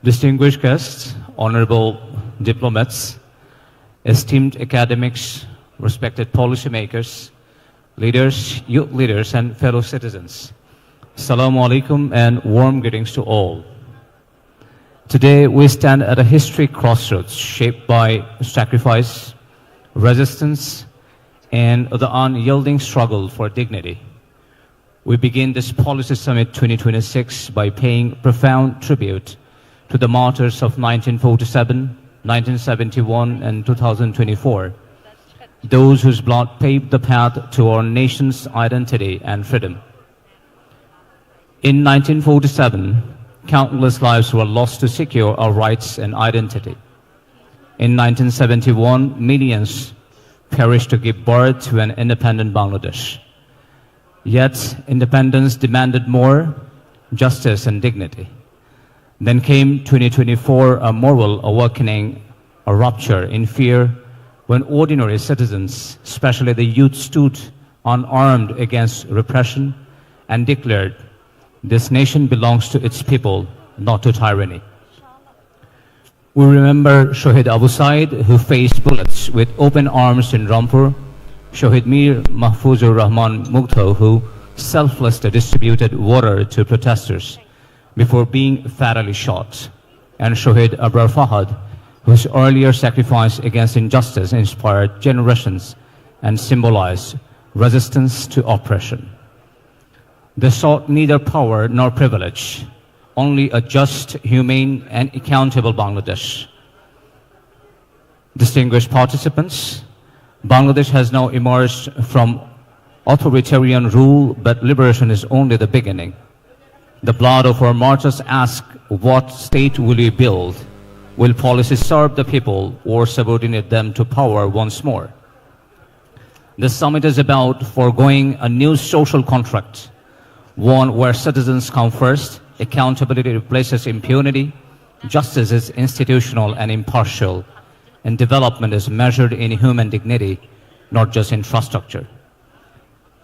Distinguished guests, honorable diplomats, esteemed academics, respected policymakers, leaders, youth leaders, and fellow citizens. Assalamu alaikum and warm greetings to all. Today we stand at a historic crossroads shaped by sacrifice, resistance, and the unyielding struggle for dignity. We begin this Policy Summit 2026 by paying profound tribute to the martyrs of 1947, 1971, and 2024, those whose blood paved the path to our nation's identity and freedom. In 1947, countless lives were lost to secure our rights and identity. In 1971, millions perished to give birth to an independent Bangladesh. Yet, independence demanded more justice and dignity. Then came 2024, a moral awakening, a rupture in fear, when ordinary citizens, especially the youth, stood unarmed against repression and declared, "This nation belongs to its people, not to tyranny." We remember Shahid Abu Said, who faced bullets with open arms in Rampur, Shahid Mir Mahfuzur Rahman Mugdho, who selflessly distributed water to protesters before being fatally shot, and Shahid Abrar Fahad, whose earlier sacrifice against injustice inspired generations and symbolized resistance to oppression. They sought neither power nor privilege, only a just, humane, and accountable Bangladesh. Distinguished participants, Bangladesh has now emerged from authoritarian rule, but liberation is only the beginning. The blood of our martyrs asks, what state will we build? Will policy serve the people or subordinate them to power once more? This summit is about foregoing a new social contract, one where citizens come first, accountability replaces impunity, justice is institutional and impartial, and development is measured in human dignity, not just infrastructure.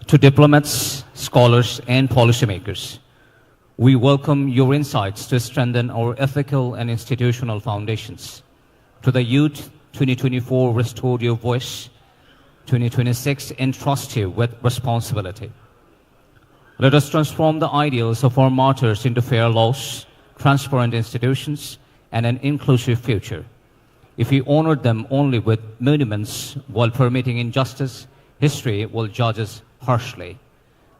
To diplomats, scholars, and policymakers, we welcome your insights to strengthen our ethical and institutional foundations. To the youth, 2024 restored your voice, 2026 entrust you with responsibility. Let us transform the ideals of our martyrs into fair laws, transparent institutions, and an inclusive future. If we honor them only with monuments while permitting injustice, history will judge us harshly.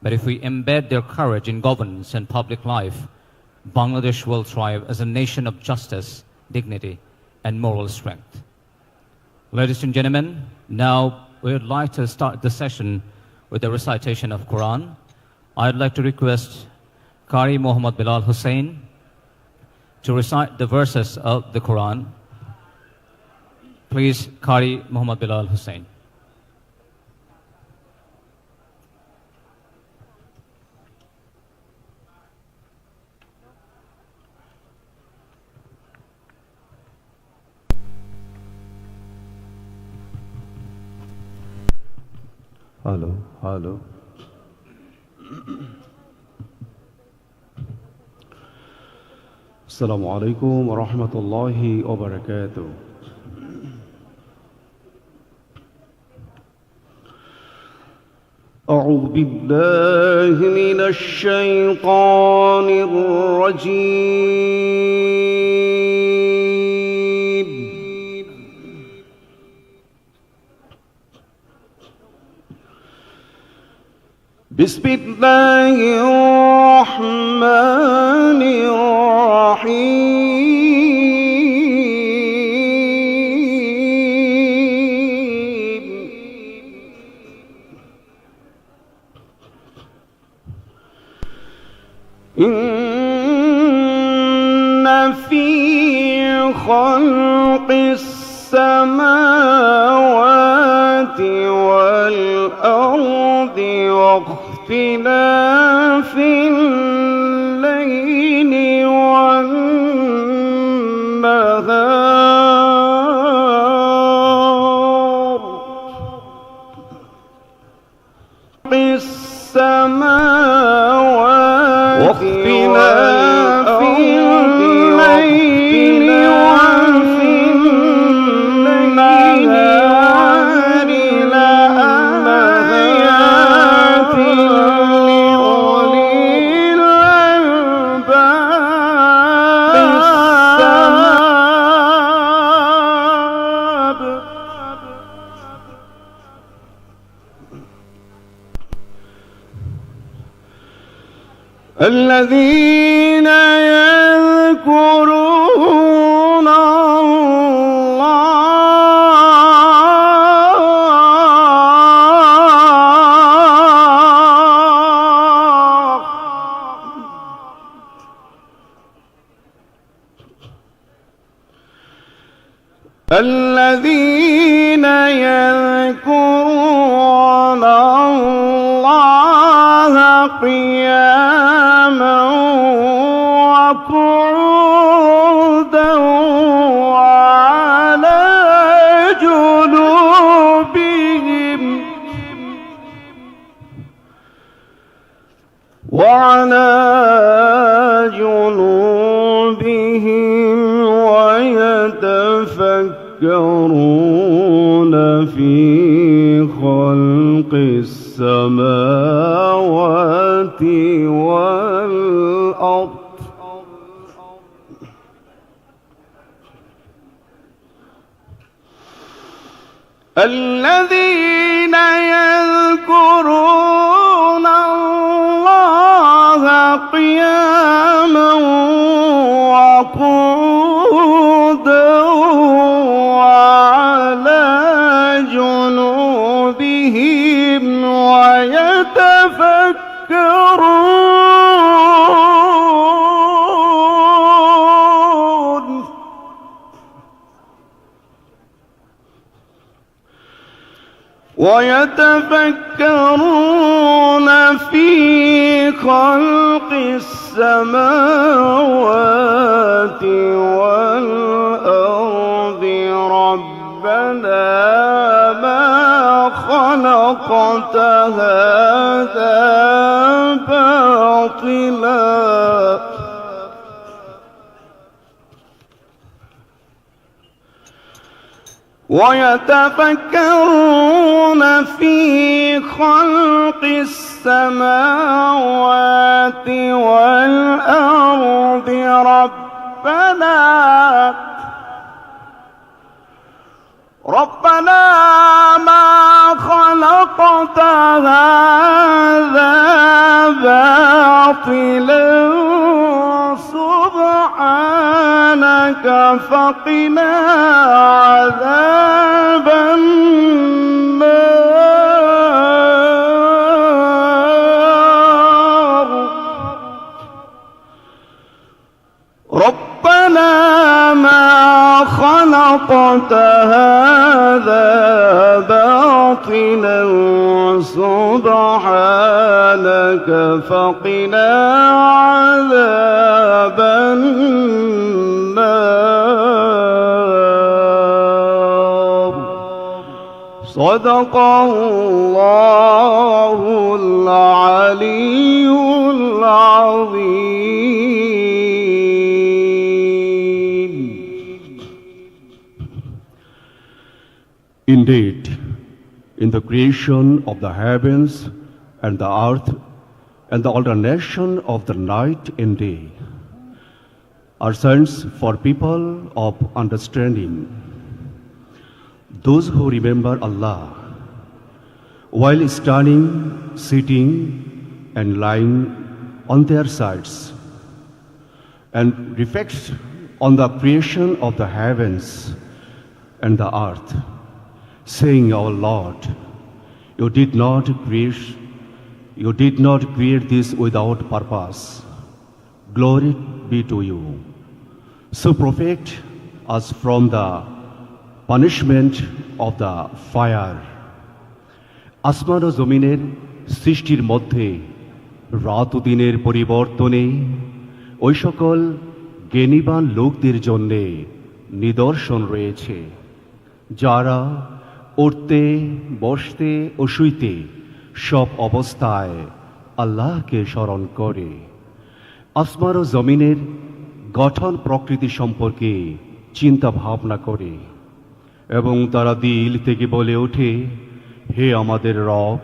But if we embed their courage in governance and public life, Bangladesh will thrive as a nation of justice, dignity, and moral strength. Ladies and gentlemen, now we would like to start the session with the recitation of Quran. I'd like to request Qari Muhammad Bilal Hussain to recite the verses of the Quran. Please, Qari Muhammad Bilal Hussain. Hello, hello. Assalamu alaikum wa rahmatullahi wa barakatuh. أعوذ بالله من الشيطان الرجيم. بسم الله الرحمن الرحيم. إن في خلق السماوات والأرض واختلاف الليل والنهار السماوات واختلاف الليل الذين يذكرون الذين يذكرون الله قياما وقعودا وعلى جنوبهم ويتفكرون في خلق السماوات والأرض الذين يذكرون الله قياما وقعودا وعلى جنوبهم ويتفكرون في خلق السماوات والأرض ربنا ما خلقت هذا باطلا ويتفكرون في خلق السماوات والأرض ربنا ما خلقت هذا باطلا سبحانك فقنا عذاب النار ربنا ما خلقت هذا باطلا سبحانك فقنا عذاب النار صدق الله العلي العظيم. Indeed, in the creation of the heavens and the earth and the alternation of the night and day are signs for people of understanding, those who remember Allah while standing, sitting and lying on their sides, and reflects on the creation of the heavens and the earth, saying, Our Lord, you did not create this without purpose. Glory be to you. So protect us from the punishment of the fire. আসমান ও জমিনের সৃষ্টির মধ্যে রাত ও দিনের পরিবর্তনে ওই সকল জ্ঞানীবান লোকদের জন্যে নিদর্শন রয়েছে, যারা উঠতে, বসতে ও শুইতে সব অবস্থায় আল্লাহকে স্মরণ করে। আসমান ও জমিনের গঠন প্রকৃতি সম্পর্কে চিন্তা ভাবনা করে এবং তারা দিল থেকে বলে ওঠে, হে আমাদের রব,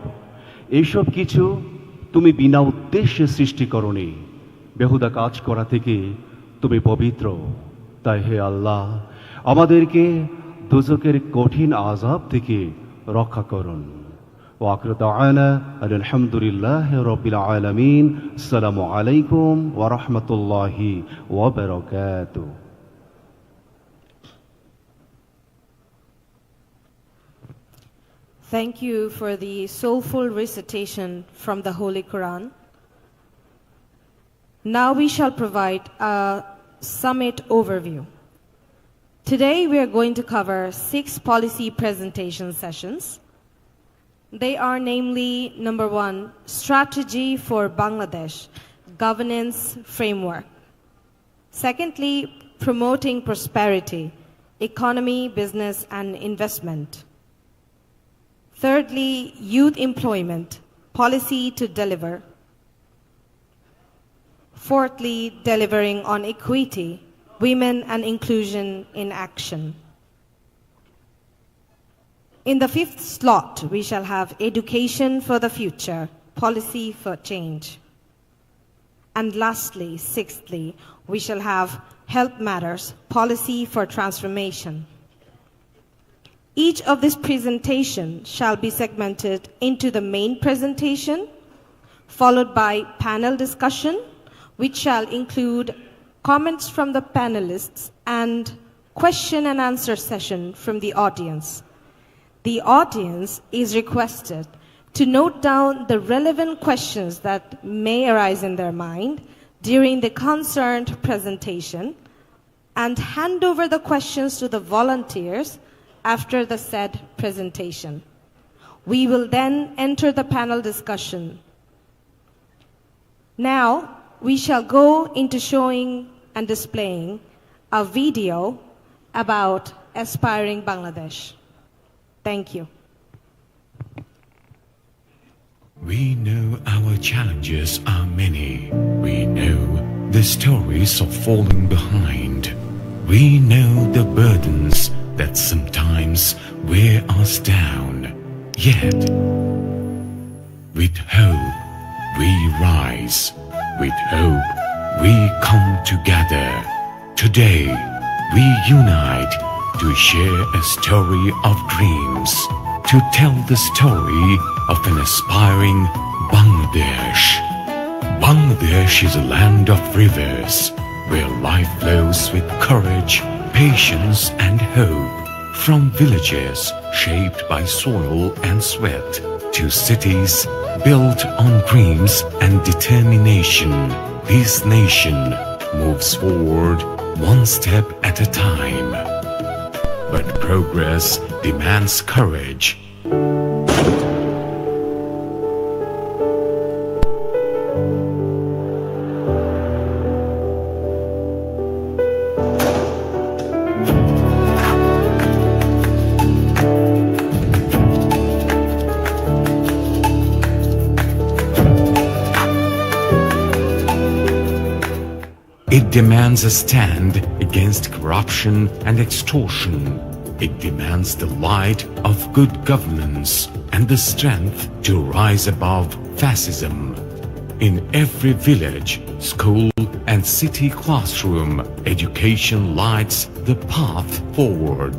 এইসব কিছু তুমি বিনা উদ্দেশ্যে সৃষ্টি করনি, বেহুদা কাজ করা থেকে তুমি পবিত্র। তাই হে আল্লাহ, আমাদেরকে দোজখের কঠিন আযাব থেকে রক্ষা করুন। وآخر دعوانا أن الحمد لله رب العالمين. السلام عليكم ورحمة الله وبركاته. Thank you for the soulful recitation from the Holy Quran. Now we shall provide a summit overview. Today we are going to cover 6 policy presentation sessions. They are namely, number 1, strategy for Bangladesh, governance framework. Secondly, promoting prosperity, economy, business and investment. Thirdly, youth employment, policy to deliver. Fourthly, delivering on equity, women and inclusion in action. In the 5th slot, we shall have education for the future, policy for change. And lastly, 6thly, we shall have health matters, policy for transformation. Each of this presentation shall be segmented into the main presentation, followed by panel discussion, which shall include comments from the panelists and question and answer session from the audience. The audience is requested to note down the relevant questions that may arise in their mind during the concerned presentation and hand over the questions to the volunteers after the said presentation. We will then enter the panel discussion. Now, we shall go into showing and displaying a video about aspiring Bangladesh. Thank you. We know our challenges are many. We know the stories of falling behind. We know the burdens that sometimes wear us down. Yet, with hope, we rise. With hope, we come together. Today, we unite to share a story of dreams, to tell the story of an aspiring Bangladesh. Bangladesh is a land of rivers, where life flows with courage, patience and hope. From villages shaped by soil and sweat, to cities built on dreams and determination, this nation moves forward one step at a time. But progress demands courage. It demands a stand against corruption and extortion. It demands the light of good governance and the strength to rise above fascism. In every village, school and city classroom, education lights the path forward.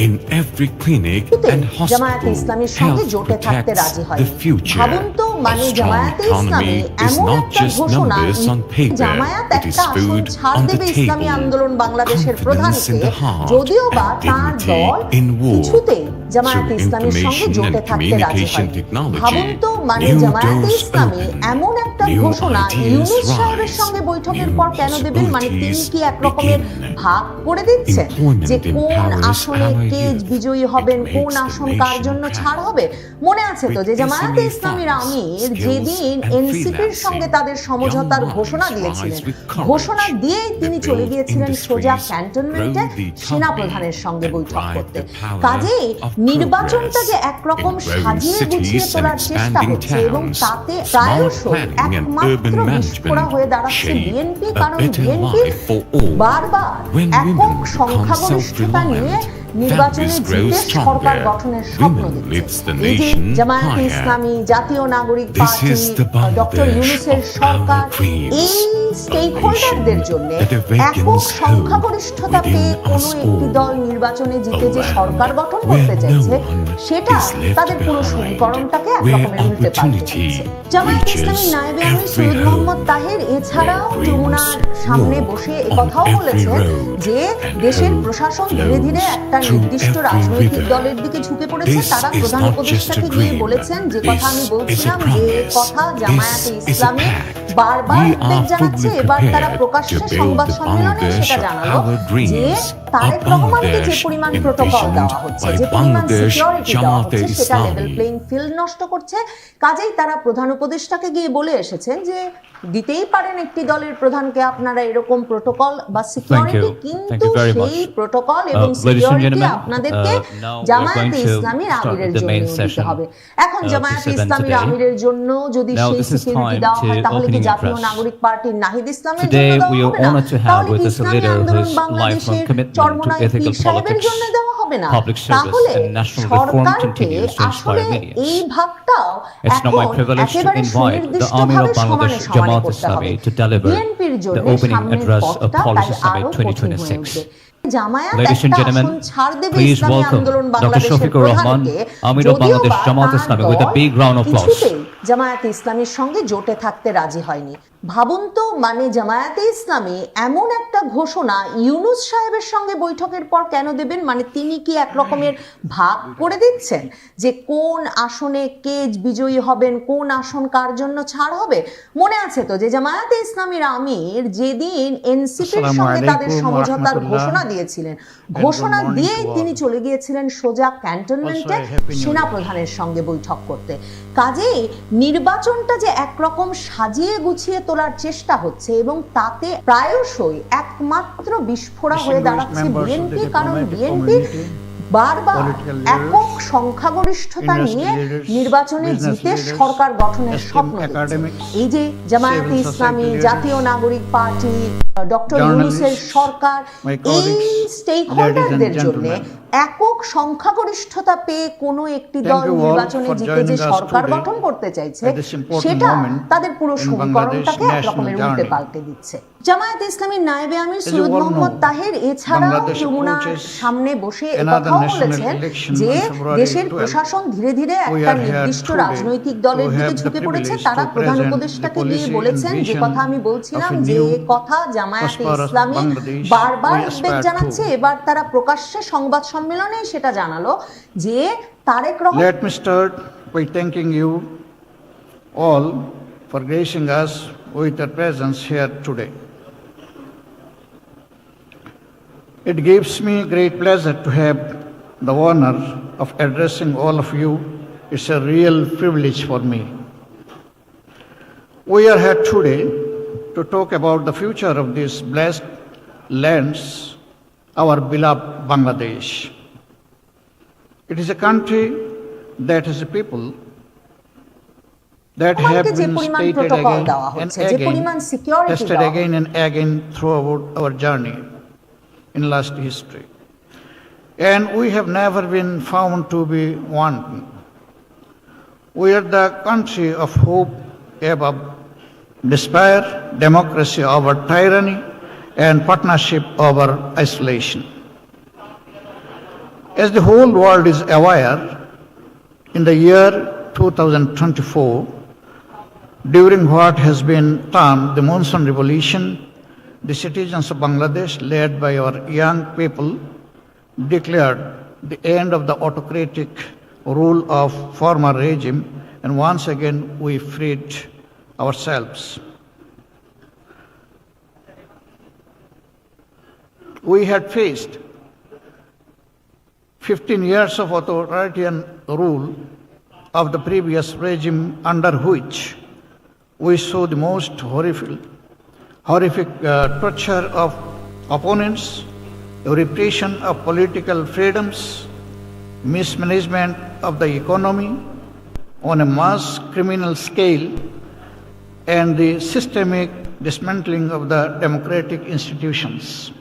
In every clinic and Jamaat hospital, ইসলামীর সঙ্গে health জোটে থাকতে protects রাজি হয়। the future. ভাবুন তো, A মানে strong Jamaat-e Islami economy is এমন not একটা just ঘোষণা, numbers on paper, Jamaat it is একটা আসন food ছাড় on the দেবে ইসলামী table. আন্দোলন বাংলাদেশের Confidence প্রধানকে, in the heart যদিও বা and তার dignity দল in war. কিছুতেই জামায়াত Through ইসলামীর সঙ্গে information জোটে and থাকতে রাজি হয়। communication technology, ভাবুন তো, মানে new জামায়াতে doors ইসলামী open, এমন একটা new ঘোষণা ideas ইউনূস সাহেবের rise, সঙ্গে বৈঠকের new পর কেন দেবেন? মানে তিনি possibilities কি এক রকমের begin. ভাগ করে দিচ্ছেন Employment যে কোন empowers আসনে our কে youth. বিজয়ী হবেন, It কোন makes the আসন কার nation জন্য proud. ছাড় হবে? মনে আছে তো With যে জামায়াতে SME ইসলামীর funds, আমির skills যেদিন and এনসিপির সঙ্গে freelancing, তাদের সমঝোতার young ঘোষণা minds দিয়েছিলেন, rise with courage. ঘোষণা দিয়েই তিনি They চলে build গিয়েছিলেন industries, সোজা ক্যান্টনমেন্টে grow the সেনা economy, প্রধানের সঙ্গে and বৈঠক drive করতে। the power কাজেই of নির্বাচনটা progress. যে একরকম In growing সাজিয়ে গুছিয়ে cities তোলার and চেষ্টা expanding হচ্ছে এবং towns, তাতে smart প্রায়শই planning and একমাত্র urban বিস্ফোরা management হয়ে দাঁড়াচ্ছে shape বিএনপি, a কারণ better BNP life for all. বারবার When একক women become সংখ্যাগরিষ্ঠতা নিয়ে self-reliant, নির্বাচনে families grow জিতে সরকার stronger. গঠনের স্বপ্ন Women lifts দিচ্ছে। the এই যে nation Jamaat-e higher. Islami, Jatiya Nagorik This party, is the Bangladesh doctor ইউনূসের of সরকার, our dreams. এই স্টেক হোল্ডার ভোটারদের জন্য একক সংখ্যাগরিষ্ঠতা পেয়ে কোনো একটি দল নির্বাচনে জিতে যে সরকার গঠন করতে চাইছে সেটা তাদের পুরো সমীকরণটাকে একরকমের উল্টে পাল্টে দিচ্ছে। জামায়াতে ইসলামীর নায়েবে আমির সৈয়দ মোহাম্মদ তাহের এছাড়াও যমুনার সামনে বসে একথাও বলেছেন যে দেশের প্রশাসন ধীরে ধীরে একটা নির্দিষ্ট রাজনৈতিক দলের দিকে ঝুঁকে পড়েছে। তারা প্রধান উপদেষ্টাকে গিয়ে বলেছেন যে কথা আমি বলছিলাম, যে কথা জামায়াতে ইসলামী বারবার উদ্বেগ জানাচ্ছে, এবার তারা প্রকাশ্যে সংবাদ সম্মেলনে সেটা জানালো যে তারেক রহমানকে যে পরিমাণ প্রোটোকল দেওয়া হচ্ছে, যে পরিমাণ সিকিউরিটি দেওয়া হচ্ছে, সেটা লেভেল প্লেইং ফিল্ড নষ্ট করছে। কাজেই তারা প্রধান উপদেষ্টাকে গিয়ে বলে এসেছেন যে দিতেই পারেন একটি দলের প্রধানকে আপনারা এরকম প্রোটোকল বা সিকিউরিটি, কিন্তু সেই প্রোটোকল এবং সিকিউরিটি আপনাদেরকে জামায়াতে ইসলামীর আমিরের জন্য দিতে হবে। এখন জামায়াতে ইসলামীর আমিরের জন্য যদি সেই সিকিউরিটি দেওয়া হয়, তাহলে কি জাতীয় নাগরিক পার্টির নাহিদ ইসলামের জন্য দেওয়া হবে না? তাহলে কি ইসলামী আন্দোলন বাংলাদেশের চরমনাই পীর সাহেবের জন্য দেওয়া হবে না? তাহলে সরকারকে আসলে এই ভাগটাও এখন একেবারে সুনির্দিষ্টভাবে সমানে সমানে করতে হবে। বিএনপির জন্য সামনের পথটা তাই আরো কঠিন হয়ে উঠবে। জামায়াত একটা আসন ছাড় দেবে ইসলামী আন্দোলন বাংলাদেশের প্রধানকে, যদিও বা কিছুতেই জামায়াতে ইসলামীর সঙ্গে জোটে থাকতে রাজি হয়নি। ভাবুন তো, মানে জামায়াতে ইসলামী এমন একটা ঘোষণা ইউনূস সাহেবের সঙ্গে বৈঠকের পর কেন দেবেন? মানে তিনি কি এক রকমের ভাগ করে দিচ্ছেন যে কোন আসনে কে বিজয়ী হবেন, কোন আসন কার জন্য ছাড় হবে? মনে আছে তো যে জামায়াতে ইসলামীর আমির যেদিন এনসিপির সঙ্গে তাদের সমঝোতার ঘোষণা দিয়েছিলেন, ঘোষণা দিয়েই তিনি চলে গিয়েছিলেন সোজা ক্যান্টনমেন্টে সেনা প্রধানের সঙ্গে বৈঠক করতে। কাজেই নির্বাচনটা যে একরকম সাজিয়ে গুছিয়ে তোলার চেষ্টা হচ্ছে এবং তাতে প্রায়শই একমাত্র বিস্ফোরা হয়ে দাঁড়াচ্ছে বিএনপি, কারণ বিএনপি বারবার একক সংখ্যাগরিষ্ঠতা নিয়ে নির্বাচনে জিতে সরকার গঠনের স্বপ্ন দেখছে। এই যে জামায়াতে ইসলামী, জাতীয় নাগরিক পার্টি, ডক্টর ইউনূসের সরকার, এই স্টেক হোল্ডারদের জন্য একক সংখ্যাগরিষ্ঠতা পেয়ে কোনো একটি দল নির্বাচনে জিতে যে সরকার গঠন করতে চাইছে সেটা তাদের পুরো সমীকরণটাকে একরকমের উল্টে পাল্টে দিচ্ছে। জামায়াতে ইসলামীর নায়েবে আমির সৈয়দ মোহাম্মদ তাহের এছাড়াও যমুনার সামনে বসে একথাও বলেছেন যে দেশের প্রশাসন ধীরে ধীরে একটা নির্দিষ্ট রাজনৈতিক দলের দিকে ঝুঁকে পড়েছে। তারা প্রধান উপদেষ্টাকে গিয়ে বলেছেন যে কথা আমি বলছিলাম, যে কথা জামায়াতে ইসলামী বারবার উদ্বেগ জানাচ্ছে, এবার তারা প্রকাশ্যে সংবাদ সম্মেলনে সেটা জানালো যে Tarique Rahman. Let me start by thanking you all for gracing us with your presence here today. It gives me great pleasure to have the honor of addressing all of you. It's a real privilege for me. We are here today to talk about the future of these blessed lands, our beloved Bangladesh. It is a country that has a people that have been stated again and again, tested again and again throughout our journey in last history. And we have never been found to be wanting. We are the country of hope above despair, democracy over tyranny, and partnership over isolation. As the whole world is aware, in the year 2024, during what has been termed the Monsoon Revolution, the citizens of Bangladesh, led by our young people, declared the end of the autocratic rule of former regime, and once again we freed ourselves. We had faced 15 years of authoritarian rule of the previous regime, under which we saw the most horrific torture of opponents, repression of political freedoms, mismanagement of the economy on a mass criminal scale, and the systemic dismantling of the democratic institutions.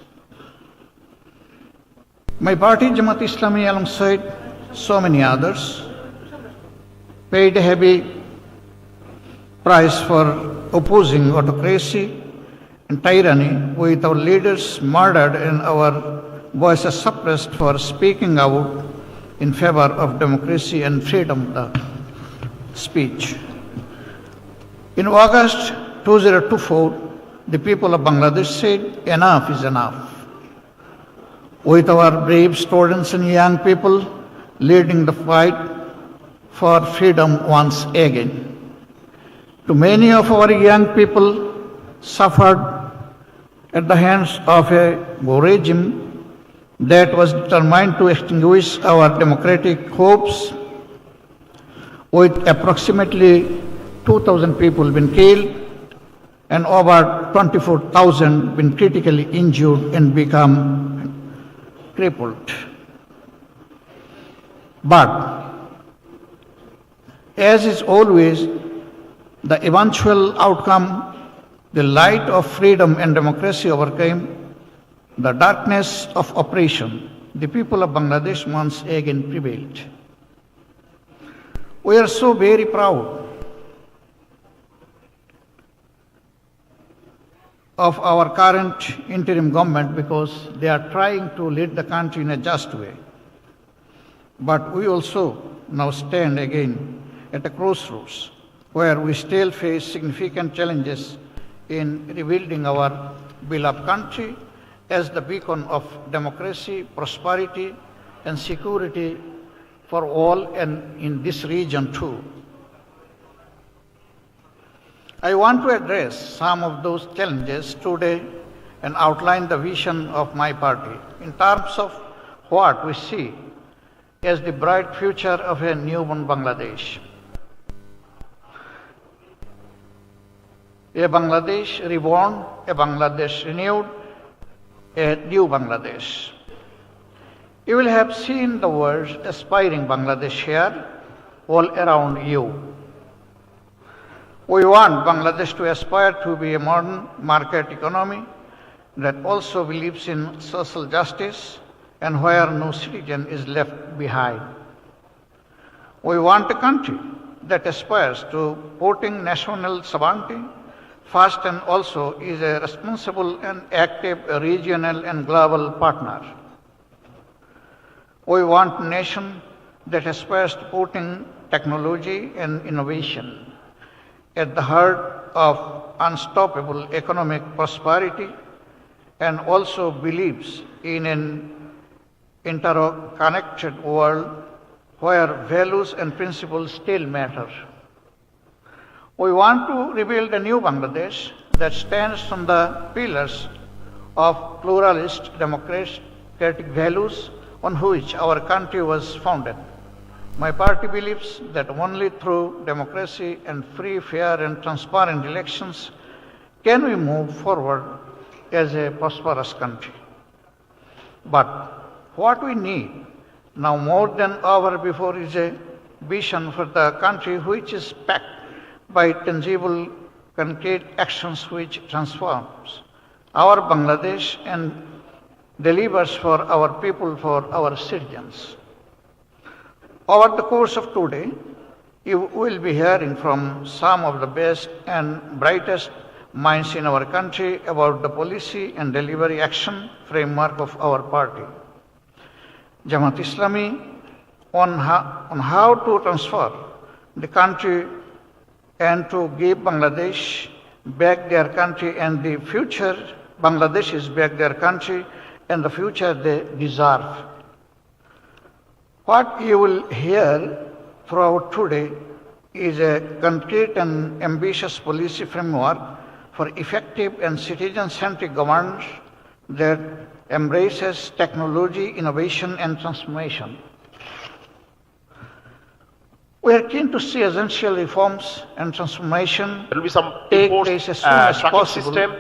My party, Jamat Islami, alongside so many others, paid a heavy price for opposing autocracy and tyranny, with our leaders murdered and our voices suppressed for speaking out in favor of democracy and freedom of speech. In August 2024, the people of Bangladesh said, enough is enough. With our brave students and young people leading the fight for freedom once again. Too many of our young people suffered at the hands of a regime that was determined to extinguish our democratic hopes, with approximately 2,000 people been killed and over 24,000 been critically injured and become crippled. But, as is always the eventual outcome, the light of freedom and democracy overcame the darkness of oppression. The people of Bangladesh once again prevailed. We are so very proud of our current interim government because they are trying to lead the country in a just way. But we also now stand again at a crossroads where we still face significant challenges in rebuilding our beloved country as the beacon of democracy, prosperity, and security for all and in this region too. I want to address some of those challenges today and outline the vision of my party in terms of what we see as the bright future of a newborn Bangladesh. A Bangladesh reborn, a Bangladesh renewed, a new Bangladesh. You will have seen the words aspiring Bangladesh here all around you. We want Bangladesh to aspire to be a modern market economy that also believes in social justice and where no citizen is left behind. We want a country that aspires to putting national sovereignty first and also is a responsible and active regional and global partner. We want a nation that aspires to putting technology and innovation at the heart of unstoppable economic prosperity and also believes in an interconnected world where values and principles still matter. We want to rebuild a new Bangladesh that stands on the pillars of pluralist democratic values on which our country was founded. My party believes that only through democracy and free, fair, and transparent elections can we move forward as a prosperous country. But what we need now more than ever before is a vision for the country which is backed by tangible, concrete actions which transforms our Bangladesh and delivers for our people, for our citizens. Over the course of today, you will be hearing from some of the best and brightest minds in our country about the policy and delivery action framework of our party, Jamat Islami, on how to transfer the country and to give Bangladesh back their country and the future Bangladesh is back their country and the future they deserve. What you will hear throughout today is a concrete and ambitious policy framework for effective and citizen-centric governance that embraces technology, innovation, and transformation. We are keen to see essential reforms and transformation there will be some take place as soon as possible system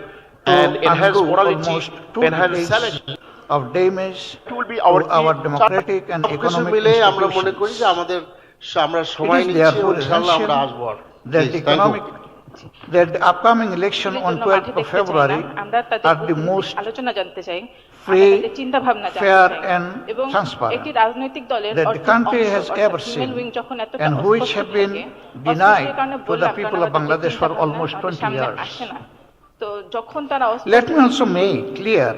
and enhance morality, almost 2 enhance decades salary. of damage It will be to our our democratic and economic মিলে আমরা মনে করি যে institutions. আমাদের আমরা সময় It is নিচ্ছি therefore ইনশাআল্লাহ আমরা essential আসবো আর that the upcoming election on 12th of February are the most আলোচনা জানতে চাই free, আমাদের চিন্তা ভাবনা জানতে fair চাই and এবং transparent একটি রাজনৈতিক দলের that the country has ever seen and which have been denied to the people of Bangladesh for almost 20 years. তো যখন তারা Let me also make clear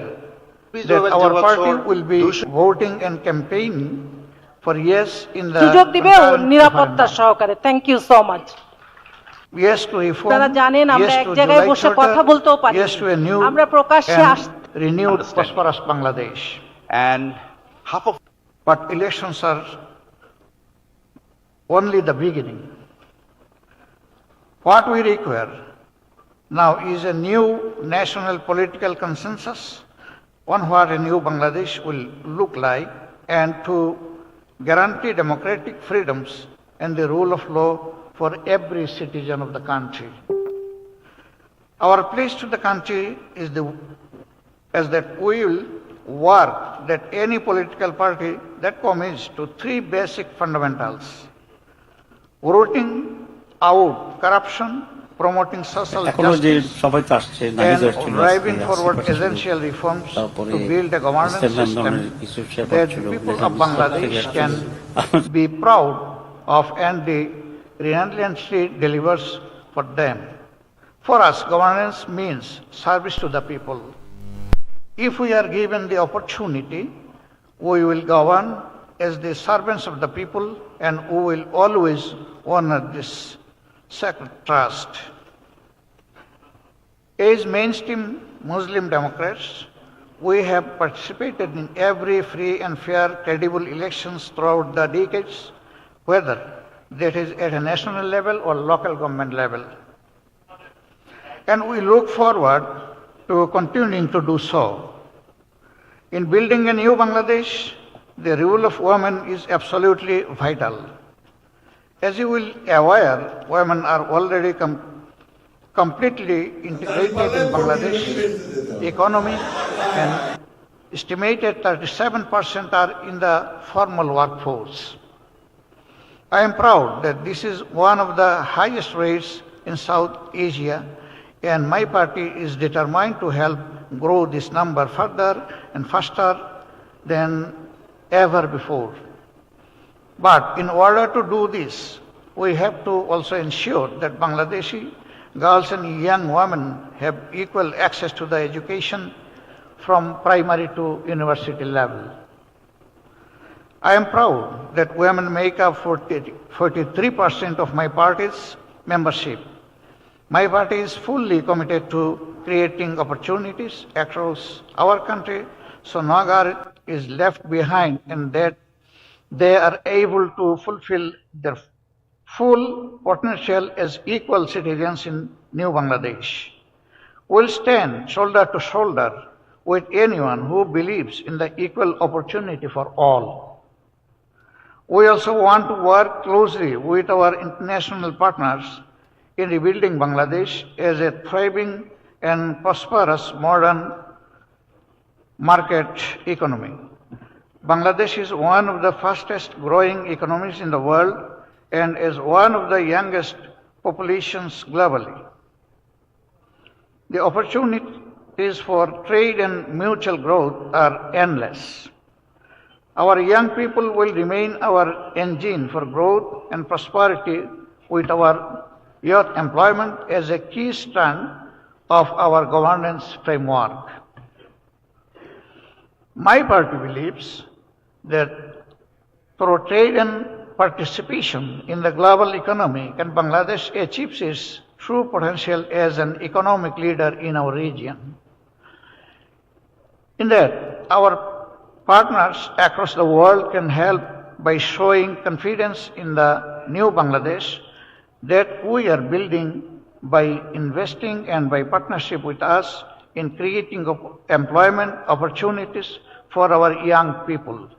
that our party will be voting and campaigning for yes in the সুযোগ দিবে ও concurrent নিরাপত্তা referendum. সহকারে। Thank you so much. Yes to reform, তারা জানেন আমরা yes এক to জায়গায় July বসে Charter, কথা বলতেও পারি, yes to a new আমরা প্রকাশ্যে and renewed prosperous Bangladesh. And half of But elections are only the beginning. What we require now is a new national political consensus on what a new Bangladesh will look like, and to guarantee democratic freedoms and the rule of law for every citizen of the country. Our pledge to the country is that we will work that any political party that commits to three basic fundamentals: rooting out corruption, promoting social justice, and driving forward essential reforms to build a governance system that the people of Bangladesh can be proud of and the relentlessly delivers for them. For us, governance means service to the people. If we are given the opportunity, we will govern as the servants of the people, and we will always honor this sacred trust. As mainstream Muslim Democrats, we have participated in every free and fair, credible elections throughout the decades, whether that is at a national level or local government level. And we look forward to continuing to do so. In building a new Bangladesh, the role of women is absolutely vital. As you will aware, women are already completely integrated in Bangladesh's economy, and estimated 37% are in the formal workforce. I am proud that this is one of the highest rates in South Asia, and my party is determined to help grow this number further and faster than ever before. But in order to do this, we have to also ensure that Bangladeshi girls and young women have equal access to the education from primary to university level. I am proud that women make up 43% of my party's membership. My party is fully committed to creating opportunities across our country so no girl is left behind, and that they are able to fulfill their full potential as equal citizens in New Bangladesh. We'll stand shoulder to shoulder with anyone who believes in the equal opportunity for all. We also want to work closely with our international partners in rebuilding Bangladesh as a thriving and prosperous modern market economy. Bangladesh is one of the fastest growing economies in the world and is one of the youngest populations globally. The opportunities for trade and mutual growth are endless. Our young people will remain our engine for growth and prosperity, with our youth employment as a key strand of our governance framework. My party believes that through trade and participation in the global economy, can Bangladesh achieves its true potential as an economic leader in our region. In that, our partners across the world can help by showing confidence in the new Bangladesh that we are building, by investing and by partnership with us in creating employment opportunities for our young people.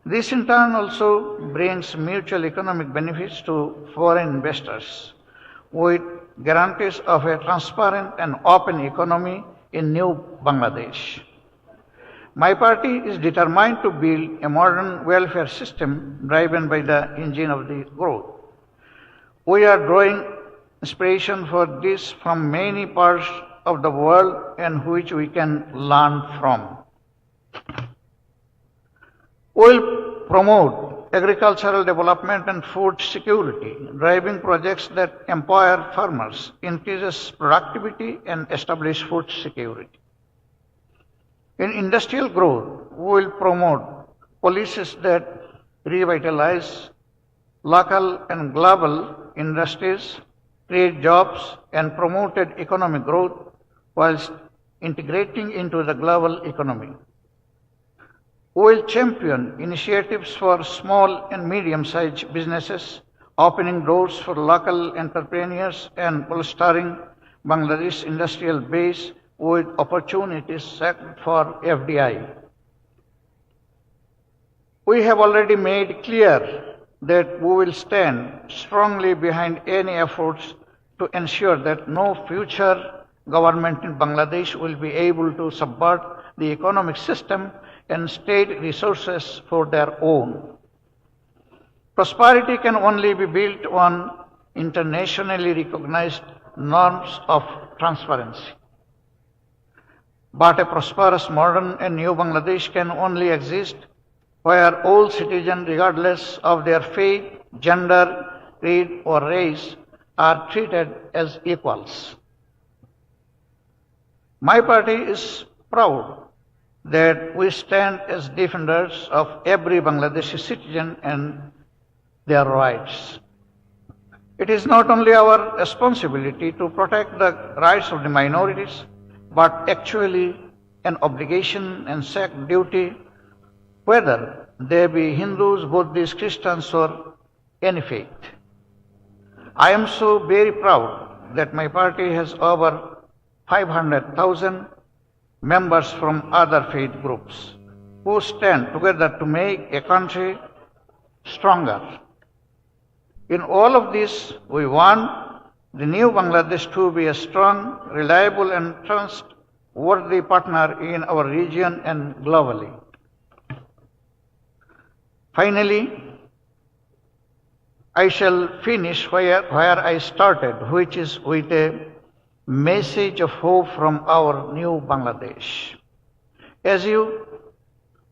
This in turn also brings mutual economic benefits to foreign investors, with guarantees of a transparent and open economy in new Bangladesh. My party is determined to build a modern welfare system driven by the engine of the growth. We are drawing inspiration for this from many parts of the world, and which we can learn from. We will promote agricultural development and food security, driving projects that empower farmers, increases productivity, and establish food security. In industrial growth, we will promote policies that revitalize local and global industries, create jobs, and promoted economic growth whilst integrating into the global economy. We will champion initiatives for small and medium-sized businesses, opening doors for local entrepreneurs and bolstering Bangladesh's industrial base with opportunities set for FDI. We have already made clear that we will stand strongly behind any efforts to ensure that no future government in Bangladesh will be able to subvert the economic system and state resources for their own. Prosperity can only be built on internationally recognized norms of transparency. But a prosperous, modern and new Bangladesh can only exist where all citizens, regardless of their faith, gender, creed or race, are treated as equals. My party is proud that we stand as defenders of every Bangladeshi citizen and their rights. It is not only our responsibility to protect the rights of the minorities, but actually an obligation and sacred duty, whether they be Hindus, Buddhists, Christians, or any faith. I am so very proud that my party has over 500,000 members from other faith groups who stand together to make a country stronger. In all of this, we want the new Bangladesh to be a strong, reliable and trustworthy partner in our region and globally. Finally, I shall finish where I started, which is with a message of hope from our new Bangladesh. As you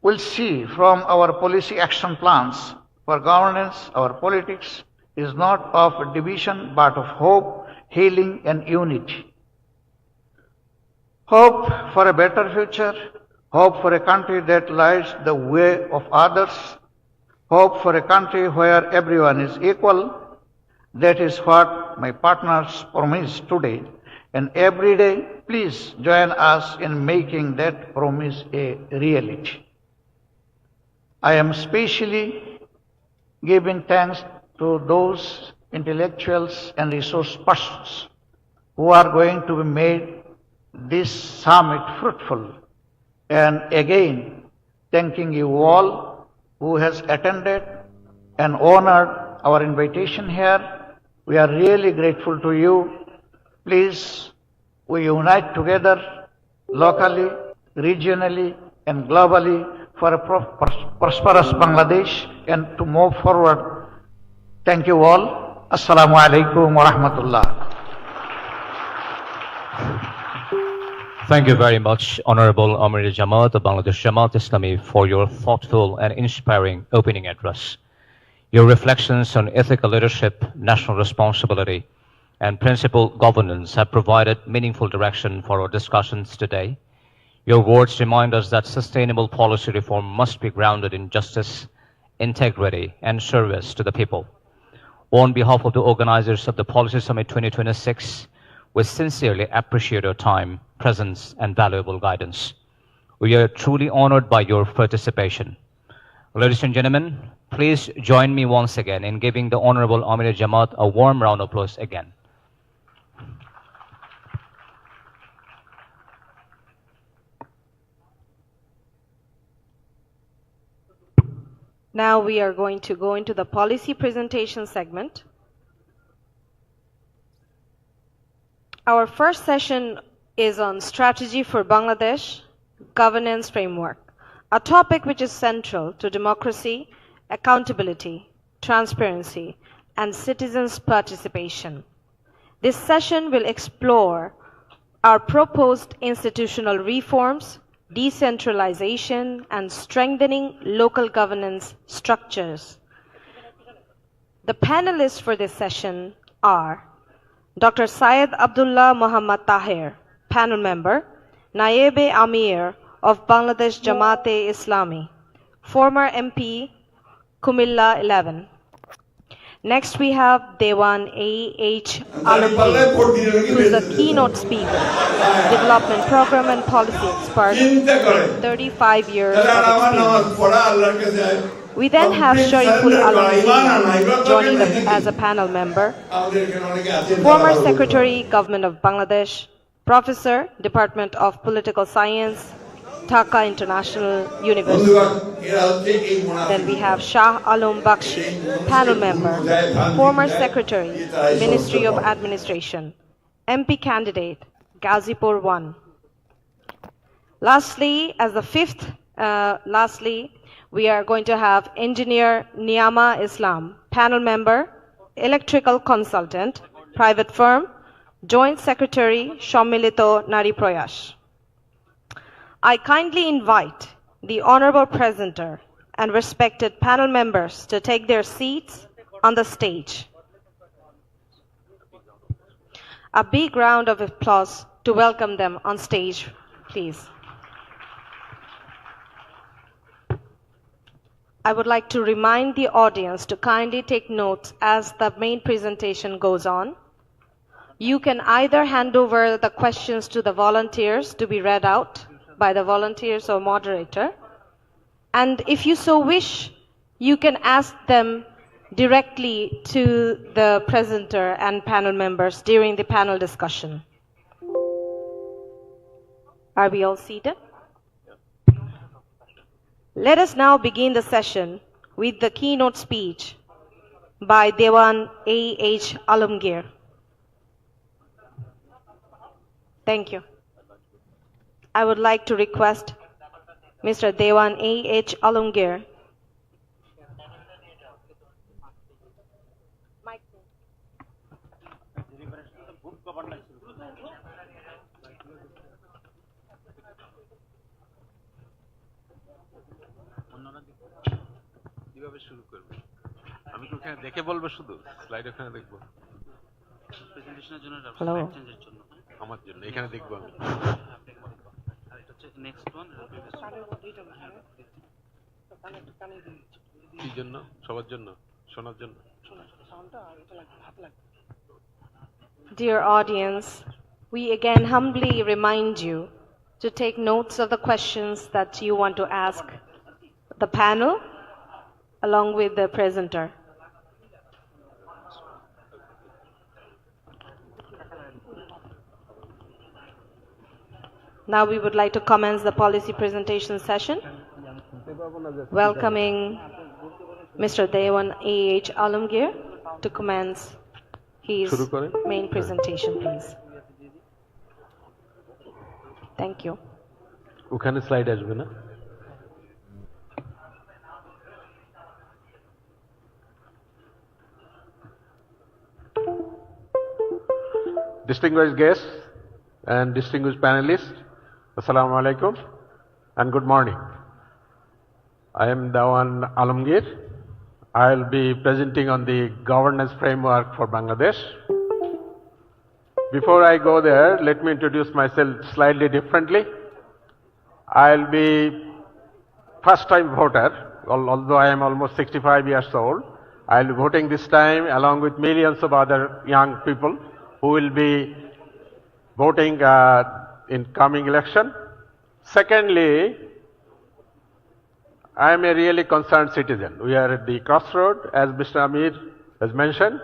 will see from our policy action plans for governance, our politics is not of division but of hope, healing and unity. Hope for a better future, hope for a country that lights the way of others, hope for a country where everyone is equal. That is what my partners promise today. And every day, please join us in making that promise a reality. I am especially giving thanks to those intellectuals and resource persons who are going to make this summit fruitful. And again, thanking you all who has attended and honored our invitation here. We are really grateful to you. Please, we unite together locally, regionally, and globally for a prosperous Bangladesh and to move forward. Thank you all. Assalamu alaikum wa rahmatullah. Thank you very much, Honorable Amir Jamat of Bangladesh Jamat Islami, for your thoughtful and inspiring opening address. Your reflections on ethical leadership, national responsibility, and principled governance have provided meaningful direction for our discussions today. Your words remind us that sustainable policy reform must be grounded in justice, integrity, and service to the people. On behalf of the organizers of the Policy Summit 2026, we sincerely appreciate your time, presence, and valuable guidance. We are truly honored by your participation. Ladies and gentlemen, please join me once again in giving the Honorable Amir Jamat a warm round of applause again. Now we are going to go into the policy presentation segment. Our first session is on strategy for Bangladesh governance framework, a topic which is central to democracy, accountability, transparency, and citizens' participation. This session will explore our proposed institutional reforms, decentralization, and strengthening local governance structures The panelists for this session are Dr. Syed Abdullah Muhammad Tahir, panel member, Naib-e Amir of Bangladesh Jamat-e Islami, former MP, Kumilla 11. Next we have Dewan A.H. Alamgir, who is the keynote speaker, development program and policy expert with 35 years of experience. We then have Shariful Alam joining as a panel member, former Secretary, Government of Bangladesh, Professor, Department of Political Science, Dhaka International University. Then we have Shah Alam Bakshi, panel member, former Secretary, Ministry of Administration, MP candidate, Ghazipur 1. Lastly, as the fifth, we are going to have Engineer Niyama Islam, panel member, electrical consultant, private firm, Joint Secretary, Shommilito Nari Proyash. I kindly invite the honorable presenter and respected panel members to take their seats on the stage. A big round of applause to welcome them on stage, please. I would like to remind the audience to kindly take notes as the main presentation goes on. You can either hand over the questions to the volunteers to be read out by the volunteers or moderator, and if you so wish, you can ask them directly to the presenter and panel members during the panel discussion. Are we all seated? Let us now begin the session with the keynote speech by Dewan A.H. Alamgir. Thank you. I would like to request Mr. Dewan A.H. Alamgir. Hello. Dear audience, we again humbly remind you to take notes of the questions that you want to ask the panel along with the presenter. Now we would like to commence the policy presentation session. Welcoming Mr. Dewan A.H. Alamgir to commence his main presentation, please. Thank you. Slide আসবে না? Distinguished guests and distinguished panelists, Assalamu alaikum and good morning. I am Dewan Alamgir. I will be presenting on the governance framework for Bangladesh. Before I go there, let me introduce myself slightly differently. I will be first-time voter, although I am almost 65 years old. I will be voting this time along with millions of other young people who will be voting in coming election. Secondly, I am a really concerned citizen. We are at the crossroad, as Mr. Amir has mentioned.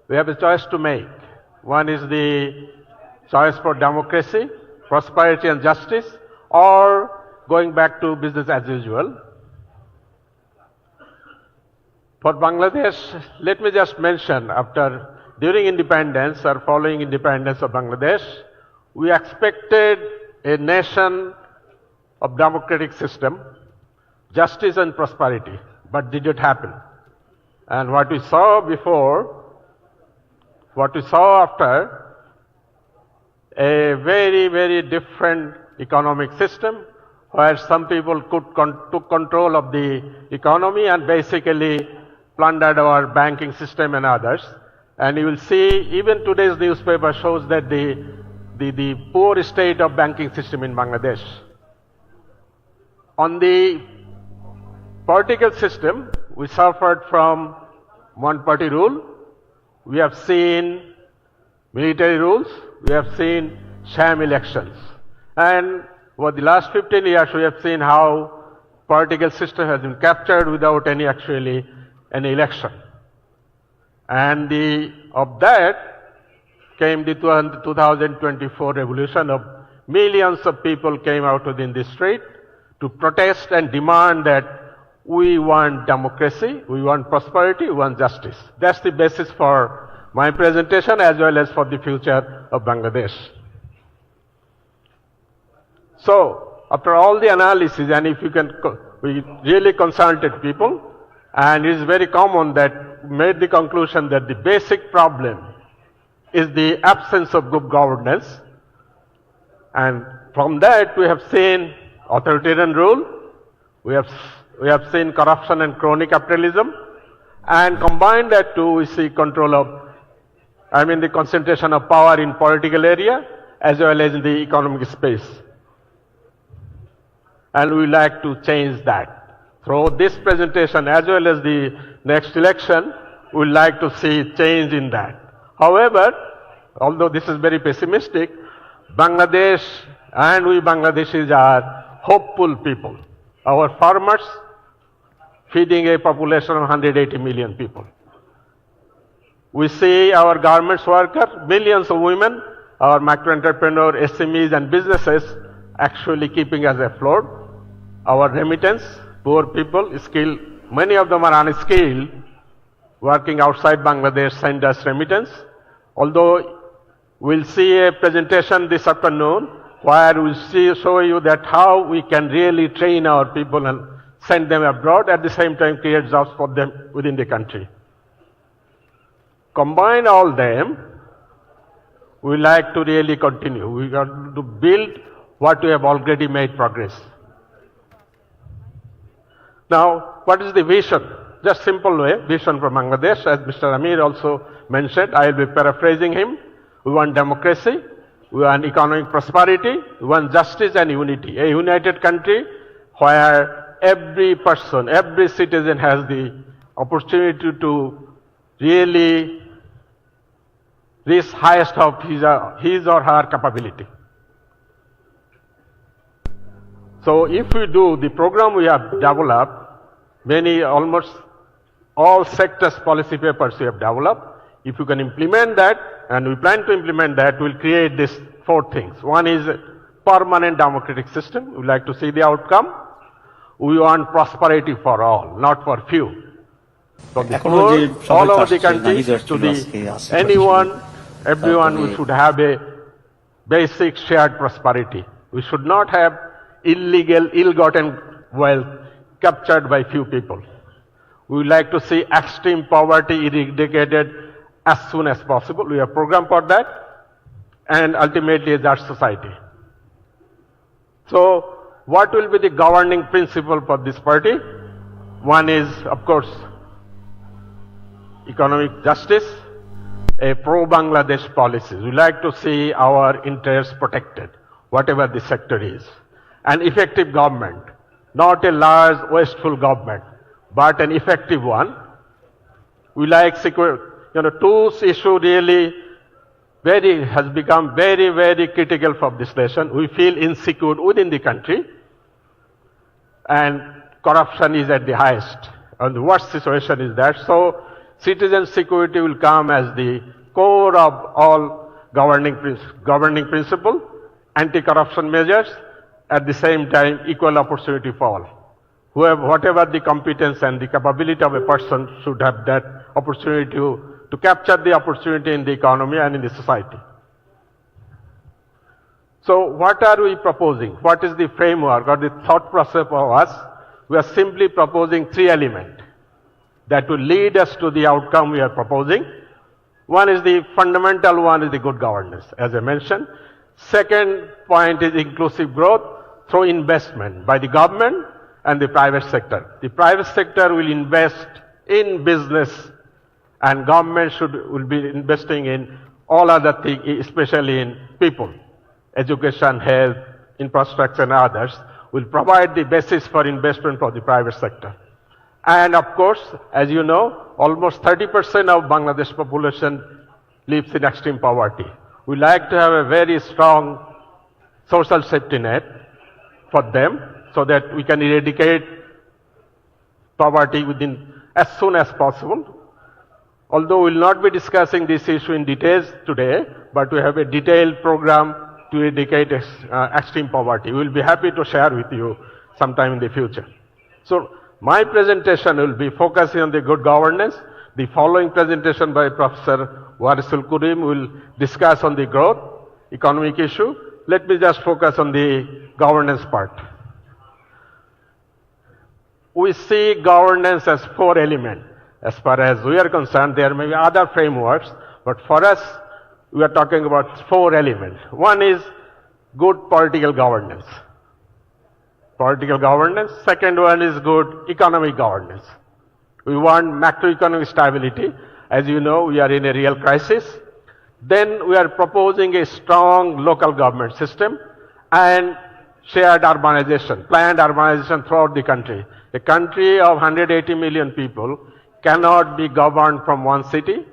We have a choice to make. One is the choice for democracy, prosperity and justice, or going back to business as usual. For Bangladesh, let me just mention, during independence or following independence of Bangladesh, we expected a nation of democratic system, justice and prosperity, but did it happen? And what we saw after, a very, very different economic system where some people took control of the economy and basically plundered our banking system and others. And you will see, even today's newspaper shows that the poor state of banking system in Bangladesh. On the political system, we suffered from one-party rule. We have seen military rules. We have seen sham elections. And over the last 15 years, we have seen how political system has been captured without any election. And of that came the 2024 revolution of millions of people came out within the street to protest and demand that we want democracy, we want prosperity, we want justice. That's the basis for my presentation as well as for the future of Bangladesh. So, after all the analysis, and if you can, we really consulted people, and it is very common that made the conclusion that the basic problem is the absence of good governance. And from that we have seen authoritarian rule, we have seen corruption and crony capitalism, and combine that too we see the concentration of power in political area as well as in the economic space. And we like to change that. Through this presentation as well as the next election, we would like to see change in that. However, although this is very pessimistic, Bangladesh and we Bangladeshis are hopeful people. Our farmers feeding a population of 180 million people. We see our garments workers, millions of women, our micro-entrepreneurs, SMEs and businesses actually keeping us afloat. Our remittance, poor people, skilled, many of them are unskilled, working outside Bangladesh, send us remittance. Although we'll see a presentation this afternoon where we'll show you that how we can really train our people and send them abroad, at the same time create jobs for them within the country. Combine all them, we like to really continue. We got to build what we have already made progress. Now, what is the vision? Just simple way, vision for Bangladesh, as Mr. Amir also mentioned, I will be paraphrasing him. We want democracy, we want economic prosperity, we want justice and unity. A united country where every person, every citizen has the opportunity to really reach highest of his or her capability. So if we do the program we have developed, almost all sectors policy papers we have developed, if you can implement that, and we plan to implement that, we'll create these four things. One is a permanent democratic system. We like to see the outcome. We want prosperity for all, not for few. So the poor, all over the country, to anyone, everyone, we should have a basic shared prosperity. We should not have illegal, ill-gotten wealth captured by few people. We would like to see extreme poverty eradicated as soon as possible. We have a program for that, and ultimately a just society. So, what will be the governing principle for this party? One is, of course, economic justice, a pro-Bangladesh policy. We like to see our interests protected, whatever the sector is. An effective government, not a large wasteful government, but an effective one. We like tools issue really has become very, very critical for this nation. We feel insecure within the country, and corruption is at the highest, and the worst situation is that. So, citizen security will come as the core of all governing principle, anti-corruption measures, at the same time equal opportunity for all. Whatever the competence and the capability of a person should have that opportunity to capture the opportunity in the economy and in the society. So what are we proposing? What is the framework or the thought process for us? We are simply proposing three elements that will lead us to the outcome we are proposing. One is the fundamental one is the good governance, as I mentioned. Second point is inclusive growth through investment by the government and the private sector. The private sector will invest in business, and government will be investing in all other things, especially in people, education, health, infrastructure and others, will provide the basis for investment for the private sector. And of course, as you know, almost 30% of Bangladesh population lives in extreme poverty. We like to have a very strong social safety net for them so that we can eradicate poverty within as soon as possible. Although we will not be discussing this issue in details today, but we have a detailed program to eradicate extreme poverty. We will be happy to share with you sometime in the future. So my presentation will be focusing on the good governance. The following presentation by Professor Warisul Kurim will discuss on the growth, economic issue. Let me just focus on the governance part. We see governance as 4 elements. As far as we are concerned, there may be other frameworks, but for us, we are talking about 4 elements. One is good political governance. Political governance. Second one is good economic governance. We want macroeconomic stability. As you know, we are in a real crisis. Then we are proposing a strong local government system and shared urbanization, planned urbanization throughout the country. A country of 180 million people cannot be governed from one city,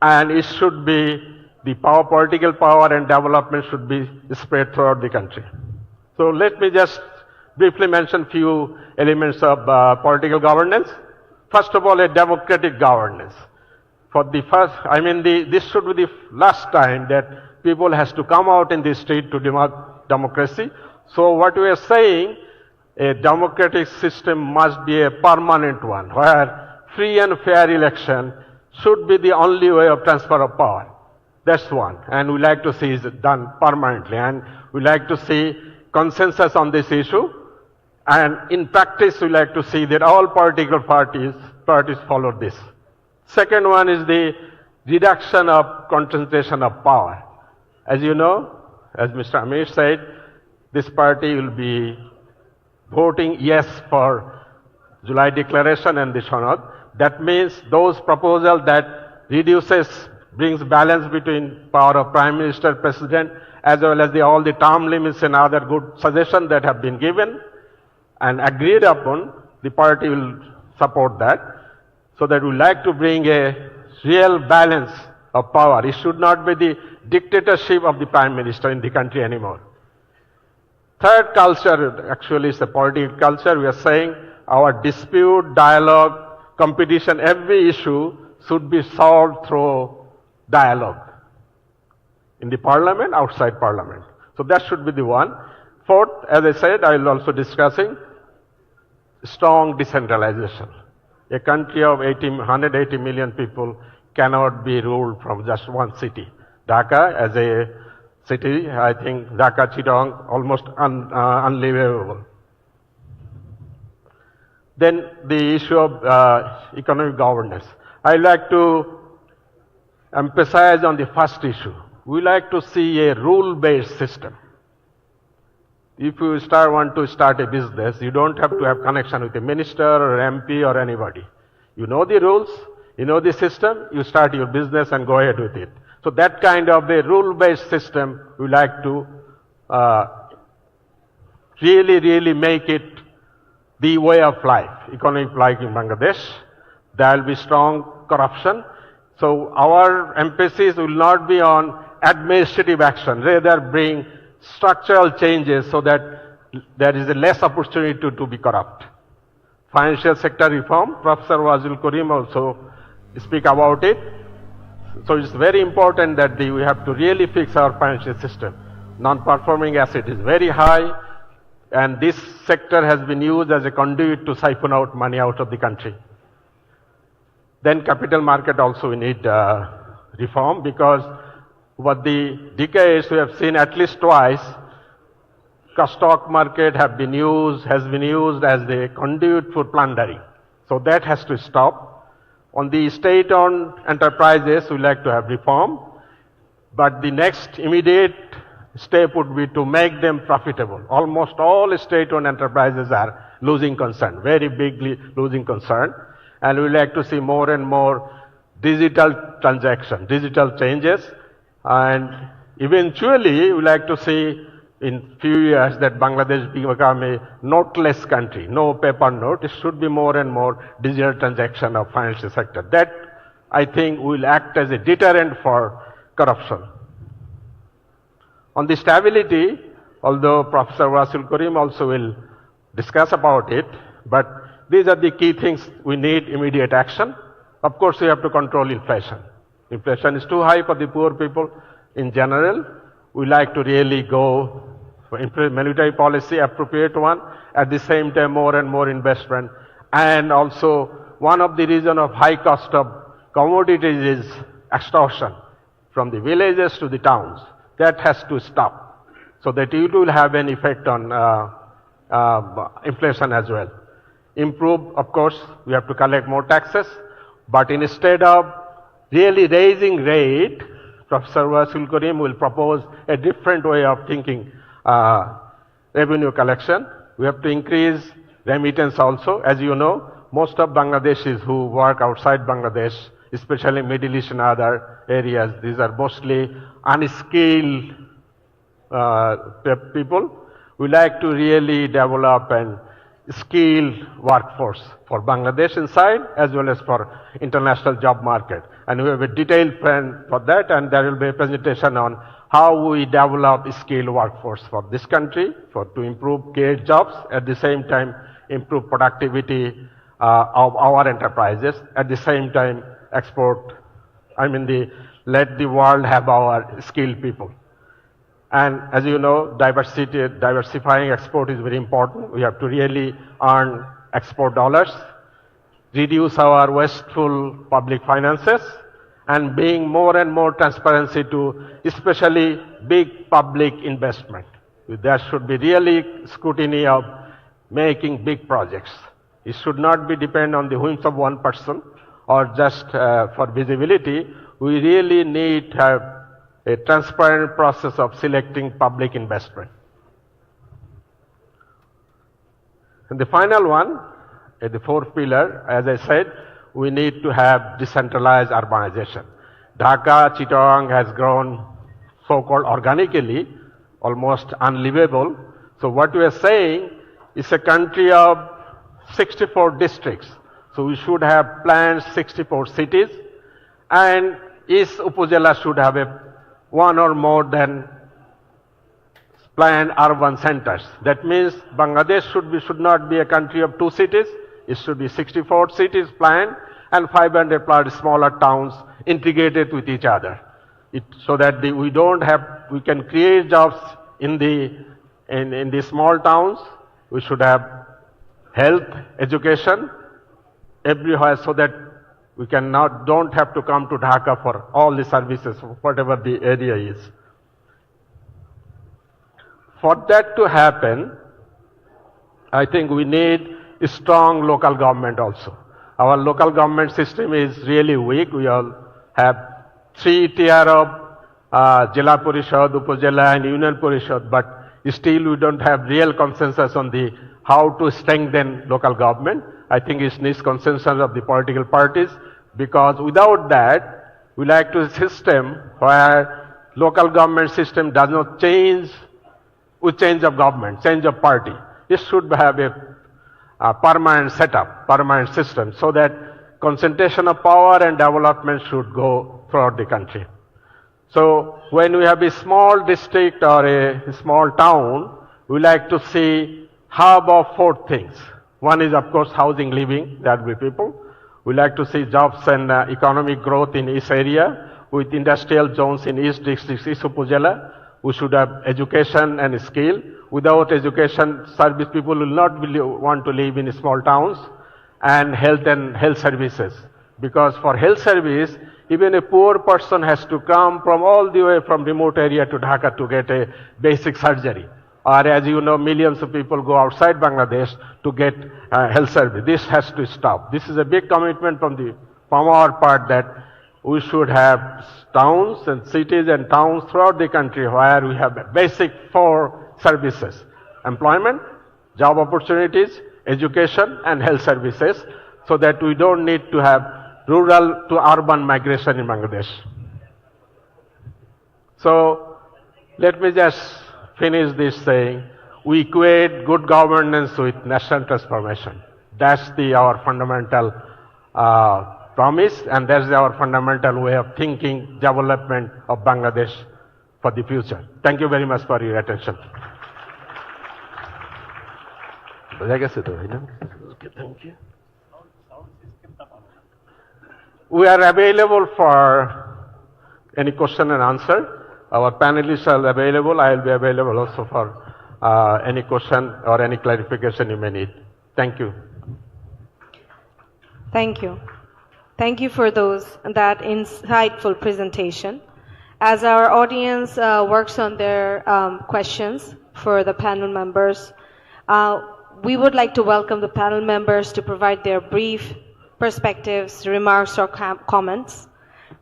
and it should be the political power and development should be spread throughout the country. So let me just briefly mention few elements of political governance. First of all, a democratic governance. For the first, this should be the last time that people has to come out in the street to democracy. So what we are saying, a democratic system must be a permanent one, where free and fair election should be the only way of transfer of power. That's one. And we like to see it done permanently. And we like to see consensus on this issue. And in practice, we like to see that all political parties follow this. Second one is the reduction of concentration of power. As you know, as Mr. Amir said, this party will be voting yes for July Declaration and the Shanad. That means those proposals that brings balance between power of Prime Minister, President, as well as all the term limits and other good suggestions that have been given and agreed upon, the party will support that. So that we like to bring a real balance of power. It should not be the dictatorship of the Prime Minister in the country anymore. Third culture, actually is the political culture. We are saying our dispute, dialogue, competition, every issue should be solved through dialogue. In the parliament, outside parliament. So that should be the one. Fourth, as I said, I will also discussing strong decentralization. A country of 180 million people cannot be ruled from just one city. Dhaka as a city, I think Dhaka, Chittagong, almost unlivable. Then the issue of economic governance. I like to emphasize on the first issue. We like to see a rule-based system. If you want to start a business, you don't have to have connection with a minister or MP or anybody. You know the rules, you know the system, you start your business and go ahead with it. So that kind of a rule-based system, we like to really make it the way of life, economic life in Bangladesh. There will be strong corruption. So our emphasis will not be on administrative action, rather bring structural changes so that there is a less opportunity to be corrupt. Financial sector reform, Professor Wazil Karim also speak about it. So it's very important that we have to really fix our financial system. Non-performing asset is very high, and this sector has been used as a conduit to siphon out money out of the country. Then capital market also we need reform, because over the decades we have seen at least twice stock market has been used as the conduit for plundering. So that has to stop. On the state-owned enterprises, we like to have reform, but the next immediate step would be to make them profitable. Almost all state-owned enterprises are losing concern, very bigly losing concern. and we like to see more and more digital transaction, digital changes, and eventually we like to see in few years that Bangladesh become a noteless country, no paper note. It should be more and more digital transaction of financial sector. That I think will act as a deterrent for corruption. On the stability, although Professor Wasil Karim also will discuss about it, but these are the key things we need immediate action. Of course, we have to control inflation. Inflation is too high for the poor people in general. We like to really go for military policy, appropriate one, at the same time more and more investment. And also one of the reason of high cost of commodities is extortion from the villages to the towns. That has to stop, so that it will have an effect on inflation as well. Improve, of course, we have to collect more taxes, but instead of really raising rate, Professor Wasil Karim will propose a different way of thinking revenue collection. We have to increase remittance also. As you know, most of Bangladeshis who work outside Bangladesh, especially Middle East and other areas, these are mostly unskilled people. We like to really develop an skilled workforce for Bangladesh inside as well as for international job market. And we have a detailed plan for that, and there will be a presentation on how we develop skilled workforce for this country to improve create jobs, at the same time improve productivity of our enterprises, at the same time export, let the world have our skilled people. And as you know, diversifying export is very important. We have to really earn export dollars, reduce our wasteful public finances, and bring more and more transparency to especially big public investment. There should be really scrutiny of making big projects. It should not be depend on the whims of one person or just for visibility. We really need to have a transparent process of selecting public investment. And the final one, the fourth pillar, as I said, we need to have decentralized urbanization. Dhaka, Chittagong has grown so-called organically, almost unlivable. So what we are saying is a country of 64 districts. So we should have planned 64 cities, and each upazila should have one or more than planned urban centers. That means Bangladesh should not be a country of 2 cities. It should be 64 cities planned and 500 plus smaller towns integrated with each other. So that we can create jobs in the small towns. We should have health, education everywhere, so that we don't have to come to Dhaka for all the services, whatever the area is. For that to happen, I think we need a strong local government also. Our local government system is really weak. We all have 3 tier of Jila Parishad, Upazila and Union Parishad, but still we don't have real consensus on how to strengthen local government. I think it needs consensus of the political parties, because without that, we like to system where local government system does not change with change of government, change of party. It should have a permanent setup, permanent system, so that concentration of power and development should go throughout the country. So when we have a small district or a small town, we like to see hub of 4 things. One is, of course, housing, living, that will be people. We like to see jobs and economic growth in each area, with industrial zones in each district, each upazila. We should have education and skill. Without education, service people will not want to live in small towns. And health services. Because for health service, even a poor person has to come from all the way from remote area to Dhaka to get a basic surgery. Or as you know, millions of people go outside Bangladesh to get health service. This has to stop. This is a big commitment from our part, that we should have towns and cities and towns throughout the country where we have basic 4 services: employment, job opportunities, education and health services, so that we don't need to have rural to urban migration in Bangladesh. So let me just finish this saying, we equate good governance with national transformation. That's our fundamental promise, and that's our fundamental way of thinking development of Bangladesh for the future. Thank you very much for your attention. Okay, thank you. We are available for any question and answer. Our panelists are available. I will be available also for any question or any clarification you may need. Thank you. Thank you. Thank you for that insightful presentation. As our audience works on their questions for the panel members, we would like to welcome the panel members to provide their brief perspectives, remarks, or comments.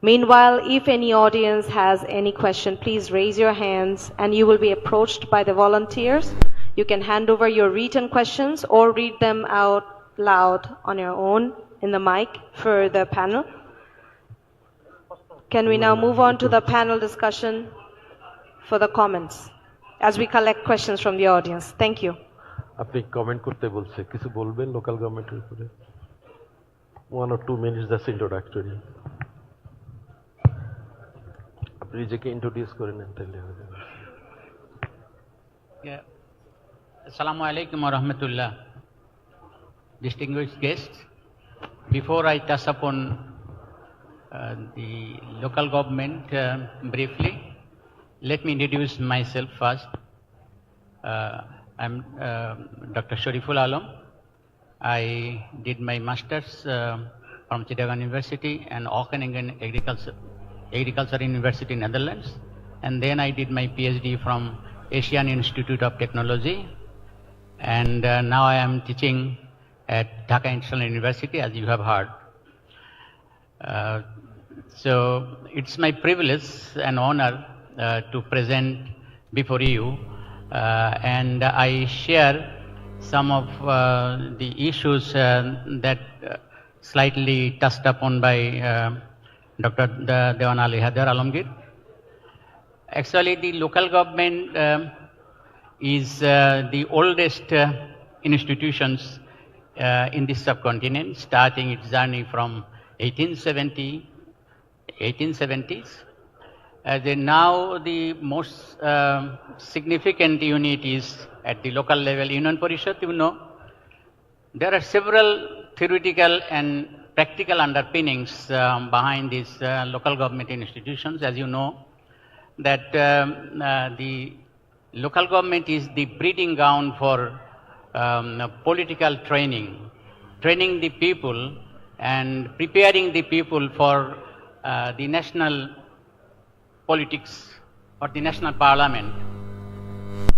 Meanwhile, if any audience has any question, please raise your hands and you will be approached by the volunteers. You can hand over your written questions or read them out loud on your own in the mic for the panel. Can we now move on to the panel discussion for the comments as we collect questions from the audience? Thank you. আপনি comment করতে বলছে কিছু বলবেন local গভর্নমেন্টের উপরে 1 or 2 minutes that's introductory আপনি নিজেকে introduce করে নেন তাহলে হবে Assalamu alaikum wa rahmatullah. Distinguished guests, before I touch upon the local government briefly, let me introduce myself first. I'm Dr. Shariful Alam. I did my master's from Chittagong University and Wageningen Agriculture University, Netherlands. And then I did my PhD from Asian Institute of Technology. And now I am teaching at Dhaka International University, as you have heard. So it's my privilege and honor to present before you. And I share some of the issues that slightly touched upon by Dr. Dewan Ali Haidar Alamgir. Actually, the local government is the oldest institutions in this subcontinent, starting its journey from 1870s. Now the most significant unit is at the local level, Union Parishad. You know, there are several theoretical and practical underpinnings behind these local government institutions. As you know, that the local government is the breeding ground for political training the people and preparing the people for the national politics or the national parliament.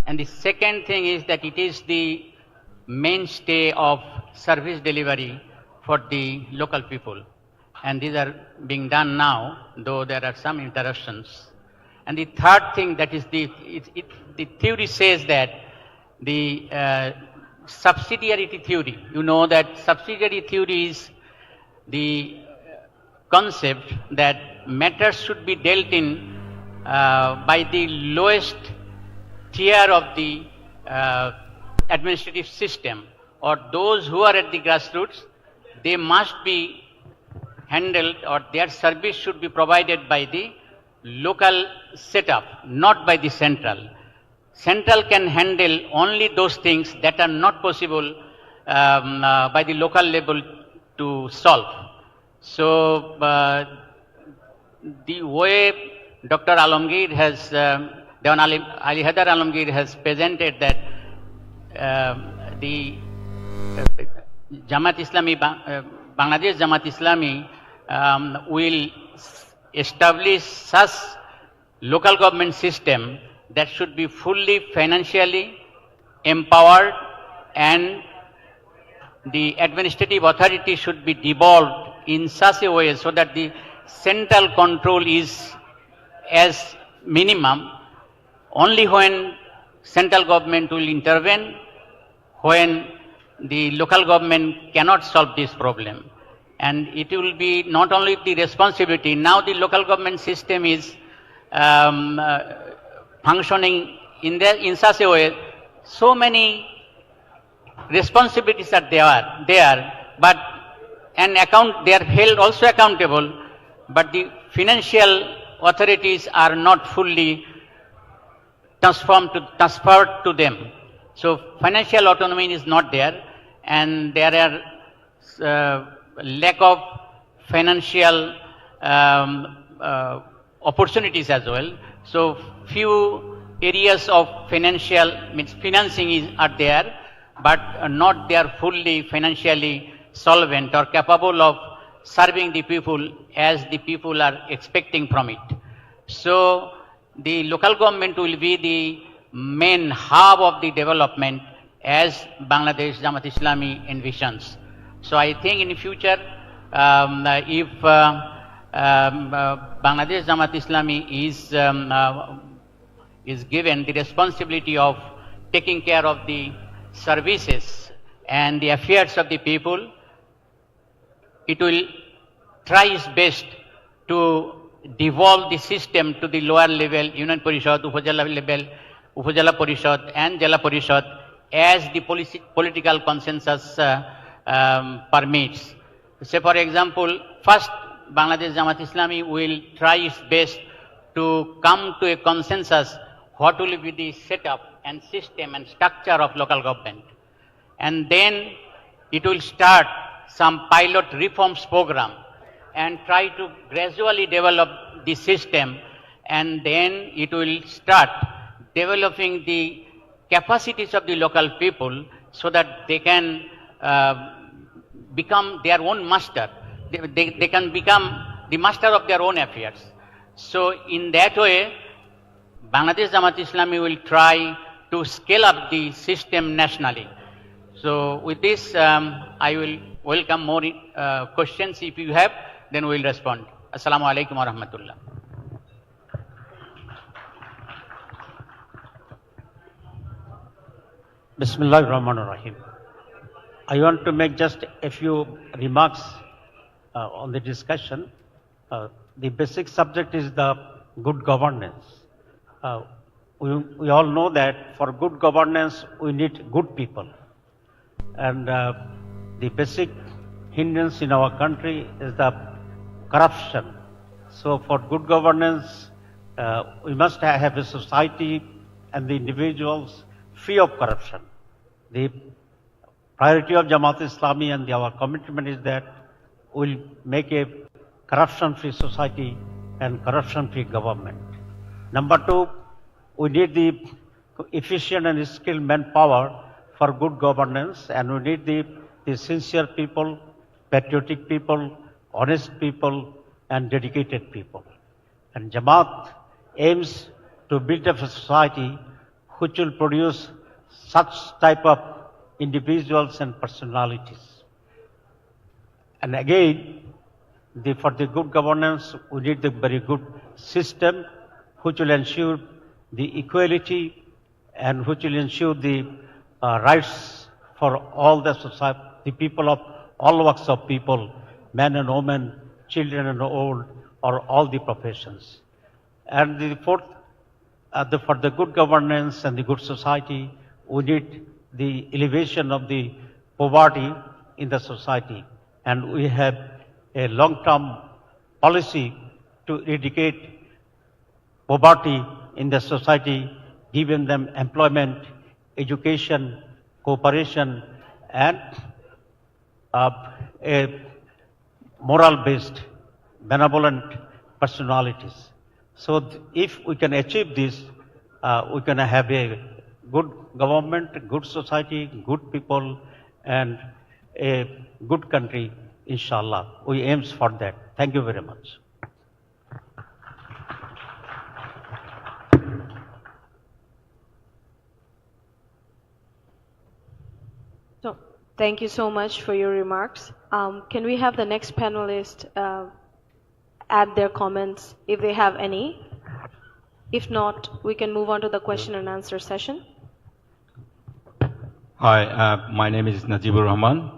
And the second thing is that it is the mainstay of service delivery for the local people. And these are being done now, though there are some interruptions. And the third thing, that is the theory says that the subsidiarity theory, you know that subsidiarity theory is the concept that matters should be dealt in by the lowest tier of the administrative system, or those who are at the grassroots, they must be handled, or their service should be provided by the local setup, not by the central. Central can handle only those things that are not possible by the local level to solve. So the way Dr. Alamgir has, Dewan Ali Haidar Alamgir has presented that the Jamat Islami, Bangladesh Jamat Islami will establish such local government system that should be fully financially empowered, and the administrative authority should be devolved in such a way so that the central control is as minimum. Only when central government will intervene, when the local government cannot solve this problem. And it will be not only the responsibility, now the local government system is functioning in such a way, so many responsibilities are there, but they are held also accountable, but the financial authorities are not fully transferred to them. So financial autonomy is not there, and there are lack of financial opportunities as well. So few areas of financing are there, but not they are fully financially solvent or capable of serving the people as the people are expecting from it. So the local government will be the main hub of the development as Bangladesh Jamat Islami envisions. So I think in the future, if Bangladesh Jamat Islami is given the responsibility of taking care of the services and the affairs of the people, it will try its best to devolve the system to the lower level, Union Parishad, Upazila level, Upazila Parishad and Jala Parishad as the political consensus permits. Say for example, first Bangladesh Jamat Islami will try its best to come to a consensus what will be the setup and system and structure of local government. And then it will start some pilot reforms program and try to gradually develop the system, and then it will start developing the capacities of the local people so that they can become their own master. They can become the master of their own affairs. So in that way, Bangladesh Jamat Islami will try to scale up the system nationally. So with this, I will welcome more questions. If you have, then we will respond. Assalamu alaikum wa rahmatullah. Bismillah ar-Rahman ar-Rahim. I want to make just a few remarks on the discussion. The basic subject is the good governance. We all know that for good governance we need good people. And the basic hindrance in our country is the corruption. So for good governance, we must have a society and the individuals free of corruption. The priority of Jamaat Islami and our commitment is that we'll make a corruption-free society and corruption-free government. Number two, we need the efficient and skilled manpower for good governance, and we need the sincere people, patriotic people, honest people, and dedicated people. And Jamaat aims to build up a society which will produce such type of individuals and personalities. And again, for the good governance, we need the very good system which will ensure the equality and which will ensure the rights for all the society, the people of all walks of people, men and women, children and old, or all the professions. And the fourth, for the good governance and the good society, we need the elevation of the poverty in the society. And we have a long-term policy to eradicate poverty in the society, giving them employment, education, cooperation, and a moral-based, benevolent personalities. So if we can achieve this, we can have a good government, good society, good people, and a good country, inshallah. We aim for that. Thank you very much. So, thank you so much for your remarks. Can we have the next panelist add their comments if they have any? If not, we can move on to the question and answer session. Hi, my name is Najibur Rahman.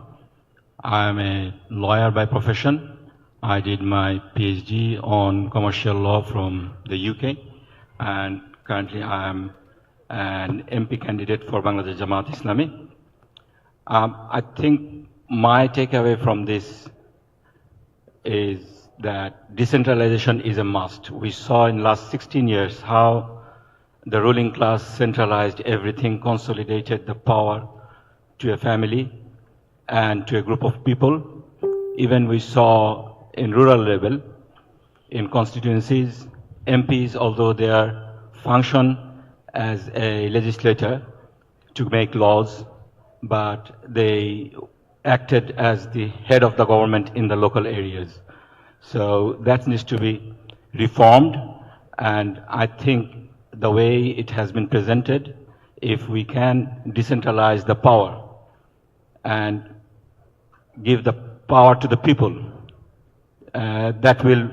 I am a lawyer by profession. I did my PhD on commercial law from the UK, and currently I am an MP candidate for Bangladesh Jamat Islami. I think my takeaway from this is that decentralization is a must. We saw in the last 16 years how the ruling class centralized everything, consolidated the power to a family and to a group of people. Even we saw in rural level, in constituencies, MPs, although they are function as a legislator to make laws, but they acted as the head of the government in the local areas. So that needs to be reformed, and I think the way it has been presented, if we can decentralize the power and give the power to the people, that will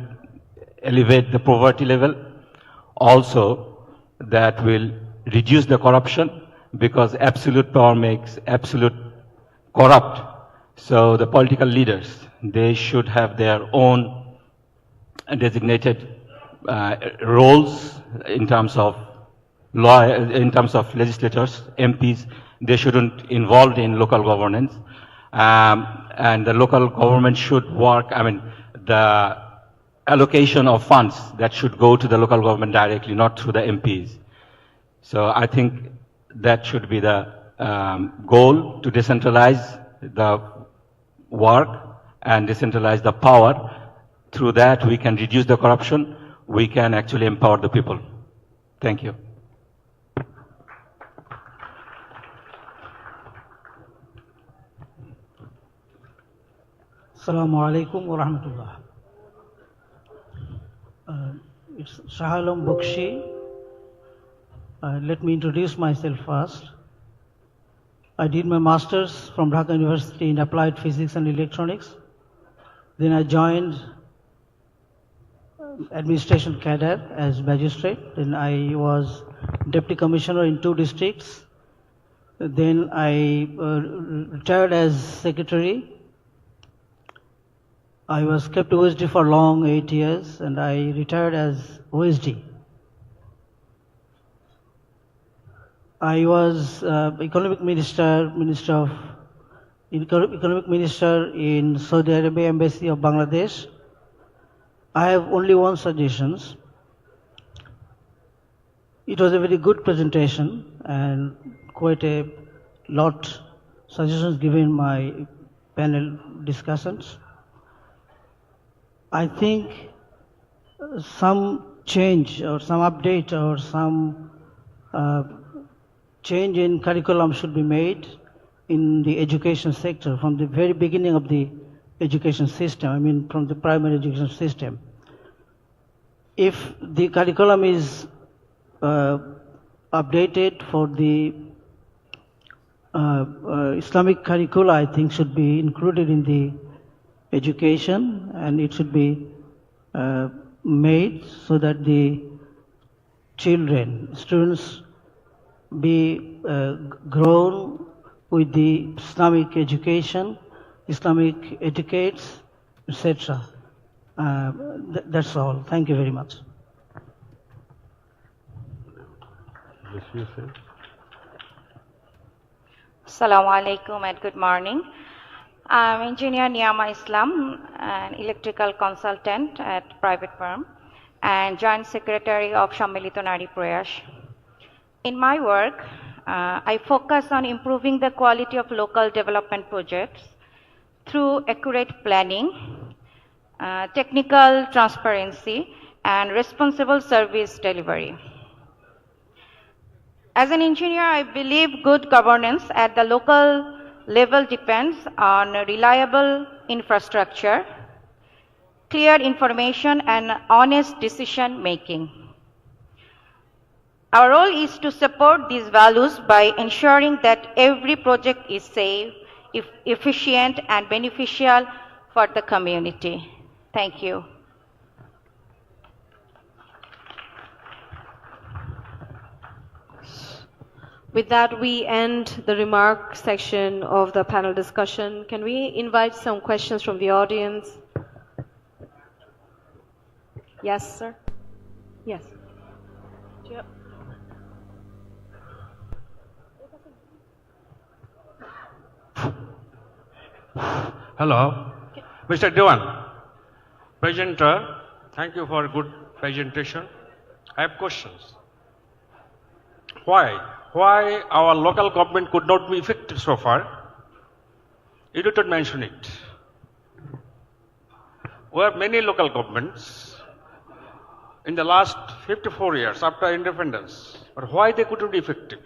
elevate the poverty level. Also, that will reduce the corruption, because absolute power makes absolute corrupt. So the political leaders, they should have their own designated roles in terms of law, in terms of legislators, MPs. They shouldn't involved in local governance, and the local government should work. I mean, the allocation of funds that should go to the local government directly, not through the MPs. So I think that should be the goal, to decentralize the work and decentralize the power. Through that, we can reduce the corruption. We can actually empower the people. Thank you. Assalamu alaikum wa rahmatullah. It's Shahalam Bukshi. Let me introduce myself first. I did my master's from Dhaka University in Applied Physics and Electronics. Then I joined administration cadre as magistrate. Then I was deputy commissioner in 2 districts. Then I retired as secretary. I was kept OSD for long 8 years, and I retired as OSD. I was economic minister in Saudi Arabia Embassy of Bangladesh. I have only one suggestion. It was a very good presentation and quite a lot suggestions given in my panel discussions. I think some change or some update or some change in curriculum should be made in the education sector from the very beginning of the education system, I mean from the primary education system. If the curriculum is updated for the Islamic curricula, I think should be included in the education, and it should be made so that the students be grown with the Islamic education, Islamic etiquettes, etc. That's all. Thank you very much. Assalamu alaikum and good morning. I'm engineer Niyama Islam, an electrical consultant at private firm and joint secretary of Sammilito Nari Prayash. In my work, I focus on improving the quality of local development projects through accurate planning, technical transparency, and responsible service delivery. As an engineer, I believe good governance at the local level depends on reliable infrastructure, clear information, and honest decision making. Our role is to support these values by ensuring that every project is safe, efficient, and beneficial for the community. Thank you. With that, we end the remark section of the panel discussion. Can we invite some questions from the audience? Yes, sir. Yes. Yep. Hello, Mr. Dewan. Presenter, thank you for a good presentation. I have questions. Why our local government could not be effective so far? You did not mention it. We have many local governments in the last 54 years after independence, but why they couldn't be effective?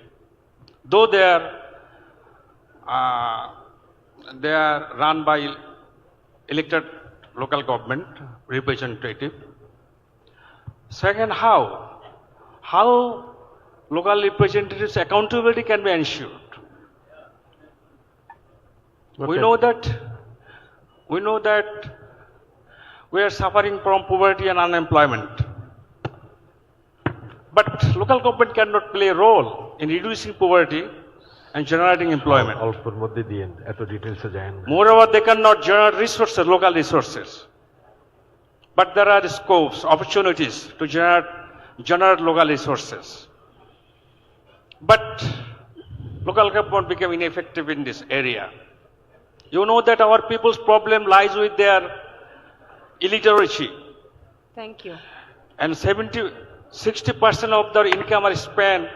Though they are run by elected local government representative. Second, how local representatives' accountability can be ensured? Okay. We know that we are suffering from poverty and unemployment. But local government cannot play a role in reducing poverty and generating employment. Moreover, they cannot generate resources, local resources. But there are scopes, opportunities to generate local resources. But local government became ineffective in this area. You know that our people's problem lies with their illiteracy. Thank you. And 60% of their income are spent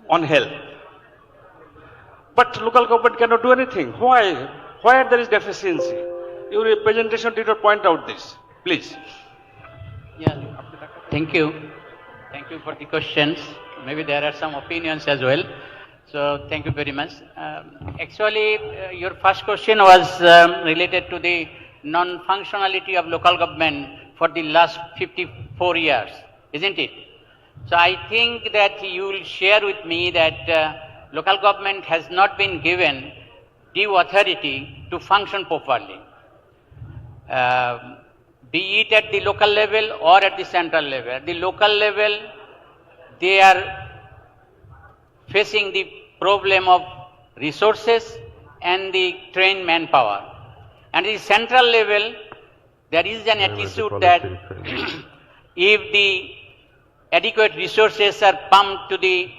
on health. But local government cannot do anything. Why? Why there is deficiency? Your presentation did not point out this. Please. Yeah. Thank you. Thank you for the questions. Maybe there are some opinions as well. So thank you very much. Actually, your first question was related to the non-functionality of local government for the last 54 years, isn't it? So I think that you will share with me that local government has not been given due authority to function properly, be it at the local level or at the central level. At the local level, they are facing the problem of resources and the trained manpower. And at the central level, there is an attitude that if the adequate resources are pumped to the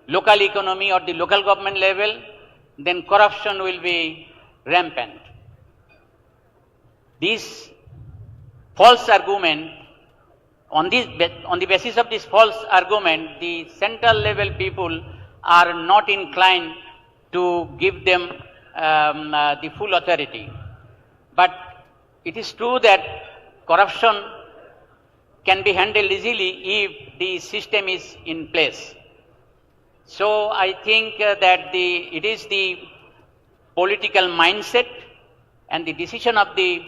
local economy or the local government level, then corruption will be rampant. This false argument, on the basis of this false argument, the central level people are not inclined to give them the full authority. But it is true that corruption can be handled easily if the system is in place. So I think that it is the political mindset and the decision of the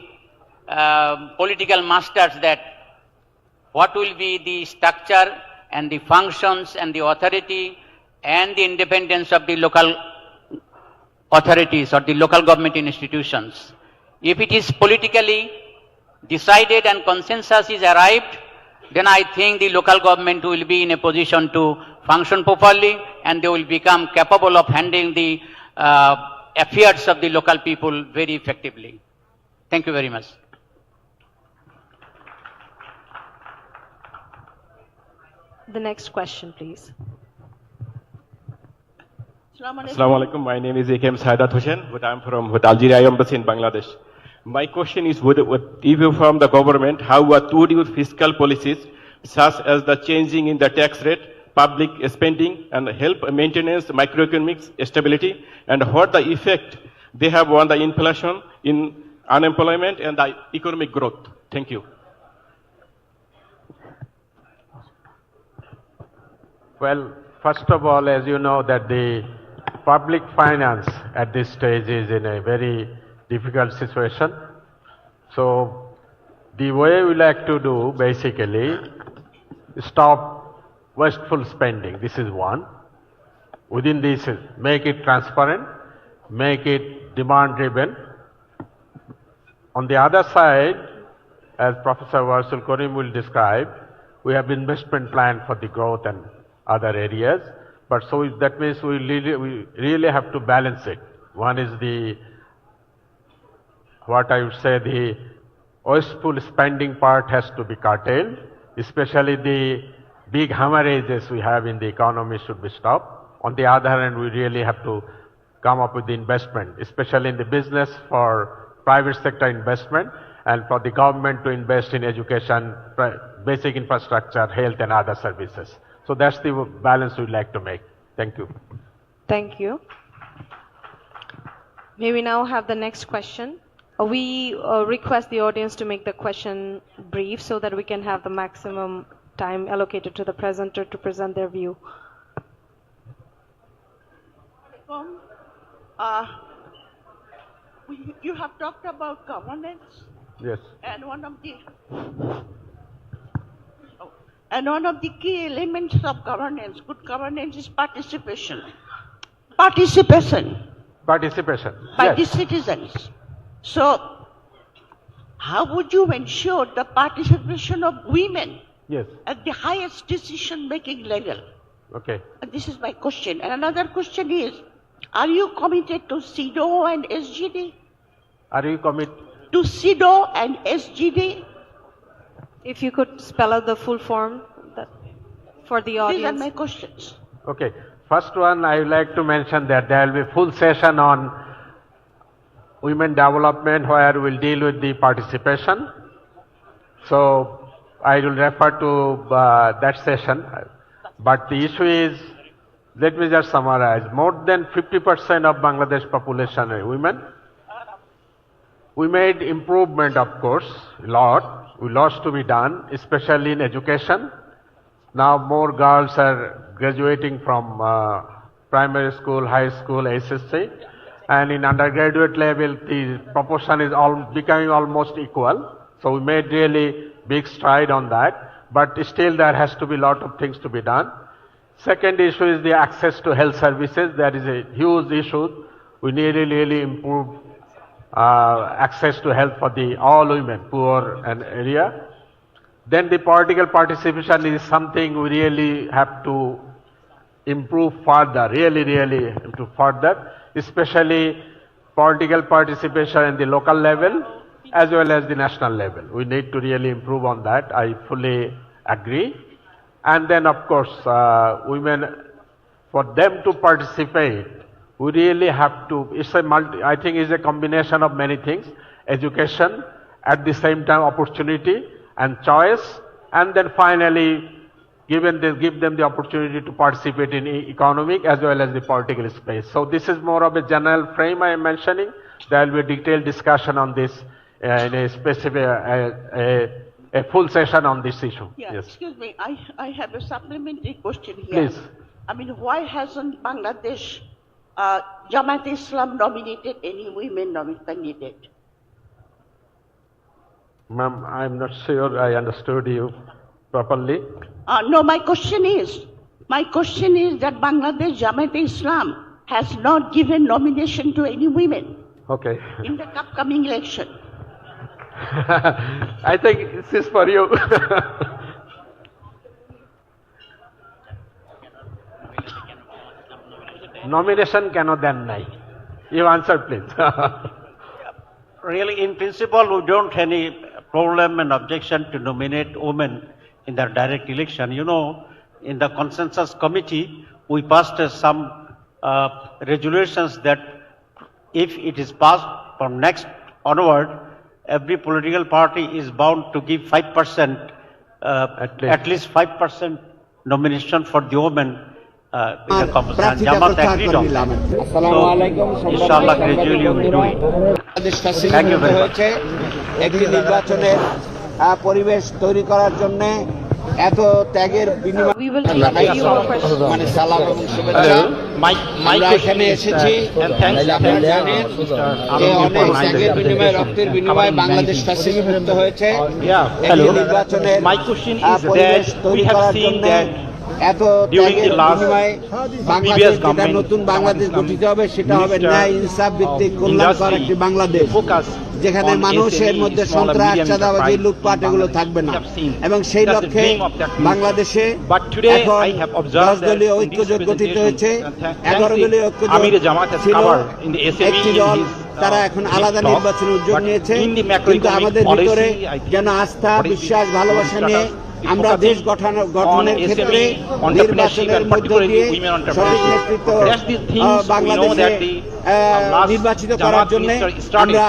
political masters that what will be the structure and the functions and the authority and the independence of the local authorities or the local government institutions. If it is politically decided and consensus is arrived, then I think the local government will be in a position to function properly and they will become capable of handling the affairs of the local people very effectively. Thank you very much. The next question, please. Assalamu alaikum. My name is AKM Saidat Hussain, but I'm from Algeria Embassy in Bangladesh. My question is, if you from the government, how would your fiscal policies, such as the changing in the tax rate, public spending, and help maintenance microeconomic stability, and what the effect they have on the inflation, in unemployment, and the economic growth? Thank you. Well, first of all, as you know, that the public finance at this stage is in a very difficult situation. So the way we like to do basically stop wasteful spending. This is one. Within this, make it transparent, make it demand driven. On the other side, as Professor Warsul Karim will describe, we have investment plan for the growth and other areas. But so that means we really have to balance it. One is what I would say, the wasteful spending part has to be curtailed, especially the big hemorrhages we have in the economy should be stopped. On the other hand, we really have to come up with the investment, especially in the business for private sector investment and for the government to invest in education, basic infrastructure, health and other services. So that's the balance we'd like to make. Thank you. Thank you. May we now have the next question? We request the audience to make the question brief so that we can have the maximum time allocated to the presenter to present their view. You have talked about governance. Yes. And one of the key elements of governance, good governance, is participation. Participation. Participation. By yes. the citizens. So, how would you ensure the participation of women Yes. at the highest decision-making level? Okay. And this is my question. And another question is, are you committed to CEDAW and SGD? Are you committed? To CEDAW and SGD? If you could spell out the full form for the audience. These are my questions. Okay. First one, I would like to mention that there will be full session on women development where we'll deal with the participation. So I will refer to that session. But the issue is, let me just summarize. More than 50% of Bangladesh population are women. We made improvement, of course, a lot. Lots to be done, especially in education. Now more girls are graduating from primary school, high school, SSC. And in undergraduate level, the proportion is becoming almost equal. So we made really big stride on that. But still there has to be a lot of things to be done. Second issue is the access to health services. That is a huge issue. We need to really improve access to health for all women, poor and area. Then the political participation is something we really have to improve further, really improve further, especially political participation in the local level as well as the national level. We need to really improve on that. I fully agree. And then, of course, women, for them to participate, we really have to, I think it's a combination of many things. Education, at the same time opportunity and choice, and then finally give them the opportunity to participate in economic as well as the political space. So this is more of a general frame I am mentioning. There will be a detailed discussion on this in a specific, a full session on this issue. Yeah, yes. Excuse me, I have a supplementary question here. Please. I mean, why hasn't Bangladesh Jamat Islam nominated any women candidate? Ma'am, I'm not sure I understood you properly. No, my question is that Bangladesh Jamat Islam has not given nomination to any women. Okay. In the upcoming election. I think this is for you. Nomination cannot then nai. You answer, please. Really, in principle, we don't have any problem and objection to nominate women in the direct election. You know, in the consensus committee, we passed some resolutions that if it is passed from next onward, every political party is bound to give 5%, at least 5% nomination for the women in the composition. Jamat agreed on that. So, inshallah, gradually we will do it. Thank you very much. একটি নির্বাচনের পরিবেশ তৈরি করার জন্য এত ত্যাগের বিনিময়ে মানে সালাম এবং শুভেচ্ছা আমরা এখানে এসেছি আপনারা জানেন যে অনেক ত্যাগের বিনিময়ে রক্তের বিনিময়ে বাংলাদেশ ফ্যাসিস্ট মুক্ত হয়েছে একটি নির্বাচনের পরিবেশ তৈরি করার জন্য এত ত্যাগের বিনিময়ে বাংলাদেশ যেটা নতুন বাংলাদেশ গঠিত হবে সেটা হবে ন্যায় ইনসাফ ভিত্তিক কল্যাণকর একটি বাংলাদেশ, যেখানে মানুষের মধ্যে সন্ত্রাস, চাঁদাবাজি, লুটপাট এগুলো থাকবে না। এবং সেই লক্ষ্যে বাংলাদেশে এখন 10 দলীয় ঐক্যজোট গঠিত হয়েছে। 11 দলীয় ঐক্যজোট ছিল একটি দল, তারা এখন আলাদা নির্বাচনের উদ্যোগ নিয়েছে। কিন্তু আমাদের ভিতরে যেন আস্থা, বিশ্বাস, ভালোবাসা নিয়ে আমরা দেশ গঠনের ক্ষেত্রে নির্বাচনের মধ্য দিয়ে সঠিক নেতৃত্ব বাংলাদেশে নির্বাচিত করার জন্য আমরা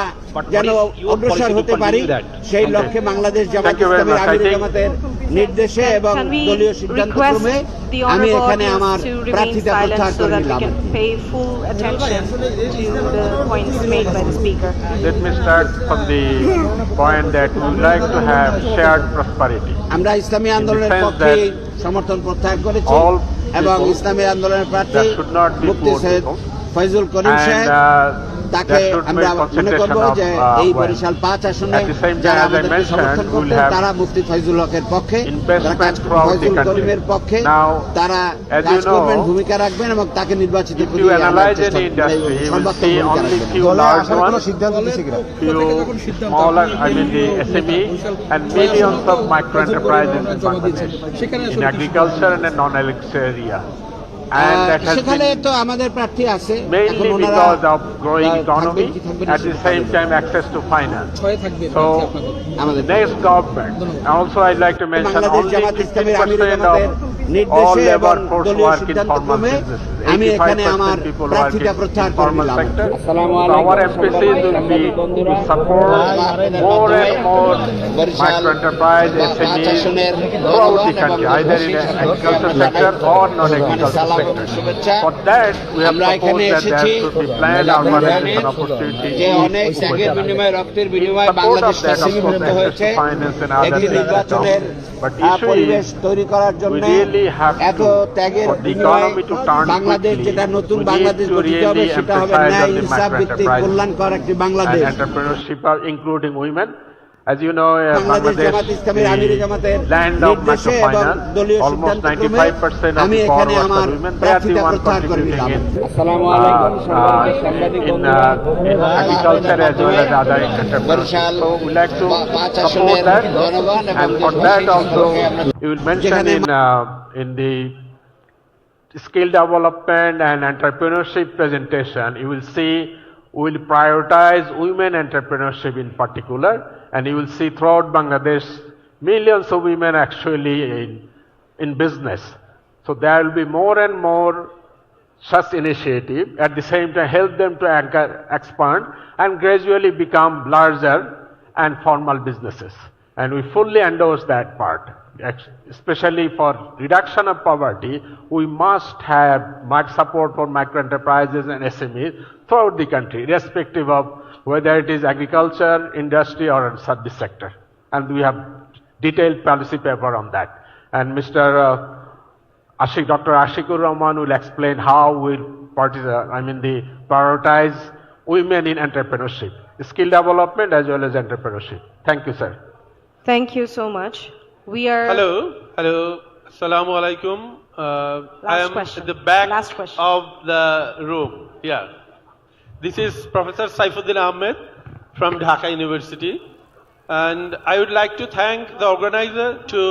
যেন অগ্রসর হতে পারি, সেই লক্ষ্যে বাংলাদেশ জামাত ইসলামীর আমির জামাতের নির্দেশে এবং দলীয় সিদ্ধান্তক্রমে আমি এখানে আমার প্রার্থিতা প্রত্যাহার করে নিলাম। Let me start from the point that we would like to have shared prosperity. আমরা ইসলামী আন্দোলনের পক্ষে সমর্থন প্রত্যাহার করেছি এবং ইসলামী আন্দোলনের প্রার্থী মুফতি সৈয়দ ফয়জুল করিম সাহেব, তাকে আমরা মনে করব যে এই বরিশাল 5 আসনে যারা আমাদেরকে সমর্থন করতেন তারা মুফতি ফয়জুল হকের পক্ষে, ফয়জুল করিমের পক্ষে তারা কাজ করবেন, ভূমিকা রাখবেন এবং তাকে নির্বাচিত করে সেখানে তো আমাদের প্রার্থী আছে, mainly because of growing economy, at the same time access to finance. So next government, also I'd like to mention only 50% of all labor force work in formal businesses. 85% people work in formal sector. So our emphasis will be to support more and more micro enterprise, SMEs throughout the country, either in agriculture sector or non-agriculture sector. For that, we have proposed that there should be planned urbanization opportunities. যে অনেক ত্যাগের বিনিময়ে, রক্তের বিনিময়ে বাংলাদেশ স্বাধীনতা হয়েছে, একটি নির্বাচনের পরিবেশ তৈরি করার জন্য এত ত্যাগের বিনিময়ে বাংলাদেশ যেটা নতুন বাংলাদেশ গঠিত হবে সেটা হবে ন্যায় ইনসাফ ভিত্তিক কল্যাণকর একটি Bangladesh. Entrepreneurship including women. As you know, Bangladesh, the land of microfinance, almost 95% of the borrowers are women. They are the ones contributing in agriculture as well as other entrepreneurship. So we like to support that, and for that also, you will mention in the skill development and entrepreneurship presentation, you will see we will prioritize women entrepreneurship in particular. And you will see throughout Bangladesh, millions of women actually in business. So there will be more and more such initiative. At the same time, help them to expand and gradually become larger and formal businesses. And we fully endorse that part. Especially for reduction of poverty, we must have much support for micro enterprises and SMEs throughout the country, irrespective of whether it is agriculture, industry or service sector. And we have detailed policy paper on that. And Dr. Ashikur Rahman will explain how we prioritize women in entrepreneurship, skill development as well as entrepreneurship. Thank you, sir. Thank you so much. We are... Hello. Assalamu alaikum. I am at the back of the room. Yeah. This is Professor Saifuddin Ahmed from Dhaka University, and I would like to thank the organizer to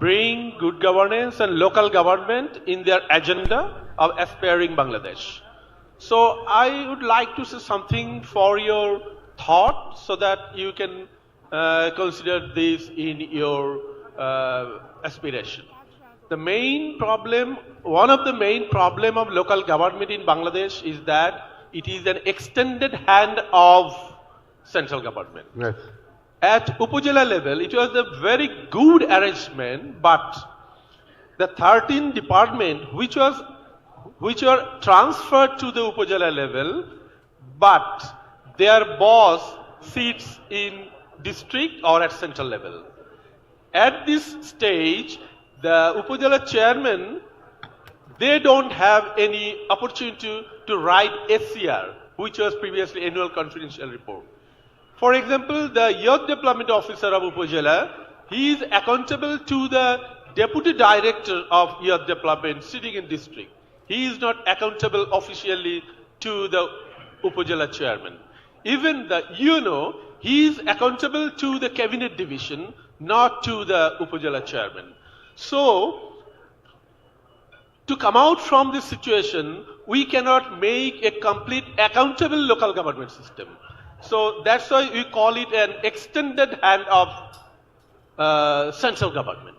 bring good governance and local government in their agenda of aspiring Bangladesh. So I would like to say something for your thought so that you can consider this in your aspiration. The main problem, one of the main problem of local government in Bangladesh is that it is an extended hand of central government. Yes. At Upazila level, it was a very good arrangement, but the 13 departments which were transferred to the Upazila level, but their boss sits in district or at central level. At this stage, the Upazila chairman, they don't have any opportunity to write SCR, which was previously annual confidential report. For example, the youth development officer of Upazila, he is accountable to the deputy director of youth development sitting in district. He is not accountable officially to the Upazila chairman. Even the UNO, he is accountable to the cabinet division, not to the Upazila chairman. So, to come out from this situation, we cannot make a complete accountable local government system. So that's why we call it an extended hand of central government.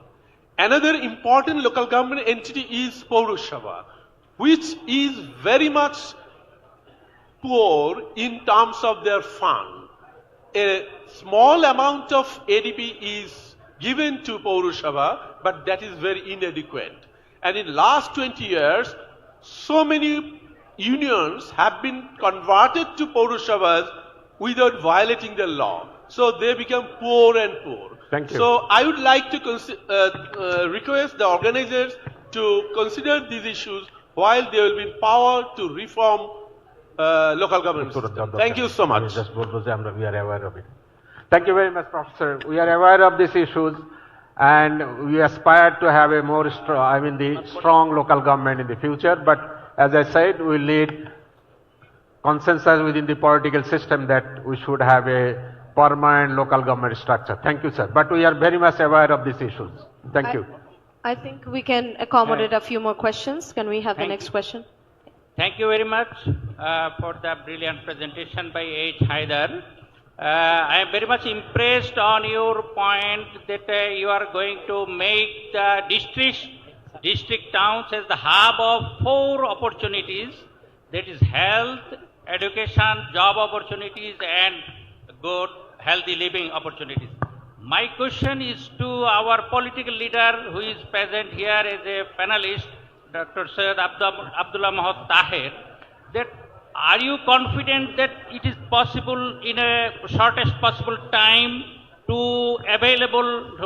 Another important local government entity is Paurushava, which is very much poor in terms of their fund. A small amount of ADP is given to Paurushava, but that is very inadequate. And in last 20 years, so many unions have been converted to Paurushavas without violating the law. So they become poor and poor. Thank you. So I would like to request the organizers to consider these issues while they will be in power to reform local government system. Thank you so much. We are aware of it. Thank you very much, Professor. We are aware of these issues, and we aspire to have a more strong local government in the future. But as I said, we need consensus within the political system that we should have a permanent local government structure. Thank you, sir. But we are very much aware of these issues. Thank you. I think we can accommodate a few more questions. Can we have the next question? Thank you very much for the brilliant presentation by H. Haidar. I am very much impressed on your point that you are going to make the district towns as the hub of 4 opportunities, that is health, education, job opportunities, and good healthy living opportunities. My question is to our political leader who is present here as a panelist, Dr. Syed Abdullah Mahmoud Tahir, that are you confident that it is possible in a shortest possible time to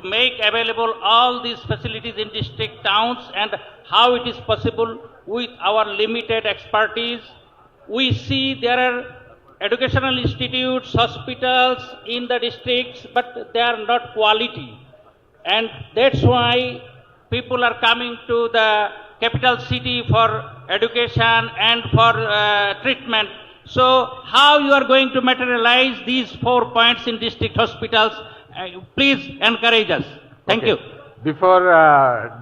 make available all these facilities in district towns, and how it is possible with our limited expertise? We see there are educational institutes, hospitals in the districts, but they are not quality. And that's why people are coming to the capital city for education and for treatment. So how you are going to materialize these 4 points in district hospitals? Please encourage us. Thank you. Before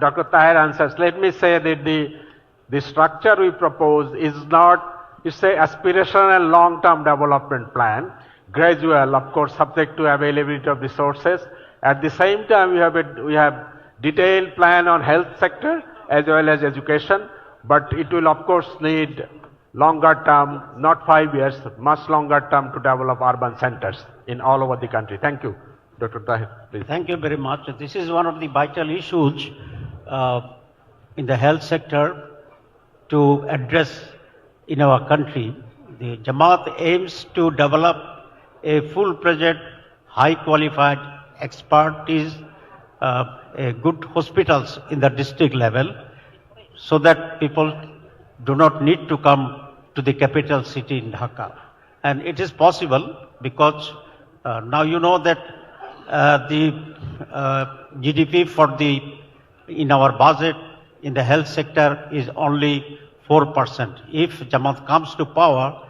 Dr. Tahir answers, let me say that the structure we propose is not, it's an aspirational long-term development plan, gradual, of course, subject to availability of resources. At the same time, we have detailed plan on health sector as well as education, but it will of course need longer term, not 5 years, much longer term to develop urban centers in all over the country. Thank you. Dr. Tahir, please. Thank you very much. This is one of the vital issues in the health sector to address in our country. The Jamaat aims to develop a full-fledged, high-qualified expertise, good hospitals in the district level, so that people do not need to come to the capital city in Dhaka. And it is possible because now you know that the GDP in our budget in the health sector is only 4%. If Jamaat comes to power,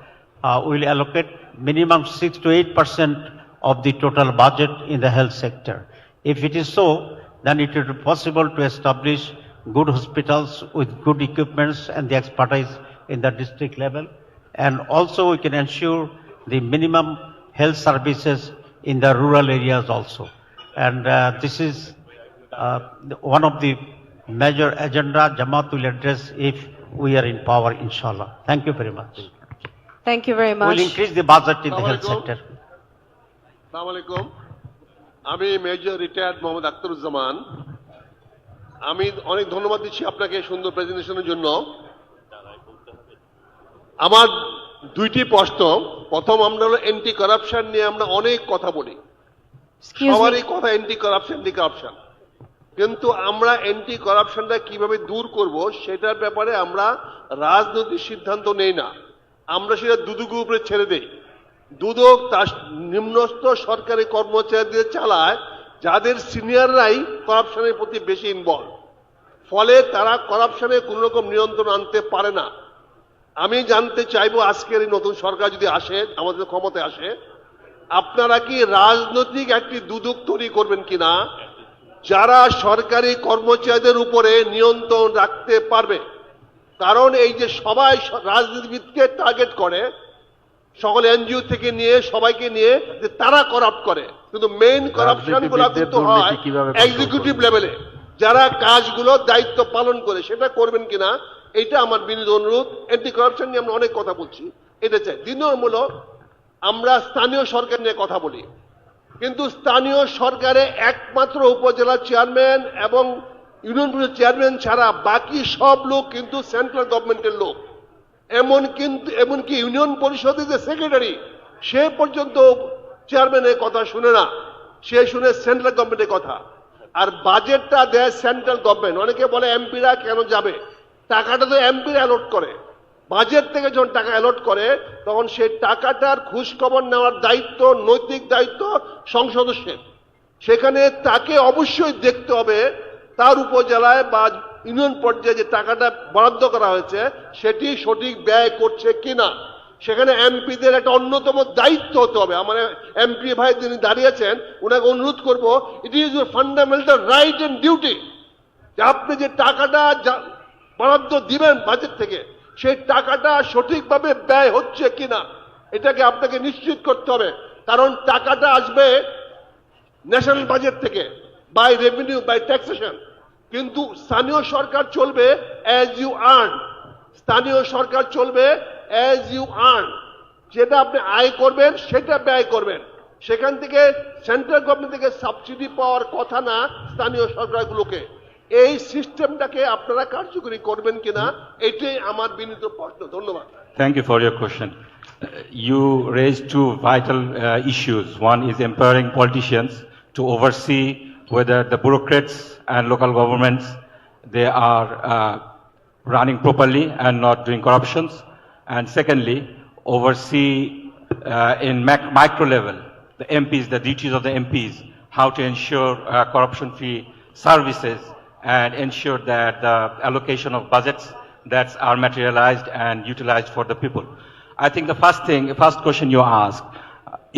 we will allocate minimum 6 to 8% of the total budget in the health sector. If it is so, then it will be possible to establish good hospitals with good equipments and the expertise in the district level. And also we can ensure the minimum health services in the rural areas also. And this is one of the major agenda Jamaat will address if we are in power, inshallah. Thank you very much. Thank you very much. We'll increase the budget in the health sector. Assalamualaikum. আমি major retired Mohammad Akhtaruzzaman. আমি অনেক ধন্যবাদ দিচ্ছি আপনাকে সুন্দর প্রেজেন্টেশনের জন্য। আমার 2টি প্রশ্ন। প্রথম, আমরা হলো অ্যান্টি কারাপশন নিয়ে আমরা অনেক কথা বলি, সবারই কথা অ্যান্টি কারাপশন, কিন্তু আমরা অ্যান্টি কারাপশনটা কিভাবে দূর করব সেটার ব্যাপারে আমরা রাজনৈতিক সিদ্ধান্ত নেই না, আমরা সেটা দুদকের উপরে ছেড়ে দেই। দুদক তার নিম্নস্থ সরকারি কর্মচারীদের চালায়, যাদের সিনিয়ররাই করাপশনের প্রতি বেশি ইনভলভ, ফলে তারা করাপশনে কোনো রকম নিয়ন্ত্রণ আনতে পারে না। আমি জানতে চাইবো আজকের এই নতুন সরকার যদি আসে, আমাদের ক্ষমতায় আসে, আপনারা কি রাজনৈতিক একটি দুদক তৈরি করবেন কিনা যারা সরকারি কর্মচারীদের উপরে নিয়ন্ত্রণ রাখতে পারবে? কারণ এই যে সবাই রাজনীতিবিদকে টার্গেট করে, সকল এনজিও থেকে নিয়ে সবাইকে নিয়ে, যে তারা করাপ্ট করে, কিন্তু মেইন করাপশন গুলো কিন্তু হয় এক্সিকিউটিভ লেভেলে, যারা কাজগুলো দায়িত্ব পালন করে। সেটা করবেন কিনা এটা আমার বিনীত অনুরোধ। অ্যান্টি করাপশন নিয়ে আমরা অনেক কথা বলছি, এটা চাই। দ্বিতীয় নম্বর, আমরা স্থানীয় সরকার নিয়ে কথা বলি, কিন্তু স্থানীয় সরকারে একমাত্র উপজেলা চেয়ারম্যান এবং ইউনিয়ন পরিষদ চেয়ারম্যান ছাড়া বাকি সব লোক কিন্তু সেন্ট্রাল গভর্নমেন্টের লোক। এমনকি ইউনিয়ন পরিষদের যে সেক্রেটারি, সে পর্যন্ত চেয়ারম্যানের কথা শুনে না, সে শুনে সেন্ট্রাল গভর্নমেন্টের কথা। আর বাজেটটা দেয় সেন্ট্রাল গভর্নমেন্ট। অনেকে বলে এমপিরা কেন যাবে, টাকাটা তো এমপিরা অ্যালট করে। বাজেট থেকে যখন টাকা অ্যালট করে, তখন সেই টাকাটার খোঁজ খবর নেওয়ার দায়িত্ব, নৈতিক দায়িত্ব সংসদ সদস্যের। সেখানে তাকে অবশ্যই দেখতে হবে তার উপজেলায় বা ইউনিয়ন পর্যায়ে যে টাকাটা বরাদ্দ করা হয়েছে সেটি সঠিক ব্যয় করছে কিনা। সেখানে এমপিদের একটা অন্যতম দায়িত্ব হতে হবে। আমার এমপি ভাই যিনি দাঁড়িয়েছেন, ওনাকে অনুরোধ করব, it is your fundamental right and duty যে আপনি যে টাকাটা বরাদ্দ দিবেন বাজেট থেকে, সেই টাকাটা সঠিকভাবে ব্যয় হচ্ছে কিনা এটাকে আপনাকে নিশ্চিত করতে হবে। কারণ টাকাটা আসবে ন্যাশনাল বাজেট থেকে, বাই রেভিনিউ, বাই ট্যাক্সেশন, কিন্তু স্থানীয় সরকার চলবে অ্যাজ ইউ আর্ন। স্থানীয় সরকার চলবে অ্যাজ ইউ আর্ন, যেটা আপনি আয় করবেন সেটা ব্যয় করবেন। সেখান থেকে সেন্ট্রাল গভর্নমেন্ট থেকে সাবসিডি পাওয়ার কথা না স্থানীয় সরকারগুলোকে। এই সিস্টেমটাকে আপনারা কার্যকরী করবেন কিনা, এটাই আমার বিনীত প্রশ্ন। ধন্যবাদ। Thank you for your question. You raised two vital issues. One is empowering politicians to oversee whether the bureaucrats and local governments, they are running properly and not doing corruptions. And secondly, oversee in micro level, the MPs, the duties of the MPs, how to ensure corruption-free services and ensure that the allocation of budgets that are materialized and utilized for the people. I think the first question you asked,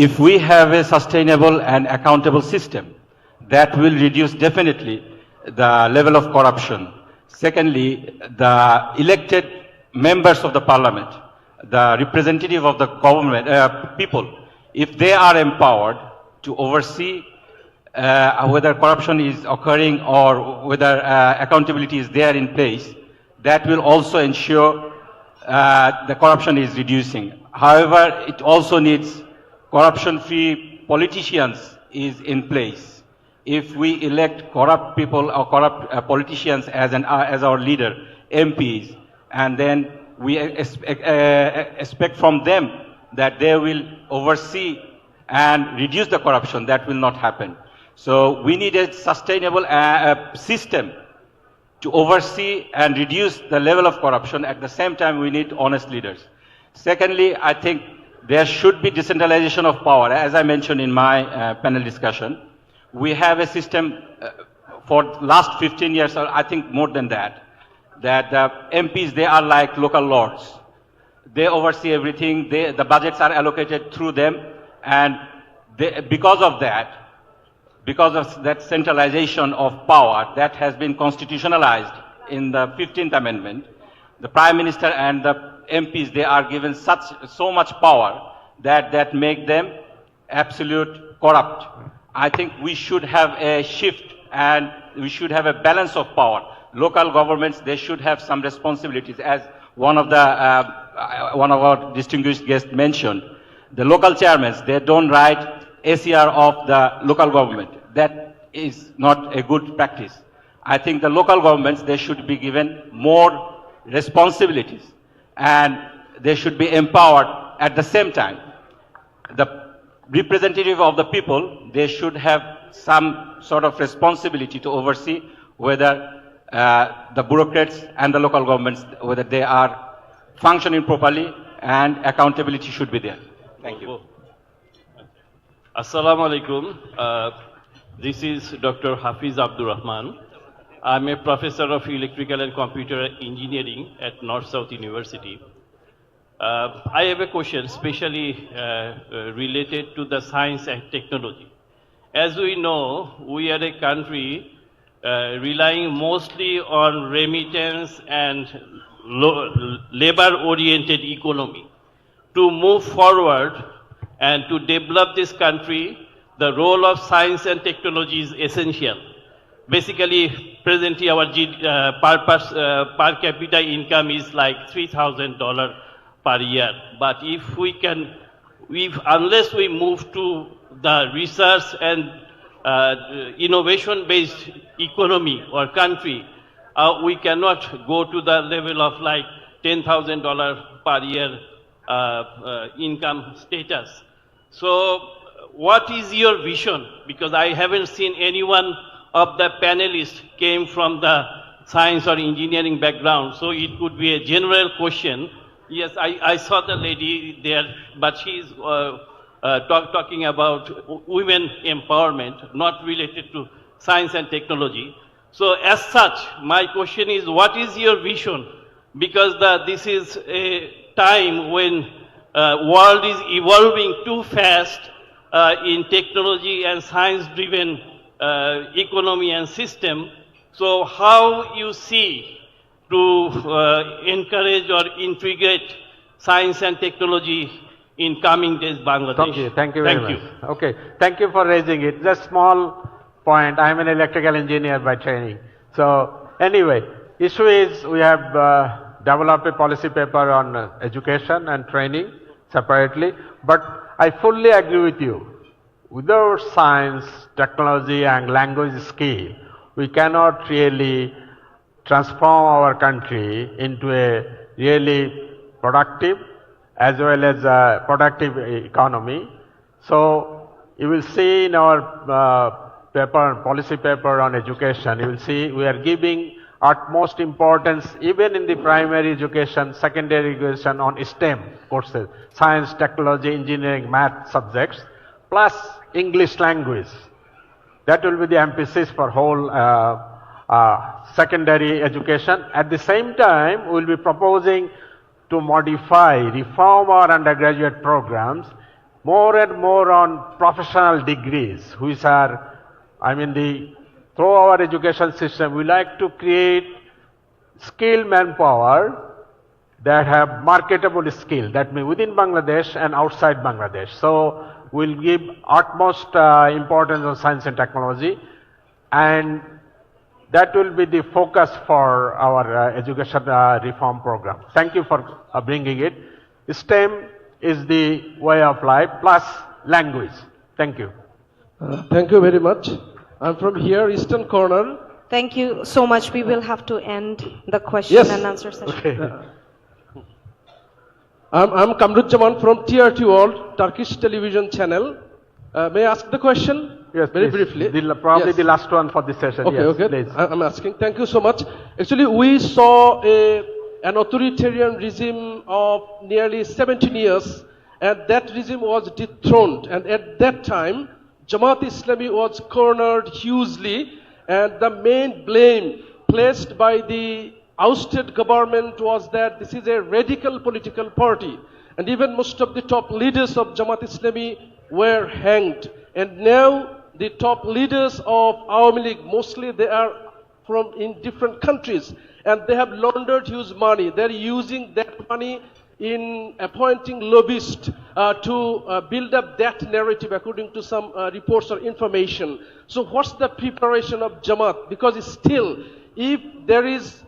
if we have a sustainable and accountable system, that will reduce definitely the level of corruption. Secondly, the elected members of the parliament, the representative of the government, people, if they are empowered to oversee whether corruption is occurring or whether accountability is there in place, that will also ensure the corruption is reducing. However, it also needs corruption-free politicians is in place. If we elect corrupt people or corrupt politicians as our leader, MPs, and then we expect from them that they will oversee and reduce the corruption, that will not happen. So we need a sustainable system to oversee and reduce the level of corruption. At the same time, we need honest leaders. Secondly, I think there should be decentralization of power. As I mentioned in my panel discussion, we have a system for last 15 years, or I think more than that, that the MPs, they are like local lords. They oversee everything. The budgets are allocated through them, and because of that centralization of power that has been constitutionalized in the 15th Amendment, the Prime Minister and the MPs, they are given so much power that make them absolute corrupt. I think we should have a shift and we should have a balance of power. Local governments, they should have some responsibilities. As one of our distinguished guests mentioned, the local chairmen, they don't write ACR of the local government. That is not a good practice. I think the local governments, they should be given more responsibilities and they should be empowered. At the same time, the representative of the people, they should have some sort of responsibility to oversee whether the bureaucrats and the local governments, whether they are functioning properly, and accountability should be there. Thank you. Assalamu alaikum. This is Dr. Hafiz Abdur Rahman. I'm a professor of electrical and computer engineering at North-South University. I have a question especially related to the science and technology. As we know, we are a country relying mostly on remittance and labor-oriented economy. To move forward and to develop this country, the role of science and technology is essential. Basically, presently our per capita income is like $3,000 per year. But unless we move to the research and innovation-based economy or country, we cannot go to the level of like $10,000 per year income status. So what is your vision? Because I haven't seen anyone of the panelists came from the science or engineering background, so it could be a general question. Yes, I saw the lady there, but she's talking about women empowerment, not related to science and technology. So as such, my question is, what is your vision? Because this is a time when world is evolving too fast in technology and science-driven economy and system. So how you see to encourage or integrate science and technology in coming days, Bangladesh? Thank you very much. Okay, thank you for raising it. Just small point. I am an electrical engineer by training. So anyway, issue is we have developed a policy paper on education and training separately, but I fully agree with you. Without science, technology and language skill, we cannot really transform our country into a really productive as well as a productive economy. So you will see in our policy paper on education, you will see we are giving utmost importance even in the primary education, secondary education on STEM courses, science, technology, engineering, math subjects, plus English language. That will be the emphasis for whole secondary education. At the same time, we will be proposing to modify, reform our undergraduate programs more and more on professional degrees, which are, through our education system, we like to create skilled manpower that have marketable skill, that means within Bangladesh and outside Bangladesh. So we'll give utmost importance on science and technology, and that will be the focus for our education reform program. Thank you for bringing it. STEM is the way of life, plus language. Thank you. Thank you very much. I'm from here, Eastern Corner. Thank you so much. We will have to end the question and answer session. Okay. I'm Kamruzzaman from TRT World, Turkish television channel. May I ask the question? Yes, very please. briefly. Probably the last one for this session. Okay, yes, okay. Please. I'm asking. Thank you so much. Actually, we saw an authoritarian regime of nearly 17 years, and that regime was dethroned. And at that time, Jamat Islami was cornered hugely, and the main blame placed by the ousted government was that this is a radical political party, and even most of the top leaders of Jamat Islami were hanged. And now the top leaders of Awami League, mostly they are from in different countries, and they have laundered huge money. They're using that money in appointing lobbyists to build up that narrative according to some reports or information. So what's the preparation of Jamaat? Because still, if there is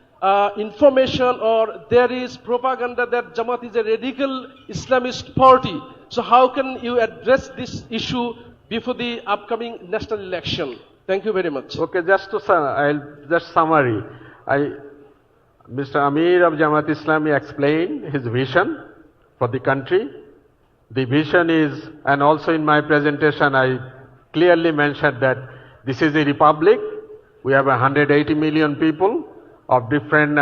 information or there is propaganda that Jamaat is a radical Islamist party, so how can you address this issue before the upcoming national election? Thank you very much. Okay, I'll just summary. Mr. Amir of Jamaat Islami explained his vision for the country. The vision is, and also in my presentation I clearly mentioned that this is a republic. We have 180 million people of different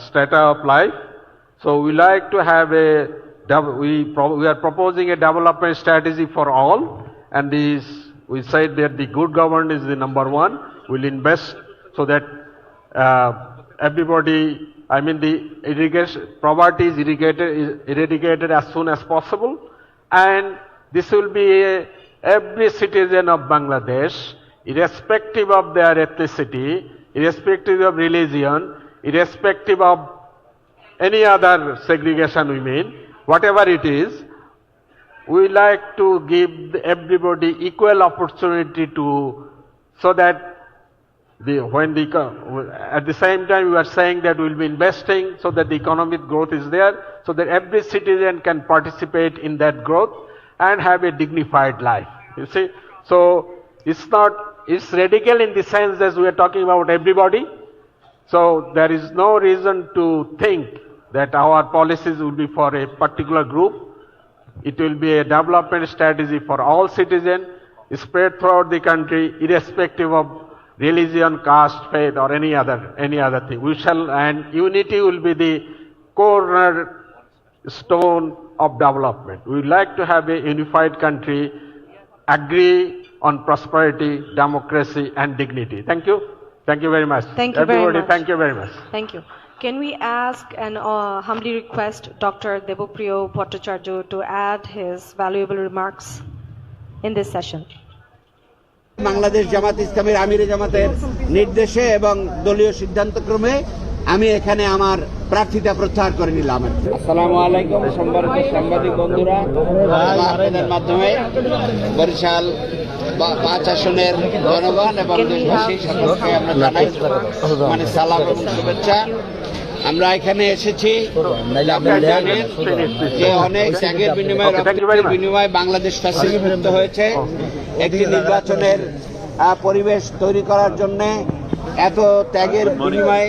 strata of life. So we like to have we are proposing a development strategy for all, and this We said that the good government is the number one. We'll invest so that everybody, I mean the poverty is eradicated as soon as possible, and this will be every citizen of Bangladesh, irrespective of their ethnicity, irrespective of religion, irrespective of any other segregation we mean, whatever it is, we like to give everybody equal opportunity to, so that at the same time we are saying that we will be investing so that the economic growth is there, so that every citizen can participate in that growth and have a dignified life. You see, so it's radical in the sense that we are talking about everybody. So there is no reason to think that our policies will be for a particular group. It will be a development strategy for all citizens, spread throughout the country, irrespective of religion, caste, faith, or any other thing. And unity will be the cornerstone of development. We would like to have a unified country, agree on prosperity, democracy, and dignity. Thank you. Thank you very much. Thank you very much. Thank you very much. Thank you. Can we ask and humbly request Dr. Debopriyo Bhattacharya to add his valuable remarks in this session? Bangladesh Jamaat ইসলামের আমিরে জামাতের নির্দেশে এবং দলীয় সিদ্ধান্তক্রমে আমি এখানে আমার প্রার্থিতা প্রত্যাহার করে নিলাম। আসসালামু আলাইকুম সম্মানিত সাংবাদিক বন্ধুরা, আপনাদের মাধ্যমে বরিশাল 5 আসনের জনগণ এবং দেশবাসী সকলকে আমরা জানাই মানে সালাম এবং শুভেচ্ছা। আমরা এখানে এসেছি আপনারা জানেন যে অনেক ত্যাগের বিনিময়ে রক্তের বিনিময়ে বাংলাদেশ ফ্যাসিলিটিভুক্ত হয়েছে। একটি নির্বাচনের পরিবেশ তৈরি করার জন্য এত ত্যাগের বিনিময়ে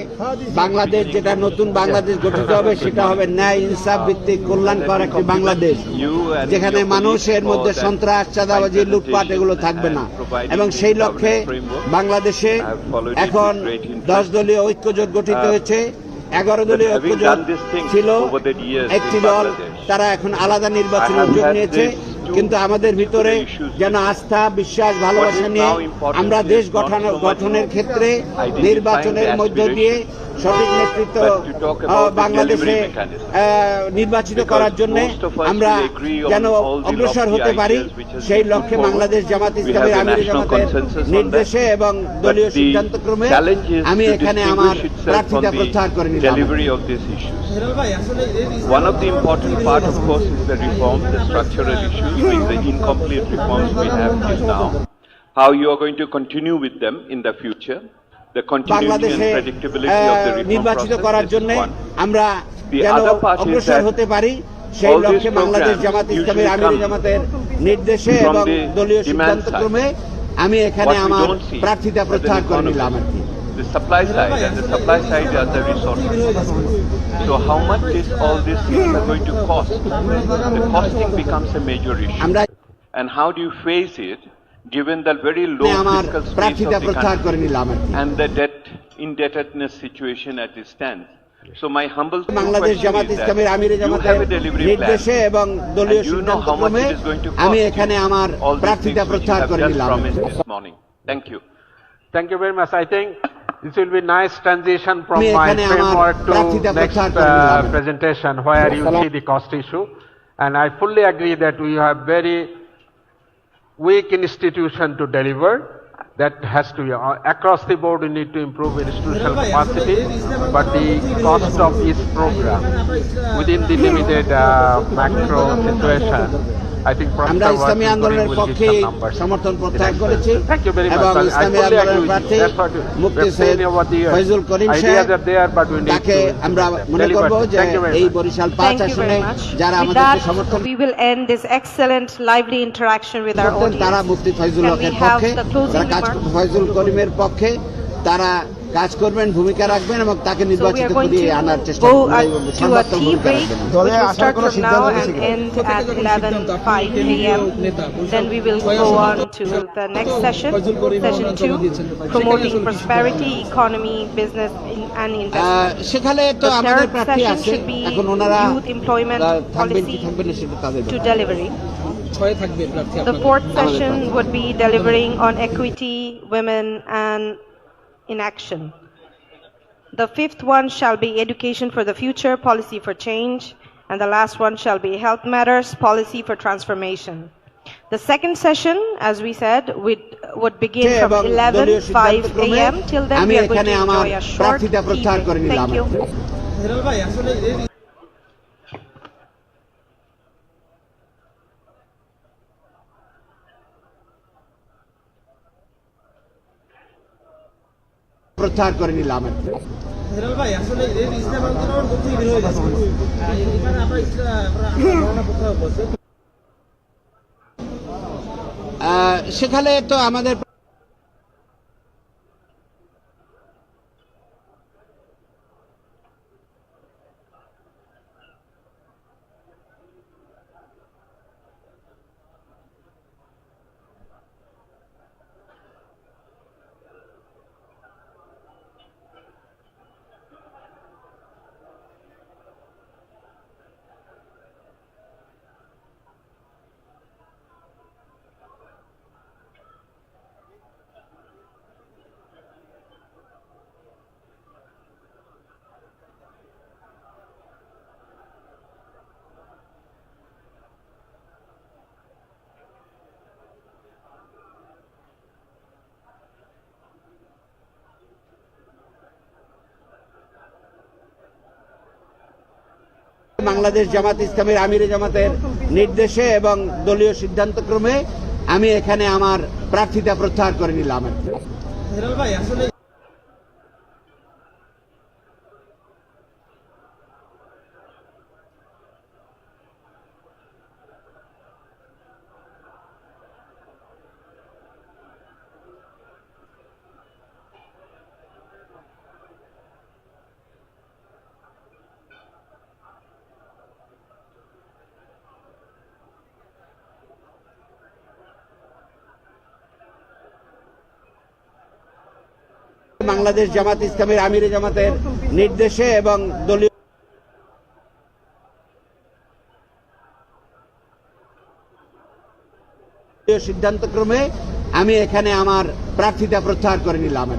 বাংলাদেশ, যেটা নতুন বাংলাদেশ গঠিত হবে, সেটা হবে ন্যায় ইনসাফ ভিত্তিক কল্যাণকর একটি বাংলাদেশ, যেখানে মানুষের মধ্যে সন্ত্রাস, চাঁদাবাজি, লুটপাট এগুলো থাকবে না। এবং সেই লক্ষ্যে বাংলাদেশে এখন 10 দলীয় ঐক্যজোট গঠিত হয়েছে। 11 দলীয় ঐক্যজোট ছিল, একটি দল তারা এখন আলাদা নির্বাচনের উদ্যোগ নিয়েছে। কিন্তু আমাদের ভিতরে যেন আস্থা, বিশ্বাস, ভালোবাসা নিয়ে আমরা দেশ গঠনের ক্ষেত্রে নির্বাচনের মধ্য দিয়ে সঠিক নেতৃত্ব বাংলাদেশে নির্বাচিত করার জন্য আমরা যেন অগ্রসর হতে পারি, সেই লক্ষ্যে বাংলাদেশ জামাত ইসলামের আমিরে জামাতের নির্দেশে এবং দলীয় সিদ্ধান্তক্রমে আমি এখানে আমার প্রার্থিতা প্রত্যাহার করে নিলাম। One of the important part, of course, is the reforms, the structural issues, with the incomplete reforms we have till now. How you are going to continue with them in the future, the continuity and predictability of the reform নির্বাচিত process করার জন্য আমরা the যেন other part is অগ্রসর that হতে পারি, সেই all these লক্ষ্যে বাংলাদেশ জামাত programs ইসলামের usually আমিরে come জামাতের নির্দেশে from এবং the দলীয় demand সিদ্ধান্তক্রমে side. আমি এখানে What we আমার don't see প্রার্থিতা as an প্রত্যাহার করে নিলাম। economist, the supply side, and the supply side are the resources. So how much is all these things are going to cost? The costing becomes a major issue. And how do you face it, given the very low fiscal space of the country and the indebtedness situation as it stands? So my humble Bangladesh Jamaat ইসলামের আমিরে জামাতের নির্দেশে এবং দলীয় সিদ্ধান্তক্রমে আমি এখানে আমার প্রার্থিতা প্রত্যাহার করে নিলাম। Thank you. Thank you very much. I think this will be nice transition from my framework to next presentation where you see the cost issue. And I fully agree that we have very weak institution to deliver. That has to be across the board. We need to improve institutional capacity, but the cost of each program within the limited macro situation, I think আমরা ইসলামী আন্দোলনের পক্ষে সমর্থন প্রত্যাহার করেছি এবং ইসলামী আন্দোলনের প্রার্থী মুফতি সৈয়দ ফয়জুল করিম সাহেব, তাকে আমরা মনে করব যে এই বরিশাল 5 আসনে যারা আমাদেরকে সমর্থন we will end this excellent lively interaction with our audience. তারা মুফতি ফয়জুল হকের পক্ষে, তারা কাজ ফয়জুল করিমের পক্ষে তারা কাজ করবেন, ভূমিকা রাখবেন এবং তাকে নির্বাচিত করিয়ে আনার চেষ্টা করবেন। দলে আসার কোনো সিদ্ধান্ত at 11:05 a.m. Then we will go on to the next session, session 2, promoting prosperity, economy, business and investment. সেখানে তো আমাদের প্রার্থী আছে, এখন ওনারা youth employment policy to delivery. The fourth session would be delivering on equity, women, and inaction. The fifth one shall be education for the future, policy for change, and the last one shall be health matters, policy for transformation. The second session, as we said, would begin from 11:05 a.m. Till then, we are going to enjoy a short tea break. Thank you. প্রত্যাহার করে নিলাম। সেখানে তো আমাদের বাংলাদেশ জামাত ইসলামের আমিরে জামাতের নির্দেশে এবং দলীয় সিদ্ধান্তক্রমে আমি এখানে আমার প্রার্থিতা প্রত্যাহার করে নিলাম। বাংলাদেশ জামাত ইসলামের আমিরে জামাতের নির্দেশে এবং দলীয় সিদ্ধান্তক্রমে আমি এখানে আমার প্রার্থিতা প্রত্যাহার করে নিলাম।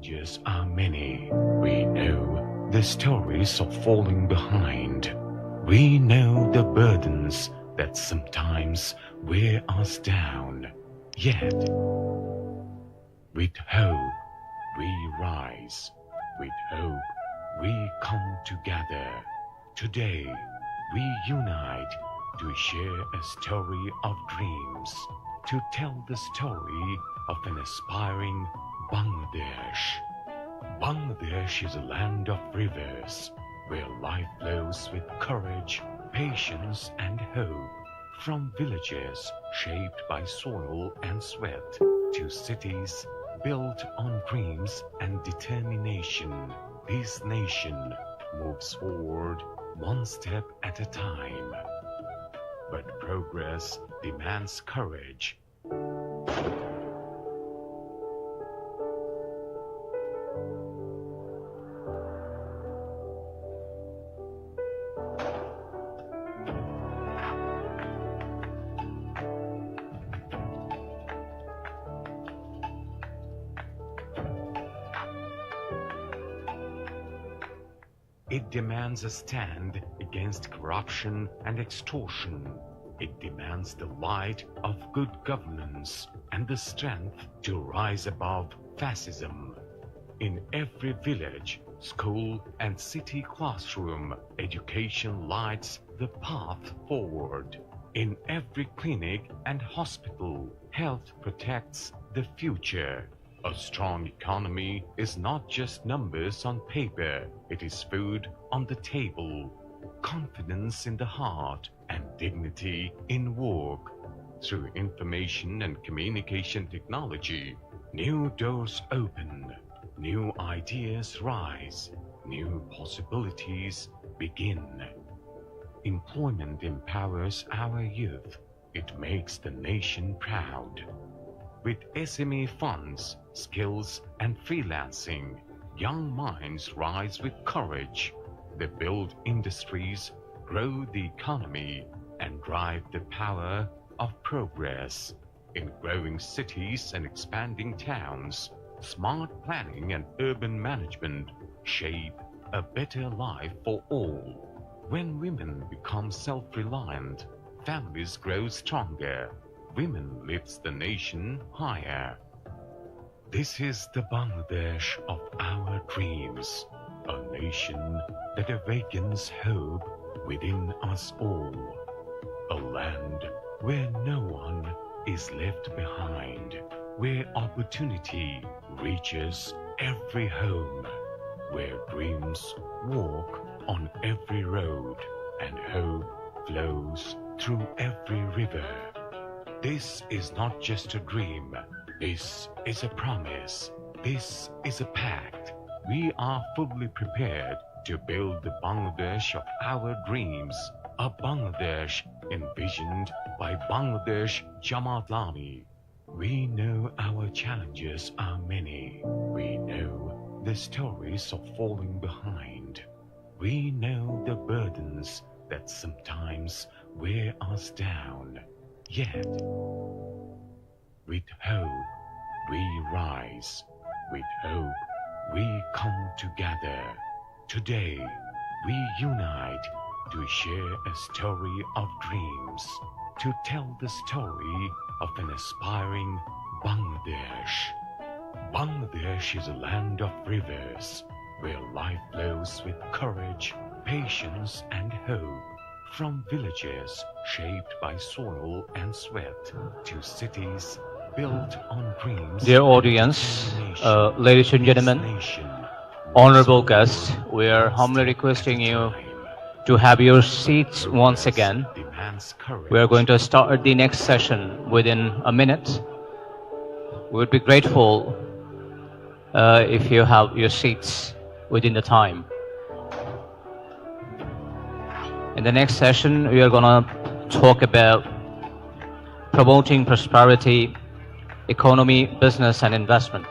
challenges are many. We know the stories of falling behind. We know the burdens that sometimes wear us down. Yet, with hope, we rise. With hope, we come together. Today, we unite to share a story of dreams, to tell the story of an aspiring Bangladesh. Bangladesh is a land of rivers, where life flows with courage, patience, and hope. From villages shaped by soil and sweat, to cities built on dreams and determination, this nation moves forward one step at a time. But progress demands courage. It demands a stand against corruption and extortion. It demands the light of good governance and the strength to rise above fascism. In every village, school, and city classroom, education lights the path forward. In every clinic and hospital, health protects the future. A strong economy is not just numbers on paper, it is food on the table, confidence in the heart, and dignity in work. Through information and communication technology, new doors open, new ideas rise, new possibilities begin. Employment empowers our youth. It makes the nation proud. With SME funds, skills, and freelancing, young minds rise with courage. They build industries, grow the economy, and drive the power of progress. In growing cities and expanding towns, smart planning and urban management shape a better life for all. When women become self-reliant, families grow stronger. Women lifts the nation higher. This is the Bangladesh of our dreams, a nation that awakens hope within us all, a land where no one is left behind, where opportunity reaches every home, where dreams walk on every road and hope flows through every river. This is not just a dream. This is a promise. This is a pact. We are fully prepared to build the Bangladesh of our dreams, a Bangladesh envisioned by Bangladesh Jamat. We know our challenges are many. We know the stories of falling behind. We know the burdens that sometimes wear us down. Yet, with hope, we rise. With hope, we come together. Today, we unite to share a story of dreams, to tell the story of an aspiring Bangladesh. Bangladesh is a land of rivers, where life flows with courage, patience, and hope. From villages shaped by soil and sweat to cities built on dreams. Dear audience, ladies and gentlemen, honorable guests, we are humbly requesting you to have your seats once again. We are going to start the next session within a minute. We would be grateful if you have your seats within the time. In the next session, we are going to talk about promoting prosperity, economy, business, and investment.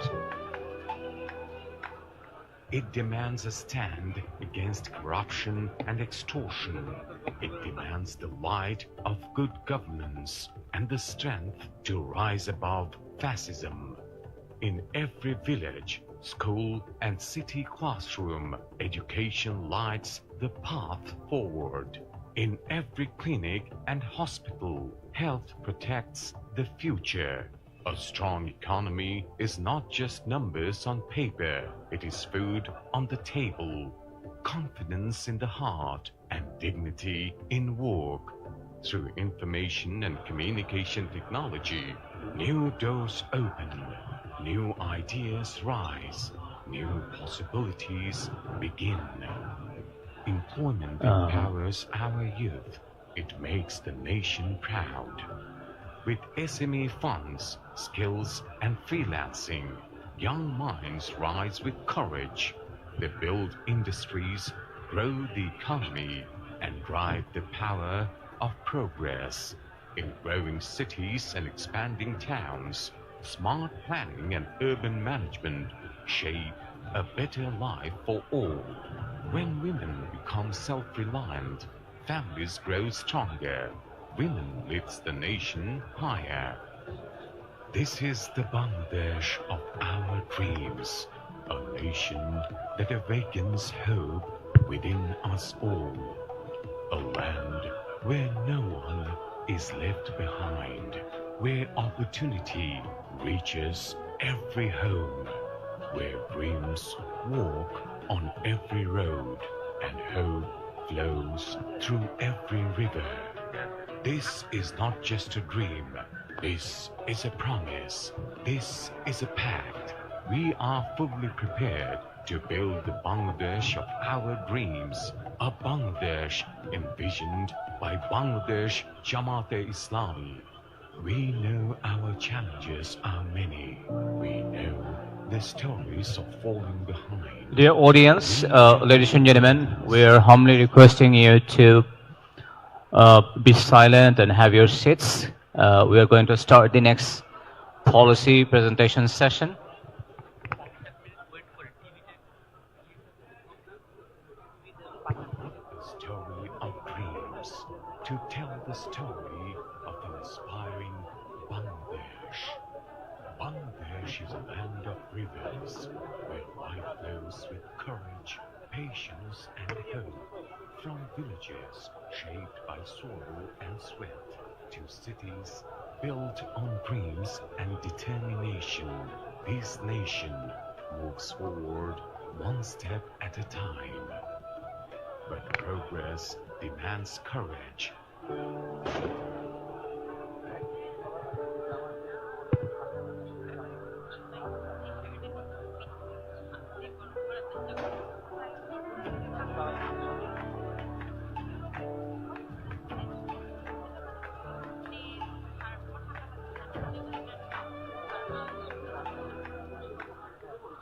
It demands a stand against corruption and extortion. It demands the light of good governance and the strength to rise above fascism. In every village, school and city classroom, education lights the path forward. In every clinic and hospital, health protects the future. A strong economy is not just numbers on paper, it is food on the table, confidence in the heart, and dignity in work. Through information and communication technology, new doors open, new ideas rise, new possibilities begin. Employment empowers our youth. It makes the nation proud. With SME funds, skills, and freelancing, young minds rise with courage. They build industries, grow the economy, and drive the power of progress. In growing cities and expanding towns, smart planning and urban management shape a better life for all. When women become self-reliant, families grow stronger. Women lifts the nation higher. This is the Bangladesh of our dreams, a nation that awakens hope within us all, a land where no one is left behind, where opportunity reaches every home, where dreams walk on every road and hope flows through every river. This is not just a dream. This is a promise. This is a pact. We are fully prepared to build the Bangladesh of our dreams, a Bangladesh envisioned by Bangladesh Jamat Islami. We know our challenges are many. We know the stories of falling behind. Dear audience, ladies and gentlemen, we are humbly requesting you to be silent and have your seats. We are going to start the next policy presentation session. The story of dreams, to tell the story of an aspiring Bangladesh. Bangladesh is a land of rivers, where life flows with courage, patience, and hope. From villages shaped by soil and sweat, to cities built on dreams and determination, this nation moves forward one step at a time. But progress demands courage.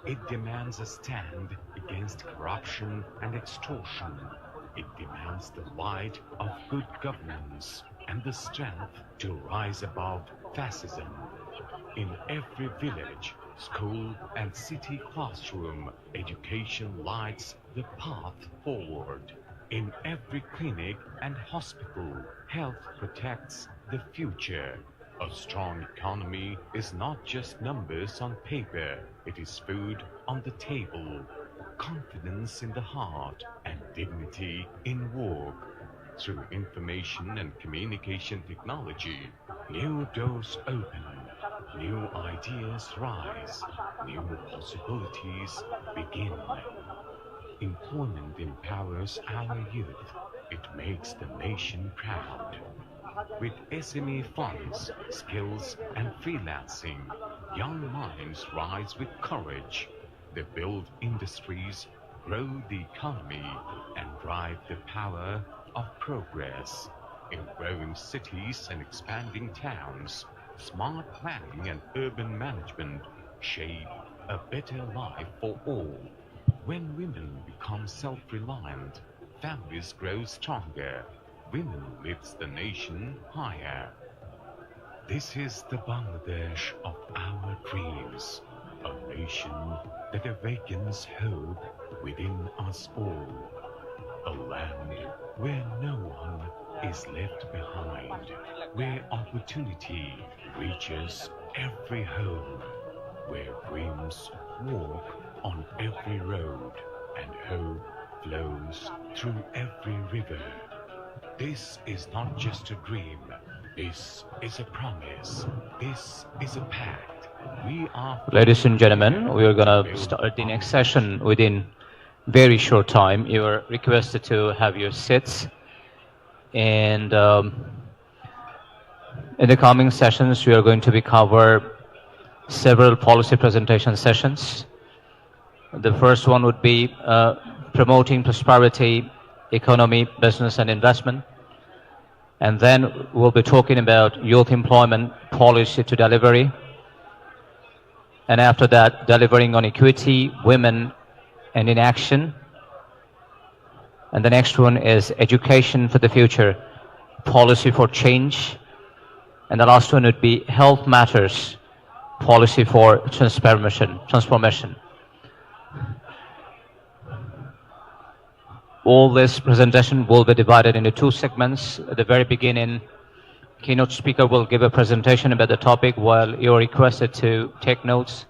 It demands a stand against corruption and extortion. It demands the light of good governance and the strength to rise above fascism. In every village, school, and city classroom, education lights the path forward. In every clinic and hospital, health protects the future. A strong economy is not just numbers on paper, it is food on the table, confidence in the heart, and dignity in work. Through information and communication technology, new doors open, new ideas rise, new possibilities begin. Employment empowers our youth. It makes the nation proud. With SME funds, skills, and freelancing, young minds rise with courage. They build industries, grow the economy, and drive the power of progress. In growing cities and expanding towns, smart planning and urban management shape a better life for all. When women become self-reliant, families grow stronger. Women lifts the nation higher. This is the Bangladesh of our dreams, a nation that awakens hope within us all, a land where no one is left behind, where opportunity reaches every home, where dreams walk on every road, and hope flows through every river. This is not just a dream. This is a promise. This is a pact. We are... Ladies and gentlemen, we are going to start the next session within very short time. You are requested to have your seats. And in the coming sessions, we are going to cover several policy presentation sessions. The first one would be promoting prosperity, economy, business, and investment. And then we'll be talking about youth employment policy to delivery. And after that, delivering on equity, women, and in action. And the next one is education for the future, policy for change. And the last one would be health matters, policy for transformation. All this presentation will be divided into two segments. At the very beginning, keynote speaker will give a presentation about the topic while you're requested to take notes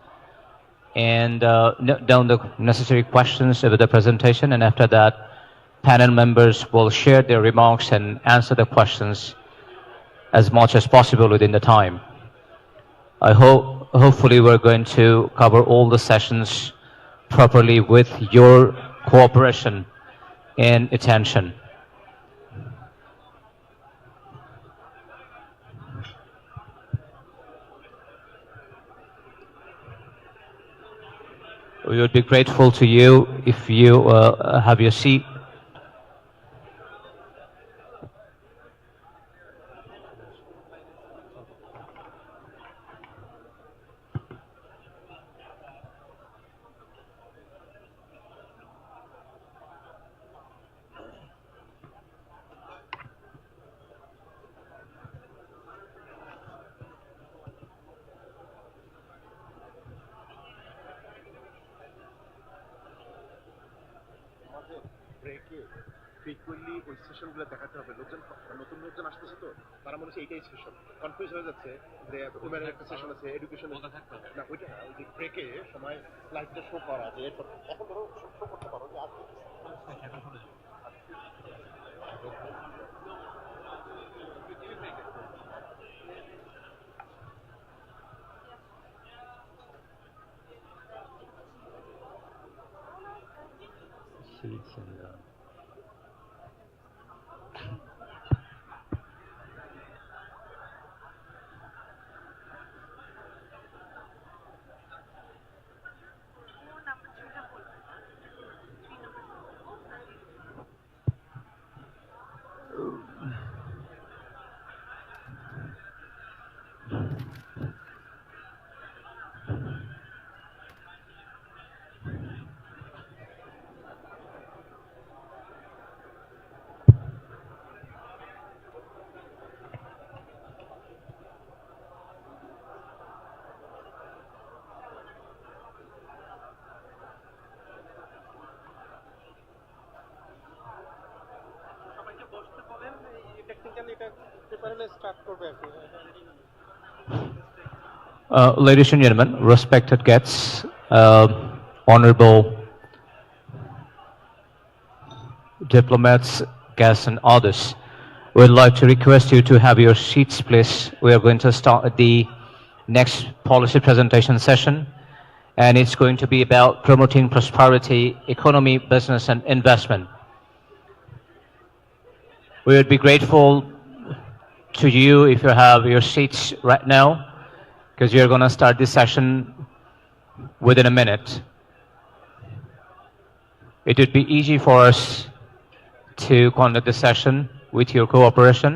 and note down the necessary questions about the presentation. And after that, panel members will share their remarks and answer the questions as much as possible within the time. Hopefully we're going to cover all the sessions properly with your cooperation and attention. We would be grateful to you if you have your seat. frequently ওই সেশনগুলো দেখাতে হবে নতুন লোকজন আসতেছে তো তারা মনে হচ্ছে এইটাই সেশন কনফিউজ হয়ে যাচ্ছে যে ওমেনের একটা সেশন আছে এডুকেশন না ওইটা না ওই যে ব্রেকে সময় স্লাইডটা শো করা যে এখন ধরো শো করতে পারো যে আজকে Ladies and gentlemen, respected guests, honorable diplomats, guests, and others, we'd like to request you to have your seats, please. We are going to start the next policy presentation session, and it's going to be about promoting prosperity, economy, business, and investment. We would be grateful to you if you have your seats right now, because you're going to start this session within a minute. It would be easy for us to conduct the session with your cooperation.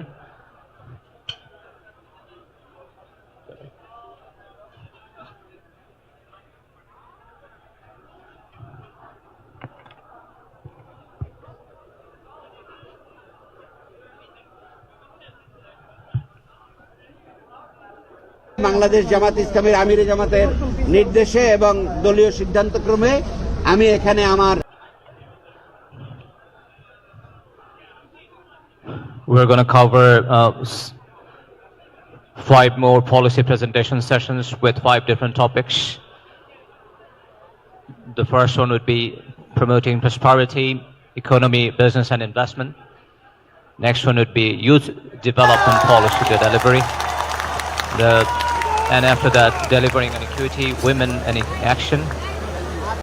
Bangladesh Jamaat ইসলামের আমিরে জামাতের নির্দেশে এবং দলীয় সিদ্ধান্তক্রমে আমি এখানে আমার We're going to cover 5 more policy presentation sessions with 5 different topics. The first one would be promoting prosperity, economy, business and investment. Next one would be youth development policy delivery. And after that, delivering on equity, women and action.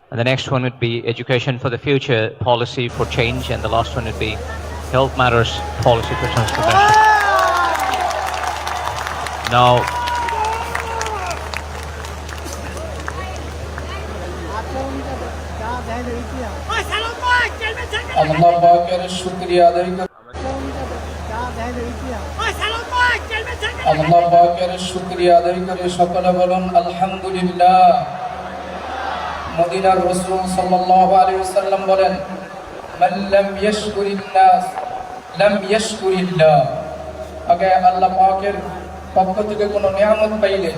And the next one would be education for the future, policy for change. And the last one would be health matters, policy for transformation. Now, আল্লাহ পাকের শুকরিয়া আদায় করে সকলে বলুন আলহামদুলিল্লাহ। মদিনার রাসূল সাল্লাল্লাহু আলাইহি ওয়াসাল্লাম বলেন, মান লাম ইয়াশকুরিন নাস লাম ইয়াশকুরিল্লাহ। আগে আল্লাহ পাকের পক্ষ থেকে কোনো নিয়ামত পাইলে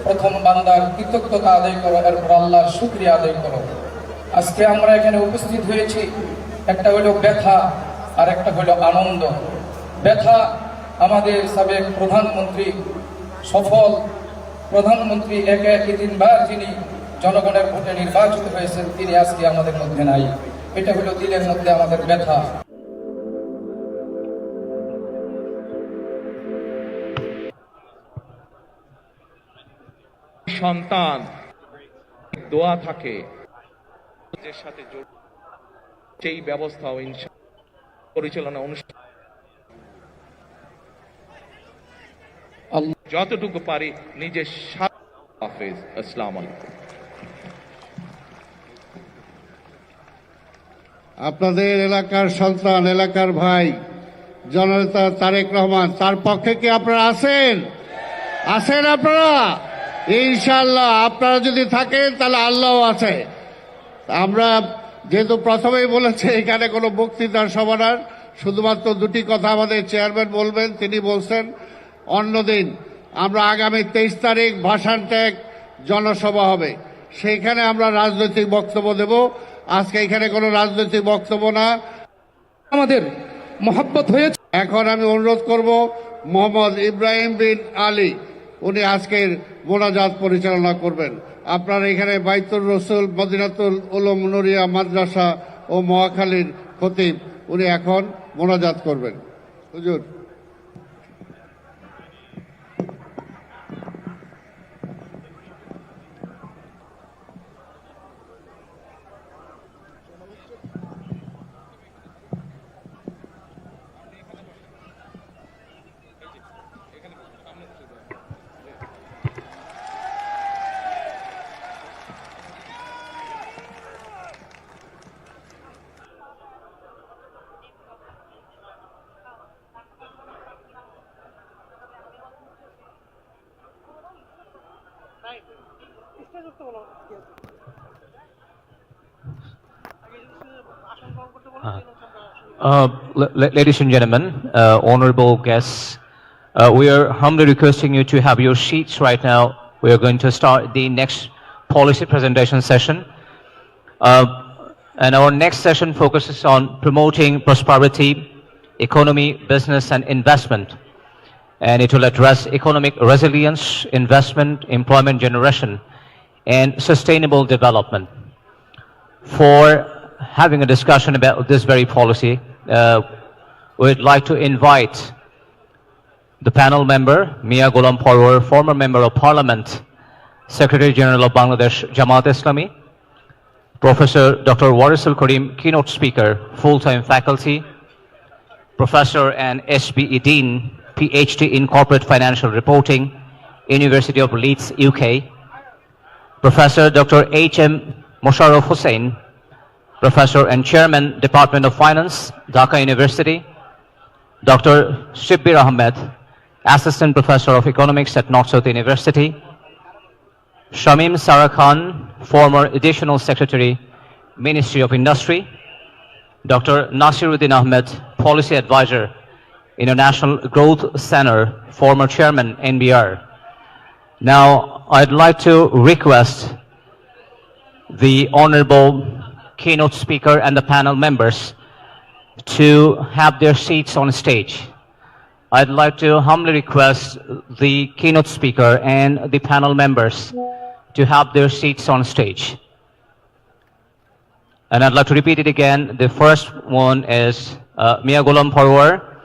প্রথম বান্দার কৃতজ্ঞতা আদায় করো, এরপর আল্লাহর শুকরিয়া আদায় করো। আজকে আমরা এখানে উপস্থিত হয়েছি, একটা হলো ব্যথা আর একটা হলো আনন্দ। ব্যথা, আমাদের সাবেক প্রধানমন্ত্রী, সফল প্রধানমন্ত্রী, একে তিনবার যিনি জনগণের ভোটে নির্বাচিত হয়েছেন, তিনি আজকে আমাদের মধ্যে নাই। এটা হলো দিলের মধ্যে আমাদের ব্যথা। সন্তান দোয়া থাকে সাথে সেই ব্যবস্থাও পরিচালনা অনুষ্ঠান যতটুকু পারি নিজের হাফেজ। আসসালামু আলাইকুম। আপনাদের এলাকার সন্তান, এলাকার ভাই জননেতা তারেক রহমান, তার পক্ষে কি আপনারা আছেন? আছেন আপনারা? ইনশাআল্লাহ আপনারা যদি থাকেন তাহলে আল্লাহও আছে। আমরা যেহেতু প্রথমেই বলেছে এখানে কোনো বক্তৃতার সভা না, শুধুমাত্র দুটি কথা আমাদের চেয়ারম্যান বলবেন, তিনি বলছেন অন্যদিন আমরা আগামী 23 তারিখ ভাষণ ত্যাগ জনসভা হবে, সেইখানে আমরা রাজনৈতিক বক্তব্য দেব। আজকে এখানে কোনো রাজনৈতিক বক্তব্য না, আমাদের মহব্বত হয়েছে। এখন আমি অনুরোধ করব মোহাম্মদ ইব্রাহিম বিন আলী, উনি আজকের মোনাজাত পরিচালনা করবেন। আপনারা এখানে বাইতুর রসুল মদিনাতুল উলুম নুরিয়া মাদ্রাসা ও মহাখালীর খতিব, উনি এখন মোনাজাত করবেন। হুজুর। Ladies and gentlemen, honorable guests, we are humbly requesting you to have your seats right now. We are going to start the next policy presentation session. And our next session focuses on promoting prosperity, economy, business and investment. And it will address economic resilience, investment, employment generation, and sustainable development. For having a discussion about this very policy, we'd like to invite the panel member, Mia Ghulam Parwar, former member of Parliament, Secretary General of Bangladesh Jamat Islami, Professor Dr. Warisul Karim, keynote speaker, full-time faculty, Professor and SBE Dean, PhD in Corporate Financial Reporting, University of Leeds, UK, Professor Dr. H.M. Musharraf Hussain, Professor and Chairman, Department of Finance, Dhaka University, Dr. Shibbir Ahmed, Assistant Professor of Economics at North-South University, Shamim Sarah Khan, former Additional Secretary, Ministry of Industry, Dr. Nasiruddin Ahmed, Policy Advisor, International Growth Center, former Chairman, NBR. Now, I'd like to request the Honorable keynote speaker and the panel members to have their seats on stage. I'd like to humbly request the keynote speaker and the panel members to have their seats on stage. And I'd like to repeat it again. The first one is Mia Ghulam Parwar,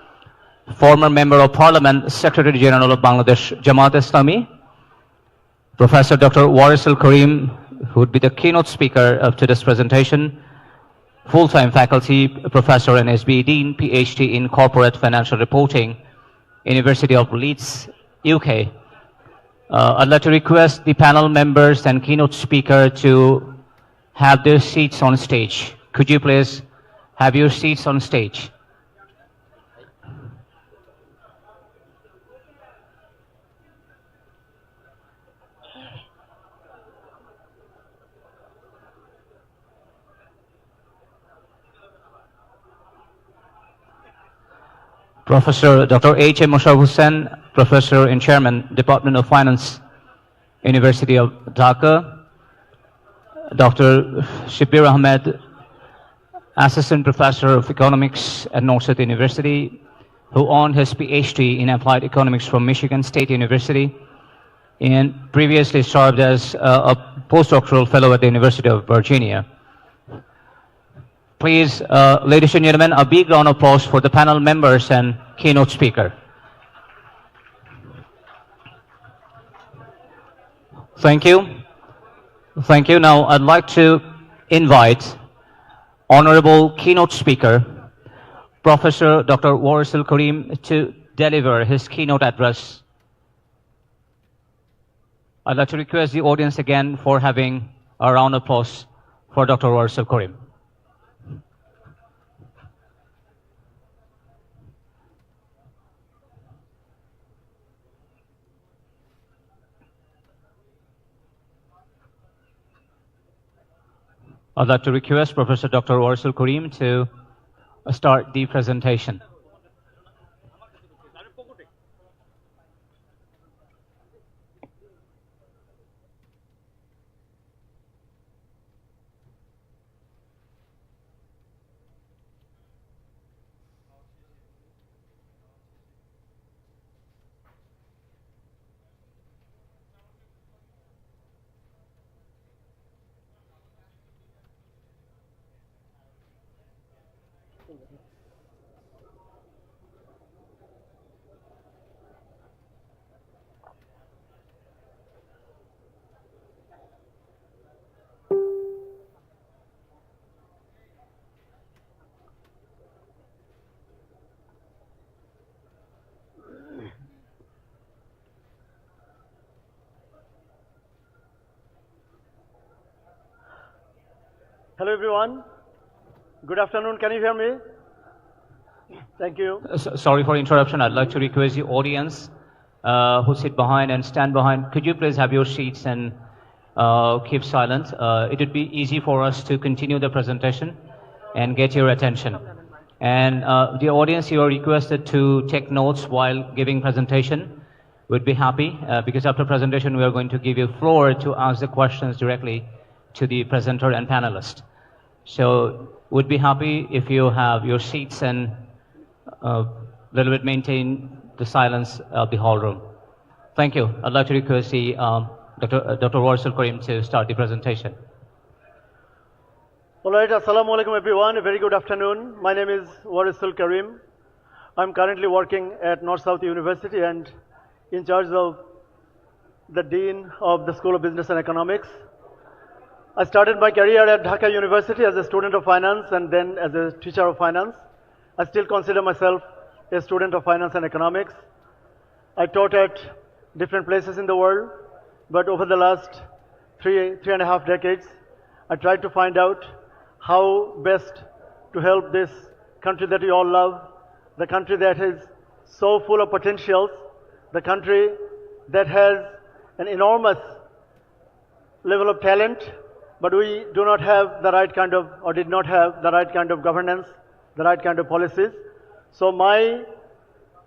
former Member of Parliament, Secretary General of Bangladesh Jamat Islami. Professor Dr. Warisul Karim, who would be the keynote speaker of today's presentation, full-time faculty professor and SBE Dean, PhD in Corporate Financial Reporting, University of Leeds, UK. I'd like to request the panel members and keynote speaker to have their seats on stage. Could you please have your seats on stage? Professor Dr. H.M. Musharraf Hussain, Professor and Chairman, Department of Finance, University of Dhaka. Dr. Shibir Ahmed, Assistant Professor of Economics at Northside University, who earned his PhD in Applied Economics from Michigan State University and previously served as a postdoctoral fellow at the University of Virginia. Please, ladies and gentlemen, a big round of applause for the panel members and keynote speaker. Thank you. Thank you. Now, I'd like to invite Honorable Keynote Speaker, Professor Dr. Warisul Karim, to deliver his keynote address. I'd like to request the audience again for having a round of applause for Dr. Warisul Karim. I'd like to request Professor Dr. Warisul Karim to start the presentation. Hello everyone. Good afternoon. Can you hear me? Thank you. Sorry for interruption. I'd like to request the audience who sit behind and stand behind. Could you please have your seats and keep silent? It would be easy for us to continue the presentation and get your attention. And the audience, you are requested to take notes while giving presentation. We'd be happy because after presentation we are going to give you floor to ask the questions directly to the presenter and panelist. So we'd be happy if you have your seats and a little bit maintain the silence of the hall room. Thank you. I'd like to request the Dr. Warisul Karim to start the presentation. All right. Assalamu alaikum everyone. A very good afternoon. My name is Warisul Karim. I'm currently working at North South University and in charge of the Dean of the School of Business and Economics. I started my career at Dhaka University as a student of finance and then as a teacher of finance. I still consider myself a student of finance and economics. I taught at different places in the world, but over the last three and a half decades, I tried to find out how best to help this country that we all love, the country that is so full of potentials, the country that has an enormous level of talent, but we do not have the right kind of, or did not have the right kind of governance, the right kind of policies. So my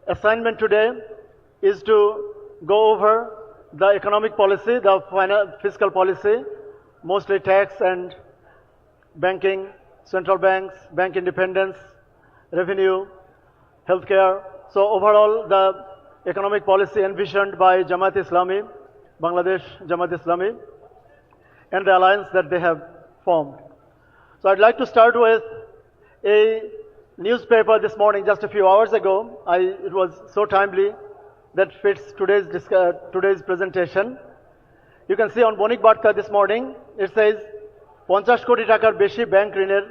assignment today is to go over the economic policy, the fiscal policy, mostly tax and banking, central banks, bank independence, revenue, healthcare. So overall, the economic policy envisioned by Jamat Islami, Bangladesh Jamat Islami, and the alliance that they have formed. So I'd like to start with a newspaper this morning, just a few hours ago. It was so timely that fits today's presentation. You can see on Bonik Barta this morning, it says, 50 কোটি টাকার বেশি bank ঋণের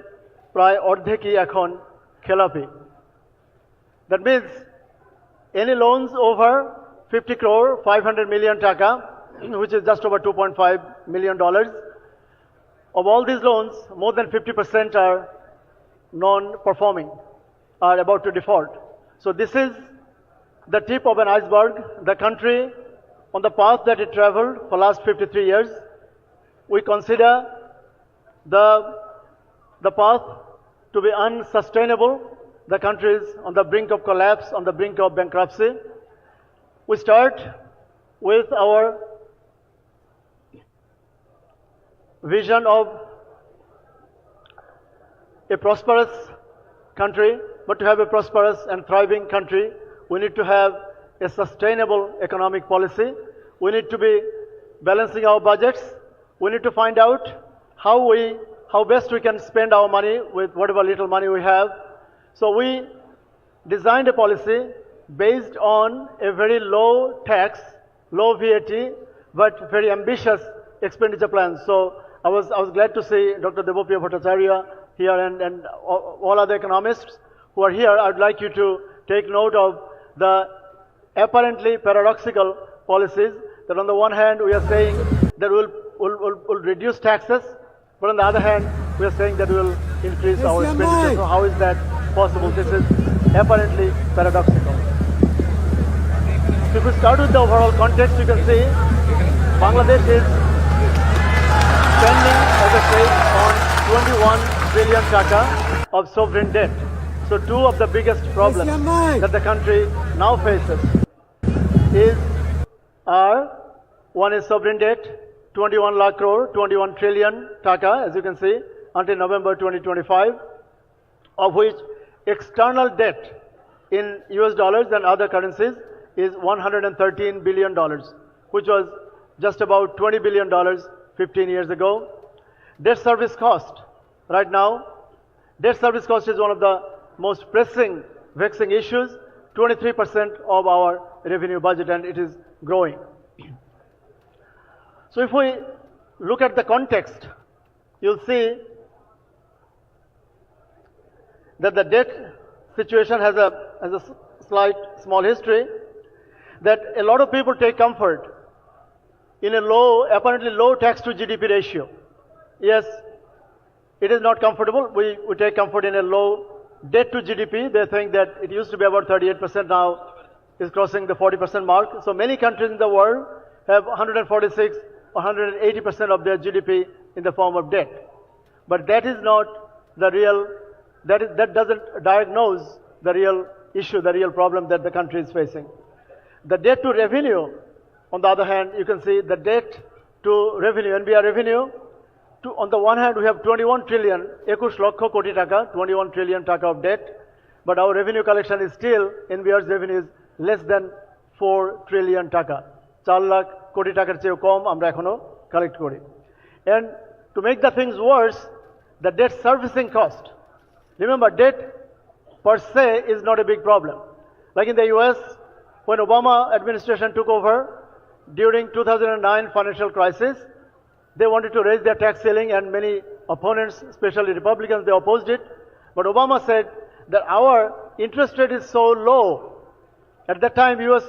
প্রায় অর্ধেকই এখন খেলাপি. That means any loans over 50 crore, 500 million taka, which is just over $2.5 million. Of all these loans, more than 50% are non-performing, are about to default. So this is the tip of an iceberg. The country, on the path that it traveled for last 53 years, we consider the path to be unsustainable. The country is on the brink of collapse, on the brink of bankruptcy. We start with our vision of a prosperous country. But to have a prosperous and thriving country, we need to have a sustainable economic policy. We need to be balancing our budgets. We need to find out how best we can spend our money with whatever little money we have. So we designed a policy based on a very low tax, low VAT, but very ambitious expenditure plan. So I was glad to see Dr. Devopriya Bhattacharya here and all other economists who are here. I'd like you to take note of the apparently paradoxical policies that on the one hand we are saying that we'll reduce taxes, but on the other hand we are saying that we will increase our expenditure. So how is that possible? This is apparently paradoxical. So if we start with the overall context, you can see Bangladesh is spending, as I said, on 21 trillion taka of sovereign debt. So two of the biggest problems that the country now faces one is sovereign debt, 21 lakh crore, 21 trillion taka, as you can see, until November 2025, of which external debt in US dollars and other currencies is $113 billion, which was just about $20 billion 15 years ago. Debt service cost, right now, debt service cost is one of the most pressing, vexing issues, 23% of our revenue budget, and it is growing. So if we look at the context, you'll see that the debt situation has a small history, that a lot of people take comfort in a apparently low tax to GDP ratio. Yes, it is not comfortable. We take comfort in a low debt to GDP. They think that it used to be about 38%, now is crossing the 40% mark. So many countries in the world have 146 or 180% of their GDP in the form of debt. But that is not the real, that doesn't diagnose the real issue, the real problem that the country is facing. The debt to revenue, on the other hand, you can see the debt to revenue, NBR revenue, on the one hand we have 21 trillion, 21 lakh koti taka, 21 trillion taka of debt, but our revenue collection is still, NBR's revenue is less than 4 trillion taka. 4 lakh koti takar চেয়ে কম আমরা এখনো collect করি. And to make the things worse, the debt servicing cost. Remember, debt per se is not a big problem. Like in the US, when Obama administration took over during 2009 financial crisis, they wanted to raise their tax ceiling, and many opponents, especially Republicans, they opposed it. But Obama said that our interest rate is so low. At that time, US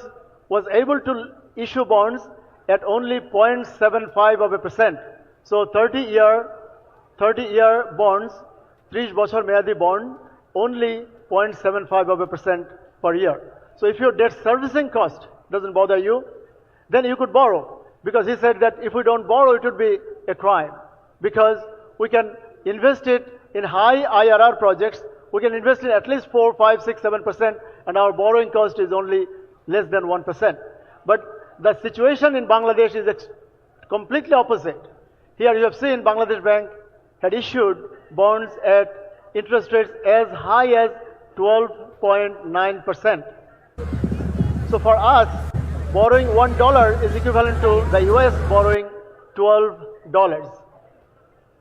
was able to issue bonds at only 0.75%. So 30-year bonds, 30 বছর মেয়াদি bond, only 0.75% per year. So if your debt servicing cost doesn't bother you, then you could borrow. Because he said that if we don't borrow, it would be a crime. Because we can invest it in high IRR projects, we can invest in at least 4, 5, 6, 7%, and our borrowing cost is only less than 1%. But the situation in Bangladesh is completely opposite. Here you have seen Bangladesh Bank had issued bonds at interest rates as high as 12.9%. So for us, borrowing $1 is equivalent to the US borrowing $12.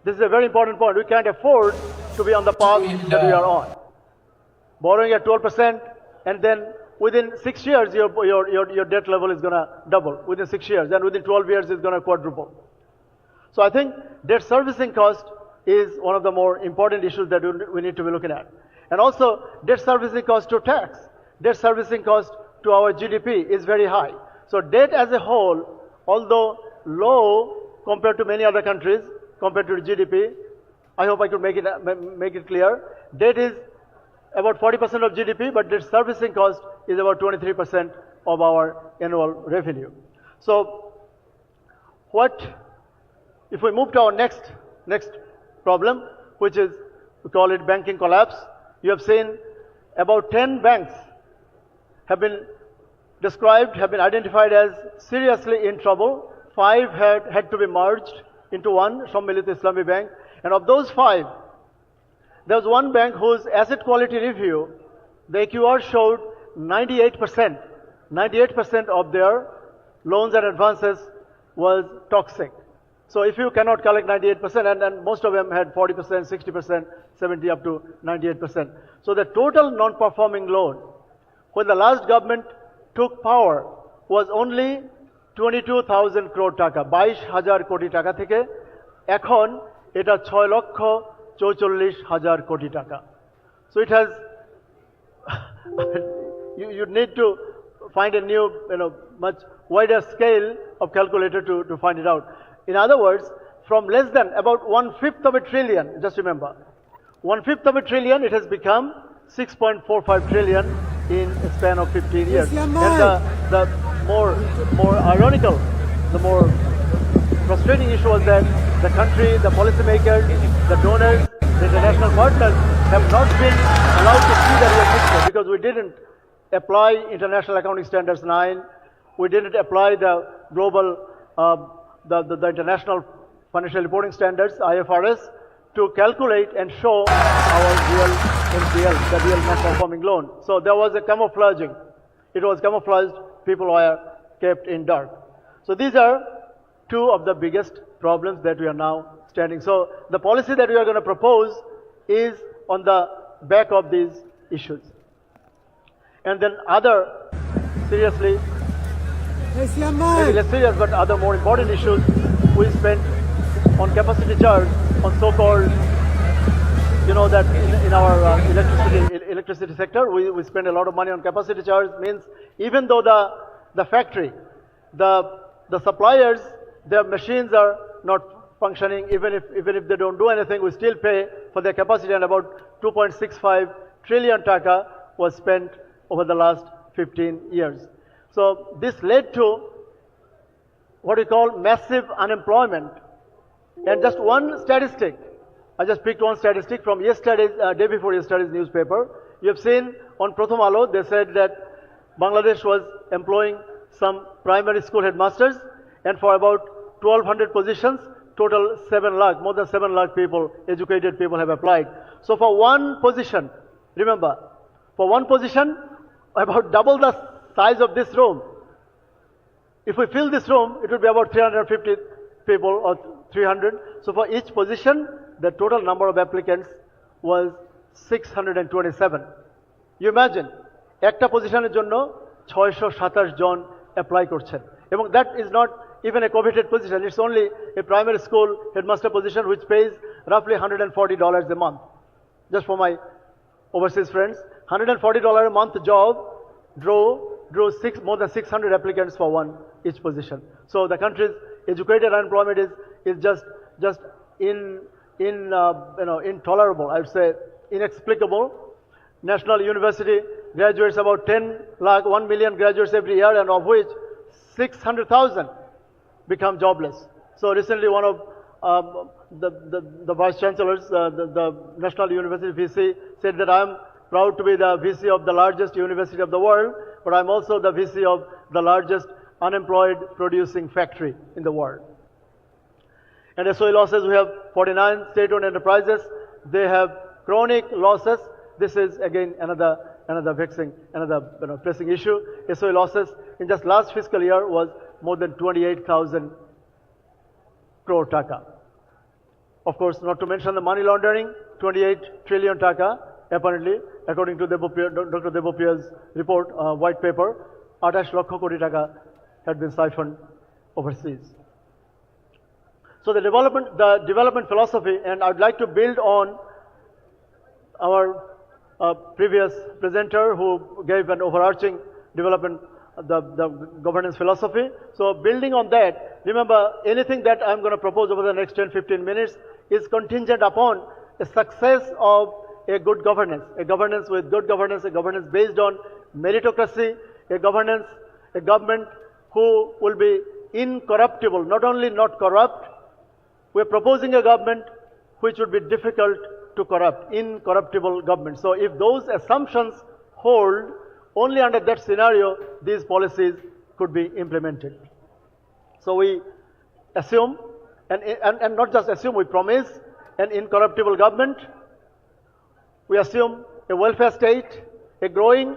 This is a very important point. We can't afford to be on the path that we are on. Borrowing at 12%, and then within 6 years, your debt level is going to double. Within 6 years, and within 12 years, it's going to quadruple. So I think debt servicing cost is one of the more important issues that we need to be looking at. And also, debt servicing cost to tax, debt servicing cost to our GDP is very high. So debt as a whole, although low compared to many other countries, compared to GDP, I hope I could make it clear. Debt is about 40% of GDP, but debt servicing cost is about 23% of our annual revenue. So if we move to our next problem, which is, we call it banking collapse. You have seen about 10 banks have been described, have been identified as seriously in trouble. 5 had to be merged into one, Sammilit Islami Bank. And of those 5, there was one bank whose asset quality review, the AQR showed 98% of their loans and advances was toxic. So if you cannot collect 98%, and most of them had 40%, 60%, 70 up to 98%. So the total non-performing loan, when the last government took power, was only 22,000 crore taka, 22,000 koti taka theke, ekhon eta 6,44,000 koti taka. So it has, you need to find a new, much wider scale of calculator to find it out. In other words, from less than about 1/5 of a trillion, just remember, 1/5 of a trillion, it has become 6.45 trillion in a span of 15 years. And the more ironical, the more frustrating issue was that the country, the policymakers, the donors, the international partners have not been allowed to see the real picture because we didn't apply International Accounting Standards 9, we didn't apply the global, the International Financial Reporting Standards, IFRS, to calculate and show our real NPL, the real non-performing loan. So there was a camouflaging. It was camouflaged, people were kept in dark. So these are two of the biggest problems that we are now standing. So the policy that we are going to propose is on the back of these issues. And then other, seriously, maybe less serious, but other more important issues, we spent on capacity charge, on so-called, that in our electricity sector, we spend a lot of money on capacity charge. Means even though the factory, the suppliers, their machines are not functioning, even if they don't do anything, we still pay for their capacity, and about 2.65 trillion taka was spent over the last 15 years. So this led to what we call massive unemployment. And just one statistic, I just picked one statistic from yesterday's, day before yesterday's newspaper. You have seen on Pratham Alo, they said that Bangladesh was employing some primary school headmasters, and for about 1,200 positions, total 7 lakh, more than 7 lakh people, educated people have applied. So for one position, remember, for one position, about double the size of this room. If we fill this room, it would be about 350 people or 300. So for each position, the total number of applicants was 627. You imagine, একটা পজিশনের জন্য 627 জন apply করছেন. এবং that is not even a coveted position. It's only a primary school headmaster position which pays roughly $140 a month. Just for my overseas friends, $140 a month job drew more than 600 applicants for each position. So the country's educated unemployment is just intolerable. I would say inexplicable. National University graduates about 1 million graduates every year, and of which 600,000 become jobless. So recently, one of the vice chancellors, the National University VC, said that I'm proud to be the VC of the largest university of the world, but I'm also the VC of the largest unemployed producing factory in the world. And SOE losses, we have 49 state-owned enterprises. They have chronic losses. This is again another vexing, pressing issue. SOE losses in just last fiscal year was more than 28,000 crore taka. Of course, not to mention the money laundering, 28 trillion taka, apparently, according to Dr. Debopriya's report, white paper, 28 lakh koti taka had been siphoned overseas. So the development philosophy, and I'd like to build on our previous presenter who gave an overarching development, the governance philosophy. So building on that, remember anything that I'm going to propose over the next 10-15 minutes is contingent upon the success of a good governance, a governance with good governance, a governance based on meritocracy, a government who will be incorruptible, not only not corrupt. We're proposing a government which would be difficult to corrupt, incorruptible government. So if those assumptions hold, only under that scenario these policies could be implemented. So we assume, and not just assume, we promise an incorruptible government. We assume a welfare state, a growing,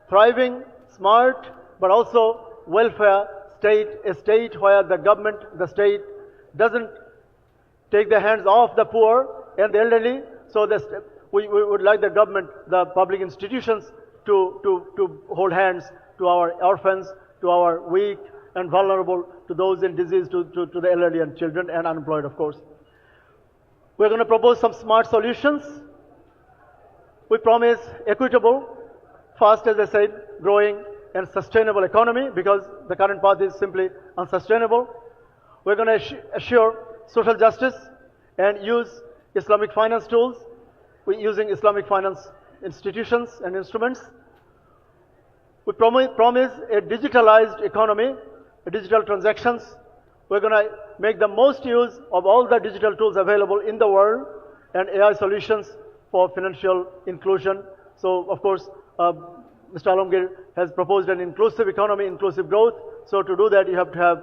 thriving, smart, but also welfare state, a state where the state doesn't take their hands off the poor and the elderly. So we would like the government, the public institutions to hold hands to our orphans, to our weak and vulnerable, to those in disease, to the elderly and children and unemployed, of course. We're going to propose some smart solutions. We promise equitable, fast, as I said, growing and sustainable economy, because the current path is simply unsustainable. We're going to assure social justice and use Islamic finance tools. We're using Islamic finance institutions and instruments. We promise a digitalized economy, digital transactions. We're going to make the most use of all the digital tools available in the world and AI solutions for financial inclusion. So, of course, Mr. Alamgir has proposed an inclusive economy, inclusive growth. So to do that, you have to have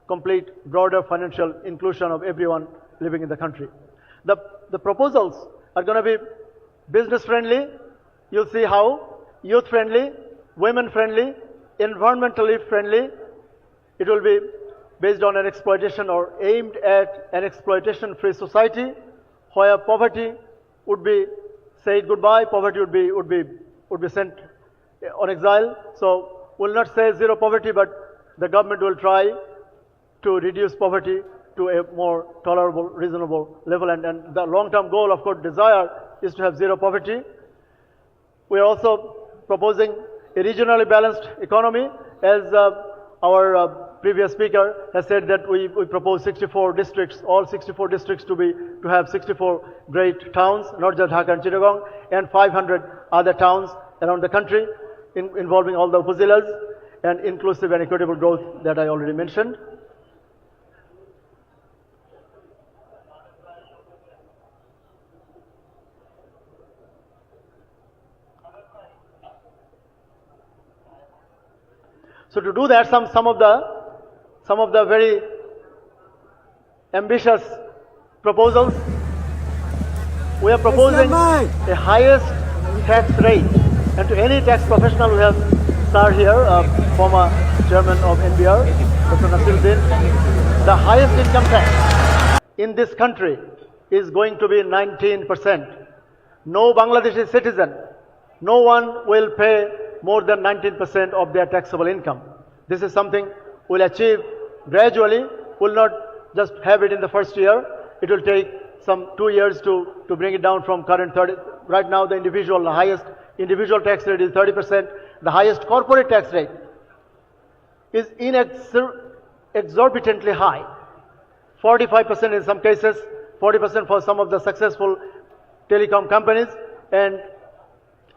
complete, broader financial inclusion of everyone living in the country. The proposals are going to be business friendly. You'll see how. Youth friendly, women friendly, environmentally friendly. It will be based on an exploitation or aimed at an exploitation free society where poverty would be said goodbye, poverty would be sent on exile. So we'll not say zero poverty, but the government will try to reduce poverty to a more tolerable, reasonable level. And the long-term goal, of course, desire is to have zero poverty. We are also proposing a regionally balanced economy. As our previous speaker has said, that we propose 64 districts, all 64 districts to have 64 great towns, not just Dhaka and Chittagong, and 500 other towns around the country, involving all the upazilas, and inclusive and equitable growth that I already mentioned. So to do that, some of the very ambitious proposals. We are proposing the highest tax rate, and to any tax professional who has served here, former chairman of NBR, Dr. Nasiruddin, the highest income tax in this country is going to be 19%. No Bangladeshi citizen, no one will pay more than 19% of their taxable income. This is something we'll achieve gradually. We'll not just have it in the first year. It will take some 2 years to bring it down from current 30. Right now, the highest individual tax rate is 30%. The highest corporate tax rate is exorbitantly high. 45% in some cases, 40% for some of the successful telecom companies, and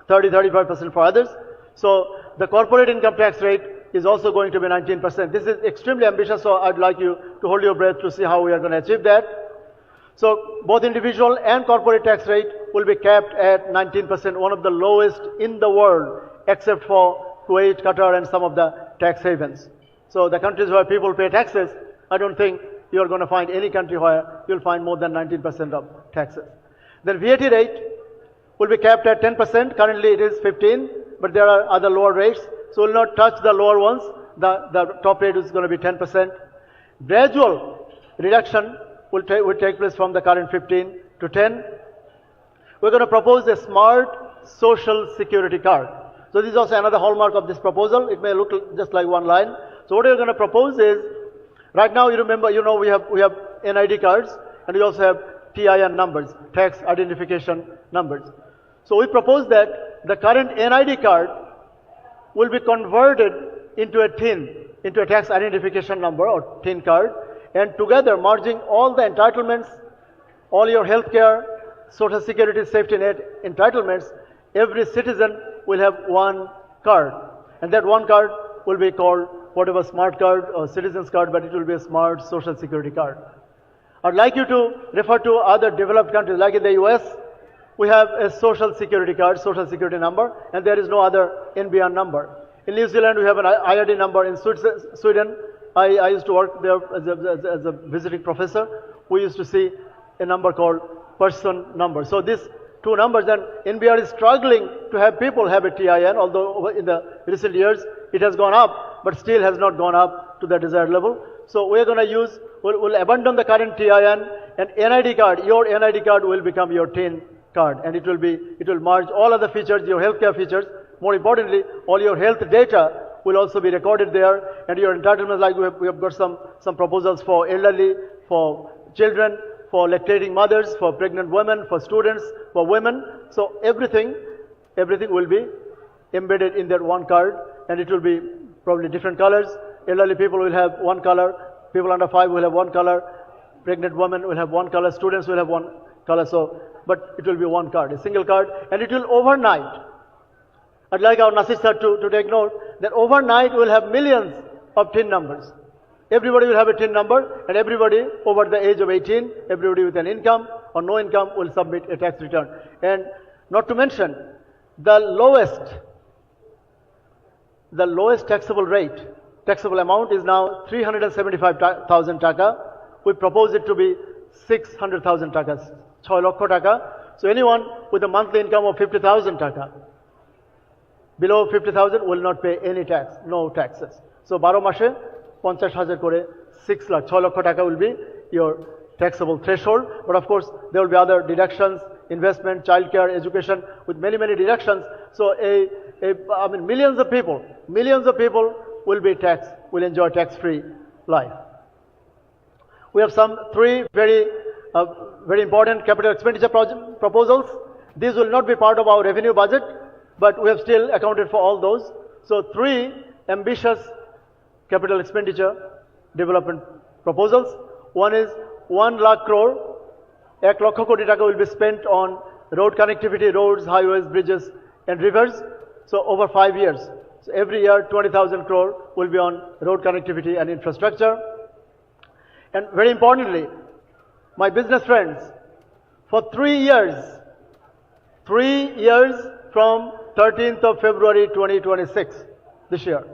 35% for others. So the corporate income tax rate is also going to be 19%. This is extremely ambitious, so I'd like you to hold your breath to see how we are going to achieve that. So both individual and corporate tax rate will be capped at 19%, one of the lowest in the world, except for Kuwait, Qatar, and some of the tax havens. So the countries where people pay taxes, I don't think you're going to find any country where you'll find more than 19% of taxes. Then VAT rate will be capped at 10%. Currently it is 15%, but there are other lower rates. So we'll not touch the lower ones. The top rate is going to be 10%. Gradual reduction will take place from the current 15 to 10. We're going to propose a smart social security card. So this is also another hallmark of this proposal. It may look just like one line. So what we're going to propose is, right now, we have NID cards, and we also have TIN numbers, tax identification numbers. So we propose that the current NID card will be converted into a TIN, into a tax identification number or TIN card, and together merging all the entitlements, all your healthcare, social security, safety net entitlements, every citizen will have one card. And that one card will be called whatever smart card or citizen's card, but it will be a smart social security card. I'd like you to refer to other developed countries, like in the US, we have a social security card, social security number, and there is no other NBR number. In New Zealand, we have an IRD number. In Sweden, I used to work there as a visiting professor. We used to see a number called person number. So these two numbers, and NBR is struggling to have people have a TIN, although in the recent years it has gone up, but still has not gone up to the desired level. So we're going to we'll abandon the current TIN, and NID card, your NID card will become your TIN card, and it will merge all other features, your healthcare features. More importantly, all your health data will also be recorded there, and your entitlements, like we have got some proposals for elderly, for children, for lactating mothers, for pregnant women, for students, for women. So everything will be embedded in that one card, and it will be probably different colors. Elderly people will have one color, people under 5 will have one color, pregnant women will have one color, students will have one color. So, but it will be one card, a single card, and it will overnight. I'd like our Nasir sir to take note that overnight we'll have millions of TIN numbers. Everybody will have a TIN number, and everybody over the age of 18, everybody with an income or no income will submit a tax return. And not to mention, the lowest taxable amount is now 375,000 taka. We propose it to be 600,000 takas, 6 lakh taka. So anyone with a monthly income of 50,000 taka, below 50,000 will not pay any tax, no taxes. So 12 mashe 50,000 kore 6 lakh, 6 lakh taka will be your taxable threshold. But of course, there will be other deductions, investment, childcare, education, with many deductions. So I mean, millions of people will enjoy tax-free life. We have some 3 very important capital expenditure proposals. These will not be part of our revenue budget, but we have still accounted for all those. So 3 ambitious capital expenditure development proposals. One is 1 lakh crore, 1 lakh koti taka will be spent on road connectivity, roads, highways, bridges, and rivers. So over 5 years. So every year 20,000 crore will be on road connectivity and infrastructure. And very importantly, my business friends, for 3 years from 13th of February 2026, this year,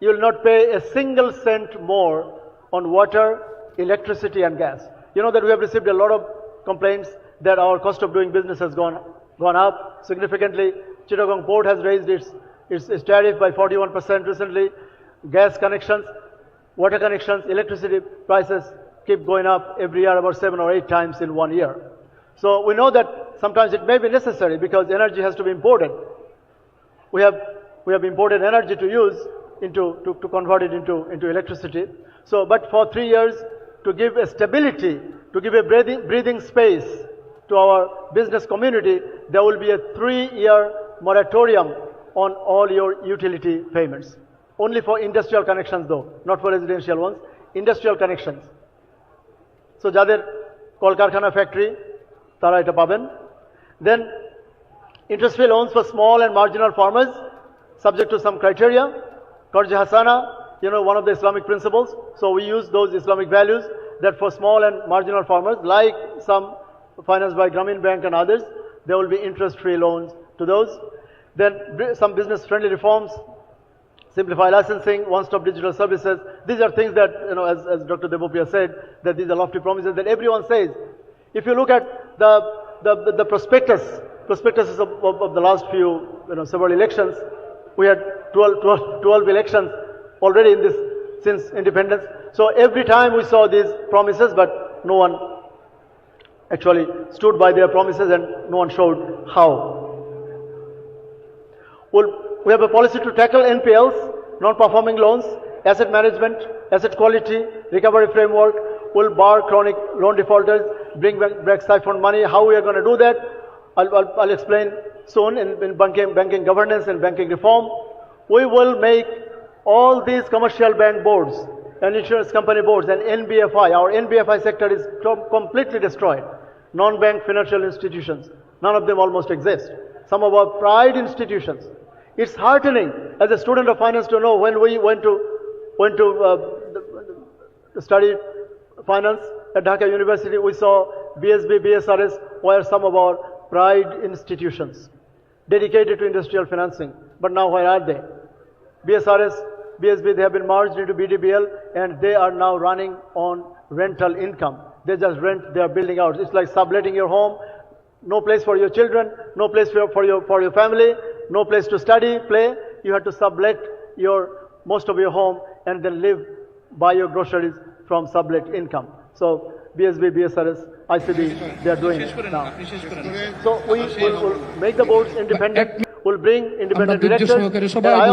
you will not pay a single cent more on water, electricity and gas. You know that we have received a lot of complaints that our cost of doing business has gone up significantly. Chittagong Port has raised its tariff by 41% recently. Gas connections, water connections, electricity prices keep going up every year about 7 or 8 times in 1 year. So we know that sometimes it may be necessary because energy has to be imported. We have imported energy to use to convert it into electricity. So, but for 3 years, to give a stability, to give a breathing space to our business community, there will be a 3-year moratorium on all your utility payments. Only for industrial connections though, not for residential ones, industrial connections. So jader Kolkarkhana factory, tara eta paben. Then interest-free loans for small and marginal farmers, subject to some criteria. Qarz Hasana, one of the Islamic principles. So we use those Islamic values that for small and marginal farmers, like some financed by Grameen Bank and others, there will be interest-free loans to those. Then some business-friendly reforms, simplify licensing, one-stop digital services. These are things that, as Dr. Devopia said, that these are lofty promises that everyone says. If you look at the prospectuses of the last few, several elections, we had 12 elections already since independence. So every time we saw these promises, but no one actually stood by their promises and no one showed how. We have a policy to tackle NPLs, non-performing loans, asset management, asset quality, recovery framework. We'll bar chronic loan defaulters, bring back siphoned money. How we are going to do that, I'll explain soon in banking governance and banking reform. We will make all these commercial bank boards and insurance company boards and NBFI. Our NBFI sector is completely destroyed. Non-bank financial institutions, none of them almost exist. Some of our pride institutions. It's heartening as a student of finance to know when we went to study finance at Dhaka University, we saw BSB, BSRS were some of our pride institutions dedicated to industrial financing. But now where are they? BSRS, BSB, they have been merged into BDBL and they are now running on rental income. They just rent their building out. It's like subletting your home, no place for your children, no place for your family, no place to study, play. You have to sublet most of your home and then live, buy your groceries from sublet income. So BSB, BSRS, ICB, they are doing it now. So we will make the boards independent. We'll bring independent directors. And I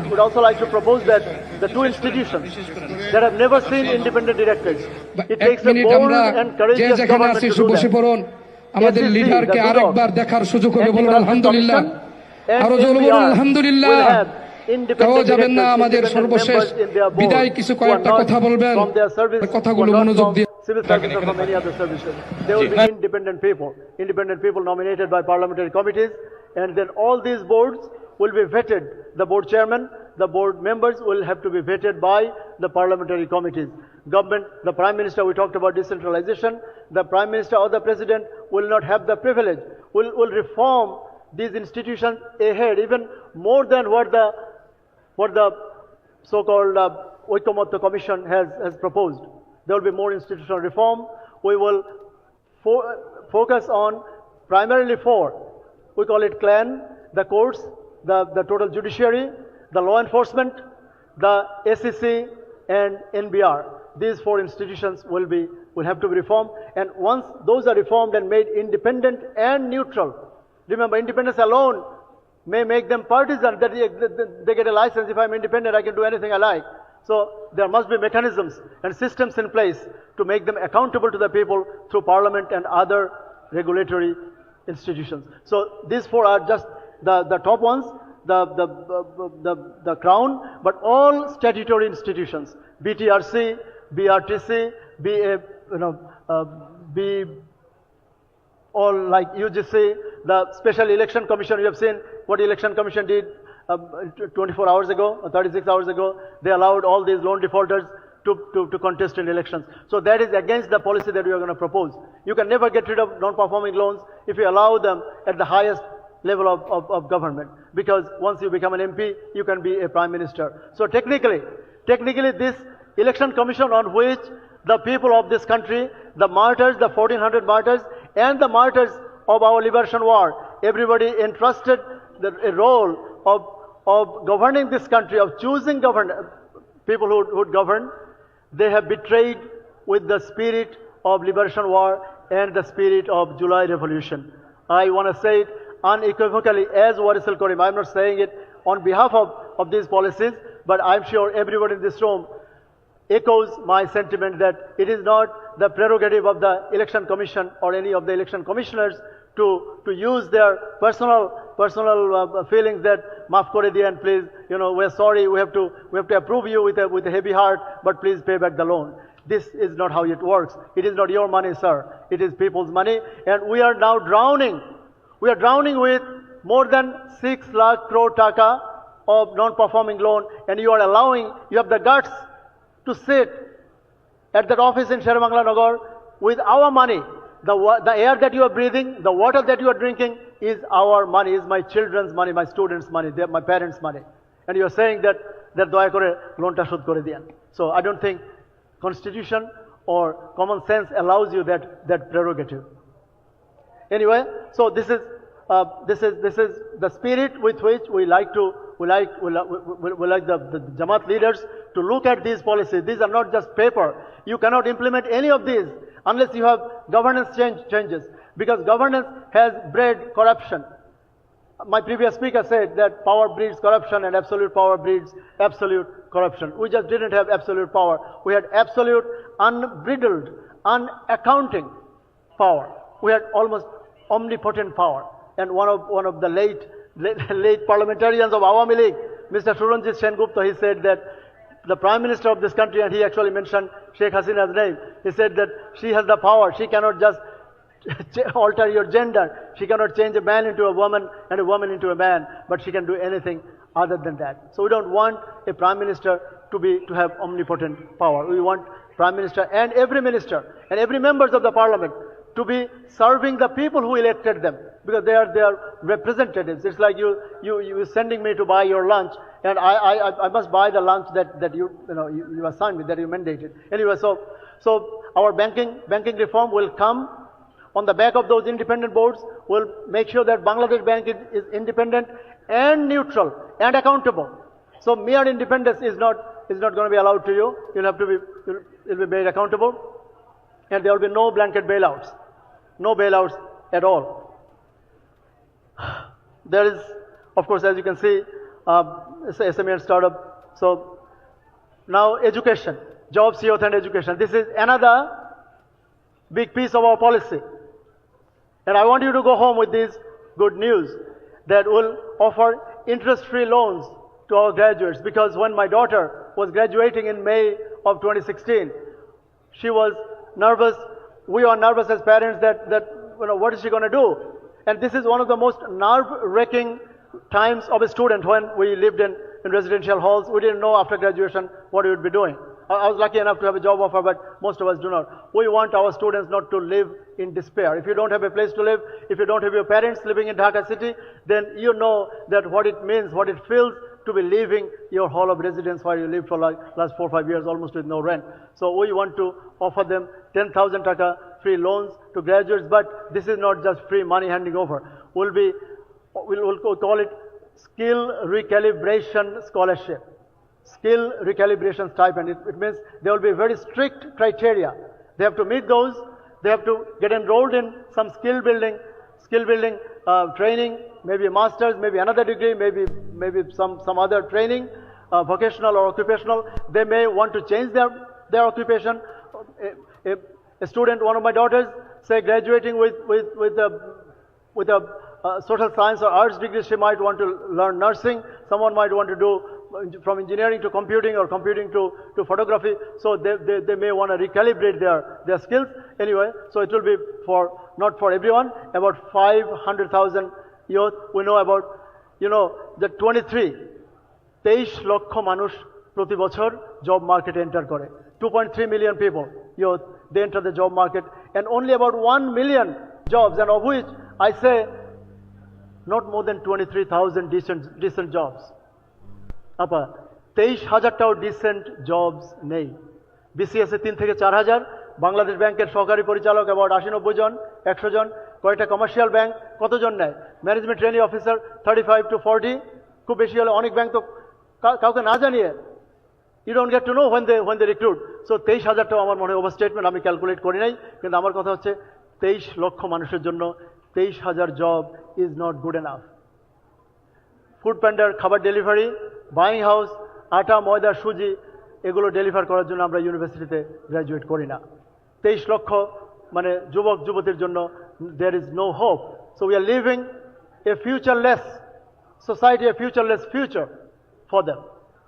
would also like to propose that the two institutions that have never seen independent directors, it takes a bold and courageous government to do that. আমাদের লিডারকে আরেকবার দেখার সুযোগ হবে বলুন আলহামদুলিল্লাহ আরো জোরে বলুন আলহামদুলিল্লাহ কেউ যাবেন না আমাদের সর্বশেষ বিদায় কিছু কয়েকটা কথা বলবেন কথাগুলো মনোযোগ দিয়ে civil service or from any other services. They will be independent people nominated by parliamentary committees, and then all these boards will be vetted. The board chairman, the board members will have to be vetted by the parliamentary committees. Government, the Prime Minister, we talked about decentralization, the Prime Minister or the President will not have the privilege, will reform these institutions ahead, even more than what the so-called Oikomoto Commission has proposed. There will be more institutional reform. We will focus on primarily four. We call it clan, the courts, the total judiciary, the law enforcement, the SEC, and NBR. These four institutions will have to be reformed. And once those are reformed and made independent and neutral, remember, independence alone may make them partisan, that they get a license. If I'm independent, I can do anything I like. So there must be mechanisms and systems in place to make them accountable to the people through parliament and other regulatory institutions. So these four are just the top ones, the crown, but all statutory institutions, BTRC, BRTC, all like UGC, the Special Election Commission. You have seen what the Election Commission did 24 hours ago, or 36 hours ago. They allowed all these loan defaulters to contest in elections. So that is against the policy that we are going to propose. You can never get rid of non-performing loans if you allow them at the highest level of government. Because once you become an MP, you can be a Prime Minister. So technically this Election Commission on which the people of this country, the martyrs, the 1400 martyrs, and the martyrs of our liberation war, everybody entrusted a role of governing this country, of choosing people who would govern. They have betrayed with the spirit of liberation war and the spirit of July revolution. I want to say it unequivocally as Warisul Karim. I'm not saying it on behalf of these policies, but I'm sure everybody in this room echoes my sentiment that it is not the prerogative of the Election Commission or any of the election commissioners to use their personal feelings that maaf kore diye and please, we're sorry, we have to approve you with a heavy heart, but please pay back the loan. This is not how it works. It is not your money, sir. It is people's money, and we are now drowning. We are drowning with more than 6 lakh crore taka of non-performing loan, and you have the guts to sit at that office in Sher-Bangla Nagar with our money. The air that you are breathing, the water that you are drinking is our money, is my children's money, my students' money, my parents' money. And you are saying that doya kore loan ta shod kore diyan. So I don't think constitution or common sense allows you that prerogative. Anyway, so this is the spirit with which we like the Jamat leaders to look at these policies. These are not just paper. You cannot implement any of these unless you have governance changes, because governance has bred corruption. My previous speaker said that power breeds corruption and absolute power breeds absolute corruption. We just didn't have absolute power. We had absolute, unbridled, unaccounting power. We had almost omnipotent power. And one of the late parliamentarians of Awami League, Mr. Suranjit Sengupta, he said that the Prime Minister of this country, and he actually mentioned Sheikh Hasina's name, he said that she has the power. She cannot just alter your gender. She cannot change a man into a woman and a woman into a man, but she can do anything other than that. So we don't want a Prime Minister to have omnipotent power. We want Prime Minister and every minister and every members of the Parliament to be serving the people who elected them, because they are representatives. It's like you sending me to buy your lunch, and I must buy the lunch that you assigned me, that you mandated. Anyway, so our banking reform will come on the back of those independent boards. Will make sure that Bangladesh Bank is independent and neutral and accountable. So mere independence is not going to be allowed to you. You'll be made accountable, and there will be no blanket bailouts. No bailouts at all. There is, of course, as you can see, SME and startup. So now education, jobs, youth and education. This is another big piece of our policy. And I want you to go home with this good news that will offer interest-free loans to our graduates, because when my daughter was graduating in May of 2016, she was nervous. We are nervous as parents that what is she going to do? And this is one of the most nerve-wracking times of a student. When we lived in residential halls, we didn't know after graduation what we would be doing. I was lucky enough to have a job offer, but most of us do not. We want our students not to live in despair. If you don't have a place to live, if you don't have your parents living in Dhaka city, then you know that what it means, what it feels to be leaving your hall of residence where you lived for like last 4 or 5 years almost with no rent. So we want to offer them 10,000 taka free loans to graduates, but this is not just free money handing over. We'll call it skill recalibration scholarship. Skill recalibration stipend. It means there will be very strict criteria. They have to meet those. They have to get enrolled in some skill building training, maybe a master's, maybe another degree, maybe some other training, vocational or occupational. They may want to change their occupation. A student, one of my daughters, say graduating with a social science or arts degree, she might want to learn nursing. Someone might want to do from engineering to computing, or computing to photography. So they may want to recalibrate their skills. Anyway, so it will be not for everyone. About 500,000 youth. We know about, the 23 লক্ষ মানুষ প্রতি বছর job market enter করে. 2.3 million people, youth, they enter the job market, and only about 1 million jobs, and of which I say not more than 23,000 decent jobs. আপা 23,000টাও dissent jobs নেই। BCS এ 3 থেকে 4,000, বাংলাদেশ ব্যাংকের সহকারী পরিচালক অ্যাবাউট 80-90 জন, 100 জন, কয়টা কমার্শিয়াল ব্যাংক কতজন নেয়? ম্যানেজমেন্ট ট্রেনিং অফিসার 35 to 40, খুব বেশি হলে অনেক ব্যাংক তো কাউকে না জানিয়ে you don't get to know when they recruit. So 23,000টাও আমার মনে হয় ওভারস্টেটমেন্ট, আমি ক্যালকুলেট করি নাই, কিন্তু আমার কথা হচ্ছে 23 লক্ষ মানুষের জন্য 23,000 job is not good enough. ফুড প্যান্ডার, খাবার ডেলিভারি, বাইং হাউস, আটা, ময়দা, সুজি, এগুলো ডেলিভার করার জন্য আমরা ইউনিভার্সিটিতে গ্র্যাজুয়েট করি না। 23 লক্ষ মানে যুবক যুবতীর জন্য there is no hope. So we are living a futureless society, a futureless future for them.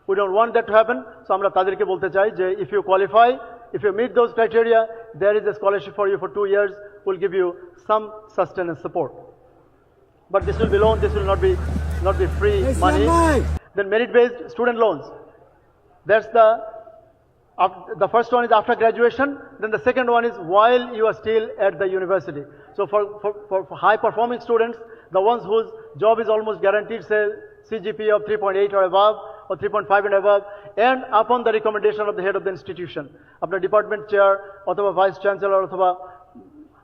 We don't want that to happen. So আমরা তাদেরকে বলতে চাই যে if you qualify, if you meet those criteria, there is a scholarship for you for 2 years. We'll give you some sustenance support. But this will be loan. This will not be free money. Then merit-based student loans. That's the first one is after graduation. Then the second one is while you are still at the university. So for high-performing students, the ones whose job is almost guaranteed, say CGPA of 3.8 or above, or 3.5 and above, and upon the recommendation of the head of the institution, আপনার department chair অথবা vice chancellor অথবা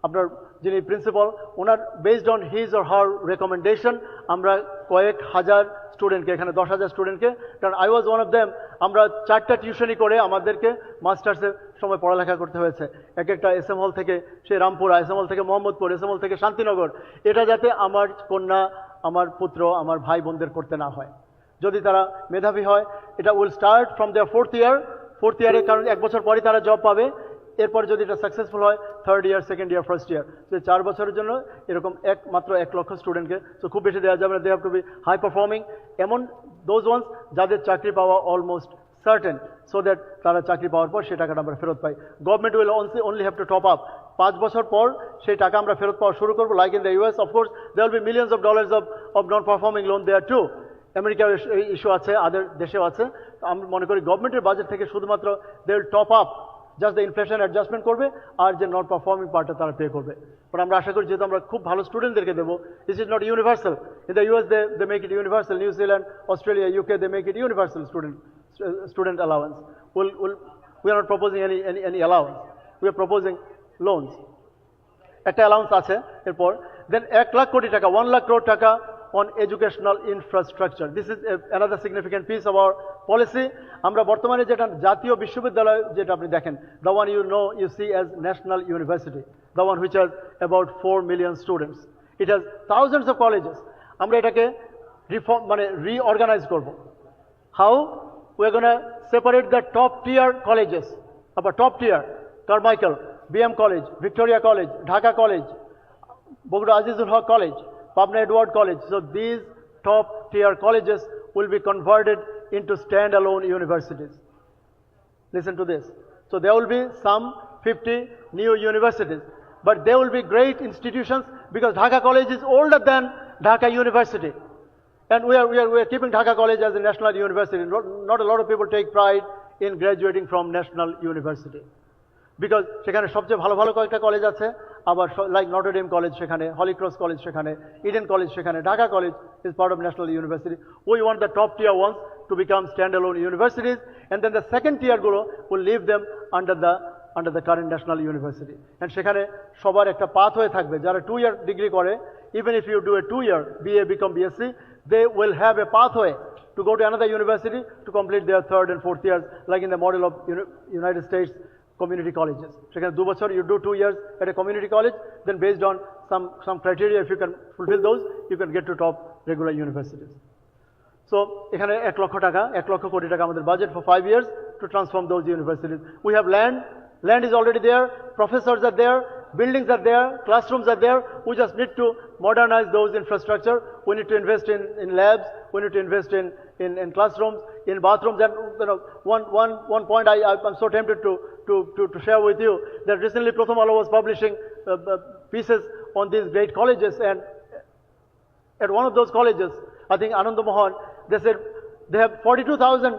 আপনার যিনি principal, owner based on his or her recommendation আমরা কয়েক হাজার স্টুডেন্টকে, এখানে 10,000 স্টুডেন্টকে, কারণ I was one of them, আমরা 4টা টিউশনি করে আমাদেরকে মাস্টার্সের সময় পড়ালেখা করতে হয়েছে। এক একটা এসএম হল থেকে সে রামপুরা, এসএম হল থেকে মোহাম্মদপুর, এসএম হল থেকে শান্তিনগর। এটা যাতে আমার কন্যা, আমার পুত্র, আমার ভাই বোনদের করতে না হয়। যদি তারা মেধাবী হয়, এটা will start from there 4th ইয়ারে, কারণ 1 বছর পরই তারা জব পাবে। এরপর যদি এটা সাকসেসফুল হয় 3rd ইয়ার, 2nd ইয়ার, 1st ইয়ার, তো 4 বছরের জন্য এরকম মাত্র 1 লক্ষ স্টুডেন্টকে, তো খুব বেশি দেওয়া যাবে না। They have to be high performing, এমন দোজ ওয়ান্স যাদের চাকরি পাওয়া অলমোস্ট সার্টেন, সো দ্যাট তারা চাকরি পাওয়ার পর সেই টাকাটা আমরা ফেরত পাই। Government will only have to top up. 5 বছর পর সেই টাকা আমরা ফেরত পাওয়া শুরু করবো। Like in the US, of course there will be millions of dollars of non performing loan there too. আমেরিকার ইস্যু আছে, আদার দেশেও আছে। আমি মনে করি গভর্নমেন্টের বাজেট থেকে শুধুমাত্র they will top up, just the inflation adjustment করবে, আর যে নট পারফর্মিং পার্টটা তারা পে করবে। বাট আমরা আশা করি যেহেতু আমরা খুব ভালো স্টুডেন্টদেরকে দেবো, this is not universal. In the US they make it universal, New Zealand, Australia, UK, they make it universal student allowance. We are not proposing any allowance. We are proposing loans. একটা allowance আছে এরপর। দেন 1 লাখ কোটি টাকা, 1 lakh crore টাকা on educational infrastructure. This is another significant piece of our policy. আমরা বর্তমানে যেটা জাতীয় বিশ্ববিদ্যালয় যেটা আপনি দেখেন, the one you see as national university, the one which has about 4 million students. It has thousands of colleges. আমরা এটাকে reorganize করব। How? We're going to separate the top tier colleges. About top tier, Carmichael, BM College, Victoria College, Dhaka College, Bogda Azizul Haq College, Pabna Edward College. So these top tier colleges will be converted into standalone universities. Listen to this. So there will be some 50 new universities, but they will be great institutions because Dhaka College is older than Dhaka University. And we are keeping Dhaka College as a national university. Not a lot of people take pride in graduating from national university. Because সেখানে সবচেয়ে ভালো ভালো কয়েকটা college আছে, আবার like Notre Dame college সেখানে, Holy Cross college সেখানে, Eden college সেখানে, Dhaka college is part of national university. We want the top tier ones to become standalone universities, and then the second tier গুলো will leave them under the current national university. And সেখানে সবার একটা path হয়ে থাকবে। যারা 2-year degree করে, even if you do a 2-year BA become BSc, they will have a pathway to go to another university to complete their 3rd and 4th years, like in the model of United States community colleges. সেখানে 2 বছর you do 2 years at a community college, then based on some criteria, if you can fulfill those, you can get to top regular universities. So এখানে 1 লক্ষ টাকা, 1 লক্ষ কোটি টাকা আমাদের budget for 5 years to transform those universities. We have land is already there, professors are there, buildings are there, classrooms are there. We just need to modernize those infrastructure. We need to invest in labs. We need to invest in classrooms, in bathrooms. And one point I'm so tempted to share with you that recently Pratham Alo was publishing pieces on these great colleges, and at one of those colleges, I think Ananda Mohan, they said they have 42,000.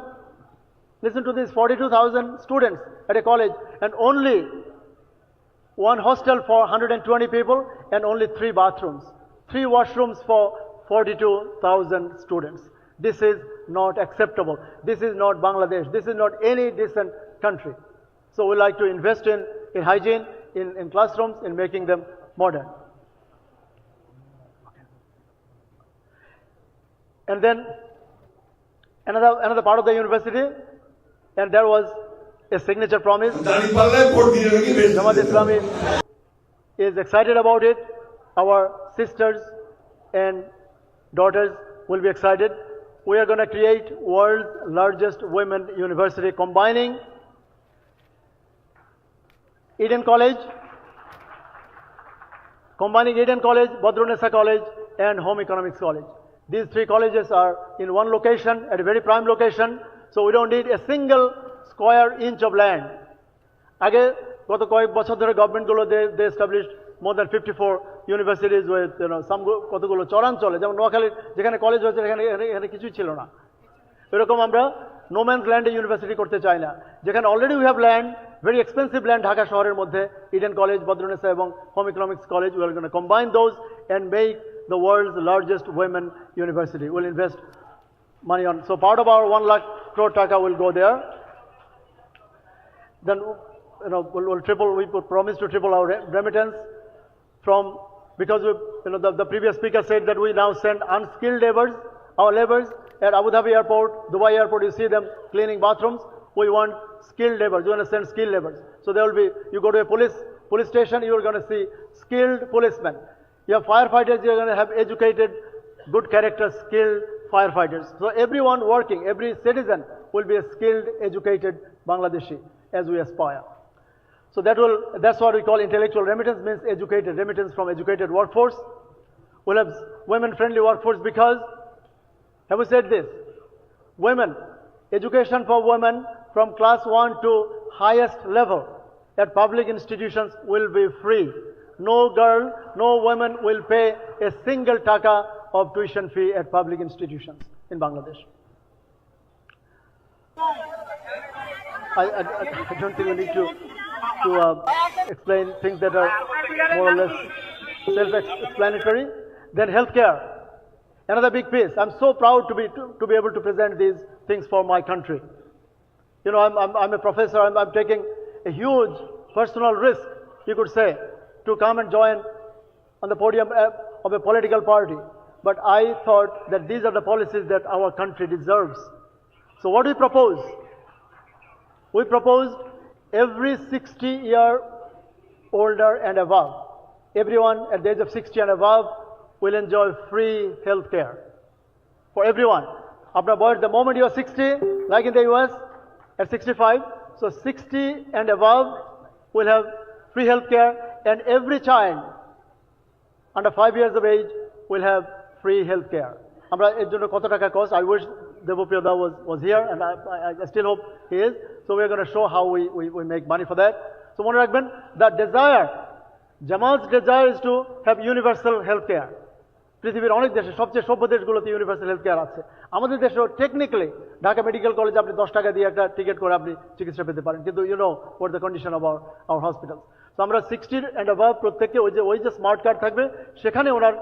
Listen to this: 42,000 students at a college, and only one hostel for 120 people, and only 3 bathrooms, 3 washrooms for 42,000 students. This is not acceptable. This is not Bangladesh. This is not any decent country. So we like to invest in hygiene, in classrooms, in making them modern. And then another part of the university, and there was a signature promise. Jamat Islami is excited about it. Our sisters and daughters will be excited. We are going to create world's largest women university, combining Eden College, Badrunessa College, and Home Economics College. These 3 colleges are in one location, at a very prime location, so we don't need a single square inch of land. আগে গত কয়েক বছর ধরে গভর্নমেন্টগুলো they established more than 54 universities with কতগুলো চরাঞ্চলে, যেমন নোয়াখালীর যেখানে college হয়েছে এখানে কিছুই ছিল না। এরকম আমরা নো ম্যানস ল্যান্ডে ইউনিভার্সিটি করতে চাই না, যেখানে already we have land, very expensive land Dhaka শহরের মধ্যে, ইডেন কলেজ, বদরুন্নেসা এবং home economics college. We are gonna combine those and make the world's largest women university. We'll invest money on. So part of our 1 lakh crore taka will go there. Then we'll triple. We promise to triple our remittance because the previous speaker said that we now send unskilled laborers, our laborers, at Abu Dhabi airport, Dubai airport, you see them cleaning bathrooms. We want skilled laborers. You understand, skilled laborers. So there will be, you go to a police station, you are going to see skilled policemen. You have firefighters, you are going to have educated, good character, skilled firefighters. So everyone working, every citizen will be a skilled, educated Bangladeshi as we aspire. So that's what we call intellectual remittance, means educated, remittance from educated workforce. We'll have women-friendly workforce because, have we said this? Women, education for women from class 1 to highest level at public institutions will be free. No girl, no woman will pay a single taka of tuition fee at public institutions in Bangladesh. I don't think we need to explain things that are more or less self-explanatory. Then healthcare, another big piece. I'm so proud to be able to present these things for my country. You know, I'm a professor. I'm taking a huge personal risk, you could say, to come and join on the podium of a political party. But I thought that these are the policies that our country deserves. So what do we propose? We proposed every 60-year older and above, everyone at the age of 60 and above will enjoy free health care. For everyone. The moment you are 60, like in the US, at 65, so 60 and above will have free health care, and every child under 5 years of age will have free health care. Cost, I wish Devopriya was here, and I still hope he is. So we are going to show how we make money for that. So the desire, Jamat's desire is to have universal health care. পৃথিবীর অনেক দেশে সবচেয়ে সভ্য দেশগুলোতে universal health care আছে। আমাদের দেশেও technically Dhaka medical কলেজে আপনি 10 টাকা দিয়ে একটা টিকিট করে আপনি চিকিৎসা পেতে পারেন, কিন্তু you know what the condition of our hospital. তো আমরা 60 অ্যান্ড অ্যাবাভ প্রত্যেককে ওই যে স্মার্ট কার্ড থাকবে, সেখানে ওনার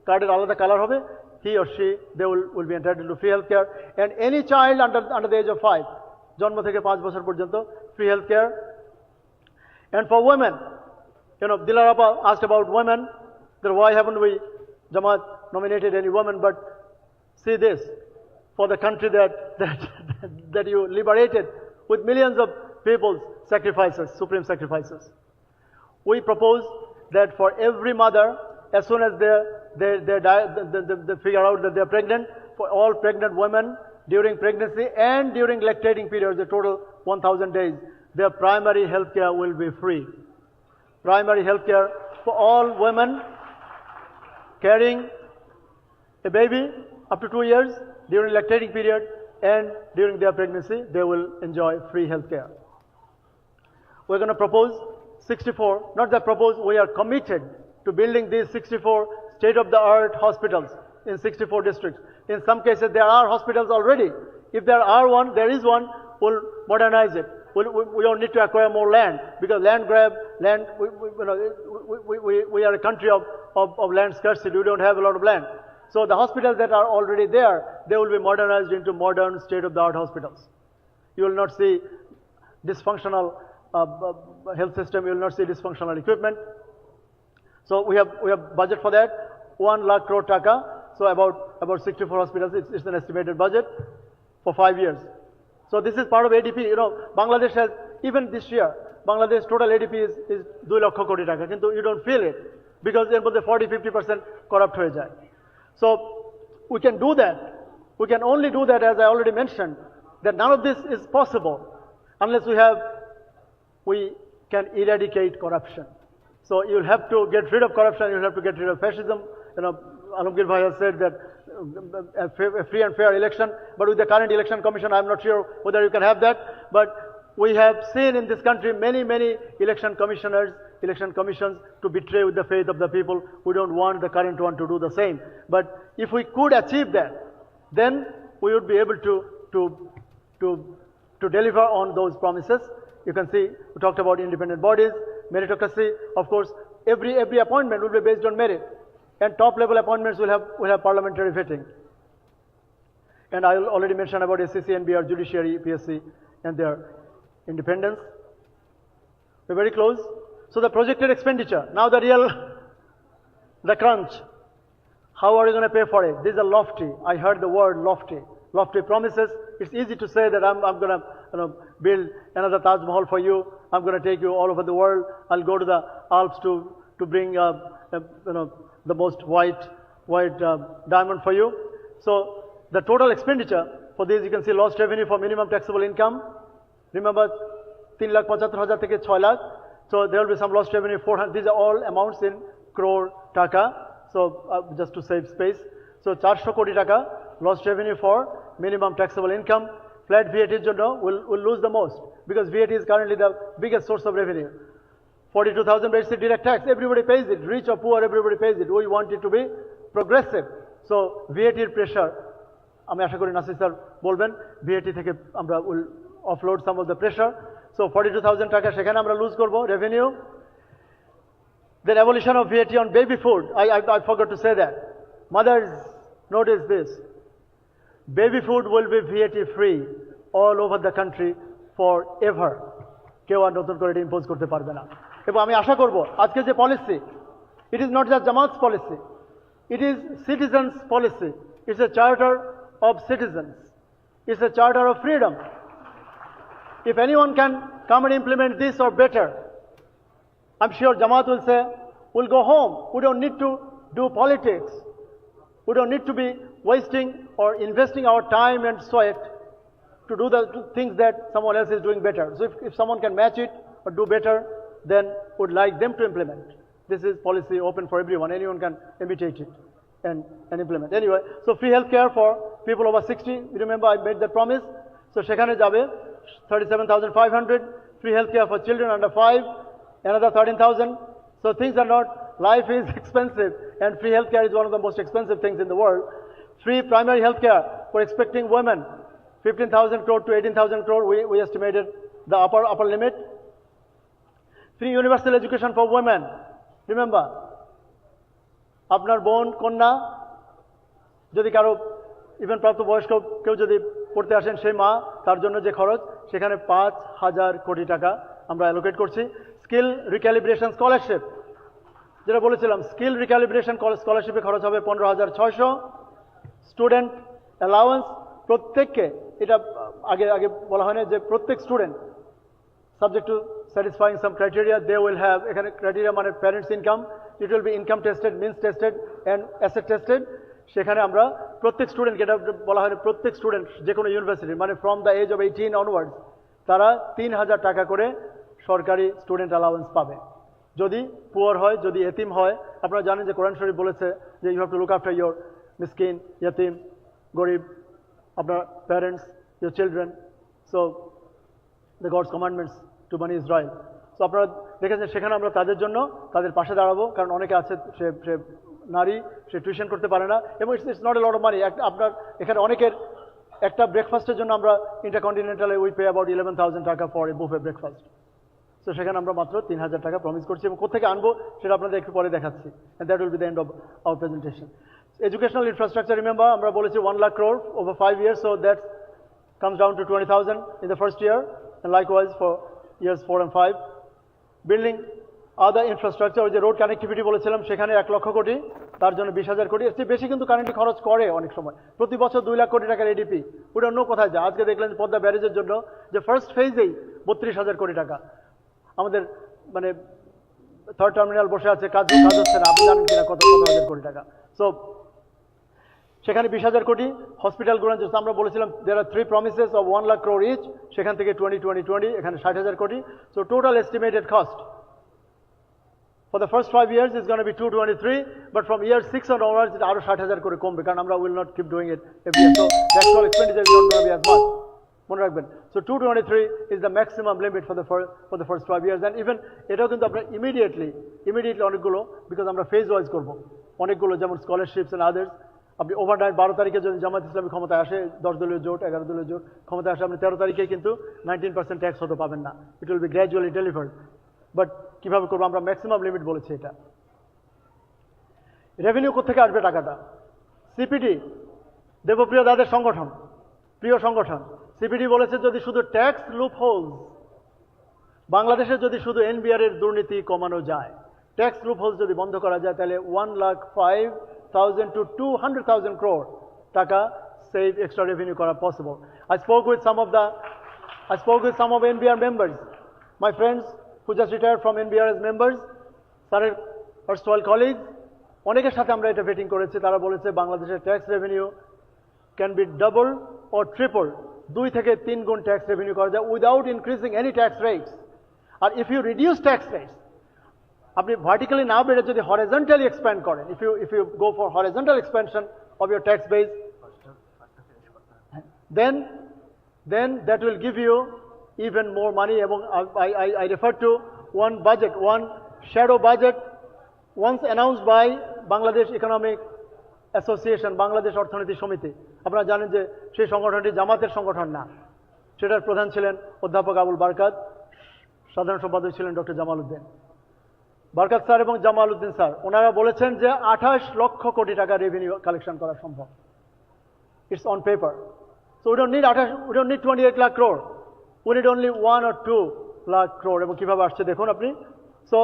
কার্ডের আলাদা কালার হবে, he or she they will be entitled to free health care, and any child under the age of 5, জন্ম থেকে 5 বছর পর্যন্ত free health care. And for women, you know, Dilarapa asked about women, that why haven't we Jamat nominated any woman? But see this, for the country that you liberated with millions of people's sacrifices, supreme sacrifices. We propose that for every mother, as soon as they figure out that they are pregnant, for all pregnant women during pregnancy and during lactating periods, a total 1,000 days, their primary health care will be free. Primary health care for all women carrying a baby up to 2 years during lactating period and during their pregnancy, they will enjoy free health care. We're going to propose 64, not that propose, we are committed to building these 64 state-of-the-art hospitals in 64 districts. In some cases, there are hospitals already. If there is one, we'll modernize it. We don't need to acquire more land, because land grab, we are a country of land scarcity. We don't have a lot of land. So the hospitals that are already there, they will be modernized into modern state-of-the-art hospitals. You will not see dysfunctional health system. You will not see dysfunctional equipment. So we have budget for that, 1 lakh crore taka. So about 64 hospitals. It's an estimated budget for 5 years. So this is part of ADP. You know, Bangladesh has, even this year, Bangladesh total ADP is 2 lakh koti taka. Kintu you don't feel it, because there was 40-50% corrupt hoye jay. So we can do that. We can only do that, as I already mentioned, that none of this is possible unless we can eradicate corruption. So you'll have to get rid of corruption. You'll have to get rid of fascism. You know, Alamgir Bhai has said that a free and fair election, but with the current election commission, I'm not sure whether you can have that. But we have seen in this country many election commissions to betray with the faith of the people. We don't want the current one to do the same. But if we could achieve that, then we would be able to deliver on those promises. You can see, we talked about independent bodies, meritocracy. Of course, every appointment will be based on merit, and top level appointments will have parliamentary vetting. And I already mentioned about SCC, NBR, judiciary, PSC, and their independence. We're very close. So the projected expenditure, now the crunch. How are you going to pay for it? These are lofty. I heard the word lofty. Lofty promises. It's easy to say that I'm going to build another Taj Mahal for you. I'm going to take you all over the world. I'll go to the Alps to bring the most white diamond for you. So the total expenditure for this, you can see lost revenue for minimum taxable income. Remember, 3,75,000 থেকে 6 lakh. So there will be some lost revenue, 400. These are all amounts in crore taka. So just to save space. So 400 koti taka lost revenue for minimum taxable income. Flat VAT will lose the most because VAT is currently the biggest source of revenue. 42,000 basic direct tax, everybody pays it. Rich or poor, everybody pays it. We want it to be progressive. So VAT pressure, আমি আশা করি Nasir sir বলবেন, VAT থেকে আমরা will offload some of the pressure. So 42,000 টাকা সেখানে আমরা lose করব revenue. Then abolition of VAT on baby food. I forgot to say that. Mothers, notice this. Baby food will be VAT free all over the country forever. কেউ আর নতুন করে এটা impose করতে পারবে না। এবং আমি আশা করব আজকে যে policy, it is not just Jamat's policy. It is citizens' policy. It's a charter of citizens. It's a charter of freedom. If anyone can come and implement this or better, I'm sure Jamat will say, we'll go home. We don't need to do politics. We don't need to be wasting or investing our time and sweat to do the things that someone else is doing better. So if someone can match it or do better, then would like them to implement. This is policy open for everyone. Anyone can imitate it and implement. Anyway, so free healthcare for people over 60. You remember I made that promise. So shekhane jabe 37,500. Free healthcare for children under 5. Another 13,000. So things are not, life is expensive and free healthcare is one of the most expensive things in the world. Free primary healthcare for expecting women, 15,000 crore to 18,000 crore, we estimated the upper limit. Free universal education for women. Remember, আপনার বোন কন্যা যদি কারো even প্রাপ্ত বয়স্ক কেউ যদি পড়তে আসেন সেই মা তার জন্য যে খরচ সেখানে 5,000 কোটি টাকা আমরা অ্যালোকেট করছি। স্কিল রিক্যালিব্রেশন স্কলারশিপ যেটা বলেছিলাম, স্কিল রিক্যালিব্রেশন স্কলারশিপে খরচ হবে 15,600। স্টুডেন্ট অ্যালাউয়েন্স প্রত্যেককে, এটা আগে বলা হয় না যে প্রত্যেক student subject to satisfying some criteria, they will have এখানে criteria মানে parents income, it will be income tested, means tested and asset tested. সেখানে আমরা প্রত্যেক স্টুডেন্টকে, এটা বলা হয় প্রত্যেক স্টুডেন্ট যে কোনো ইউনিভার্সিটি মানে from the age of 18 onwards তারা 3,000 টাকা করে সরকারি স্টুডেন্ট অ্যালাউয়েন্স পাবে যদি পুয়ার হয়, যদি এতিম হয়। আপনারা জানেন যে কোরআন শরীফ বলেছে যে you have to look after your মিসকিন, ইয়াতিম, গরিব, আপনার parents, your children. So the God's commandments to বানি ইসরায়েল। সো আপনারা দেখেছেন সেখানে আমরা তাদের জন্য তাদের পাশে দাঁড়াবো, কারণ অনেকে আছে সে নারী, সে টিউশন করতে পারে না এবং it's not a lot of money. আপনার এখানে অনেকের একটা ব্রেকফাস্টের জন্য আমরা ইন্টারকন্টিনেন্টালে উই পে অ্যাবাউট 11,000 টাকা for a buffet breakfast. So সেখানে আমরা মাত্র 3,000 টাকা প্রমিস করছি এবং কোথেকে আনবো সেটা আপনাদের একটু পরে দেখাচ্ছি। And that will be the end of our presentation. Educational infrastructure, remember আমরা বলেছি 1 lakh crore over 5 years, so that comes down to 20,000 in the first year and likewise for years 4 and 5. Building other infrastructure, ওই যে road connectivity বলেছিলাম সেখানে 1 লক্ষ কোটি, তার জন্য 20,000 কোটি। এর চেয়ে বেশি কিন্তু কারেন্টলি খরচ করে অনেক সময়, প্রতি বছর 2 লাখ কোটি টাকার এডিপি, ওটা অন্য কোথায় যায়। আজকে দেখলেন পদ্মা ব্যারেজের জন্য যে ফার্স্ট ফেজেই 32,000 কোটি টাকা, আমাদের মানে থার্ড টার্মিনাল বসে আছে, কাজ হচ্ছে না, আপনি জানেন কিনা কত হাজার কোটি টাকা। সো সেখানে 20,000 কোটি। হসপিটালগুলো আমরা বলেছিলাম there are 3 promises of 1 lakh crore each, সেখান থেকে 20 এখানে 60,000 কোটি। So total estimated cost for the first 5 years is going to be 223, but from year 6 onwards it আরো 60,000 করে কমবে, কারণ আমরা will not keep doing it every year, so the actual expenditure is not going to be as much, মনে রাখবেন। So 223 is the maximum limit for the first 5 years, and even এটাও কিন্তু আমরা immediately অনেকগুলো, because আমরা phase wise করব অনেকগুলো, যেমন scholarships and others। আপনি ওভারনাইট 12 তারিখে যদি জামাত ইসলামী ক্ষমতায় আসে, 10 দলীয় জোট 11 দলীয় জোট ক্ষমতায় আসে, আপনি 13 তারিখে কিন্তু 19% ট্যাক্স হতে পাবেন না, it will be gradually delivered. But কিভাবে করবো আমরা ম্যাক্সিমাম লিমিট বলেছি এটা। রেভিনিউ কোথেকে আসবে টাকাটা? সিপিডি, দেবপ্রিয় দাদের সংগঠন, প্রিয় সংগঠন, সিপিডি বলেছে যদি শুধু ট্যাক্স লুপ হোলস, বাংলাদেশে যদি শুধু এনবিআর এর দুর্নীতি কমানো যায়, ট্যাক্স লুপ হোলস যদি বন্ধ করা যায়, তাহলে 1,05,000 1,000 to 200,000 crore taka save extra revenue kora possible. I spoke with some of NBR members, my friends who just retired from NBR as members, sir erstwhile colleagues, অনেকের সাথে আমরা এটা ভেটিং করেছি, তারা বলেছে বাংলাদেশের tax revenue can be double or triple, 2 থেকে 3 গুণ ট্যাক্স রেভিনিউ করা যায় without increasing any tax rates. আর if you reduce tax rates, আপনি ভার্টিক্যালি না বেড়ে যদি হরিজন্টালি এক্সপ্যান্ড করেন, if you go for horizontal expansion of your tax base, then that will give you even more money. এবং I refer to one budget, one shadow budget once announced by Bangladesh Economic Association, Bangladesh অর্থনীতি সমিতি। আপনারা জানেন যে সেই সংগঠনটি জামাতের সংগঠন না, সেটার প্রধান ছিলেন অধ্যাপক আবুল বারকাত, সাধারণ সম্পাদক ছিলেন ডক্টর জামাল উদ্দিন। বারকাত স্যার এবং জামাল উদ্দিন স্যার ওনারা বলেছেন যে 28 লক্ষ কোটি টাকা রেভিনিউ কালেকশন করা সম্ভব। It's on paper. So we don't need 28 lakh crore. We need only 1 or 2 lakh crore. এবং কিভাবে আসছে দেখুন আপনি। So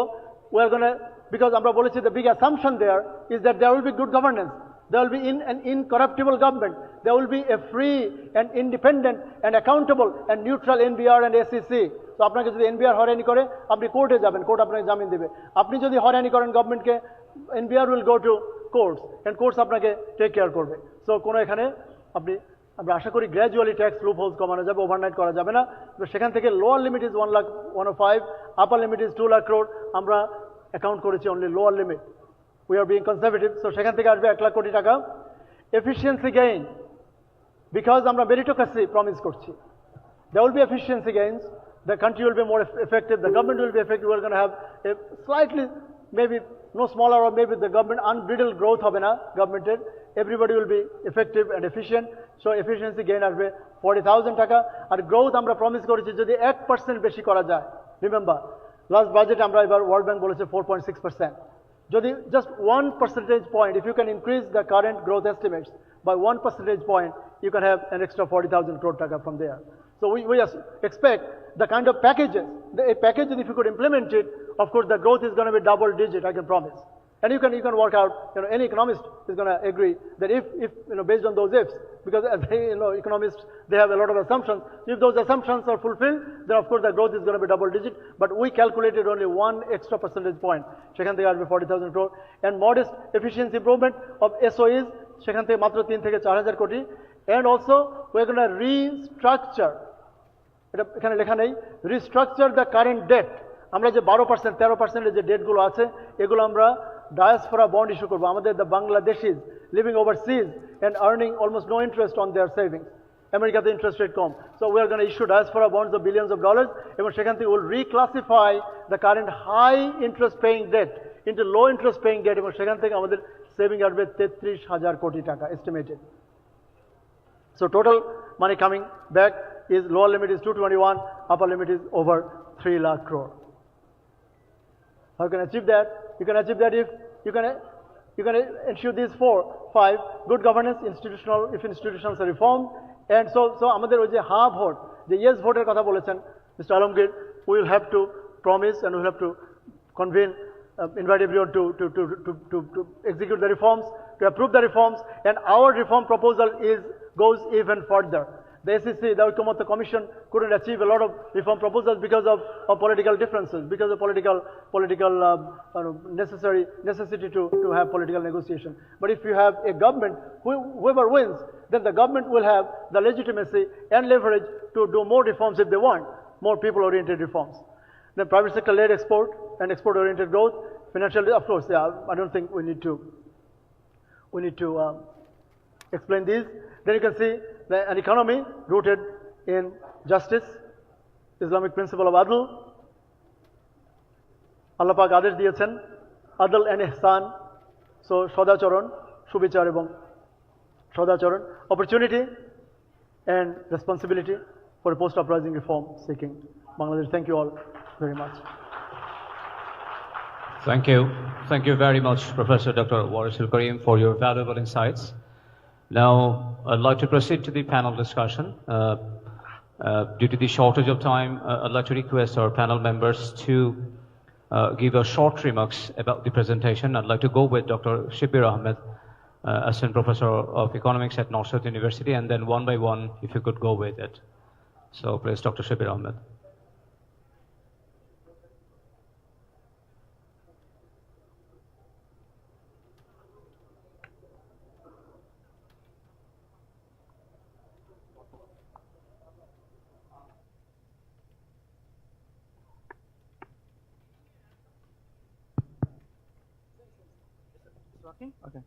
we are going to, because আমরা বলেছি the big assumption there is that there will be good governance. There will be an incorruptible government. There will be a free and independent and accountable and neutral NBR and SEC. So আপনাকে যদি NBR হয়রানি করে আপনি কোর্টে যাবেন, court আপনাকে জামিন দেবে। আপনি যদি হয়রানি করেন গভর্নমেন্টকে, NBR will go to courts and courts আপনাকে টেক কেয়ার করবে। সো কোনো এখানে আমরা আশা করি গ্র্যাজুয়ালি ট্যাক্স লুপ হোলস কমানো যাবে, ওভারনাইট করা যাবে না। সেখান থেকে lower limit is 1,105, upper limit is 2 lakh crore. আমরা অ্যাকাউন্ট করেছি only lower limit, we are being conservative. So সেখান থেকে আসবে 1 লাখ কোটি টাকা। এফিসিয়েন্সি গেইন, বিকজ আমরা মেরিটোক্রেসি প্রমিস করছি, there will be efficiency gains, the country will be more effective, the government will be effective, we're going to have a slightly, maybe no smaller, or maybe the government unbridled growth হবে না governmented, everybody will be effective and efficient. So efficiency gain আসবে 40,000 টাকা। আর growth আমরা promise করেছি যদি 1% বেশি করা যায়, রিমেম্বার লাস্ট বাজেট আমরা এবার ওয়ার্ল্ড ব্যাংক বলেছে 4.6%, যদি just 1 percentage point, if you can increase the current growth estimates by 1 percentage point, you can have an extra 40,000 crore taka from there. So we expect the kind of packages, a package, if you could implement it, of course the growth is going to be double digit, I can promise. And you can work out, any economist is going to agree that if based on those ifs, because they, economists, they have a lot of assumptions. If those assumptions are fulfilled, then of course the growth is going to be double digit. But we calculated only 1 extra percentage point. সেখান থেকে আসবে 40,000 crore. And modest efficiency improvement of SOEs, সেখান থেকে মাত্র 3 থেকে 4,000 কোটি। And also we're going to restructure, এটা এখানে লেখা নেই, restructure the current debt. আমরা যে 12% 13% যে ডেটগুলো আছে, এগুলো আমরা ডায়াসপোরা বন্ড ইস্যু করবো। আমাদের the Bangladeshis living overseas and earning almost no interest on their savings, আমেরিকাতে ইন্টারেস্ট রেট কম। So we are gonna issue diaspora bonds of billions of dollars, এবং সেখান থেকে will reclassify the current high interest paying debt into low interest paying debt, এবং সেখান থেকে আমাদের saving আসবে 33,000 কোটি টাকা estimated. So total money coming back is lower limit is 221, upper limit is over 3 lakh crore. How you can achieve that? You can achieve that if you can ensure these 4, 5 good governance, if institutions are reformed, and so আমাদের ওই যে হ্যাঁ vote, যে yes ভোটের কথা বলেছেন mister Alamgir, we will have to promise and we will have to convene, invite everyone to execute the reforms, to approve the reforms, and our reform proposal goes even further. The SEC, the ঐক্যমত্য Commission, couldn't achieve a lot of reform proposals because of political differences, because of political necessity to have political negotiation. But if you have a government, whoever wins, then the government will have the legitimacy and leverage to do more reforms if they want, more people-oriented reforms. Then private sector-led export and export-oriented growth, financial, of course, yeah, I don't think we need to explain these. Then you can see an economy rooted in justice, Islamic principle of adl. Allah Pak adesh diyechen, adl and ihsan, so সদাচরণ, সুবিচার এবং সদাচরণ, opportunity and responsibility for a post-uprising reform seeking Bangladesh. Thank you all very much. Thank you very much, Professor Dr. Warisul Karim, for your valuable insights. Now, I'd like to proceed to the panel discussion. Due to the shortage of time, I'd like to request our panel members to give a short remarks about the presentation. I'd like to go with Dr. Shibir Ahmed, Assistant Professor of Economics at North South University, and then one by one, if you could go with it. So please, Dr. Shabir Ahmed.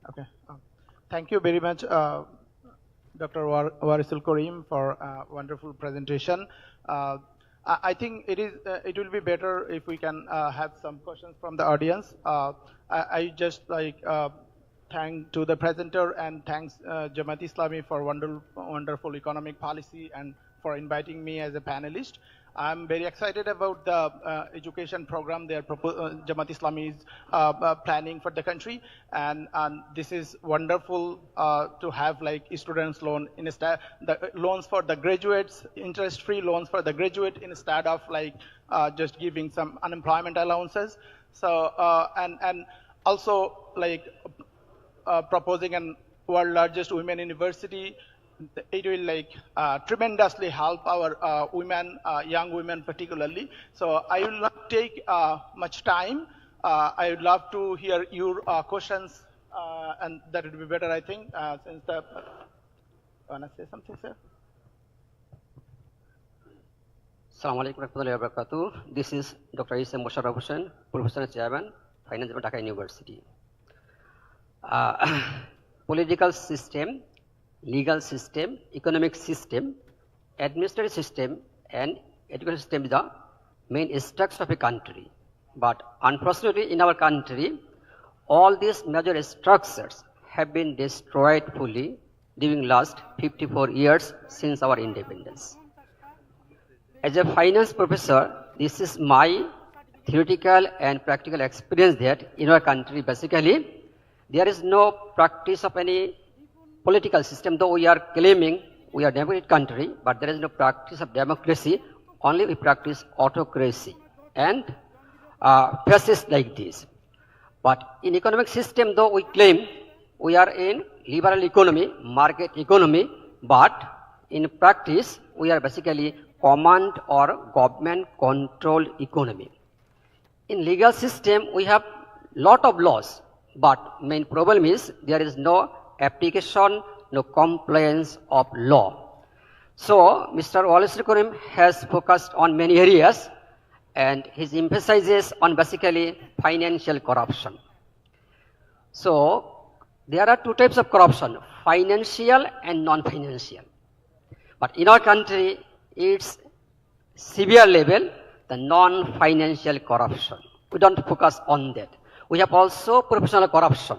Okay. Thank you very much, Dr. Warisul Karim, for a wonderful presentation. I think it will be better if we can have some questions from the audience. I just thank to the presenter and thanks Jamat Islami for wonderful economic policy and for inviting me as a panelist. I'm very excited about the education program Jamat Islami is planning for the country, and this is wonderful to have like students loan the loans for the graduates, interest-free loans for the graduate instead of like just giving some unemployment allowances. So and also like proposing an world largest women university. It will like tremendously help our women, young women particularly. So I will not take much time. I would love to hear your questions, and that would be better, I think, since the... Want to say something, sir? Assalamu alaikum warahmatullahi wabarakatuh. This is Dr. Isa Musharraf Hussain, Professor and Chairman, Finance at Dhaka University. Political system, legal system, economic system, administrative system, and education system is the main structure of a country. But unfortunately, in our country, all these major structures have been destroyed fully during last 54 years since our independence. As a finance professor, this is my theoretical and practical experience that in our country, basically, there is no practice of any political system, though we are claiming we are a democratic country, but there is no practice of democracy, only we practice autocracy and fascists like this. But in economic system, though we claim we are in liberal economy, market economy, but in practice, we are basically command or government controlled economy. In legal system, we have lot of laws, but main problem is there is no application, no compliance of law. So, Mr. Warisul Karim has focused on many areas, and his emphasizes on basically financial corruption. So, there are two types of corruption, financial and non-financial. But in our country, it's severe level, the non-financial corruption. We don't focus on that. We have also professional corruption.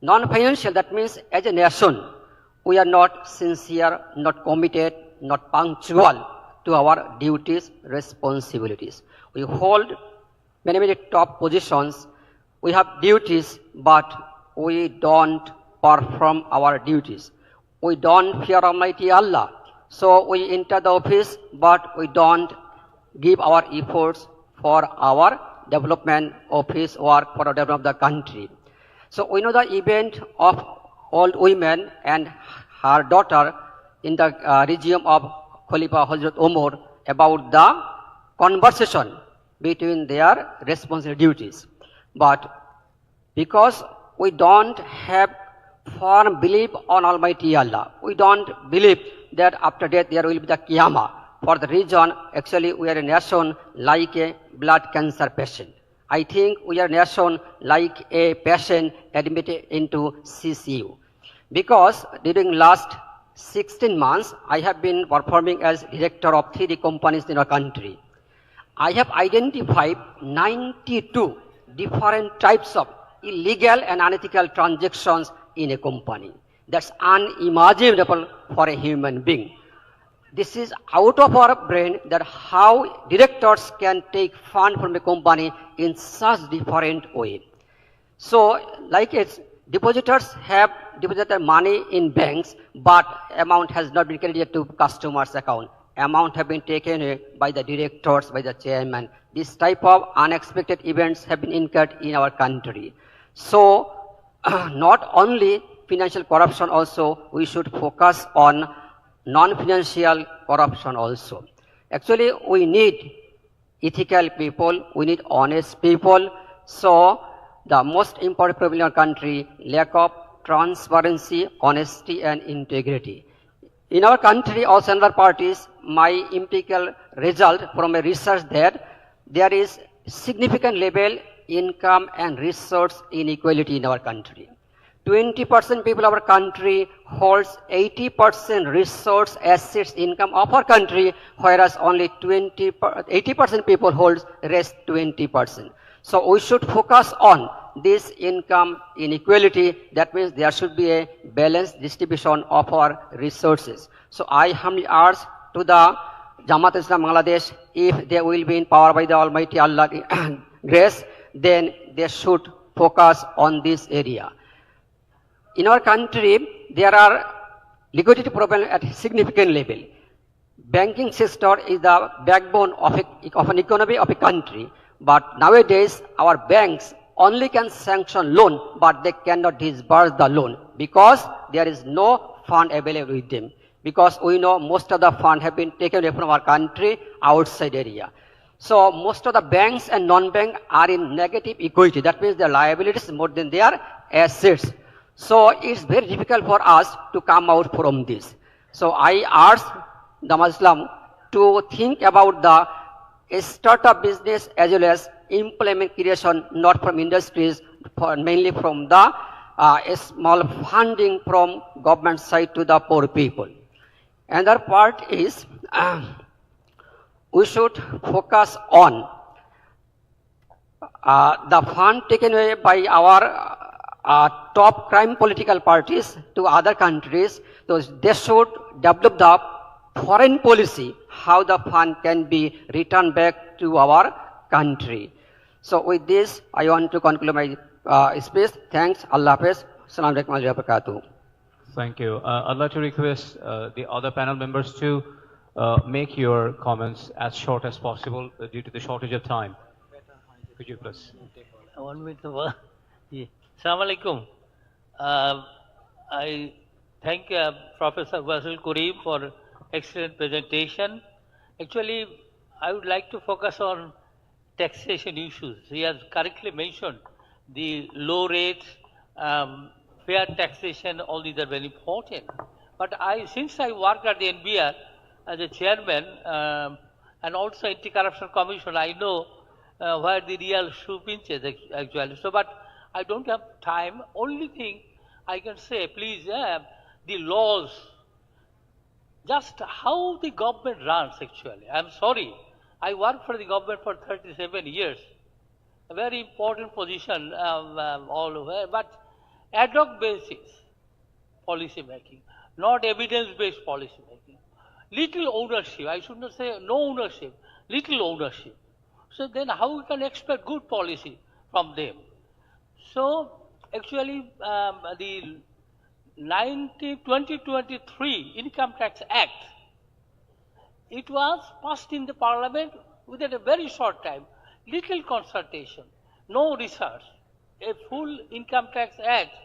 Non-financial, that means as a nation, we are not sincere, not committed, not punctual to our duties, responsibilities. We hold many top positions. We have duties, but we don't perform our duties. We don't fear Almighty Allah. So we enter the office, but we don't give our efforts for our development office work for the development of the country. So we know the event of old women and her daughter in the regime of Khalifa Hazrat Umar about the conversation between their responsible duties. But because we don't have firm belief on Almighty Allah, we don't believe that after death there will be the Qiyamah. For the reason, actually we are a nation like a blood cancer patient. I think we are a nation like a patient admitted into CCU. Because during last 16 months, I have been performing as director of 3D companies in our country. I have identified 92 different types of illegal and unethical transactions in a company. That's unimaginable for a human being. This is out of our brain that how directors can take fund from a company in such different way. So, like it's, depositors have deposited money in banks, but amount has not been credited to customers' account. Amount have been taken away by the directors, by the chairman. This type of unexpected events have been incurred in our country. So, not only financial corruption also, we should focus on non-financial corruption also. Actually, we need ethical people, we need honest people. So the most important problem in our country, lack of transparency, honesty and integrity. In our country, also in other parties, my empirical result from a research that there is significant level income and resource inequality in our country. 20% people of our country holds 80% resource assets income of our country, whereas only 80% people holds rest 20%. So we should focus on this income inequality. That means there should be a balanced distribution of our resources. So I humbly urge to the Jamat Islam Bangladesh, if they will be in power by the Almighty Allah grace, then they should focus on this area. In our country, there are liquidity problems at a significant level. Banking sector is the backbone of an economy of a country. But nowadays, our banks only can sanction loan, but they cannot disburse the loan because there is no fund available with them. Because we know most of the fund have been taken away from our country outside area. So most of the banks and non-bank are in negative equity. That means their liabilities is more than their assets. So it's very difficult for us to come out from this. So I ask the Muslim to think about the startup business as well as employment creation, not from industries, mainly from the small funding from government side to the poor people. Another part is we should focus on the fund taken away by our top crime political parties to other countries. So they should develop the foreign policy, how the fund can be returned back to our country. So with this, I want to conclude my speech. Thanks. Allah Hafiz. Assalamu alaikum wa rahmatullahi wa barakatuh. Thank you. I'd like to request the other panel members to make your comments as short as possible due to the shortage of time. Could you please? 1 minute. Assalamu alaikum. I thank Professor Wasil Karim for excellent presentation. Actually, I would like to focus on taxation issues. He has correctly mentioned the low rates, fair taxation, all these are very important. But since I work at the NBR as a chairman and also Anti-Corruption Commission, I know where the real shoe pinches actually. So, but I don't have time. Only thing I can say, please, the laws, just how the government runs actually. I'm sorry, I worked for the government for 37 years. A very important position all over, but ad hoc basis policy making, not evidence-based policy making. Little ownership, I should not say no ownership, little ownership. So then how we can expect good policy from them? So actually the 2023 Income Tax Act, it was passed in the parliament within a very short time, little consultation, no research, a full Income Tax Act.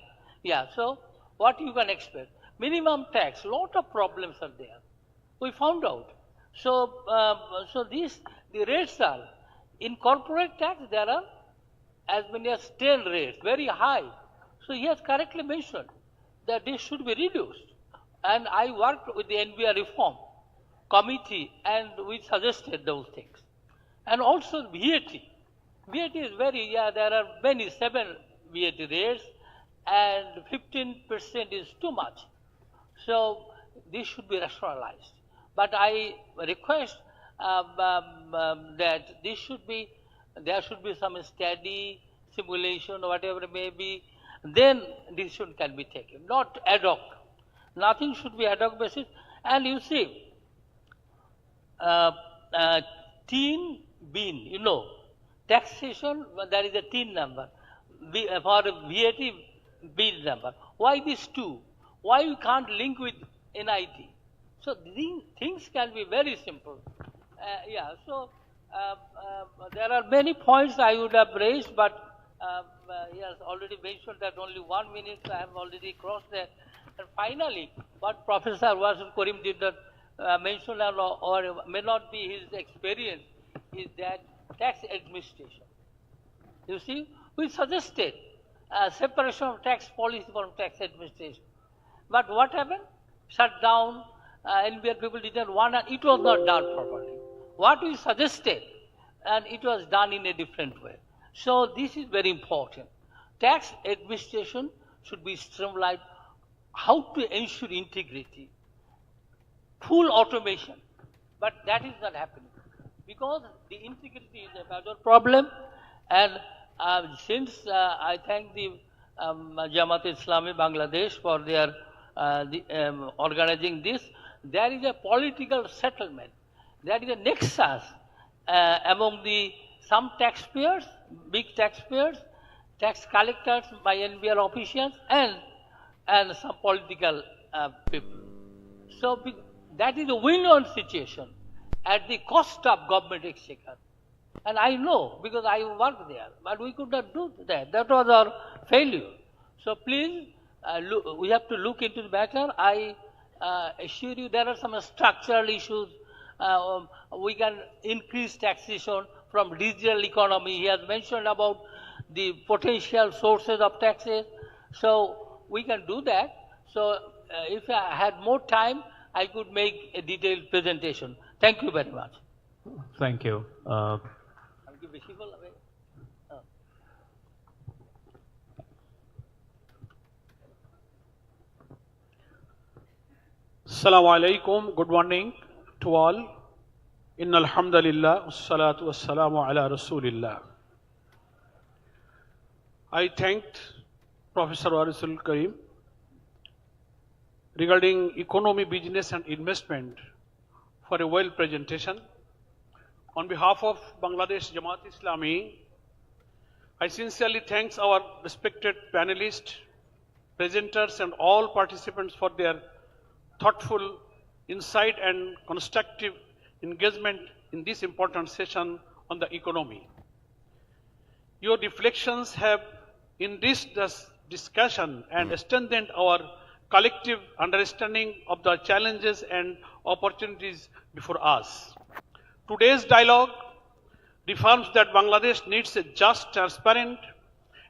Yeah, so what you can expect? Minimum tax, lot of problems are there. We found out. So, the rates are, in corporate tax there are as many as 10 rates, very high. So he has correctly mentioned that this should be reduced. And I worked with the NBR reform committee and we suggested those things. And also VAT. VAT is very, there are many, 7 VAT rates and 15% is too much. So this should be rationalized. But I request that this should be, there should be some study, simulation, or whatever it may be, then decision can be taken, not ad hoc. Nothing should be ad hoc basis. And you see, teen bin, you know, taxation, there is a teen number, for VAT bin number. Why these two? Why you can't link with NIT? So these things can be very simple. So there are many points I would have raised, but he has already mentioned that only 1 minute, so I have already crossed that. And finally, what Professor Wasul Karim did not mention or may not be his experience is that tax administration. You see, we suggested separation of tax policy from tax administration. But what happened? Shut down, NBR people didn't want, and it was not done properly. What we suggested, and it was done in a different way. So this is very important. Tax administration should be streamlined. How to ensure integrity, full automation, but that is not happening because the integrity is a major problem. And since I thank the Jamat Islami Bangladesh for their organizing this, there is a political settlement. There is a nexus among some taxpayers, big taxpayers, tax collectors by NBR officials, and some political people. So that is a win-win situation at the cost of government exchequer. And I know because I worked there, but we could not do that. That was our failure. So please, we have to look into the matter. I assure you there are some structural issues. We can increase taxation from digital economy. He has mentioned about the potential sources of taxes. So we can do that. So if I had more time, I could make a detailed presentation. Thank you very much. Thank you. Assalamu alaikum. Good morning to all. Inna alhamdulillah, wassalatu wassalamu ala rasulillah. I thanked Professor Warisul Karim regarding economy, business and investment for a well presentation. On behalf of Bangladesh Jamat Islami, I sincerely thank our respected panelists, presenters and all participants for their thoughtful insight and constructive engagement in this important session on the economy. Your reflections have enriched this discussion and strengthened our collective understanding of the challenges and opportunities before us. Today's dialogue reaffirms that Bangladesh needs a just, transparent,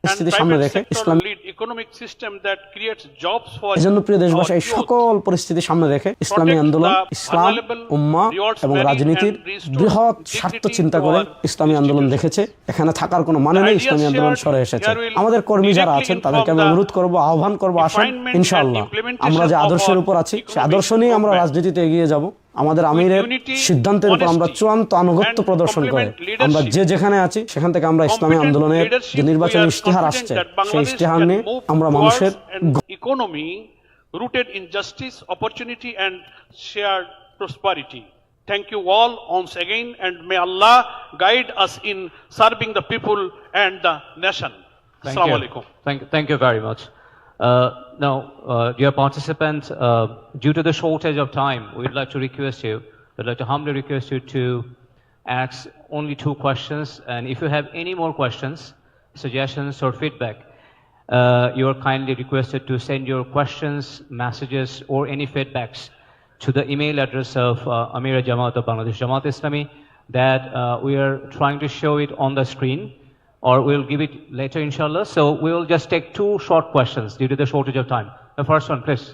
and private sector-led economic system that creates jobs for এজন্য প্রিয় দেশবাসী এই সকল পরিস্থিতি সামনে রেখে ইসলামী আন্দোলন ইসলাম উম্মাহ এবং রাজনীতির বৃহৎ স্বার্থ চিন্তা করে ইসলামী আন্দোলন দেখেছে এখানে থাকার কোনো মানে নেই ইসলামী আন্দোলন সরে এসেছে আমাদের কর্মী যারা আছেন তাদেরকে আমি অনুরোধ করব আহ্বান করব আসুন ইনশাআল্লাহ আমরা যে আদর্শের উপর আছি সেই আদর্শ নিয়ে আমরা রাজনীতিতে এগিয়ে যাব আমাদের আমিরের সিদ্ধান্তের উপর আমরা চূড়ান্ত আনুগত্য প্রদর্শন করে আমরা যে যেখানে আছি সেখান থেকে আমরা ইসলামী আন্দোলনের যে নির্বাচনী ইশতেহার আসছে সেই ইশতেহার নিয়ে আমরা মানুষের economy rooted in justice, opportunity and shared prosperity. Thank you all once again and may Allah guide us in serving the people and the nation. Assalamu alaikum. Thank you very much. Now, dear participants, due to the shortage of time, we'd like to humbly request you to ask only 2 questions. And if you have any more questions, suggestions or feedback, you are kindly requested to send your questions, messages or any feedbacks to the email address of Amir Jamat of Bangladesh Jamat Islami that we are trying to show it on the screen. Or we'll give it later, inshallah. So we'll just take 2 short questions due to the shortage of time. The first one, please.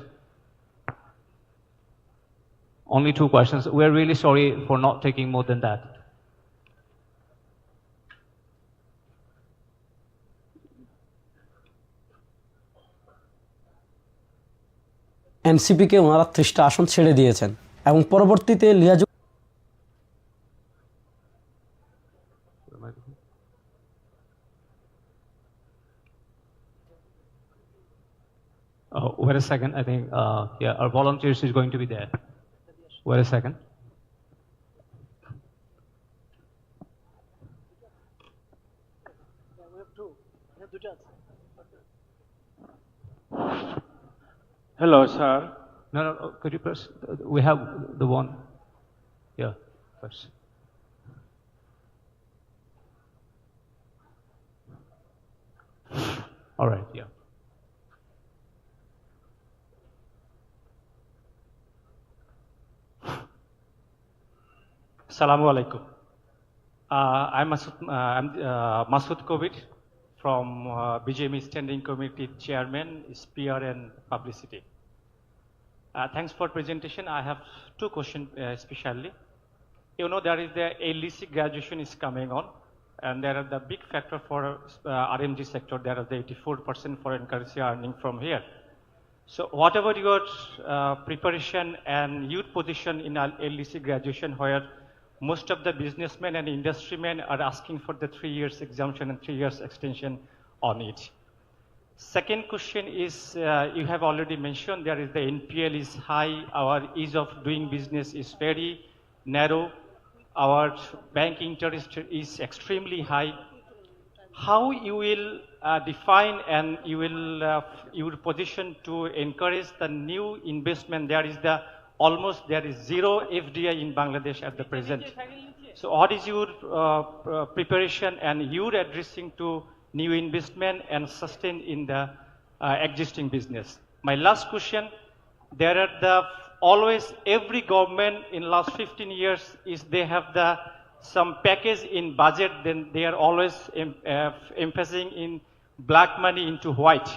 Only 2 questions. We're really sorry for not taking more than that. এনসিপিকে ওনারা 30টা আসন ছেড়ে দিয়েছেন এবং পরবর্তীতে লিয়াজু Wait a second, I think, yeah, our volunteers is going to be there. Wait a second. Hello, sir. No, could you press? We have the one. Yeah, first. All right, yeah. Assalamu alaikum. I'm Masood Kobir from BJME Standing Committee Chairman, PR and Publicity. Thanks for presentation. I have two questions especially. You know, there is the LDC graduation is coming on, and there are the big factor for RMG sector. There are the 84% foreign currency earning from here. So whatever your preparation and youth position in LDC graduation, where most of the businessmen and industrymen are asking for the 3 years exemption and 3 years extension on it. Second question is, you have already mentioned there is the NPL is high, our ease of doing business is very narrow, our bank interest is extremely high. How you will define and you will your position to encourage the new investment? There is there is zero FDI in Bangladesh at the present. So what is your preparation and your addressing to new investment and sustain in the existing business? My last question, there are always every government in last 15 years is they have some package in budget, then they are always emphasizing in black money into white.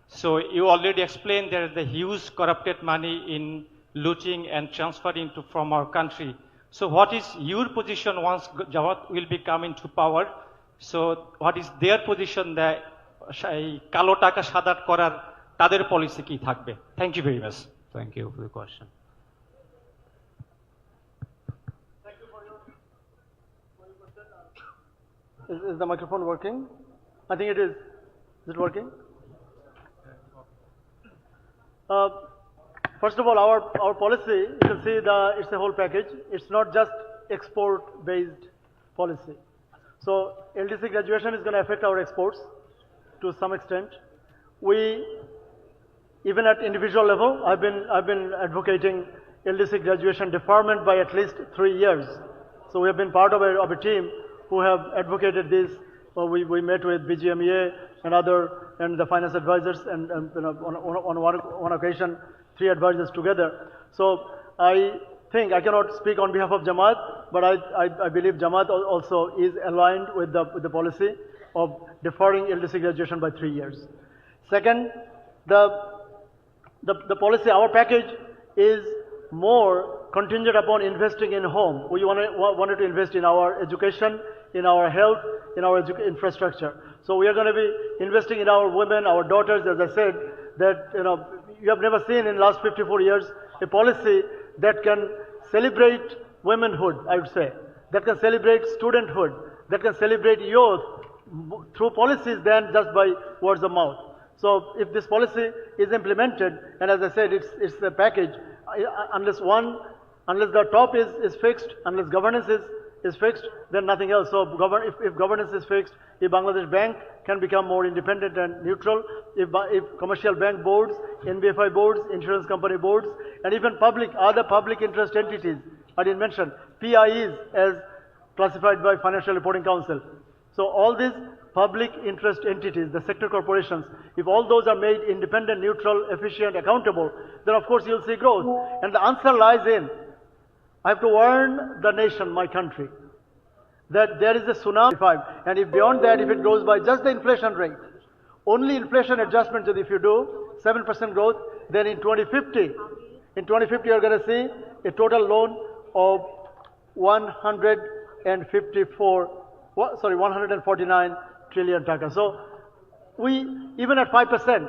So you already explained there is the huge corrupted money in looting and transferring from our country. So what is your position once Jamat will be coming to power? So what is their position that কালো টাকা সাদা করার তাদের policy কি থাকবে? Thank you very much. Thank you for the question. Is the microphone working? I think it is. Is it working? First of all, our policy, you can see it's a whole package. It's not just export-based policy. So LDC graduation is going to affect our exports to some extent. We, even at individual level, I've been advocating LDC graduation deferment by at least 3 years. So we have been part of a team who have advocated this. We met with BGMEA and the finance advisors, and you know, on one occasion, 3 advisors together. So I think I cannot speak on behalf of Jamat, but I believe Jamat also is aligned with the policy of deferring LDC graduation by 3 years. Second, the policy, our package is more contingent upon investing in home. We wanted to invest in our education, in our health, in our infrastructure. So we are going to be investing in our women, our daughters, as I said, that you have never seen in the last 54 years a policy that can celebrate womanhood, I would say, that can celebrate studenthood, that can celebrate youth through policies than just by words of mouth. So if this policy is implemented, and as I said, it's a package, unless the top is fixed, unless governance is fixed, then nothing else. So if governance is fixed, if Bangladesh Bank can become more independent and neutral, if commercial bank boards, NBFI boards, insurance company boards, and even other public interest entities, I didn't mention, PIEs as classified by Financial Reporting Council. So all these public interest entities, the sector corporations, if all those are made independent, neutral, efficient, accountable, then of course you'll see growth. And the answer lies in, I have to warn the nation, my country, that there is a tsunami, and if beyond that, if it goes by just the inflation rate, only inflation adjustment, if you do 7% growth, then in 2050 you're going to see a total loan of 149 trillion taka. So we, even at 5%,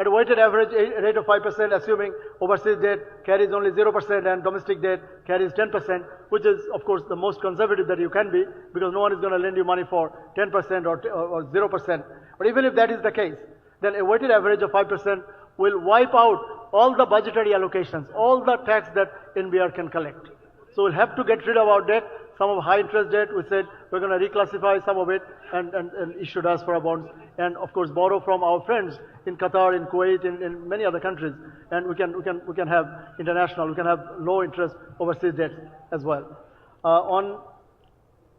at a weighted average rate of 5%, assuming overseas debt carries only 0% and domestic debt carries 10%, which is, of course, the most conservative that you can be, because no one is going to lend you money for 10% or 0%. But even if that is the case, then a weighted average of 5% will wipe out all the budgetary allocations, all the tax that NBR can collect. So we'll have to get rid of our debt, some of high interest debt. We said we're going to reclassify some of it and issue diaspora bonds, and of course borrow from our friends in Qatar, in Kuwait, in many other countries, and we can have international, we can have low interest overseas debt as well. On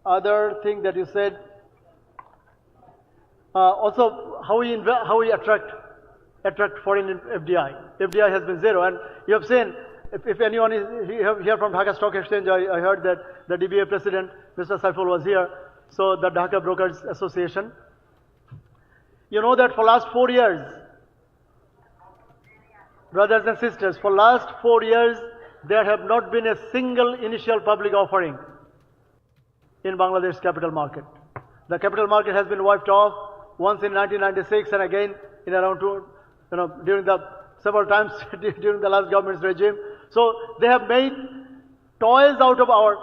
other thing that you said, Also, how we attract foreign FDI. FDI has been zero, and you have seen, if anyone is here from Dhaka Stock Exchange, I heard that the DBA president, Mr. Saiful, was here, so the Dhaka Brokers Association. You know that for last 4 years, brothers and sisters, for last 4 years, there have not been a single initial public offering in Bangladesh capital market. The capital market has been wiped off once in 1996 and again in around during the several times during the last government's regime. So they have made toys out of our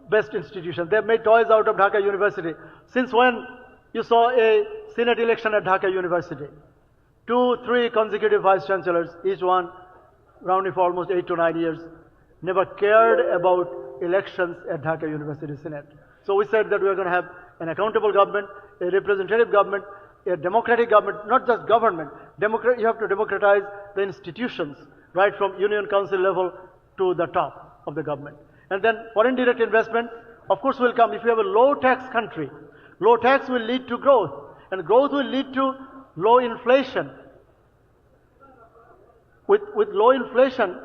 best institutions. They have made toys out of Dhaka University. Since when you saw a Senate election at Dhaka University? 2-3 consecutive vice chancellors, each one rounding for almost 8 to 9 years, never cared about elections at Dhaka University Senate. So we said that we are going to have an accountable government, a representative government, a democratic government, not just government. You have to democratize the institutions, right from Union Council level to the top of the government. And then foreign direct investment, of course, will come. If you have a low tax country, low tax will lead to growth, and growth will lead to low inflation. With low inflation,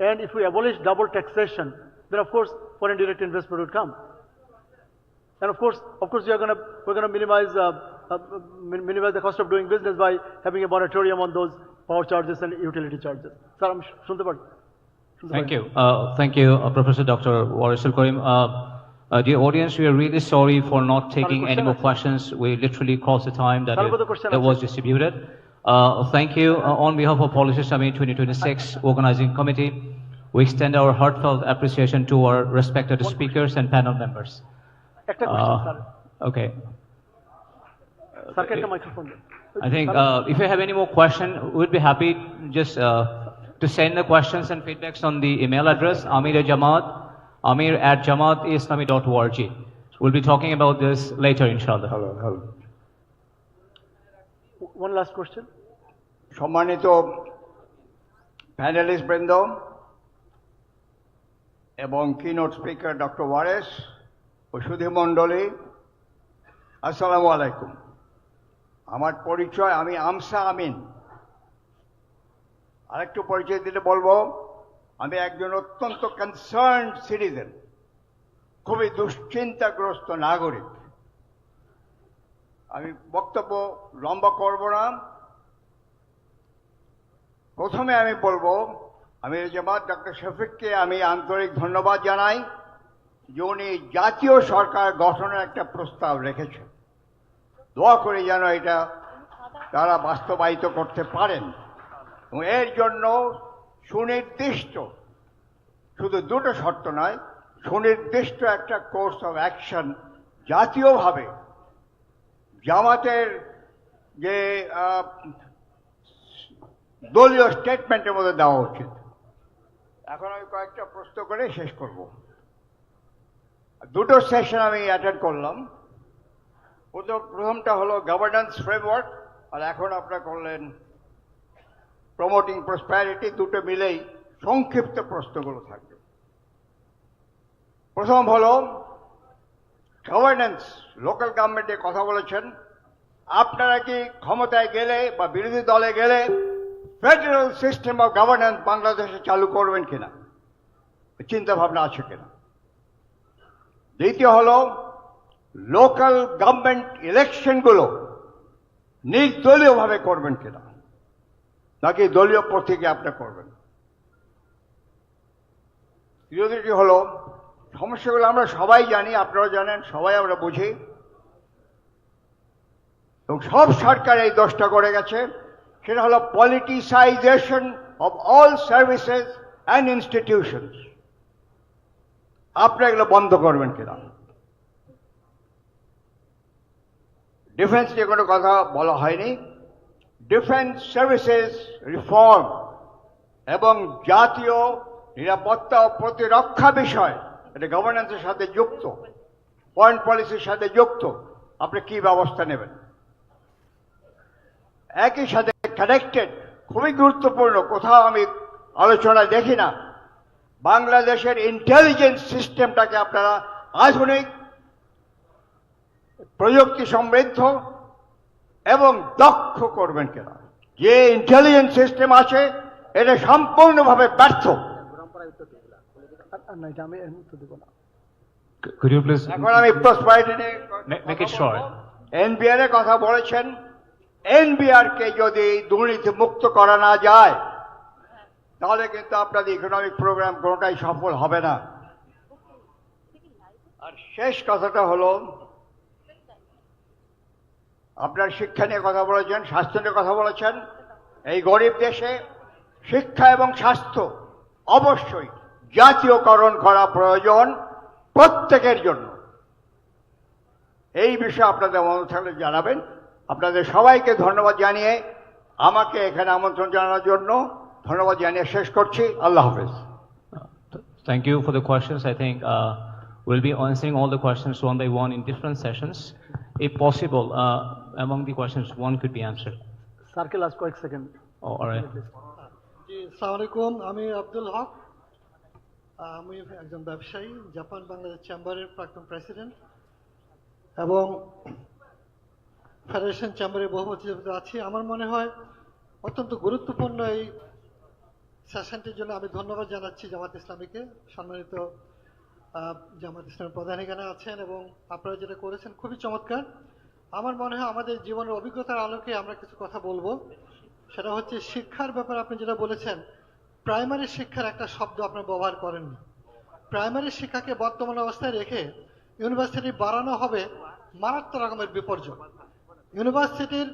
and if we abolish double taxation, then of course foreign direct investment would come. And of course, we're going to minimize the cost of doing business by having a moratorium on those power charges and utility charges. Sir, Thank you. Thank you, Professor Dr. Warisul Karim. Dear audience, we are really sorry for not taking any more questions. We literally crossed the time that was distributed. Thank you. On behalf of Policy Summit 2026 Organizing Committee, we extend our heartfelt appreciation to our respected speakers and panel members. Okay. I think if you have any more questions, we'd be happy just to send the questions and feedbacks on the email address amir@jamatislami.org. We'll be talking about this later, inshallah. Hello. One last question. সম্মানিত panelist বৃন্দ এবং keynote speaker doctor ওয়ারেস ও সুধী মণ্ডলী, আসসালামু আলাইকুম। আমার পরিচয়, আমি আমসা আমিন। আরেকটু পরিচয় দিতে বলবো, আমি একজন অত্যন্ত কনসার্নড সিটিজেন, খুবই দুশ্চিন্তাগ্রস্ত নাগরিক। আমি বক্তব্য লম্বা করব না। প্রথমে আমি বলবো, আমি জামাত ডক্টর শফিককে আমি আন্তরিক ধন্যবাদ জানাই যে উনি জাতীয় সরকার গঠনের একটা প্রস্তাব রেখেছেন। দোয়া করে যেন এটা তারা বাস্তবায়িত করতে পারেন এবং এর জন্য সুনির্দিষ্ট, শুধু দুটো শর্ত নয়, সুনির্দিষ্ট একটা কোর্স অফ অ্যাকশন জাতীয়ভাবে জামাতের যে দলীয় স্টেটমেন্টের মধ্যে দেওয়া উচিত। এখন আমি কয়েকটা প্রশ্ন করে শেষ করব। দুটো সেশন আমি অ্যাটেন্ড করলাম। প্রথমটা হলো গভর্নেন্স ফ্রেমওয়ার্ক, আর এখন আপনারা করলেন প্রমোটিং প্রসপ্যারিটি। দুটো মিলেই সংক্ষিপ্ত প্রশ্নগুলো থাকবে। প্রথম হলো গভর্নেন্স, লোকাল গভর্নমেন্টের কথা বলেছেন। আপনারা কি ক্ষমতায় গেলে বা বিরোধী দলে গেলে ফেডারেল সিস্টেম অফ গভর্নেন্স বাংলাদেশে চালু করবেন কিনা, চিন্তা ভাবনা আছে কিনা? দ্বিতীয় হলো লোকাল গভর্নমেন্ট ইলেকশনগুলো নির্দলীয়ভাবে করবেন কিনা, নাকি দলীয় প্রতীকে আপনি করবেন? তৃতীয়টি হলো সমস্যাগুলো আমরা সবাই জানি, আপনারা জানেন, সবাই আমরা বুঝি, এবং সব সরকার এই দোষটা করে গেছে। সেটা হলো politicisation of all services and institutions. আপনারা এগুলো বন্ধ করবেন কিনা? ডিফেন্স নিয়ে কোনো কথা বলা হয়নি। ডিফেন্স সার্ভিসেস রিফর্ম এবং জাতীয় নিরাপত্তা ও প্রতিরক্ষা বিষয়, এটা গভর্নেন্সের সাথে যুক্ত, ফরেন পলিসির সাথে যুক্ত। আপনি কি ব্যবস্থা নেবেন? একই সাথে কানেক্টেড, খুবই গুরুত্বপূর্ণ, কোথাও আমি আলোচনা দেখি না, বাংলাদেশের ইন্টেলিজেন্স সিস্টেমটাকে আপনারা আধুনিক, প্রযুক্তি সমৃদ্ধ এবং দক্ষ করবেন কিনা। যে ইন্টেলিজেন্স সিস্টেম আছে এটা সম্পূর্ণভাবে ব্যর্থ। Could you please এখন আমি prosperity make it short? NBR এর কথা বলেছেন। এনবিআর কে যদি দুর্নীতি মুক্ত করা না যায় তাহলে কিন্তু আপনাদের ইকোনমিক প্রোগ্রাম কোনোটাই সফল হবে না। আর শেষ কথাটা হলো, আপনার শিক্ষা নিয়ে কথা বলেছেন, স্বাস্থ্য নিয়ে কথা বলেছেন। এই গরিব দেশে শিক্ষা এবং স্বাস্থ্য অবশ্যই জাতীয়করণ করা প্রয়োজন প্রত্যেকের জন্য। এই বিষয়ে আপনাদের মনে থাকলে জানাবেন। আপনাদের সবাইকে ধন্যবাদ জানিয়ে আমাকে এখানে আমন্ত্রণ জানানোর জন্য ধন্যবাদ জানিয়ে শেষ করছি। আল্লাহ হাফেজ। Thank you for the questions. I think we'll be answering all the questions one by one in different sessions. If possible, among the questions, one could be answered. স্যারকে লাস্ট কয়েক সেকেন্ড। Oh, all right. জি, আসসালামু আলাইকুম। আমি আব্দুল হক। আমি একজন ব্যবসায়ী, Japan Bangladesh চেম্বারের প্রাক্তন প্রেসিডেন্ট এবং ফেডারেশন চেম্বারে বহু বছর আছি। আমার মনে হয় অত্যন্ত গুরুত্বপূর্ণ এই সেশনটির জন্য আমি ধন্যবাদ জানাচ্ছি জামাত ইসলামীকে। সম্মানিত জামাত ইসলামের প্রধান এখানে আছেন এবং আপনারা যেটা করেছেন খুবই চমৎকার। আমার মনে হয় আমাদের জীবনের অভিজ্ঞতার আলোকে আমরা কিছু কথা বলবো। সেটা হচ্ছে শিক্ষার ব্যাপারে আপনি যেটা বলেছেন, প্রাইমারি শিক্ষার একটা শব্দ আপনার ব্যবহার করেননি। প্রাইমারি শিক্ষাকে বর্তমান অবস্থায় রেখে ইউনিভার্সিটি বাড়ানো হবে মারাত্মক রকমের বিপর্যয়। ইউনিভার্সিটির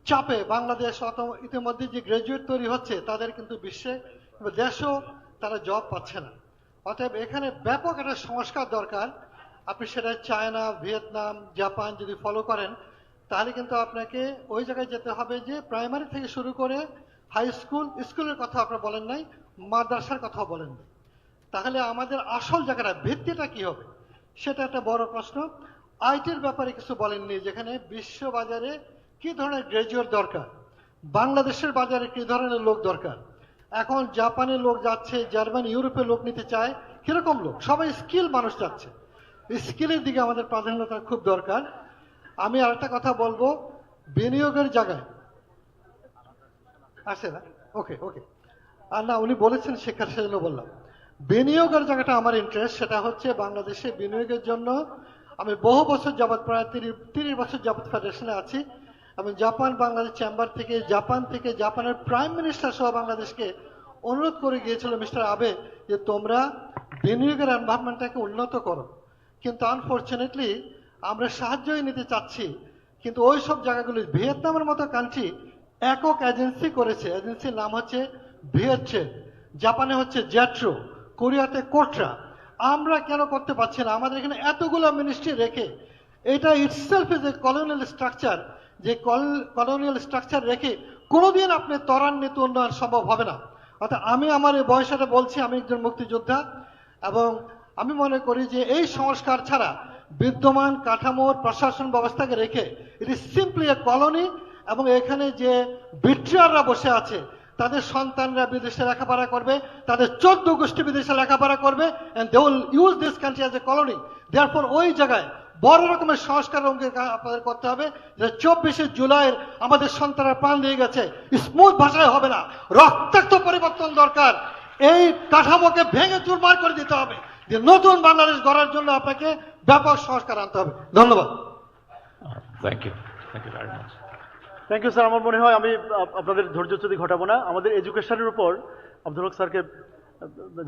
চাপে বাংলাদেশ ইতিমধ্যে যে গ্রাজুয়েট তৈরি হচ্ছে তাদের কিন্তু বিশ্বে দেশেও তারা জব পাচ্ছে না। অতএব এখানে ব্যাপক একটা সংস্কার দরকার। আপনি সেটা চায়না, ভিয়েতনাম, জাপান যদি ফলো করেন তাহলে কিন্তু আপনাকে ওই জায়গায় যেতে হবে যে প্রাইমারি থেকে শুরু করে হাই স্কুল, স্কুলের কথা আপনারা বলেন নাই, মাদ্রাসার কথাও বলেন নাই। তাহলে আমাদের আসল জায়গাটা ভিত্তিটা কি হবে সেটা একটা বড় প্রশ্ন। আইটির ব্যাপারে কিছু বলেননি, যেখানে বিশ্ব বাজারে কি ধরনের গ্রাজুয়েট দরকার, বাংলাদেশের বাজারে কি ধরনের লোক দরকার। এখন জাপানের লোক যাচ্ছে, জার্মানি, ইউরোপের লোক নিতে চায়, কিরকম লোক? সবাই স্কিল মানুষ যাচ্ছে। স্কিলের দিকে আমাদের প্রাধান্যতা খুব দরকার। আমি আরেকটা কথা বলবো, বিনিয়োগের জায়গায় আছে না? ওকে ওকে, আর না উনি বলেছেন শিক্ষার, সেজন্য বললাম। বিনিয়োগের জায়গাটা আমার ইন্টারেস্ট, সেটা হচ্ছে বাংলাদেশে বিনিয়োগের জন্য আমি বহু বছর যাবৎ, প্রায় 30 বছর যাবৎ ফেডারেশনে আছি। আমি জাপান বাংলাদেশ চেম্বার থেকে জাপানের প্রাইম মিনিস্টার সহ বাংলাদেশকে অনুরোধ করে গিয়েছিল, মিস্টার আবে, যে তোমরা বিনিয়োগের এনভায়রনমেন্টটাকে উন্নত করো। কিন্তু আনফর্চুনেটলি আমরা সাহায্যই নিতে চাচ্ছি, কিন্তু ওই সব জায়গাগুলি, ভিয়েতনামের মতো কান্ট্রি একক এজেন্সি করেছে, এজেন্সির নাম হচ্ছে ভিয়েট্রেড, জাপানে হচ্ছে জ্যাট্রো, কোরিয়াতে কোট্রা। আমরা কেন করতে পারছি না? আমাদের এখানে এতগুলো মিনিস্ট্রি রেখে, এটা itself is a colonial structure, যে কলোনিয়াল স্ট্রাকচার রেখে কোনোদিন আপনি ত্বরান্বিত উন্নয়ন সম্ভব হবে না। অর্থাৎ আমি আমার এই বয়সটা বলছি, আমি একজন মুক্তিযোদ্ধা এবং আমি মনে করি যে এই সংস্কার ছাড়া বিদ্যমান কাঠামোর প্রশাসন ব্যবস্থাকে রেখে it is simply A colony, এবং এখানে যে বিট্রিয়াররা বসে আছে তাদের সন্তানরা বিদেশে লেখাপড়া করবে, তাদের 14 গোষ্ঠী বিদেশে লেখাপড়া করবে, and they will use this country as a colony. Therefore ওই জায়গায় বড় রকমের সংস্কার আপনাদের করতে হবে। যে 24শে জুলাইয়ের আমাদের সন্তানরা প্রাণ দিয়ে গেছে, স্মুথ ভাষায় হবে না, রক্তাক্ত পরিবর্তন দরকার। এই কাঠামোকে ভেঙে চুরমার করে দিতে হবে, যে নতুন বাংলাদেশ গড়ার জন্য আপনাকে ব্যাপক সংস্কার আনতে হবে। ধন্যবাদ। Thank you very much. Thank you sir. আমার মনে হয় আমি আপনাদের ধৈর্যচ্যুতি ঘটাবো না। আমাদের এডুকেশনের উপর আব্দুল হক স্যারকে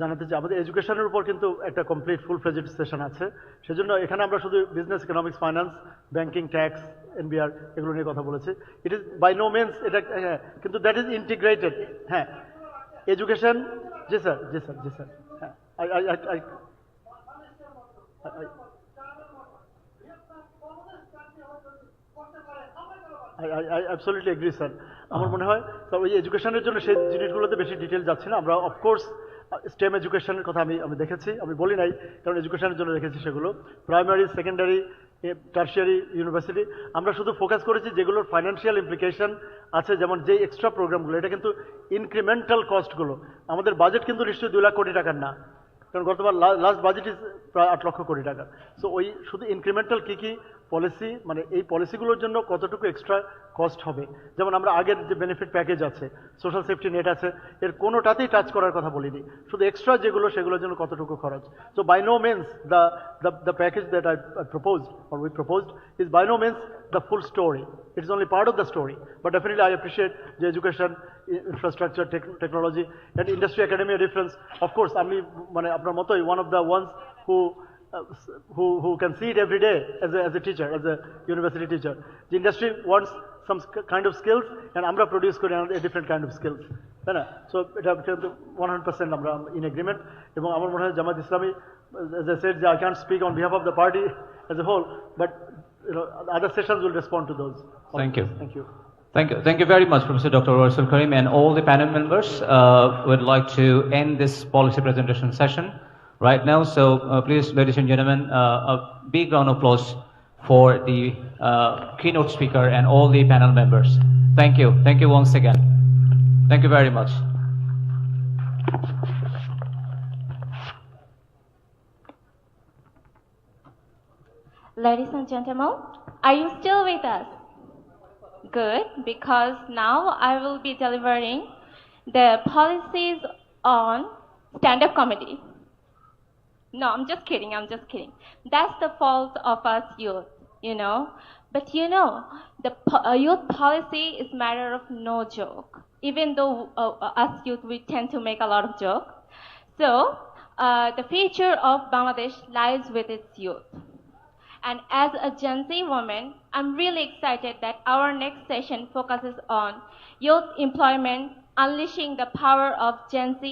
জানাতে চাই, আমাদের এডুকেশনের উপর কিন্তু একটা কমপ্লিট ফুল ফ্লেজেড সেশন আছে। সেজন্য এখানে আমরা শুধু business, economics, finance, banking, tax, NBR এগুলো নিয়ে কথা বলেছি। It is by no means এটা, হ্যাঁ, কিন্তু দ্যাট ইজ ইন্টিগ্রেটেড। হ্যাঁ, এডুকেশন, জি স্যার, জি স্যার, জি স্যার, হ্যাঁ, I absolutely agree, স্যার। আমার মনে হয় স্যার ওই এডুকেশনের জন্য সেই জিনিসগুলোতে বেশি ডিটেল যাচ্ছে না। আমরা অফকোর্স স্টেম এডুকেশনের কথা আমি দেখেছি, আমি বলি নাই, কারণ এডুকেশনের জন্য রেখেছি সেগুলো, প্রাইমারি, সেকেন্ডারি, টার্সিয়ারি, ইউনিভার্সিটি। আমরা শুধু ফোকাস করেছি যেগুলোর ফাইন্যান্সিয়াল ইমপ্লিকেশন আছে, যেমন যে এক্সট্রা প্রোগ্রামগুলো, এটা কিন্তু ইনক্রিমেন্টাল কস্টগুলো। আমাদের বাজেট কিন্তু নিশ্চয়ই 2 লাখ কোটি টাকার না, কারণ গতবার লাস্ট বাজেট ইজ প্রায় 8 লক্ষ কোটি টাকা। সো ওই শুধু ইনক্রিমেন্টাল কী কী পলিসি মানে এই পলিসিগুলোর জন্য কতটুকু এক্সট্রা কস্ট হবে। যেমন আমরা আগের যে বেনিফিট প্যাকেজ আছে, সোশ্যাল সেফটি নেট আছে, এর কোনোটাতেই টাচ করার কথা বলিনি, শুধু এক্সট্রা যেগুলো সেগুলোর জন্য কতটুকু খরচ। So by no means the package that I proposed or we proposed is by no means the full story. It is only part of the story. But definitely I appreciate the education, infrastructure, technology and industry academia difference. Of course, আমি মানে আপনার মতোই one of the ones who can see it every day as a teacher, as a university teacher. The industry wants some kind of skills and আমরা produce করি a different kind of skills, তাই না? So এটা 100% আমরা in agreement এবং আমার মনে হয় Jamaat Islami, as I said, I can't speak on behalf of the party as a whole, but other sessions will respond to those. Thank you. Thank you. Thank you very much, Professor Dr. Rasul Karim, and all the panel members. Would like to end this policy presentation session right now. So please, ladies and gentlemen, a big round of applause for the keynote speaker and all the panel members. Thank you. Thank you once again. Thank you very much. Ladies and gentlemen, are you still with us? Good, because now I will be delivering the policies on stand-up comedy. No, I'm just kidding. That's the fault of us youth, you know. But you know, the youth policy is a matter of no joke. Even though us youth, we tend to make a lot of joke. So, the future of Bangladesh lies with its youth. And as a Gen Z woman, I'm really excited that our next session focuses on youth employment, unleashing the power of Gen Z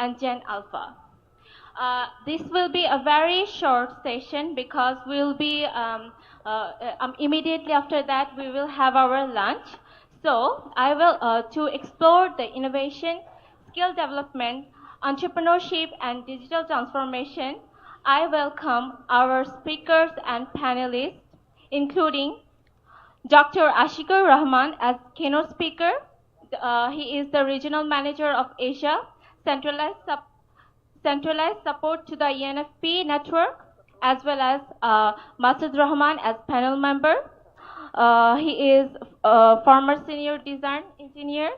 and Gen Alpha. This will be a very short session because we'll be, immediately after that, we will have our lunch. So I will, to explore the innovation, skill development, entrepreneurship, and digital transformation, I welcome our speakers and panelists, including Dr. Ashikur Rahman as keynote speaker. He is the Regional Manager of Asia, centralized support to the ENFP network, as well as Masud Rahman as panel member. He is a former senior design engineer.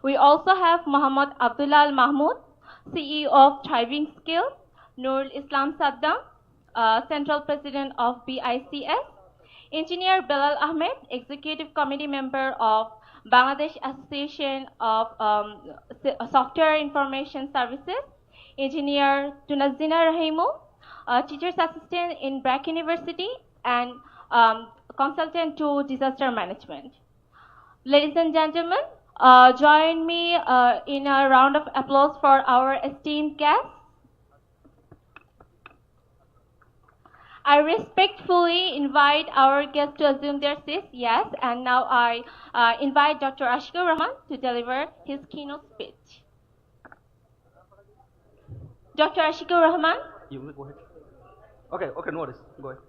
We also have Muhammad Abdullah Al Mahmood, CEO of Thriving Skill, Nurul Islam Saddam, Central President of BICS, Engineer Bilal Ahmed, Executive Committee Member of Bangladesh Association of Software Information Services, Engineer Tunazina Rahimu, Teacher's Assistant in Brack University, and Consultant to Disaster Management. Ladies and gentlemen, join me in a round of applause for our esteemed guests. I respectfully invite our guests to assume their seats. Yes, and now I invite Dr. Ashikur Rahman to deliver his keynote speech. Dr. Ashikur Rahman. You will go ahead. Okay, no worries. Go ahead.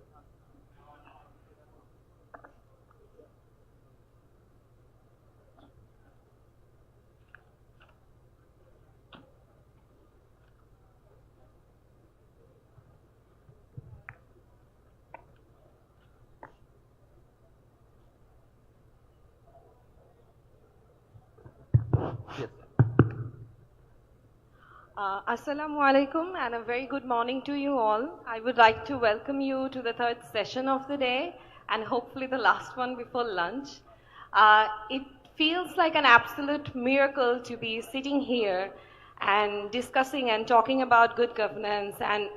Assalamu alaikum and a very good morning to you all. I would like to welcome you to the third session of the day and hopefully the last one before lunch. It feels like an absolute miracle to be sitting here and discussing and talking about good governance and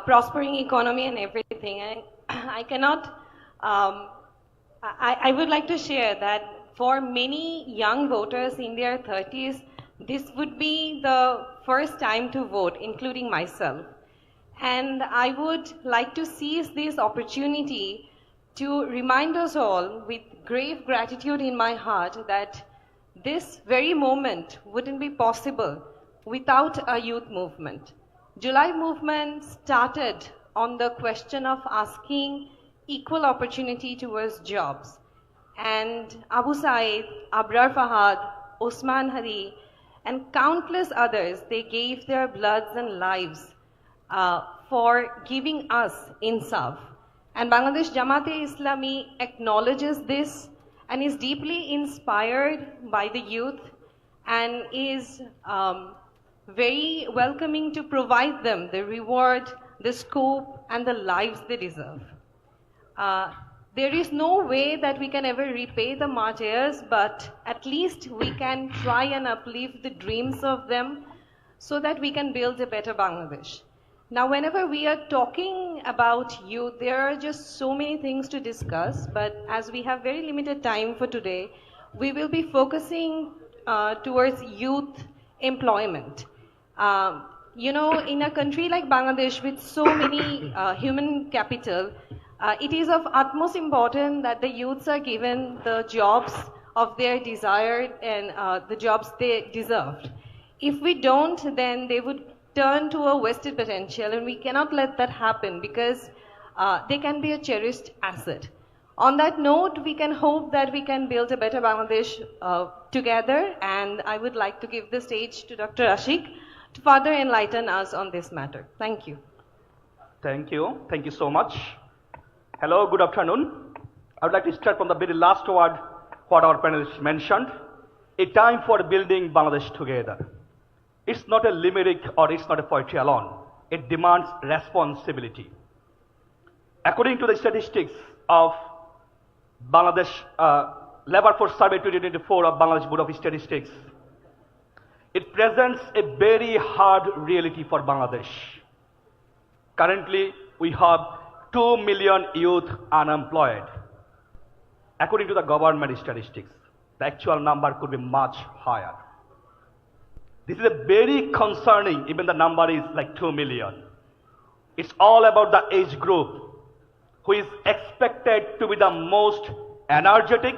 prospering economy and everything. And I cannot, I would like to share that for many young voters in their 30s, this would be the first time to vote, including myself. And I would like to seize this opportunity to remind us all with grave gratitude in my heart that this very moment wouldn't be possible without a youth movement. July movement started on the question of asking equal opportunity towards jobs. And Abu Said, Abrar Fahad, Osman Hadi, and countless others, they gave their bloods and lives for giving us insaf. And Bangladesh Jamat-e-Islami acknowledges this and is deeply inspired by the youth and is very welcoming to provide them the reward, the scope, and the lives they deserve. There is no way that we can ever repay the martyrs, but at least we can try and uplift the dreams of them so that we can build a better Bangladesh. Now, whenever we are talking about youth, there are just so many things to discuss, but as we have very limited time for today, we will be focusing towards youth employment. In a country like Bangladesh with so many human capital, it is of utmost importance that the youths are given the jobs of their desired and the jobs they deserved. If we don't, then they would turn to a wasted potential, and we cannot let that happen because they can be a cherished asset. On that note, we can hope that we can build a better Bangladesh together, and I would like to give the stage to Dr. Ashik to further enlighten us on this matter. Thank you. Thank you. Thank you so much. Hello, good afternoon. I would like to start from the very last word what our panelists mentioned, a time for building Bangladesh together. It's not a limerick or it's not a poetry alone. It demands responsibility. According to the statistics of Bangladesh Labor Force Survey 2024 of Bangladesh Board of Statistics, it presents a very hard reality for Bangladesh. Currently, we have 2 million youth unemployed. According to the government statistics, the actual number could be much higher. This is a very concerning, even the number is like 2 million. It's all about the age group who is expected to be the most energetic,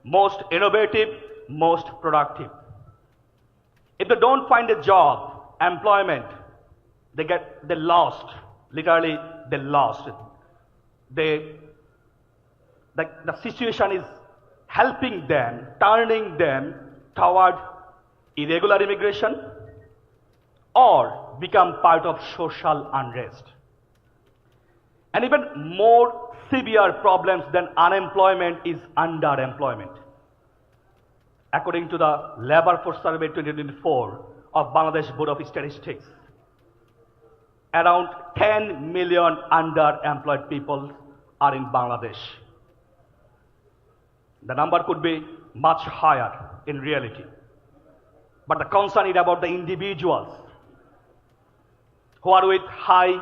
most innovative, most productive. If they don't find a job, employment, they lost. Literally, they lost. The situation is helping them, turning them toward irregular immigration or become part of social unrest. And even more severe problems than unemployment is underemployment. According to the Labor Force Survey 2024 of Bangladesh Board of Statistics, around 10 million underemployed people are in Bangladesh. The number could be much higher in reality. But the concern is about the individuals who are with higher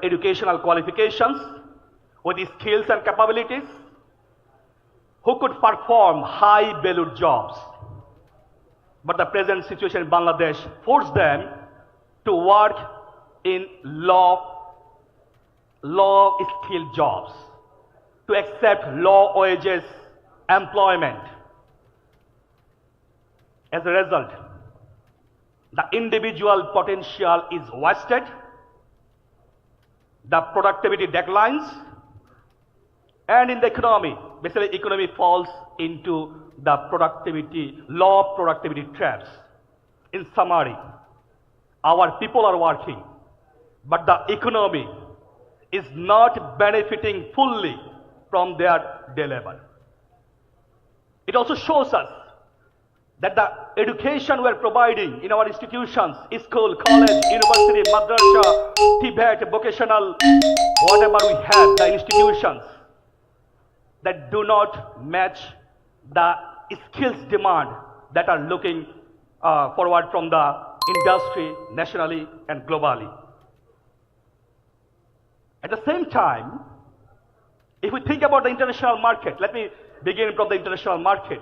educational qualifications, with skills and capabilities, who could perform high-valued jobs. But the present situation in Bangladesh forced them to work in low-skilled jobs, to accept low wages employment. As a result, the individual potential is wasted, the productivity declines, and in the economy, basically economy falls into the low productivity traps. In summary, our people are working, but the economy is not benefiting fully from their day labor. It also shows us that the education we are providing in our institutions, school, college, university, madrasa, Tibet, vocational, whatever we have, the institutions that do not match the skills demand that are looking forward from the industry nationally and globally. At the same time, if we think about the international market, let me begin from the international market.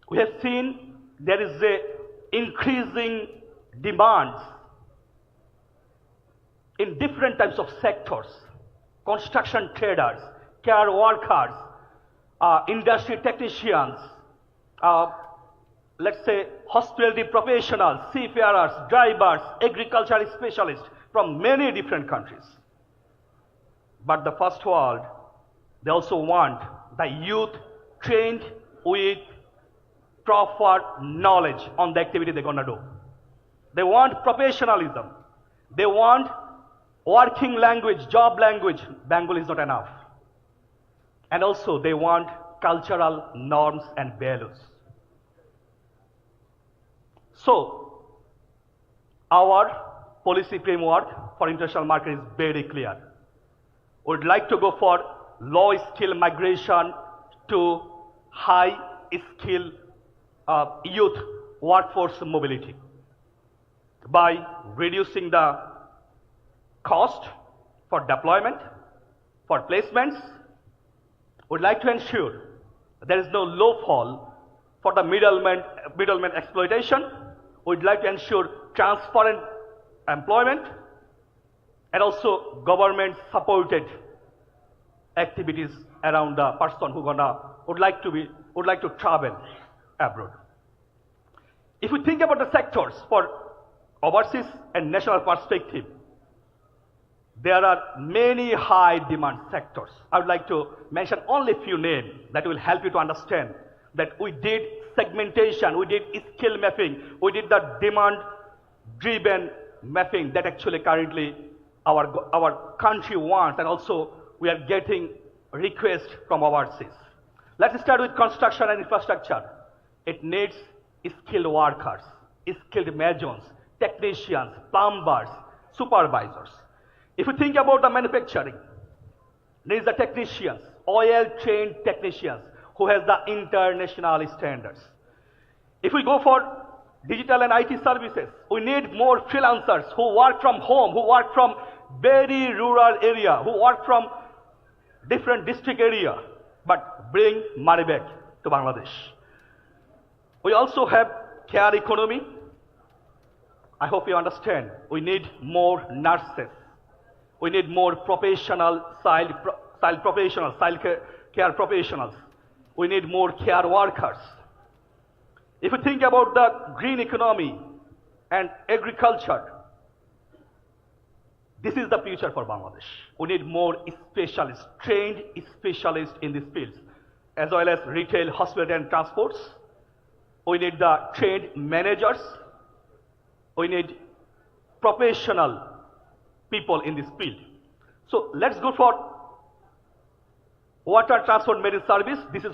We have seen there is a increasing demands in different types of sectors: construction traders, care workers, industry technicians, let's say hospitality professionals, seafarers, drivers, agricultural specialists from many different countries. But the first world, they also want the youth trained with proper knowledge on the activity they're going to do. They want professionalism. They want working language, job language. Bengali is not enough. And also they want cultural norms and values. So, our policy framework for international market is very clear. We'd like to go for low skill migration to high skill youth workforce mobility by reducing the cost for deployment, for placements. We'd like to ensure there is no low fall for the middleman exploitation. We'd like to ensure transparent employment and also government supported activities around the person who would like to travel abroad. If we think about the sectors for overseas and national perspective, there are many high demand sectors. I would like to mention only a few names that will help you to understand that we did segmentation, we did skill mapping, we did the demand driven mapping that actually currently our country wants, and also we are getting requests from overseas. Let's start with construction and infrastructure. It needs skilled workers, skilled masons, technicians, plumbers, supervisors. If you think about the manufacturing, there is the technicians, oil-trained technicians who has the international standards. If we go for digital and IT services, we need more freelancers who work from home, who work from very rural area, who work from different district area, but bring money back to Bangladesh. We also have care economy. I hope you understand. We need more nurses. We need more professional care professionals. We need more care workers. If you think about the green economy and agriculture, this is the future for Bangladesh. We need more specialists, trained specialists in these fields, as well as retail, hospitality and transports. We need the trained managers. We need professional people in this field. So let's go for water transport marine service. This is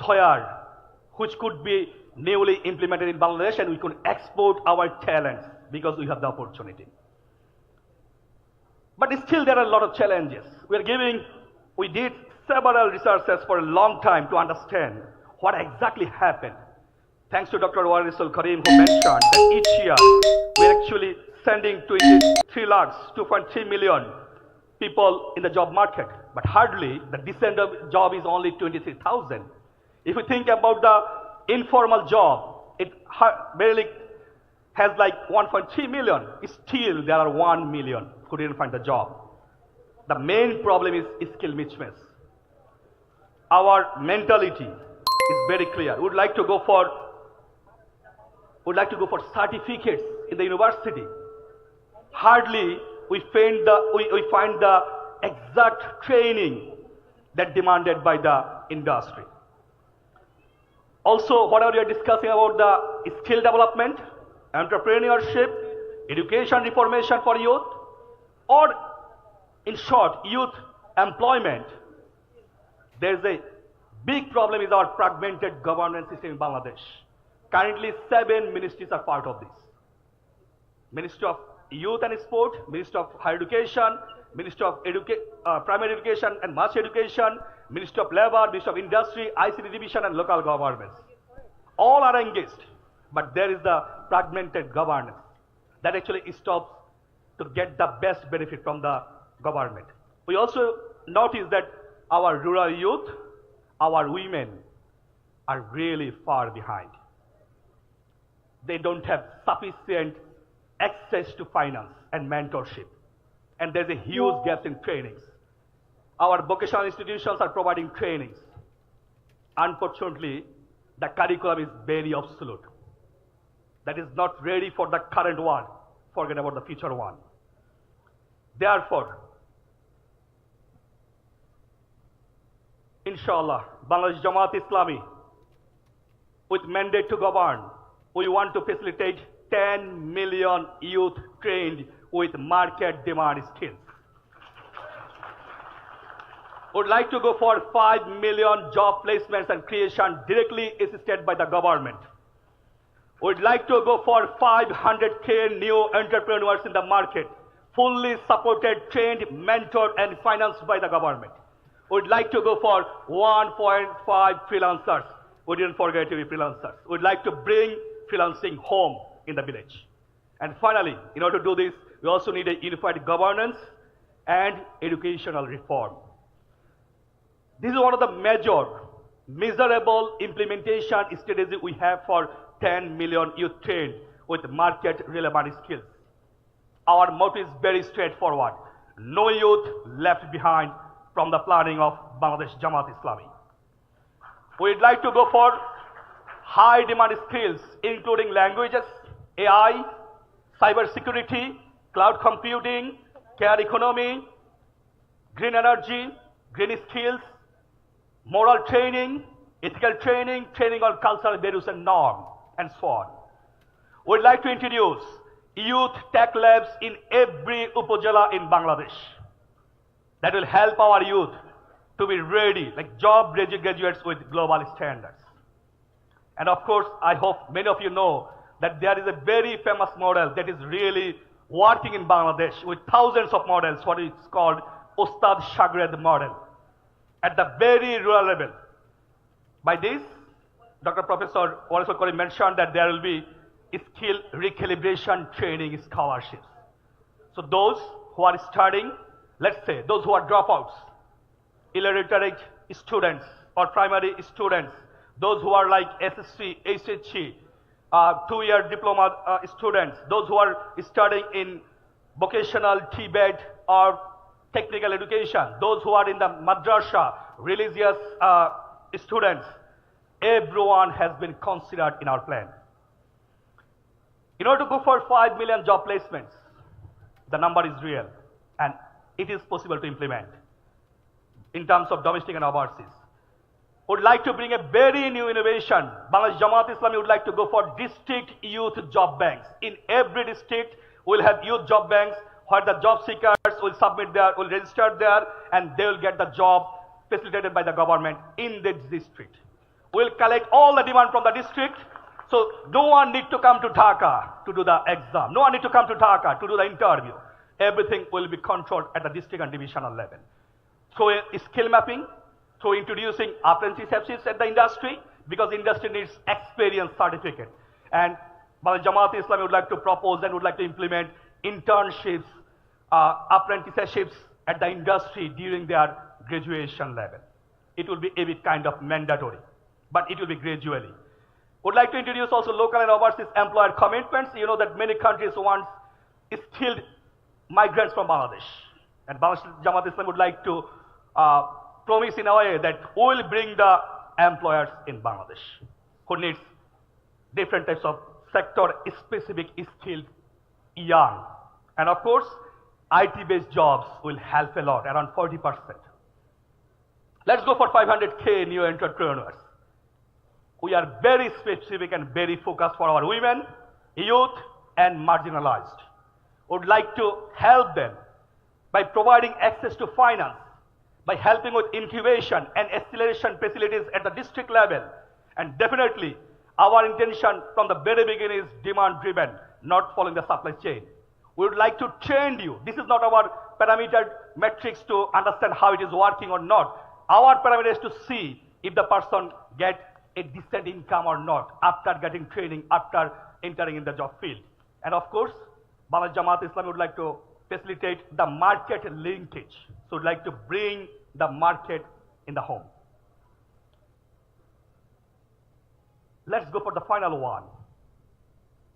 which could be newly implemented in Bangladesh, and we could export our talents because we have the opportunity. But still there are a lot of challenges. We did several researches for a long time to understand what exactly happened. Thanks to Dr. Warisul Karim, who mentioned that each year we're actually sending 23 lakhs, 2.3 million people in the job market, but hardly the decent job is only 23,000. If you think about the informal job, it barely has like 1.3 million. Still, there are 1 million who didn't find the job. The main problem is skill mismatch. Our mentality is very clear. We would like to go for certificates in the university. Hardly we find the exact training that demanded by the industry. Also, whatever we are discussing about the skill development, entrepreneurship, education reformation for youth, or in short, youth employment, there is a big problem with our fragmented governance system in Bangladesh. Currently, 7 ministries are part of this. Ministry of Youth and Sport, Ministry of Higher Education, Ministry of Primary Education and Mass Education, Ministry of Labor, Ministry of Industry, ICT Division and local governments. All are engaged, but there is the fragmented governance that actually stops to get the best benefit from the government. We also notice that our rural youth, our women are really far behind. They don't have sufficient access to finance and mentorship. And there's a huge gap in trainings. Our vocational institutions are providing trainings. Unfortunately, the curriculum is very obsolete. That is not ready for the current one. Forget about the future one. Therefore, inshallah, Bangladesh Jamat Islami, with mandate to govern, we want to facilitate 10 million youth trained with market demand skills. Would like to go for 5 million job placements and creation directly assisted by the government. Would like to go for 500K new entrepreneurs in the market, fully supported, trained, mentored, and financed by the government. Would like to go for 1.5 freelancers. We didn't forget to be freelancers. We'd like to bring freelancing home in the village. And finally, in order to do this, we also need a unified governance and educational reform. This is one of the major, measurable implementation strategies we have for 10 million youth trained with market relevant skills. Our motto is very straightforward. No youth left behind from the planning of Bangladesh Jamat Islami. We'd like to go for high demand skills, including languages, AI, cybersecurity, cloud computing, care economy, green energy, green skills, moral training, ethical training, training on cultural values and norms, and so on. We'd like to introduce youth tech labs in every upazila in Bangladesh. That will help our youth to be ready, like job graduates with global standards. And of course, I hope many of you know that there is a very famous model that is really working in Bangladesh with thousands of models, what is called Ustad Shagred model, at the very rural level. By this, Dr. Professor Warisul Karim mentioned that there will be skill recalibration training scholarships. So those who are studying, let's say those who are dropouts, illiterate students or primary students, those who are like SSC, HSC, 2-year diploma students, those who are studying in vocational TBED or technical education, those who are in the madrasa, religious students, everyone has been considered in our plan. In order to go for 5 million job placements, the number is real and it is possible to implement in terms of domestic and overseas. Would like to bring a very new innovation. Bangladesh Jamaat Islami would like to go for district youth job banks. In every district, we'll have youth job banks where the job seekers will submit there, will register there, and they will get the job facilitated by the government in the district. We'll collect all the demand from the district, so no one need to come to Dhaka to do the exam. No one need to come to Dhaka to do the interview. Everything will be controlled at the district and divisional level. Through a skill mapping, through introducing apprenticeships at the industry, because industry needs experience certificate. And Bangladesh Jamaat Islami would like to propose and would like to implement internships, apprenticeships at the industry during their graduation level. It will be a bit kind of mandatory, but it will be gradually. Would like to introduce also local and overseas employer commitments. You know that many countries want skilled migrants from Bangladesh. And Bangladesh Jamaat Islam would like to promise in a way that we will bring the employers in Bangladesh who needs different types of sector-specific skilled young. And of course, IT-based jobs will help a lot, around 40%. Let's go for 500K new entrepreneurs. We are very specific and very focused for our women, youth, and marginalized. Would like to help them by providing access to finance, by helping with incubation and acceleration facilities at the district level. And definitely, our intention from the very beginning is demand-driven, not following the supply chain. We would like to train you. This is not our parameter metrics to understand how it is working or not. Our parameter is to see if the person gets a decent income or not after getting training, after entering in the job field. And of course, Bangladesh Jamaat Islami would like to facilitate the market linkage. So we'd like to bring the market in the home. Let's go for the final one.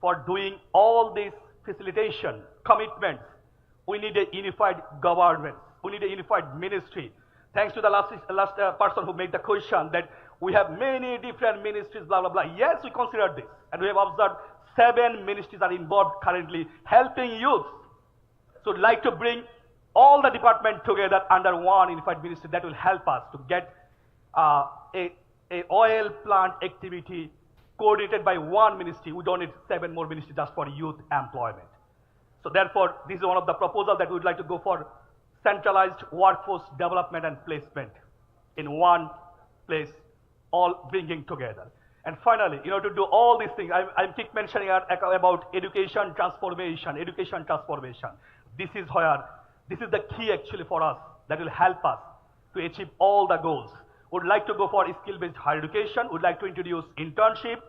For doing all this facilitation, commitments, we need a unified government. We need a unified ministry. Thanks to the last person who made the question that we have many different ministries, blah, blah, blah. Yes, we consider this. And we have observed 7 ministries are involved currently helping youth. So we'd like to bring all the departments together under one unified ministry that will help us to get a oil plant activity coordinated by one ministry. We don't need 7 more ministries just for youth employment. So therefore, this is one of the proposals that we would like to go for centralized workforce development and placement in one place, all bringing together. And finally, in order to do all these things, I keep mentioning about education transformation, This is the key actually for us that will help us to achieve all the goals. Would like to go for skill-based higher education, would like to introduce internship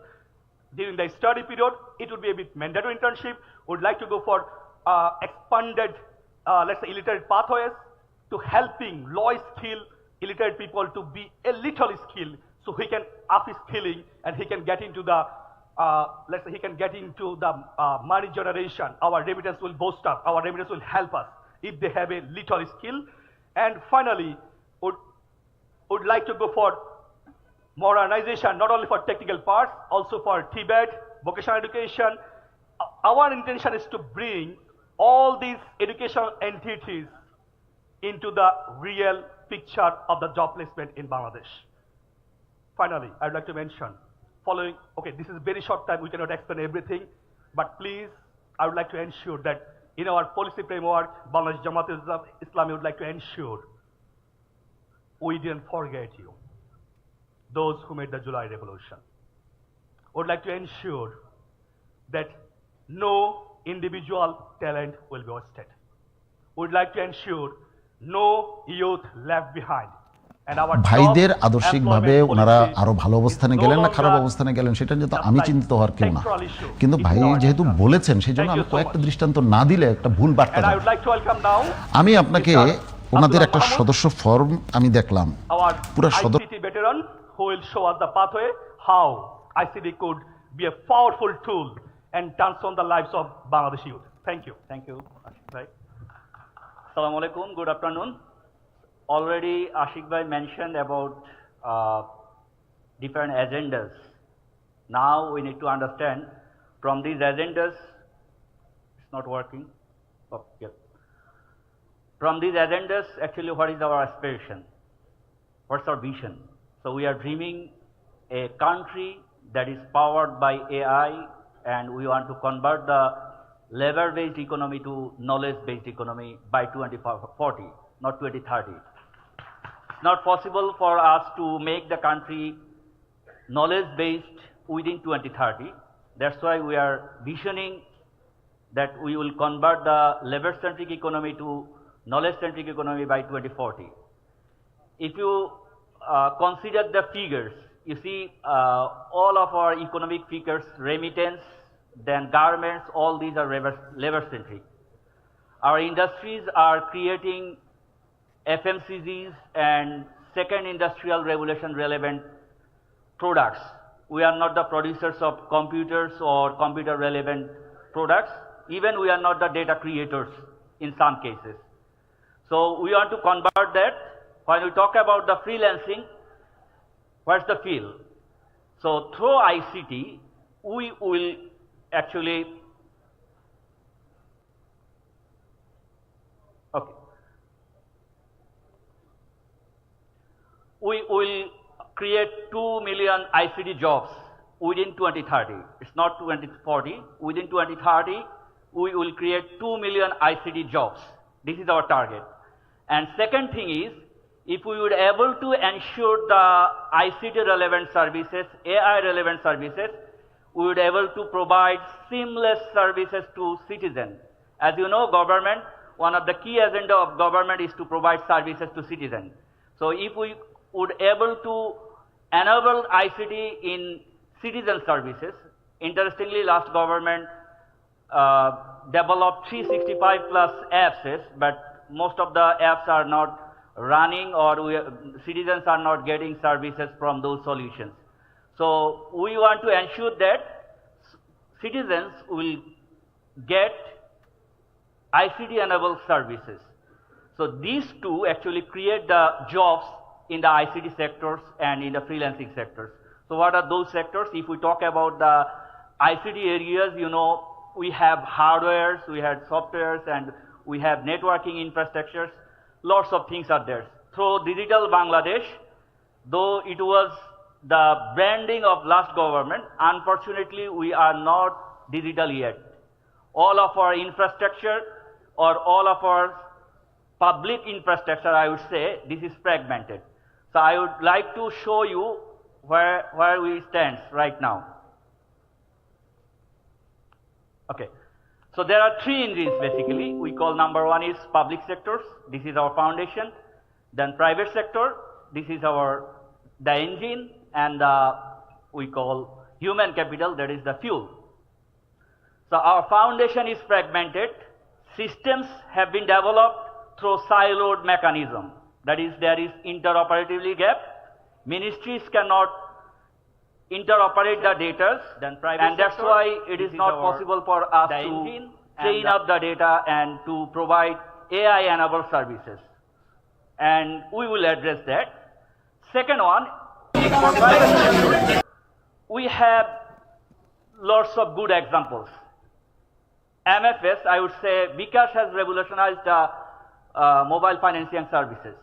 during the study period. It would be a bit mandatory internship. Would like to go for expanded, let's say, illiterate pathways to helping low-skill illiterate people to be a little skilled, so he can up his skilling and he can get into the, let's say, he can get into the money generation. Our remittance will boost up. Our remittance will help us if they have a little skill. And finally, would like to go for modernization, not only for technical parts, also for TBET, vocational education. Our intention is to bring all these educational entities into the real picture of the job placement in Bangladesh. Finally, I'd like to mention following, okay, this is very short time, we cannot explain everything, but please, I would like to ensure that in our policy framework, Bangladesh Jamat Islami would like to ensure we didn't forget you, those who made the July Revolution. Would like to ensure that no individual talent will be wasted. Would like to ensure no youth left behind. ভাইদের আদর্শিকভাবে ওনারা আরো ভালো অবস্থানে গেলেন না খারাপ অবস্থানে গেলেন সেটা যেহেতু আমি চিন্তিত হওয়ার কেউ না, কিন্তু ভাই যেহেতু বলেছেন সেই জন্য আমি কয়েকটা দৃষ্টান্ত না দিলে একটা ভুল বার্তা যাবে। আমি আপনাকে ওনাদের একটা সদস্য ফর্ম আমি দেখলাম, পুরো সদস্য who will show us the pathway how ICT could be a powerful tool and transform the lives of Bangladesh youth. Thank you. Thank you. Right. Assalamu alaikum. Good afternoon. Already Ashik Bhai mentioned about different agendas. Now we need to understand from these agendas, it's not working. Oh, yeah. From these agendas, actually what is our aspiration? What's our vision? So we are dreaming a country that is powered by AI, and we want to convert the labor-based economy to knowledge-based economy by 2040, not 2030. It's not possible for us to make the country knowledge-based within 2030. That's why we are visioning that we will convert the labor-centric economy to knowledge-centric economy by 2040. If you consider the figures, you see all of our economic figures, remittance, then garments, all these are labor-centric. Our industries are creating FMCGs and second industrial revolution relevant products. We are not the producers of computers or computer relevant products. Even we are not the data creators in some cases. So we want to convert that. When we talk about the freelancing, what's the field? So through ICT, we will actually, okay, we will create 2 million ICT jobs within 2030. It's not 2040. Within 2030, we will create 2 million ICT jobs. This is our target. And second thing is, if we would able to ensure the ICT relevant services, AI relevant services, we would able to provide seamless services to citizens. As you know, government, one of the key agenda of government is to provide services to citizens. So if we would able to enable ICT in citizen services, interestingly, last government developed 365 plus apps, but most of the apps are not running, or citizens are not getting services from those solutions. So we want to ensure that citizens will get ICT enabled services. So these two actually create the jobs in the ICT sectors and in the freelancing sectors. So what are those sectors? If we talk about the ICT areas, you know, we have hardwares, we have softwares, and we have networking infrastructures. Lots of things are there. Through Digital Bangladesh, though it was the branding of last government. Unfortunately, we are not digital yet. All of our infrastructure or all of our public infrastructure, I would say, this is fragmented. So I would like to show you where we stand right now. Okay. So there are three engines basically. We call number one is public sectors. This is our foundation. Then private sector. This is the engine, and we call human capital. That is the fuel. So our foundation is fragmented. Systems have been developed through siloed mechanism. That is, there is interoperability gap. Ministries cannot interoperate the data, and that's why it is not possible for us to train up the data and to provide AI-enabled services. And we will address that. Second one, for private sector, we have lots of good examples. MFS, I would say, Bikash has revolutionized mobile financing services.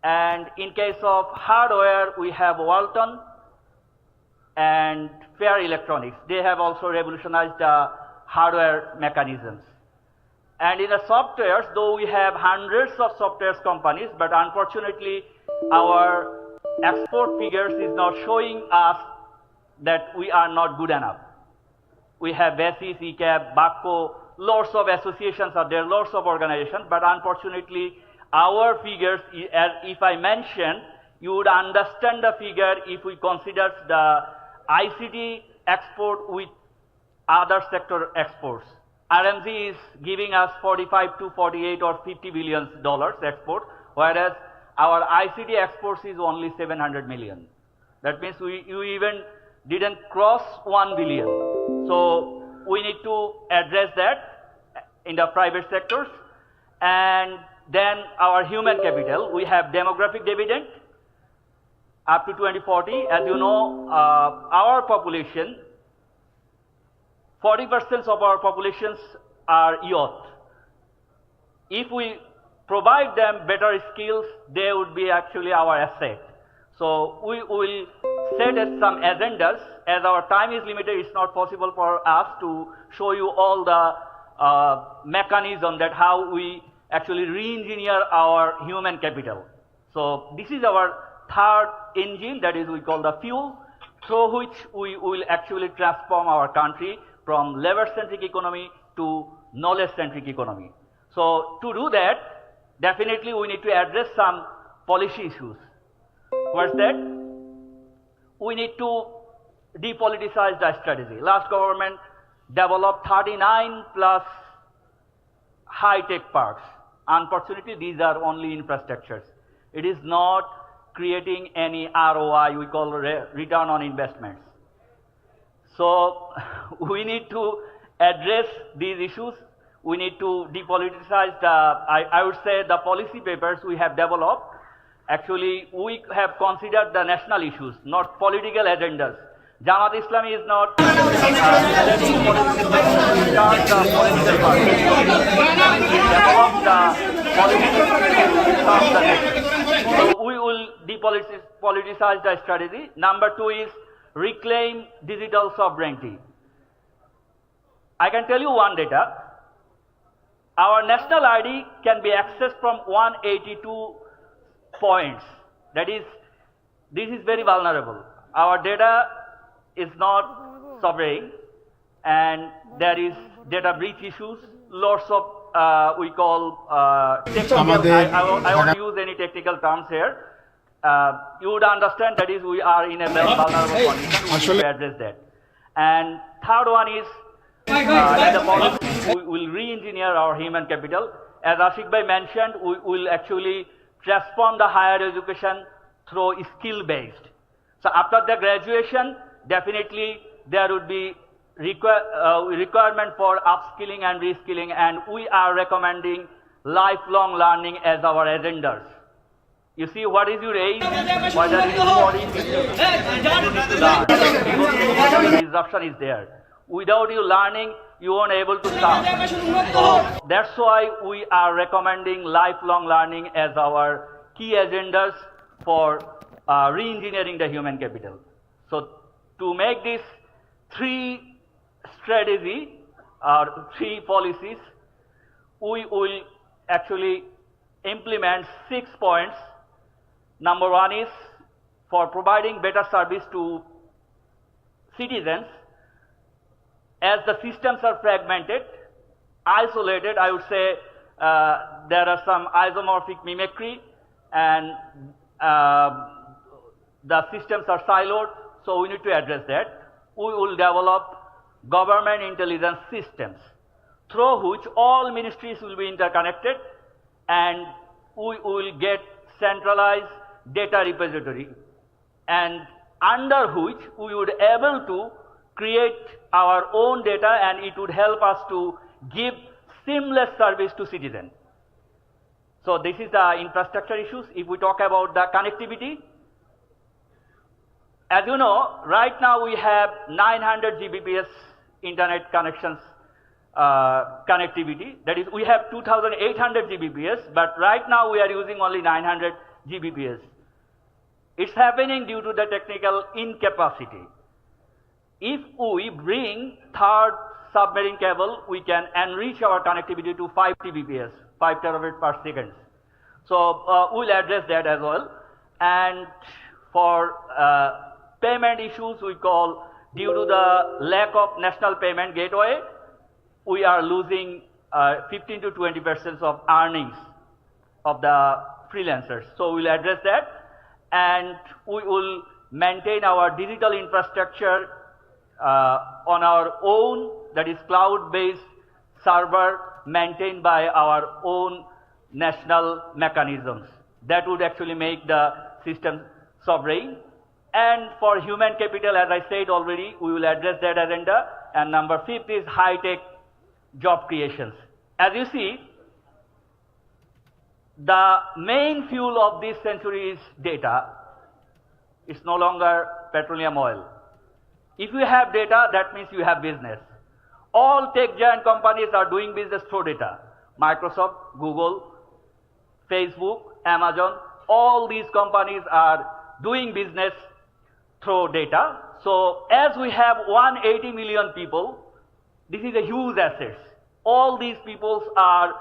And in case of hardware, we have Walton and Fair Electronics. They have also revolutionized hardware mechanisms. And in the softwares, though we have hundreds of software companies, but unfortunately, our export figures is not showing us that we are not good enough. We have BASIS, ECAP, BACO, lots of associations are there, lots of organizations, but unfortunately, our figures, as if I mention, you would understand the figure if we consider the ICT export with other sector exports. RMZ is giving us 45 to 48 or 50 billion dollars export, whereas our ICT exports is only 700 million. That means you even didn't cross 1 billion. So we need to address that in the private sectors. And then our human capital, we have demographic dividend up to 2040. As you know, our population, 40% of our populations are youth. If we provide them better skills, they would be actually our asset. So we will set some agendas. As our time is limited, it's not possible for us to show you all the mechanism that how we actually re-engineer our human capital. So this is our third engine, that is we call the fuel, through which we will actually transform our country from labor-centric economy to knowledge-centric economy. So to do that, definitely we need to address some policy issues. What's that? We need to depoliticize the strategy. Last government developed 39 plus high-tech parks. Unfortunately, these are only infrastructures. It is not creating any ROI, we call return on investments. So we need to address these issues. We need to depoliticize I would say the policy papers we have developed. Actually, we have considered the national issues, not political agendas. Jamat Islami is not studying political So we will depoliticize the strategy. Number two is reclaim digital sovereignty. I can tell you one data. Our national ID can be accessed from 182 points. That is, this is very vulnerable. Our data is not sovereign, and there is data breach issues. Lots of we call technical. I won't use any technical terms here. You would understand that is we are in a very vulnerable condition. We need to address that. And third one is in the policy, we will re-engineer our human capital. As Ashik Bhai mentioned, we will actually transform the higher education through skill-based. So after the graduation, definitely there would be requirement for upskilling and reskilling, and we are recommending lifelong learning as our agendas. You see, what is your age? Whether it is 14, 15, you need to learn. Disruption is there. Without you learning, you won't able to start. So that's why we are recommending lifelong learning as our key agendas for re-engineering the human capital. So to make this 3 strategy or 3 policies, we will actually implement 6 points. Number 1 is for providing better service to citizens. As the systems are fragmented, isolated, I would say there are some isomorphic mimicry and the systems are siloed, so we need to address that. We will develop government intelligence systems through which all ministries will be interconnected, and we will get centralized data repository, and under which we would able to create our own data, and it would help us to give seamless service to citizens. So this is the infrastructure issues. If we talk about the connectivity, as you know, right now we have 900 Gbps internet connections connectivity. That is, we have 2,800 Gbps, but right now we are using only 900 Gbps. It's happening due to the technical incapacity. If we bring third submarine cable, we can enrich our connectivity to 5 Tbps, 5 terabits per second. So we'll address that as well. And for payment issues, we call, due to the lack of national payment gateway, we are losing 15 to 20% of earnings of the freelancers. So we'll address that, and we will maintain our digital infrastructure on our own, that is cloud-based server maintained by our own national mechanisms. That would actually make the system sovereign. And for human capital, as I said already, we will address that agenda. And number 5th is high-tech job creations. As you see, the main fuel of this century is data. It's no longer petroleum oil. If you have data, that means you have business. All tech giant companies are doing business through data. Microsoft, Google, Facebook, Amazon, all these companies are doing business through data. So as we have 180 million people, this is a huge asset. All these people are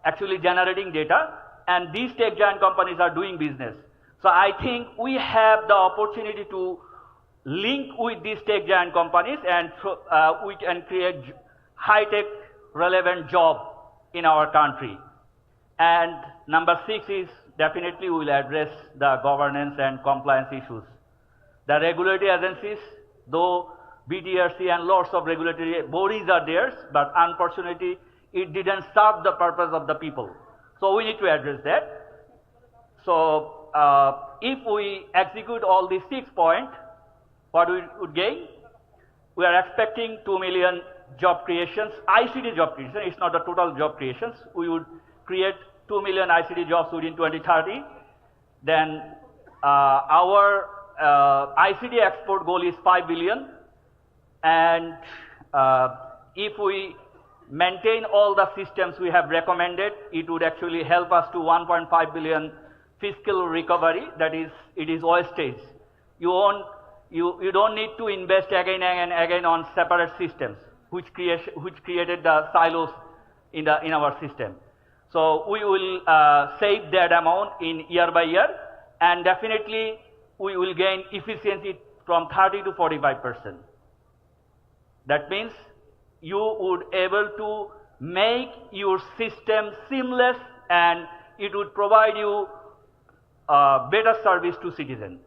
actually generating data, and these tech giant companies are doing business. So I think we have the opportunity to link with these tech giant companies, and we can create high-tech relevant job in our country. And number 6 is definitely we will address the governance and compliance issues. The regulatory agencies, though BTRC and lots of regulatory bodies are there, but unfortunately it didn't serve the purpose of the people. So we need to address that. So if we execute all these 6 points, what we would gain? We are expecting 2 million job creations, ICT job creation. It's not the total job creations. We would create 2 million ICT jobs within 2030. Then our ICT export goal is 5 billion. And if we maintain all the systems we have recommended, it would actually help us to 1.5 billion fiscal recovery. That is, it is wastage. You don't need to invest again and again on separate systems, which created the silos in our system. So we will save that amount in year by year, and definitely we will gain efficiency from 30 to 45%. That means you would able to make your system seamless, and it would provide you better service to citizens.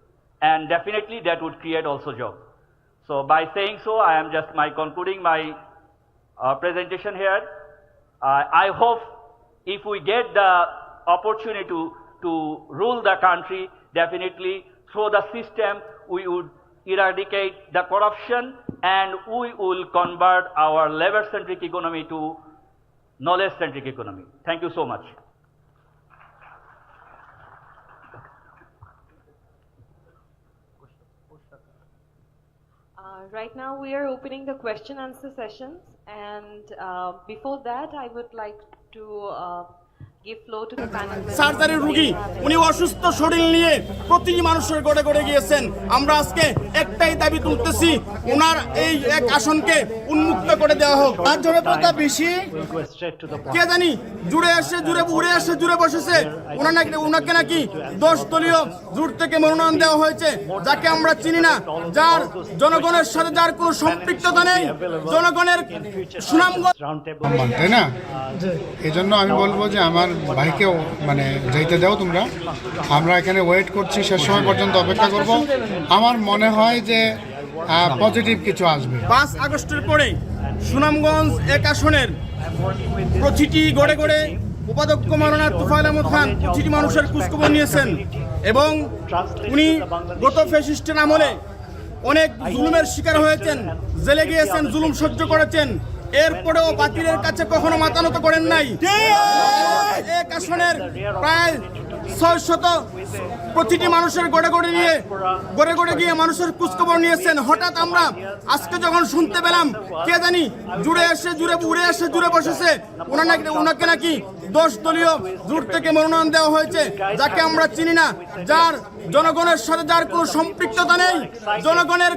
And definitely that would create also job. So by saying so, I am just concluding my presentation here. I hope if we get the opportunity to rule the country, definitely through the system we would eradicate the corruption, and we will convert our labor-centric economy to knowledge-centric economy. Thank you so much. Right now we are opening the question answer sessions, and before that I would like to give floor to the panel members. সার্জারির রোগী উনি অসুস্থ শরীর নিয়ে প্রতিটি মানুষের গড়ে গড়ে গিয়েছেন। আমরা আজকে একটাই দাবি তুলতেছি, ওনার এই এক আসনকে উন্মুক্ত করে দেওয়া হোক। আর জনপ্রিয়তা বেশি কে জানি জুড়ে উড়ে এসে জুড়ে বসেছে। ওনাকে নাকি 10 দলীয় জোট থেকে মনোনয়ন দেওয়া হয়েছে, যাকে আমরা চিনি না, যার জনগণের সাথে যার কোনো সম্পৃক্ততা নেই, জনগণের সুনামগঞ্জ, তাই না? এই জন্য আমি বলবো যে আমার ভাইকেও মানে যাইতে দাও তোমরা, আমরা এখানে ওয়েট করছি, শেষ সময় পর্যন্ত অপেক্ষা করব। আমার মনে হয় যে পজিটিভ কিছু আসবে। 5 আগস্টের পরে সুনামগঞ্জ এক আসনের প্রতিটি গড়ে গড়ে উপাধ্যক্ষ মাওলানা তুফাইল আহমদ খান প্রতিটি মানুষের খোঁজখবর নিয়েছেন এবং উনি গত ফ্যাসিস্টের আমলে অনেক জুলুমের শিকার হয়েছেন, জেলে গিয়েছেন, জুলুম সহ্য করেছেন, এরপরেও বাতিলের কাছে কখনো মাথা নত করেন নাই। এক আসনের প্রায় 600 প্রতিটি মানুষের গড়ে গড়ে গিয়ে মানুষের খোঁজখবর নিয়েছেন। হঠাৎ আমরা আজকে যখন শুনতে পেলাম কে জানি উড়ে এসে জুড়ে বসেছে, ওনাকে নাকি 10 দলীয় জোট থেকে মনোনয়ন দেওয়া হয়েছে, যাকে আমরা চিনি না, যার জনগণের সাথে যার কোনো সম্পৃক্ততা নেই, জনগণের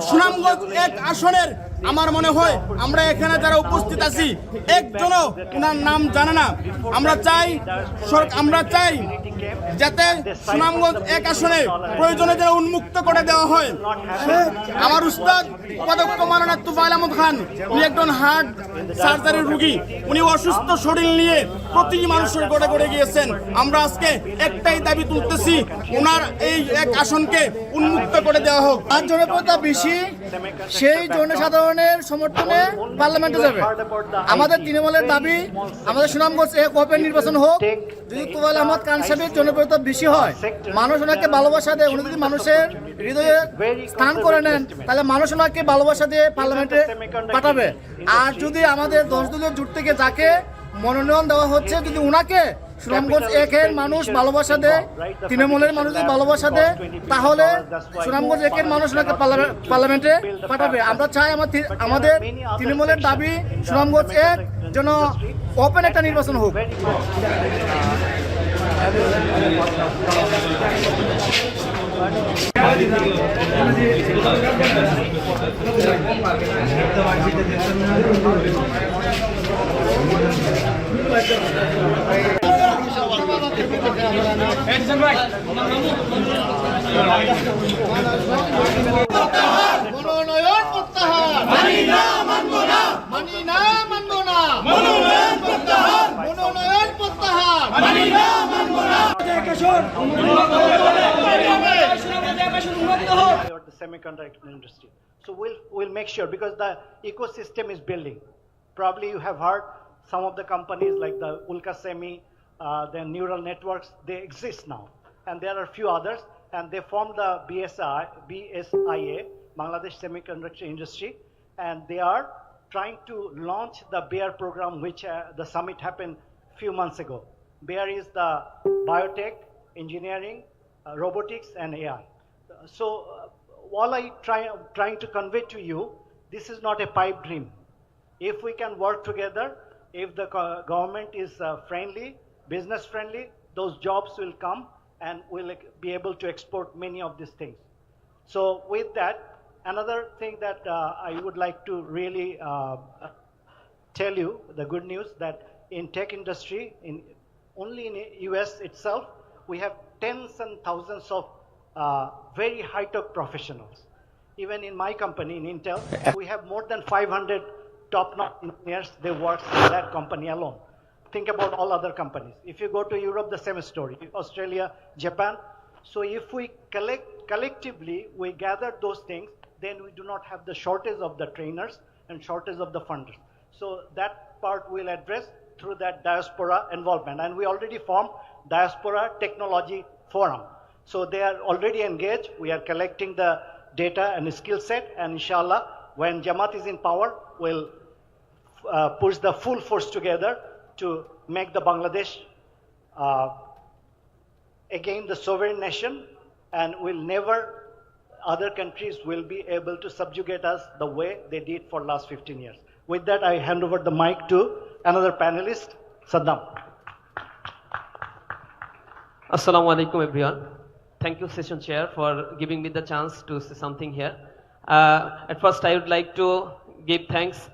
সুনামগঞ্জ এক আসনের আমার মনে হয় আমরা এখানে যারা উপস্থিত আছি একজনও ওনার নাম জানে না। আমরা চাই যাতে সুনামগঞ্জ এক আসনে প্রয়োজনে যারা উন্মুক্ত করে দেওয়া হয়। আমার উস্তাদ উপাধ্যক্ষ মাওলানা তুফাইল আহমদ খান উনি একজন হার্ট সার্জারির রোগী, উনি অসুস্থ শরীর নিয়ে প্রতিটি মানুষের গড়ে গড়ে গিয়েছেন। আমরা আজকে একটাই দাবি তুলতেছি, ওনার এই এক আসনকে উন্মুক্ত করে দেওয়া হোক। আর জনপ্রিয়তা বেশি সেই জনসাধারণের সমর্থনে পার্লামেন্টে যাবে। আমাদের তৃণমূলের দাবি আমাদের সুনামগঞ্জ এক ওপেন নির্বাচন হোক। যদি তুফাইল আহমদ খান সাহেবের জনপ্রিয়তা বেশি হয়, মানুষ ওনাকে ভালোবাসা দেয়, উনি যদি মানুষের হৃদয়ে স্থান করে নেন, তাহলে মানুষ ওনাকে ভালোবাসা দিয়ে পার্লামেন্টে পাঠাবে। আর যদি আমাদের 10 দলীয় জোট থেকে যাকে মনোনয়ন দেওয়া হচ্ছে, যদি ওনাকে সুনামগঞ্জ একের মানুষ ভালোবাসা দেয়, তৃণমূলের মানুষ যদি ভালোবাসা দেয়, তাহলে সুনামগঞ্জ একের মানুষ ওনাকে পার্লামেন্টে পাঠাবে। আমরা চাই আমাদের তৃণমূলের দাবি সুনামগঞ্জ এক যেন ওপেন একটা নির্বাচন হোক। মনোনয়ন প্রত্যাহার, মানি না মানব না, মানি না মানব না, মনোনয়ন প্রত্যাহার, মনোনয়ন প্রত্যাহার, মানি না মানব না। The semiconductor industry. So we'll make sure, because the ecosystem is building. Probably you have heard some of the companies like the Ulka Semi, the neural networks, they exist now. And there are a few others, and they formed the BSIA, Bangladesh Semiconductor Industry, and they are trying to launch the BEAR program, which the summit happened a few months ago. BEAR is the biotech, engineering, robotics, and AI. So all trying to convey to you, this is not a pipe dream. If we can work together, if the government is friendly, business friendly, those jobs will come and we'll be able to export many of these things. So with that, another thing that I would like to really tell you, the good news, that in tech industry, only in US itself, we have tens and thousands of very high-tech professionals. Even in my company, in Intel, we have more than 500 top-notch engineers. They work in that company alone. Think about all other companies. If you go to Europe, the same story. Australia, Japan. So if we collectively, we gather those things, then we do not have the shortage of the trainers and shortage of the funders. So that part we'll address through that diaspora involvement. And we already formed Diaspora Technology Forum. So they are already engaged. We are collecting the data and skill set, and inshallah, when Jamat is in power, we'll push the full force together to make the Bangladesh again the sovereign nation, and other countries will be able to subjugate us the way they did for last 15 years. With that, I hand over the mic to another panelist, Saddam. Assalamu alaikum everyone. Thank you session chair for giving me the chance to say something here. At first I would like to give thanks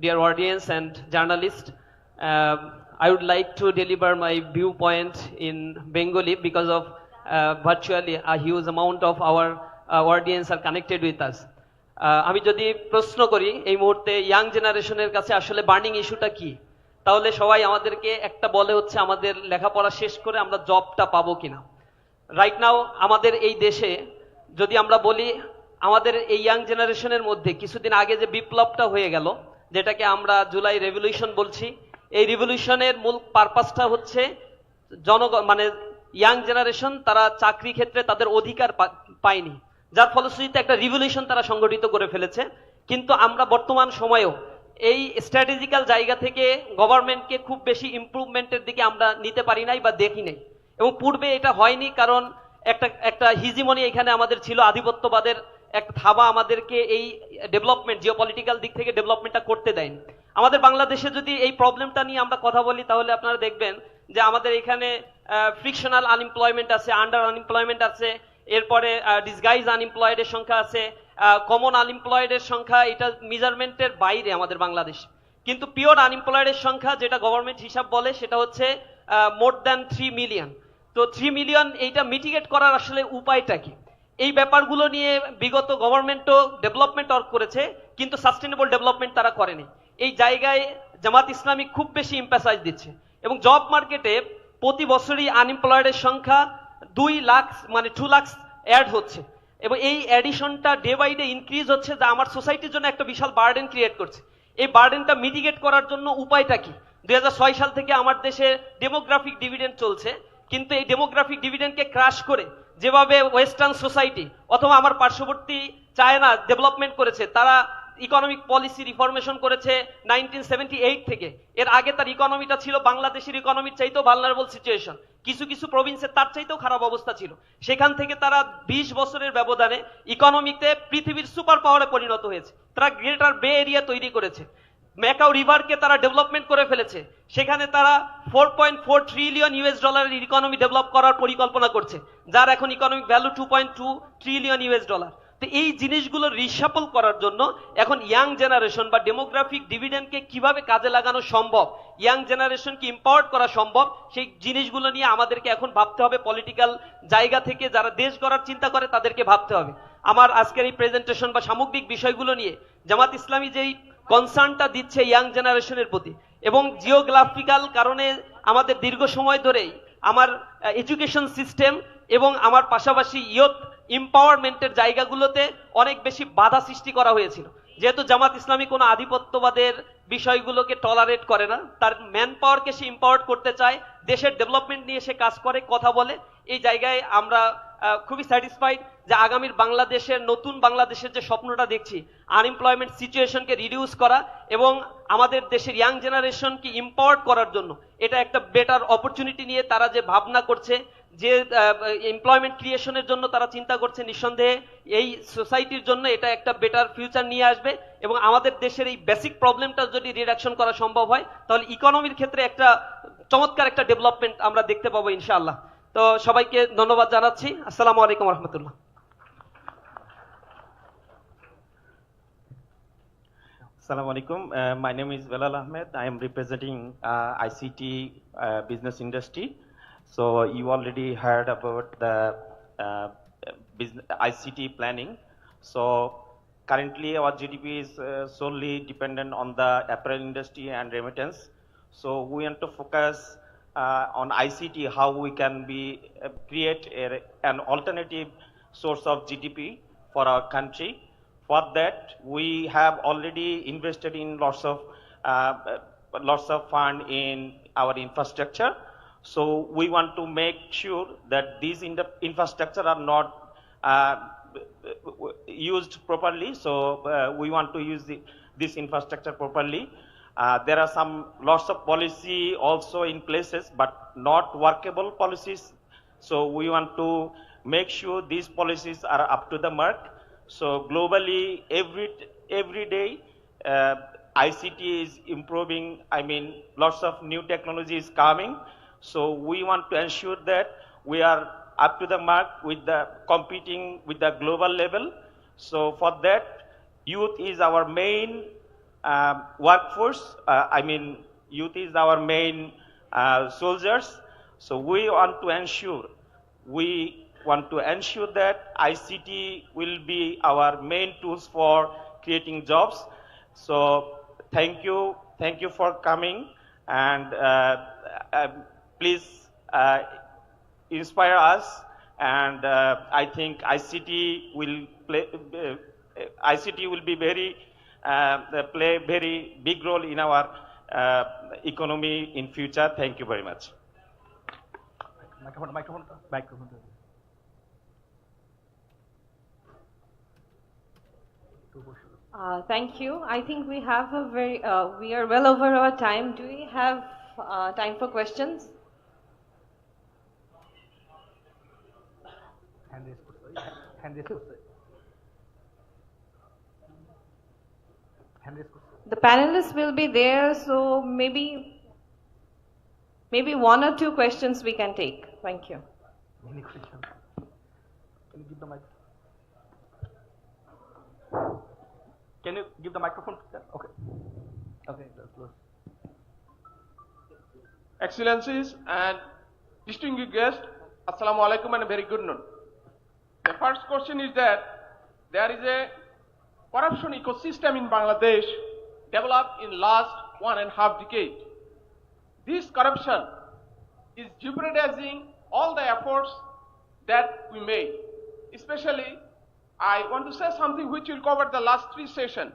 dear audience and journalists. I would like to deliver my viewpoint in Bengali because of virtually a huge amount of our audience are connected with us. আমি যদি প্রশ্ন করি এই মুহূর্তে young জেনারেশনের কাছে আসলে burning ইস্যুটা কি, তাহলে সবাই আমাদেরকে একটা বলে হচ্ছে আমাদের লেখাপড়া শেষ করে আমরা জবটা পাবো কিনা। রাইট নাও আমাদের এই দেশে যদি আমরা বলি আমাদের এই ইয়াং জেনারেশনের মধ্যে কিছুদিন আগে যে বিপ্লবটা হয়ে গেল, যেটাকে আমরা জুলাই রেভলিউশন বলছি, এই রিভলিউশনের মূল পারপাসটা হচ্ছে জনগণ মানে ইয়াং জেনারেশন তারা চাকরি ক্ষেত্রে তাদের অধিকার পায়নি, যার ফলশ্রুতিতে একটা রিভলিউশন তারা সংগঠিত করে ফেলেছে। কিন্তু আমরা বর্তমান সময়েও এই স্ট্র্যাটেজিক্যাল জায়গা থেকে গভর্নমেন্টকে খুব বেশি ইমপ্রুভমেন্টের দিকে আমরা নিতে পারি নাই বা দেখি নাই, এবং পূর্বে এটা হয়নি কারণ একটা হিজিমনি এখানে আমাদের ছিল, আধিপত্যবাদের একটা থাবা আমাদেরকে এই ডেভেলপমেন্ট জিওপলিটিক্যাল দিক থেকে ডেভেলপমেন্টটা করতে দেয়নি। আমাদের বাংলাদেশে যদি এই প্রবলেমটা নিয়ে আমরা কথা বলি তাহলে আপনারা দেখবেন যে আমাদের এখানে ফ্রিকশনাল আনএমপ্লয়মেন্ট আছে, আন্ডার আনএমপ্লয়মেন্ট আছে, এরপরে ডিসগাইজ আনএমপ্লয়েডের সংখ্যা আছে, কমন আনএমপ্লয়েডের সংখ্যা, এটা মেজারমেন্টের বাইরে আমাদের বাংলাদেশ। কিন্তু পিওর আনএমপ্লয়েডের সংখ্যা যেটা গভর্নমেন্ট হিসাব বলে সেটা হচ্ছে মোর দ্যান 3 মিলিয়ন। তো 3 মিলিয়ন এইটা মিটিগেট করার আসলে উপায়টা কি? এই ব্যাপারগুলো নিয়ে বিগত গভর্নমেন্টও ডেভেলপমেন্ট ওয়ার্ক করেছে কিন্তু সাস্টেনেবল ডেভেলপমেন্ট তারা করেনি। এই জায়গায় জামাত ইসলামী খুব বেশি এমফাসাইজ দিচ্ছে এবং জব মার্কেটে প্রতি বছরই আনএমপ্লয়েডের সংখ্যা 2 লাখ মানে 2 লাখ অ্যাড হচ্ছে এবং এই অ্যাডিশনটা ডে বাই ডে ইনক্রিজ হচ্ছে, যা আমার সোসাইটির জন্য একটা বিশাল বার্ডেন ক্রিয়েট করছে। এই বার্ডেনটা মিটিগেট করার জন্য উপায়টা কি? 2006 সাল থেকে আমার দেশে ডেমোগ্রাফিক ডিভিডেন্ড চলছে, কিন্তু এই ডেমোগ্রাফিক ডিভিডেন্ডকে ক্রাশ করে যেভাবে ওয়েস্টার্ন সোসাইটি অথবা আমার পার্শ্ববর্তী চায়না ডেভেলপমেন্ট করেছে, তারা ইকোনমিক পলিসি রিফরমেশন করেছে 1978 থেকে। এর আগে তার ইকোনমিটা ছিল বাংলাদেশের ইকোনমির চাইতেও ভালনারেবল সিচুয়েশন, কিছু কিছু প্রভিন্সে তার চাইতেও খারাপ অবস্থা ছিল। সেখান থেকে তারা 20 বছরের ব্যবধানে ইকোনমিতে পৃথিবীর সুপার পাওয়ারে পরিণত হয়েছে। তারা গ্রেটার বে এরিয়া তৈরি করেছে, ম্যাকাও রিভারকে তারা ডেভেলপমেন্ট করে ফেলেছে, সেখানে তারা 4.4 ট্রিলিয়ন ইউএস ডলারের ইকোনমি ডেভেলপ করার পরিকল্পনা করছে, যার এখন economic value 2.2 trillion US dollar. তো এই জিনিসগুলো রিসাপল করার জন্য এখন ইয়াং জেনারেশন বা ডেমোগ্রাফিক ডিভিডেন্ডকে কিভাবে কাজে লাগানো সম্ভব, ইয়াং জেনারেশনকে ইম্পাওয়ার করা সম্ভব, সেই জিনিসগুলো নিয়ে আমাদেরকে এখন ভাবতে হবে। পলিটিক্যাল জায়গা থেকে যারা দেশ গড়ার চিন্তা করে তাদেরকে ভাবতে হবে। আমার আজকের এই প্রেজেন্টেশন বা সামগ্রিক বিষয়গুলো নিয়ে জামাত ইসলামী যেই কনসার্নটা দিচ্ছে ইয়াং জেনারেশনের প্রতি, এবং জিওগ্রাফিক্যাল কারণে আমাদের দীর্ঘ সময় ধরেই আমার এডুকেশন সিস্টেম এবং আমার পাশাপাশি ইয়ুথ এম্পাওয়ারমেন্টের জায়গাগুলোতে অনেক বেশি বাধা সৃষ্টি করা হয়েছিল। যেহেতু জামাত ইসলামী কোনো আধিপত্যবাদের বিষয়গুলোকে টলারেট করে না, তার ম্যান পাওয়ারকে সে এম্পাওয়ার করতে চায়, দেশের ডেভেলপমেন্ট নিয়ে সে কাজ করে, কথা বলে। এই জায়গায় আমরা খুবই স্যাটিসফাইড যে আগামীর বাংলাদেশের নতুন বাংলাদেশের যে স্বপ্নটা দেখছি, আনএমপ্লয়মেন্ট সিচুয়েশনকে রিডিউস করা এবং আমাদের দেশের ইয়াং জেনারেশনকে এম্পাওয়ার করার জন্য এটা একটা বেটার অপরচুনিটি নিয়ে তারা যে ভাবনা করছে, যে এমপ্লয়মেন্ট ক্রিয়েশনের জন্য তারা চিন্তা করছে, নিঃসন্দেহে এই সোসাইটির জন্য এটা একটা বেটার ফিউচার নিয়ে আসবে। এবং আমাদের দেশের এই বেসিক প্রবলেমটা যদি রিডাকশন করা সম্ভব হয় তাহলে ইকোনমির ক্ষেত্রে একটা চমৎকার একটা ডেভেলপমেন্ট আমরা দেখতে পাবো ইনশাআল্লাহ। তো সবাইকে ধন্যবাদ জানাচ্ছি। আসসালামু আলাইকুম রহমতুল্লাহ। Assalamu alaikum. My name is Belal Ahmed. I am representing ICT business industry. So you already heard about the business, ICT planning. So currently our GDP is solely dependent on the apparel industry and remittance. So we want to focus on ICT, how we can create an alternative source of GDP for our country. For that, we have already invested in lots of fund in our infrastructure. So we want to make sure that these infrastructure are not used properly. So we want to use this infrastructure properly. There are lots of policy also in places, but not workable policies. So we want to make sure these policies are up to the mark. So globally, every day, ICT is improving. I mean, lots of new technology is coming. So we want to ensure that we are up to the mark with the competing with the global level. So for that, youth is our main workforce. Youth is our main soldiers. So we want to ensure that ICT will be our main tools for creating jobs. So thank you for coming, and please inspire us. And I think ICT will play very big role in our economy in future. Thank you very much. Microphone. Thank you. I think we have we are well over our time. Do we have time for questions? The panelists will be there, so maybe one or two questions we can take. Thank you. Any questions? Can you give the mic? Can you give the microphone? Okay. Okay, that's close. Excellencies and distinguished guests, Assalamu alaikum and a very good noon. The first question is that there is a corruption ecosystem in Bangladesh developed in last 1.5 decades. This corruption is jeopardizing all the efforts that we made. Especially, I want to say something which will cover the last 3 sessions.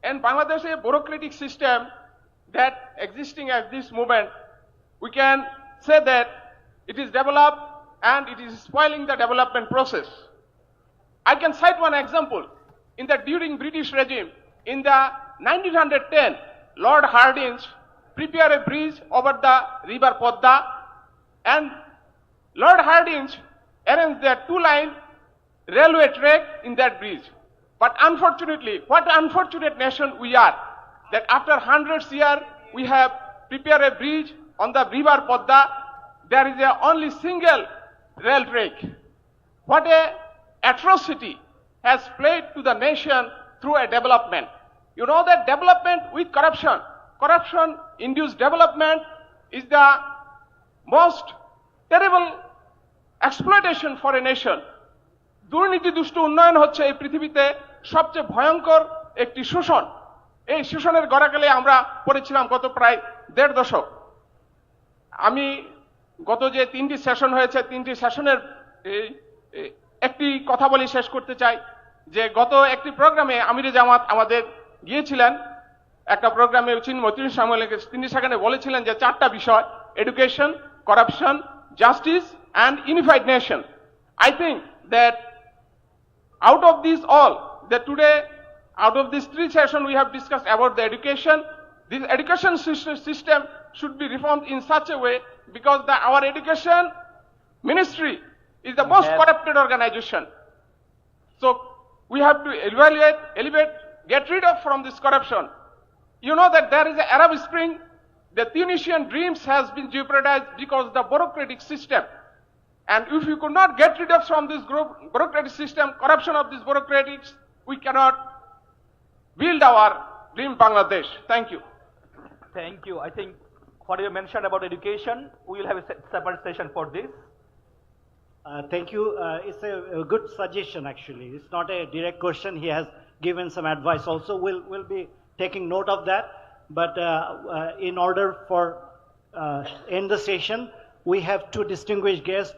In Bangladesh, a bureaucratic system that existing at this moment, we can say that it is developed and it is spoiling the development process. I can cite one example. During British regime, in the 1910, Lord Hardinge prepared a bridge over the river Podda, and Lord Hardinge arranged the 2-line railway track in that bridge. But unfortunately, what unfortunate nation we are, that after hundreds of years, we have prepared a bridge on the river Podda. There is only single rail track. What a atrocity has played to the nation through a development. You know that development with corruption, corruption-induced development is the most terrible exploitation for a nation. দুর্নীতি দুষ্ট উন্নয়ন হচ্ছে এই পৃথিবীতে সবচেয়ে ভয়ঙ্কর একটি শোষণ। এই শোষণের গড়াগলে আমরা পড়েছিলাম গত প্রায় 1.5 দশক। আমি গত যে 3টি সেশন হয়েছে, 3টি সেশনের একটি কথা বলি শেষ করতে চাই যে গত একটি প্রোগ্রামে আমিরে জামাত আমাদের গিয়েছিলেন, একটা প্রোগ্রামে মতিউর সামুয়েলকে, তিনি সেখানে বলেছিলেন যে 4টা বিষয়: education, corruption, justice and unified nation. I think that out of these all, that today, out of these 3 sessions we have discussed about the education, this education system should be reformed in such a way, because our education ministry is the most corrupted organization. So we have to elevate, get rid of from this corruption. You know that there is an Arab Spring, the Tunisian dreams has been jeopardized because of the bureaucratic system. And if you could not get rid of from this bureaucratic system, corruption of these bureaucrats, we cannot build our dream Bangladesh. Thank you. Thank you. I think what you mentioned about education, we will have a separate session for this. Thank you. It's a good suggestion, actually. It's not a direct question. He has given some advice also. We'll be taking note of that. But in order for end the session, we have 2 distinguished guests.